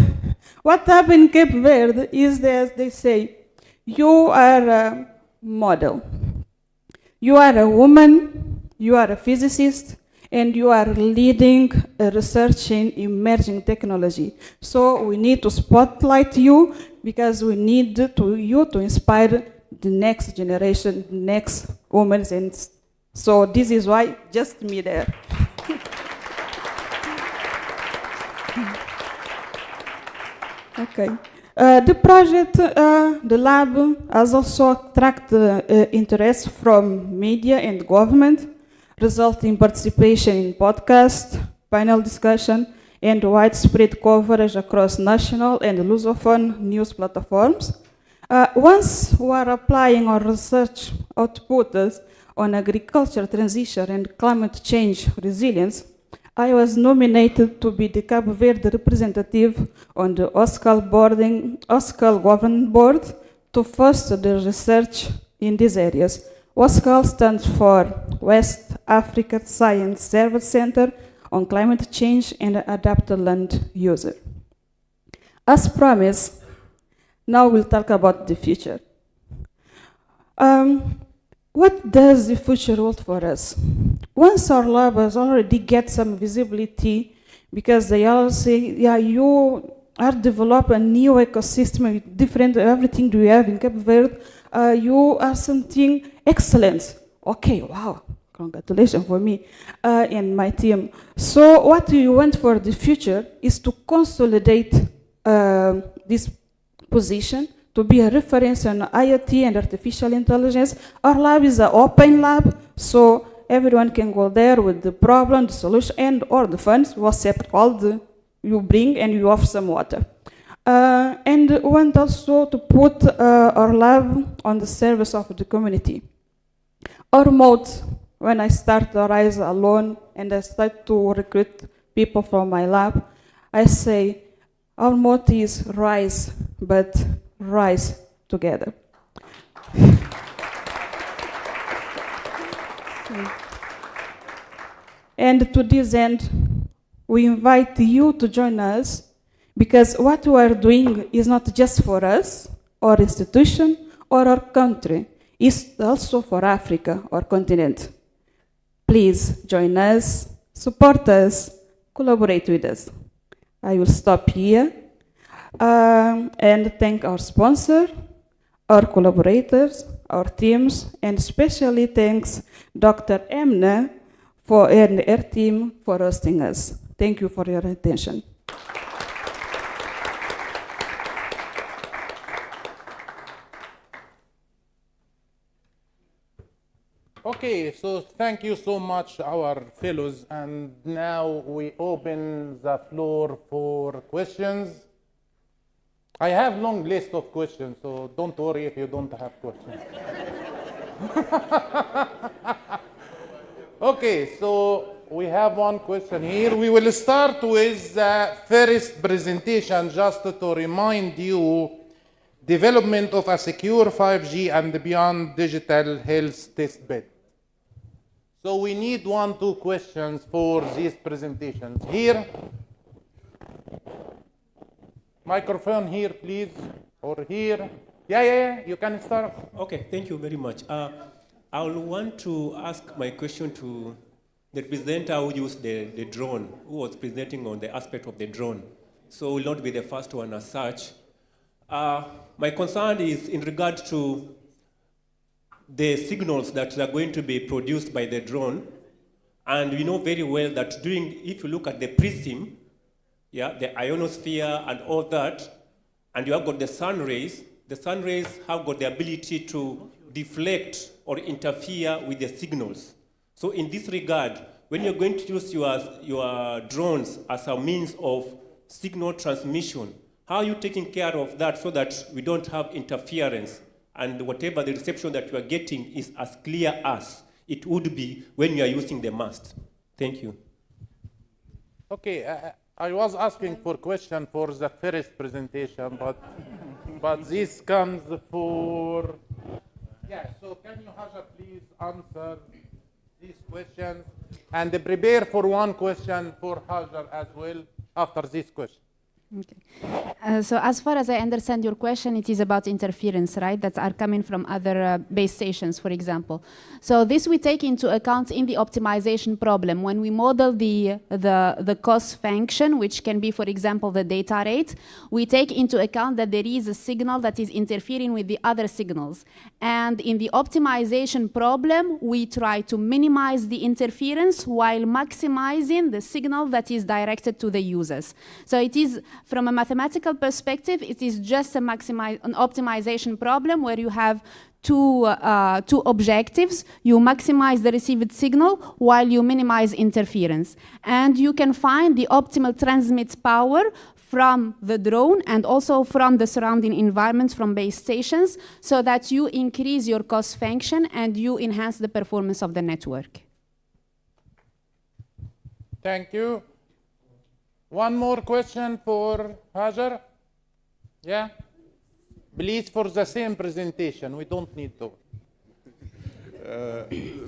what happened in Cape Verde is that they say, you are a model. You are a woman, you are a physicist, and you are leading research in emerging technology. So we need to spotlight you, because we need you to inspire the next generation, the next women. And so this is why just me there. Okay. The project, the lab, has also attracted interest from media and government, resulting in participation in podcasts, panel discussion, and widespread coverage across national and Lusophone news platforms. Once we are applying our research outputs on agriculture transition and climate change resilience, I was nominated to be the Cape Verde representative on the OSCAL Governing Board to foster the research in these areas. OSCAL stands for West Africa Science Service Center on Climate Change and Adapted Land Use. As promised, now we'll talk about the future. What does the future hold for us? Once our lab has already get some visibility, because they all say, yeah, you are developing a new ecosystem with different everything we have in Cape Verde. You are something excellent. Okay, wow, congratulations for me and my team. So what we want for the future is to consolidate this position, to be a reference on IoT and artificial intelligence. Our lab is an open lab, so everyone can go there with the problem, the solution, and or the funds. We accept all you bring, and you offer some water. And we want also to put our lab on the service of the community. Our motto, when I start to rise alone and I start to recruit people from my lab, I say, our motto is rise, but rise together. And to this end, we invite you to join us, because what we are doing is not just for us, our institution, or our country. It's also for Africa, our continent. Please join us, support us, collaborate with us. I will stop here and thank our sponsor, our collaborators, our teams, and especially thanks Dr. Emne and her team for hosting us. Thank you for your attention. Okay, so thank you so much, our fellows. And now we open the floor for questions. I have long list of questions, so don't worry if you don't have questions. Okay, so we have one question here. We will start with the first presentation, just to remind you, development of a secure 5G and beyond digital health test bed. So we need 1-2 questions for these presentations. Here, microphone here, please, or here. Yeah, you can start. Okay, thank you very much. I will want to ask my question to the presenter who used the drone, who was presenting on the aspect of the drone. So will not be the first one as such. My concern is in regard to the signals that are going to be produced by the drone. And we know very well that if you look at the prism, the ionosphere and all that, and you have got the sun rays have got the ability to deflect or interfere with the signals. So in this regard, when you're going to use your drones as a means of signal transmission, how are you taking care of that so that we don't have interference and whatever the reception that you are getting is as clear as it would be when you are using the mast? Thank you. Okay, I was asking for question for the first presentation, but this comes for... Yeah, so can you, Hajar, please answer these questions? And prepare for one question for Hajar as well after this question. Okay. So as far as I understand your question, it is about interference, right? That are coming from other base stations, for example. So this we take into account in the optimization problem. When we model the cost function, which can be, for example, the data rate, we take into account that there is a signal that is interfering with the other signals. And in the optimization problem, we try to minimize the interference while maximizing the signal that is directed to the users. So it is, from a mathematical perspective, it is just an optimization problem where you have two objectives. You maximize the received signal while you minimize interference. And you can find the optimal transmit power from the drone and also from the surrounding environments from base stations so that you increase your cost function and you enhance the performance of the network. Thank you. One more question for Hajar? Yeah? Please, for the same presentation. We don't need to.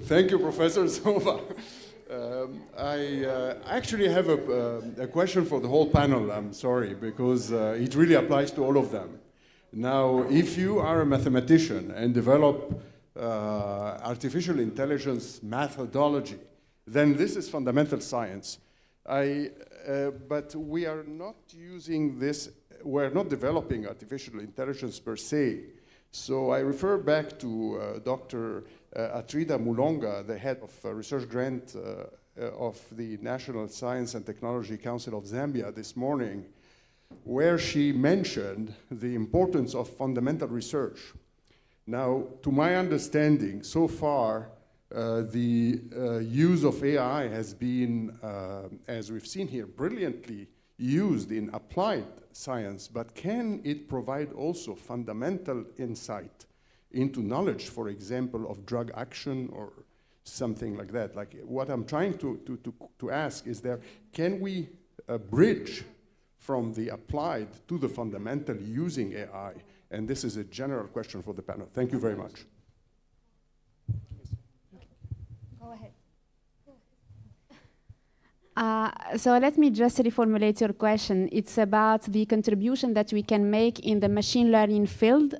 Thank you, Professor Zoba. I actually have a question for the whole panel, I'm sorry, because it really applies to all of them. Now, if you are a mathematician and develop artificial intelligence methodology, then this is fundamental science. But we are not using this, we're not developing artificial intelligence per se. So I refer back to Dr. Atrida Mulonga, the head of research grant of the National Science and Technology Council of Zambia this morning, where she mentioned the importance of fundamental research. Now, to my understanding, so far, the use of AI has been, as we've seen here, brilliantly used in applied science, but can it provide also fundamental insight into knowledge, for example, of drug action or something like that? Like what I'm trying to ask is can we bridge from the applied to the fundamental using AI? And this is a general question for the panel. Thank you very much. So let me just reformulate your question. It's about the contribution that we can make in the machine learning field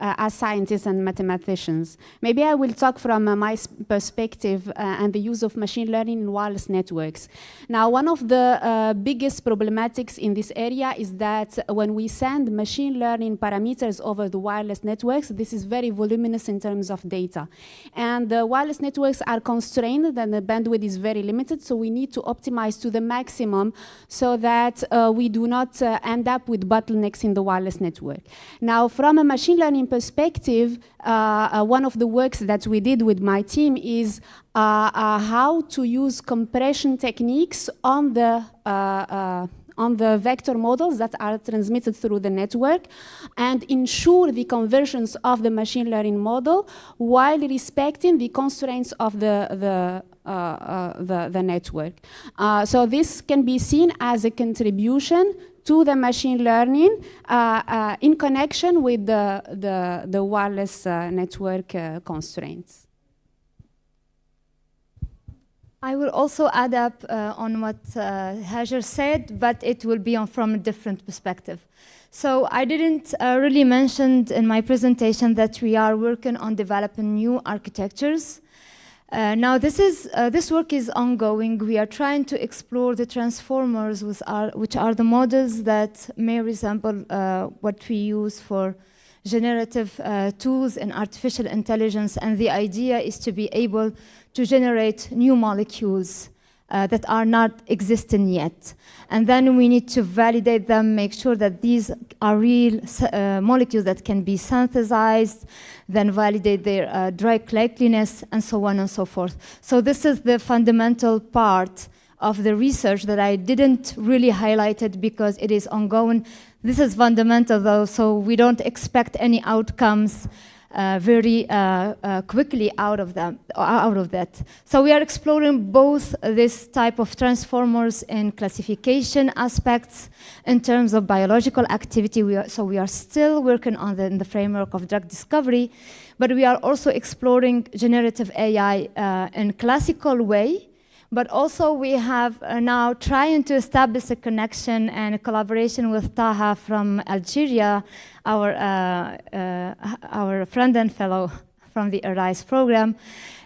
as scientists and mathematicians. Maybe I will talk from my perspective and the use of machine learning in wireless networks. Now, one of the biggest problematics in this area is that when we send machine learning parameters over the wireless networks, this is very voluminous in terms of data. And the wireless networks are constrained and the bandwidth is very limited, so we need to optimize to the maximum so that we do not end up with bottlenecks in the wireless network. Now, from a machine learning perspective, one of the works that we did with my team is how to use compression techniques on the vector models that are transmitted through the network and ensure the conversions of the machine learning model while respecting the constraints of the network. So this can be seen as a contribution to the machine learning in connection with the wireless network constraints. I will also add up on what Hajar said, but it will be from a different perspective. So I didn't really mention in my presentation that we are working on developing new architectures. Now this work is ongoing. We are trying to explore the transformers, which are the models that may resemble what we use for generative tools and artificial intelligence. And the idea is to be able to generate new molecules that are not existing yet. And then we need to validate them, make sure that these are real molecules that can be synthesized, then validate their drug likeliness, and so on and so forth. So this is the fundamental part of the research that I didn't really highlight it because it is ongoing. This is fundamental though, so we don't expect any outcomes very quickly out of that. So we are exploring both this type of transformers and classification aspects in terms of biological activity. So we are still working on in the framework of drug discovery, but we are also exploring generative AI in classical way. But also we have now trying to establish a connection and a collaboration with Taha from Algeria, our friend and fellow from the ARISE program,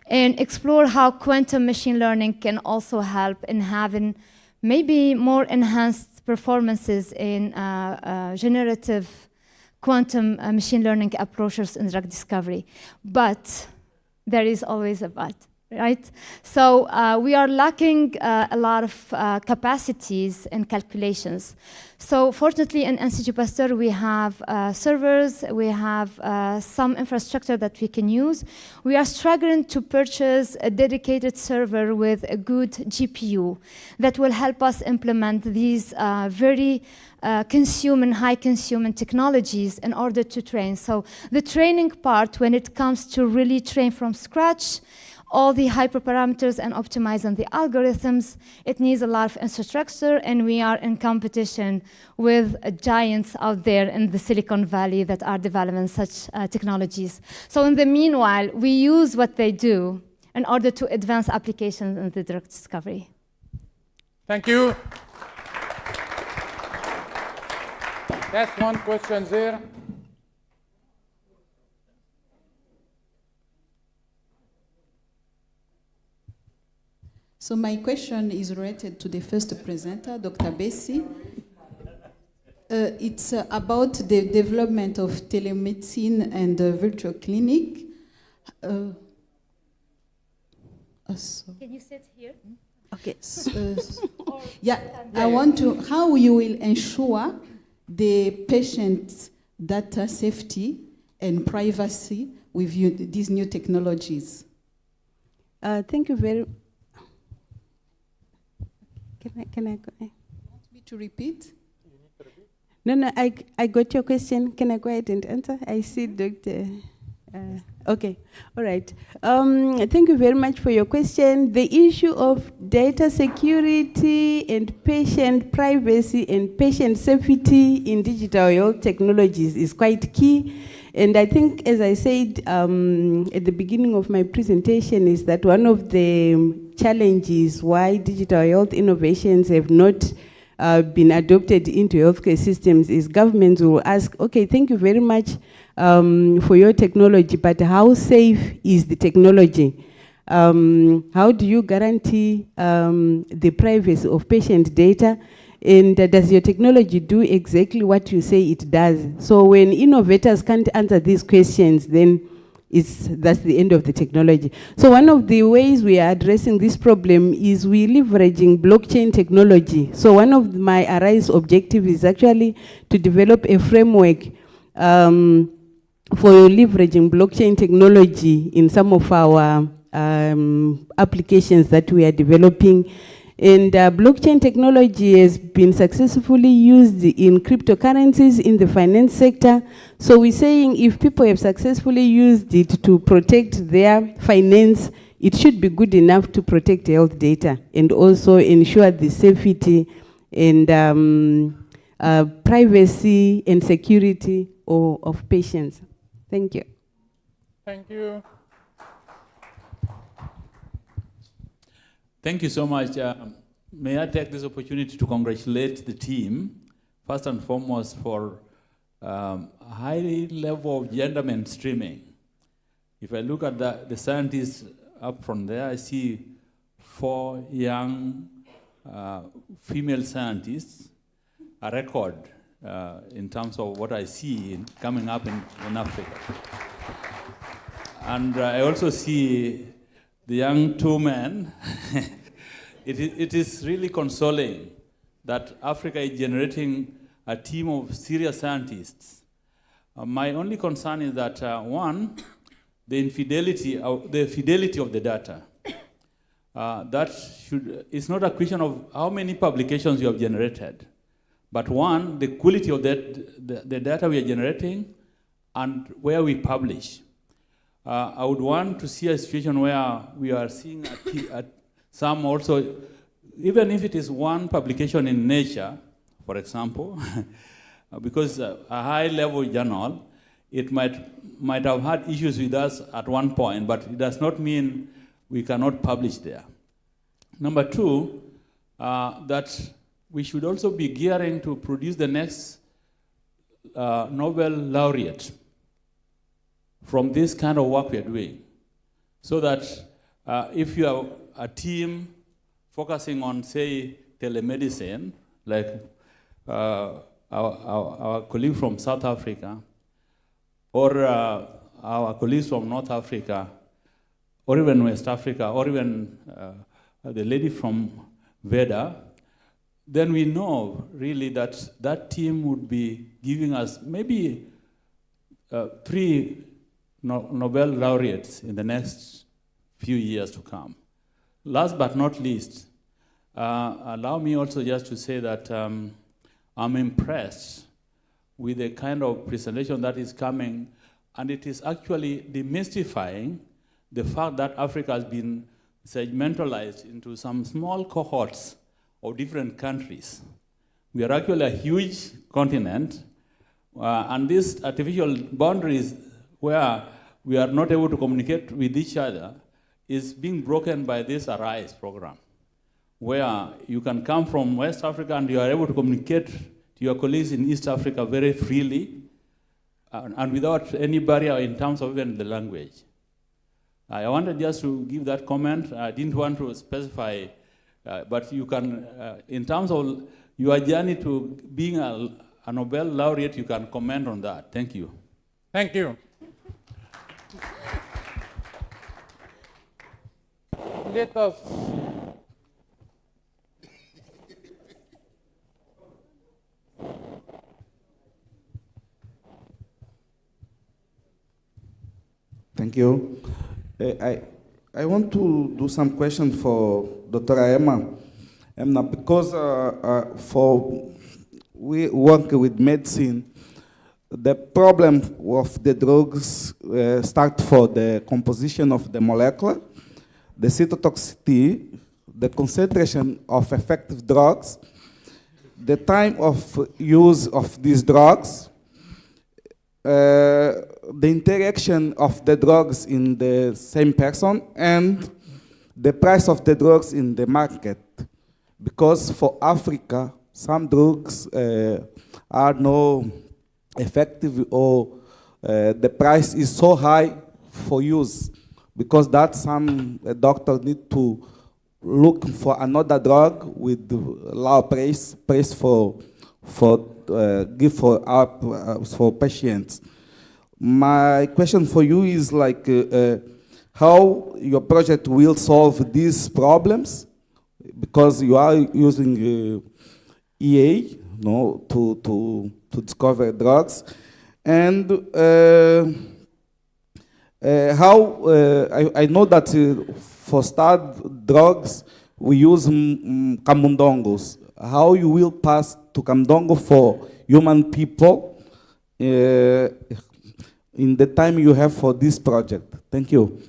and explore how quantum machine learning can also help in having maybe more enhanced performances in generative quantum machine learning approaches in drug discovery. But there is always a but. Right? So we are lacking a lot of capacities and calculations. So fortunately in Institut Pasteur we have servers, we have some infrastructure that we can use. We are struggling to purchase a dedicated server with a good GPU that will help us implement these very high consuming technologies in order to train. So the training part, when it comes to really train from scratch, all the hyperparameters and optimizing the algorithms, it needs a lot of infrastructure, and we are in competition with giants out there in the Silicon Valley that are developing such technologies. So in the meanwhile, we use what they do in order to advance applications in the drug discovery. Thank you. That's one question there. So my question is related to the first presenter, Dr. Bessi. It's about the development of telemedicine and virtual clinic. Can you sit here? Okay. Yeah, I want to, how you will ensure the patient's data safety and privacy with these new technologies? Thank you very much. Can I go? Want me to repeat? No, I got your question. Can I go ahead and answer? I see Dr. Okay, all right. Thank you very much for your question. The issue of data security and patient privacy and patient safety in digital health technologies is quite key. And I think, as I said at the beginning of my presentation, is that one of the challenges why digital health innovations have not been adopted into healthcare systems is governments will ask, okay, thank you very much for your technology, but how safe is the technology? How do you guarantee the privacy of patient data? And does your technology do exactly what you say it does? So when innovators can't answer these questions, then that's the end of the technology. So one of the ways we are addressing this problem is we leveraging blockchain technology. So one of my ARISE objectives is actually to develop a framework for leveraging blockchain technology in some of our applications that we are developing. And blockchain technology has been successfully used in cryptocurrencies in the finance sector. So we're saying if people have successfully used it to protect their finance, it should be good enough to protect health data and also ensure the safety and privacy and security of patients. Thank you. Thank you. Thank you so much. May I take this opportunity to congratulate the team, first and foremost, for a high level of gender mainstreaming. If I look at the scientists up from there, I see 4 young female scientists, a record in terms of what I see coming up in Africa. And I also see the young 2 men. It is really consoling that Africa is generating a team of serious scientists. My only concern is that, one, the fidelity of the data. It's not a question of how many publications you have generated, but one, the quality of the data we are generating and where we publish. I would want to see a situation where we are seeing some also, even if it is one publication in Nature, for example, because a high-level journal, it might have had issues with us at one point, but it does not mean we cannot publish there. Number 2, that we should also be gearing to produce the next Nobel laureate from this kind of work we are doing. So that if you have a team focusing on, say, telemedicine, like our colleague from South Africa, or our colleagues from North Africa, or even West Africa, or even the lady from Veda, then we know really that that team would be giving us maybe 3 Nobel laureates in the next few years to come. Last but not least, allow me also just to say that I'm impressed with the kind of presentation that is coming, and it is actually demystifying the fact that Africa has been segmentalized into some small cohorts of different countries. We are actually a huge continent, and these artificial boundaries where we are not able to communicate with each other is being broken by this ARISE program, where you can come from West Africa and you are able to communicate to your colleagues in East Africa very freely and without any barrier in terms of even the language. I wanted just to give that comment. I didn't want to specify, but you can, in terms of your journey to being a Nobel laureate, you can comment on that. Thank you. Thank you. Let us Thank you. I want to do some questions for Dr. Emma, because we work with medicine. The problem of the drugs start for the composition of the molecule, the cytotoxicity, the concentration of effective drugs, the time of use of these drugs, the interaction of the drugs in the same person and the price of the drugs in the market. Because for Africa, some drugs are no effective or the price is so high for use because that some doctor need to look for another drug with low price for give for patients. My question for you is like how your project will solve these problems because you are using EA to discover drugs and how I know that for start drugs we use camundongos. How you will pass to camundongo for human people in the time you have for this project? Thank you.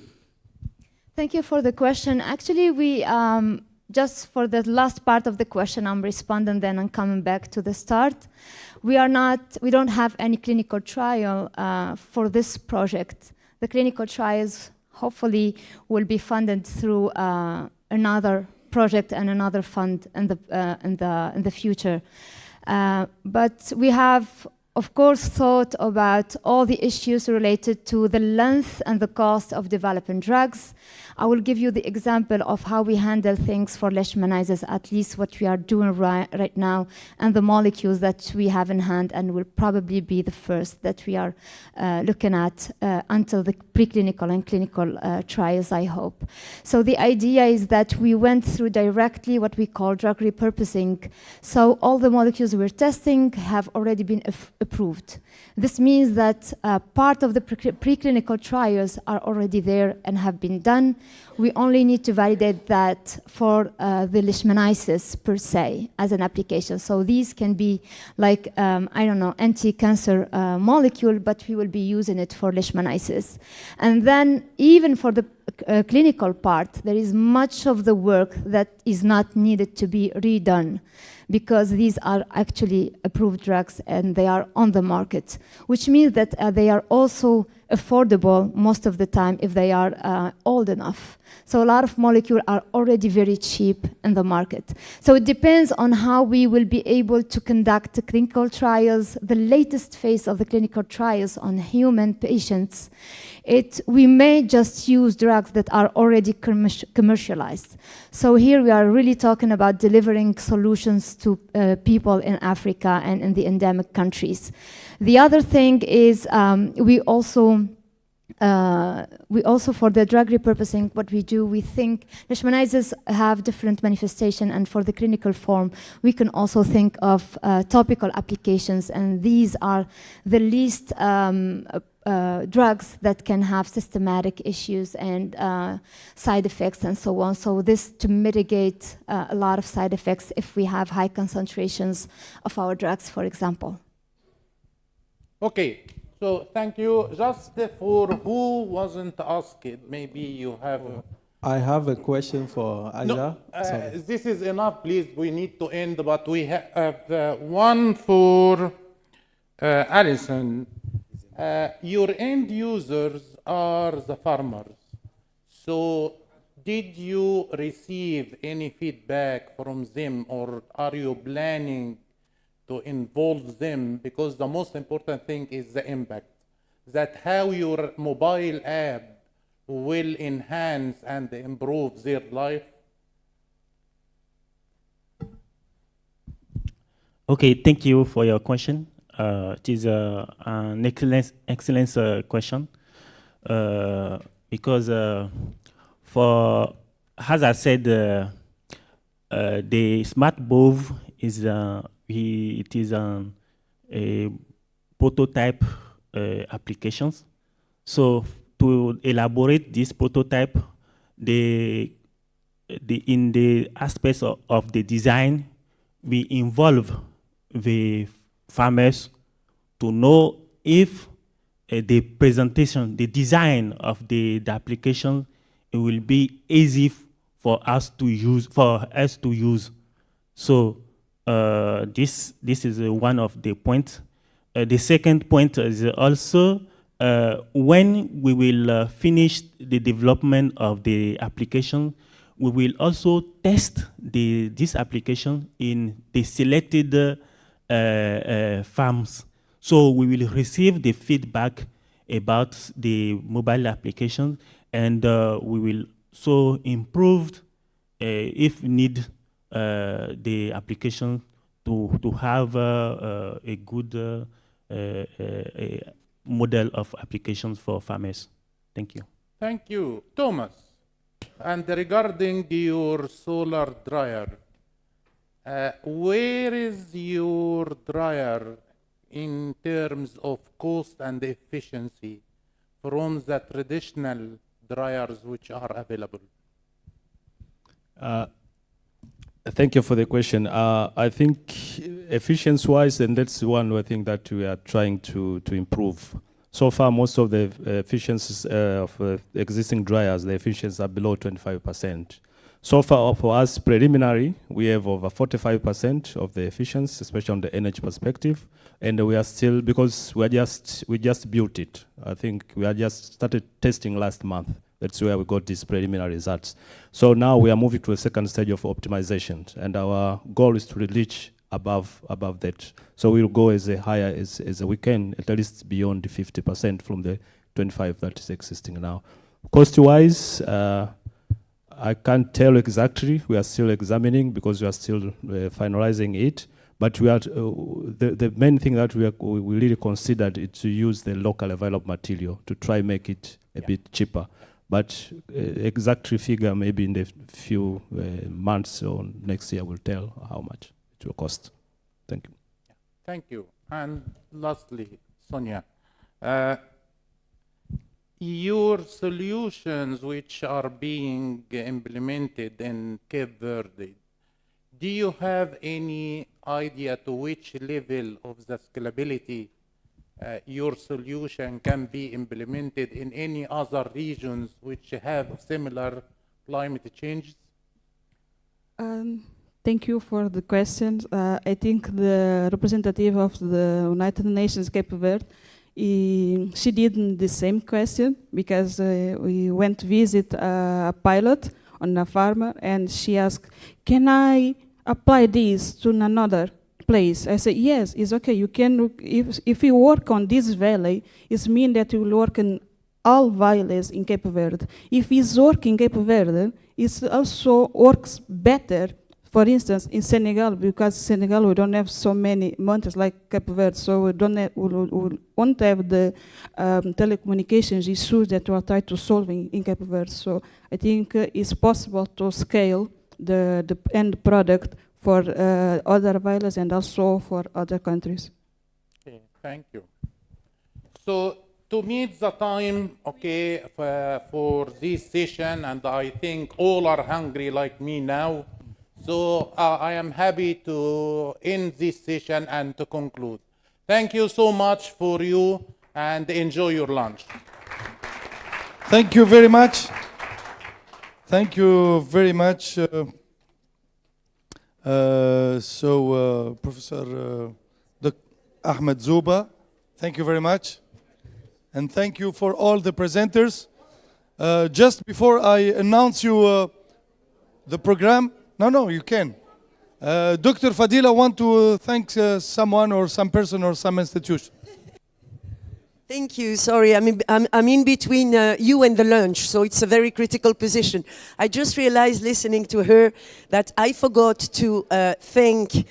Thank you for the question. Actually, we just for the last part of the question, I'm responding then and coming back to the start. We don't have any clinical trial for this project. The clinical trials hopefully will be funded through another project and another fund in the future. But we have, of course, thought about all the issues related to the length and the cost of developing drugs. I will give you the example of how we handle things for leishmaniasis, at least what we are doing right now, and the molecules that we have in hand and will probably be the first that we are looking at until the preclinical and clinical trials, I hope. So the idea is that we went through directly what we call drug repurposing. So all the molecules we're testing have already been approved. This means that part of the preclinical trials are already there and have been done. We only need to validate that for the leishmaniasis per se as an application. So these can be like, I don't know, anti-cancer molecule, but we will be using it for leishmaniasis. And then even for the clinical part, there is much of the work that is not needed to be redone because these are actually approved drugs and they are on the market, which means that they are also affordable most of the time if they are old enough. So a lot of molecules are already very cheap in the market. So it depends on how we will be able to conduct the clinical trials, the latest phase of the clinical trials on human patients. We may just use drugs that are already commercialized. So here we are really talking about delivering solutions to people in Africa and in the endemic countries. The other thing is we also for the drug repurposing, what we do, we think leishmaniasis have different manifestation, and for the clinical form, we can also think of topical applications, and these are the least drugs that can have systematic issues and side effects and so on. So this to mitigate a lot of side effects if we have high concentrations of our drugs, for example. Okay, so thank you. Just for who wasn't asked, maybe you have. I have a question for Aja. No, this is enough, please. We need to end, but we have one for Alison. Your end users are the farmers. So did you receive any feedback from them, or are you planning to involve them? Because the most important thing is the impact. That how your mobile app will enhance and improve their life. Okay, thank you for your question. It is an excellent question because as I said, the smart bulb is it is a prototype applications. So to elaborate this prototype, in the aspects of the design, we involve the farmers to know if the presentation, the design of the application, it will be easy for us to use. So this is one of the points. The second point is also when we will finish the development of the application, we will also test this application in the selected farms. So we will receive the feedback about the mobile application, and we will so improve, if need, the application to have a good model of applications for farmers. Thank you. Thank you. Thomas, and regarding your solar dryer, where is your dryer in terms of cost and efficiency from the traditional dryers which are available? Thank you for the question. I think efficiency-wise, and that's one thing that we are trying to improve. So far, most of the efficiencies of existing dryers, the efficiencies are below 25%. So far, for us, preliminary, we have over 45% of the efficiency, especially on the energy perspective. And we are still, because we just built it. I think we are just started testing last month. That's where we got these preliminary results. So now we are moving to a second stage of optimization, and our goal is to reach above that. So we'll go as higher as we can, at least beyond the 50% from the 25 that is existing now. Cost-wise, I can't tell exactly. We are still examining because we are still finalizing it. But we are the main thing that we really considered is to use the local available material to try make it a bit cheaper. But exact figure maybe in the few months or next year will tell how much it will cost. Thank you. Thank you. And lastly, Sonia, your solutions which are being implemented in Cape Verde, do you have any idea to which level of the scalability your solution can be implemented in any other regions which have similar climate changes? Thank you for the questions. I think the representative of the United Nations Cape Verde, she did the same question because we went to visit a pilot on a farmer, and she asked, can I apply this to another place? I said, yes, it's okay. You can, if you work on this valley, it means that you will work in all valleys in Cape Verde. If it's working in Cape Verde, it also works better, for instance, in Senegal, because Senegal, we don't have so many mountains like Cape Verde, so we won't have the telecommunications issues that we are trying to solve in Cape Verde. So I think it's possible to scale the end product for other villages and also for other countries. Okay, thank you. So to meet the time, okay, for this session, and I think all are hungry like me now, so I am happy to end this session and to conclude. Thank you so much for you, and enjoy your lunch. Thank you very much. Thank you very much. Professor Ahmed Zuba, thank you very much. And thank you for all the presenters. Just before I announce you the program, no, you can. Dr. Fadila want to thank someone or some person or some institution. Thank you. Sorry, I'm in between you and the lunch, so it's a very critical position. I just realized listening to her that I forgot to thank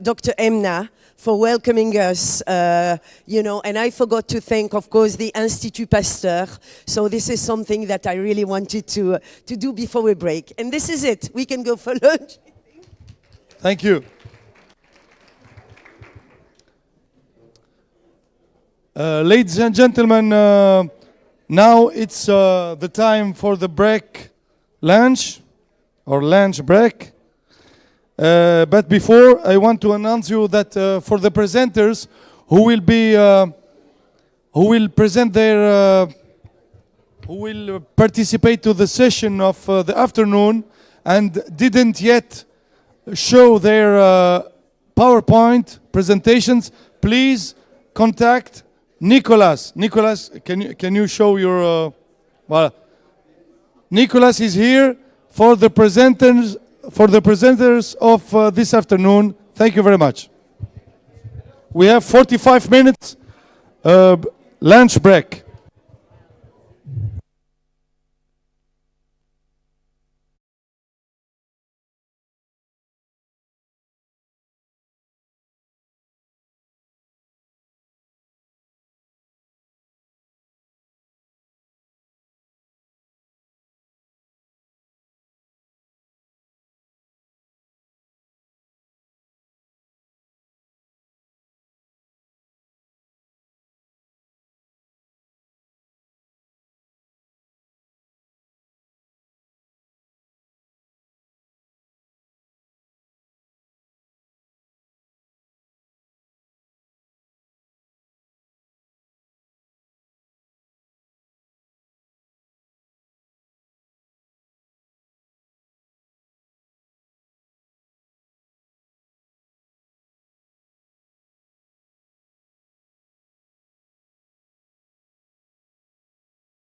Dr. Emna for welcoming us, and I forgot to thank, of course, the Institut Pasteur. So this is something that I really wanted to do before we break. And this is it. We can go for lunch. Thank you. Ladies and gentlemen, now it's the time for the break, lunch break. But before, I want to announce you that for the presenters who will participate to the session of the afternoon and didn't yet show their PowerPoint presentations, please contact Nicolas, can you show your, well, Nicolas is here for the presenters of this afternoon. Thank you very much. We have 45 minutes lunch break.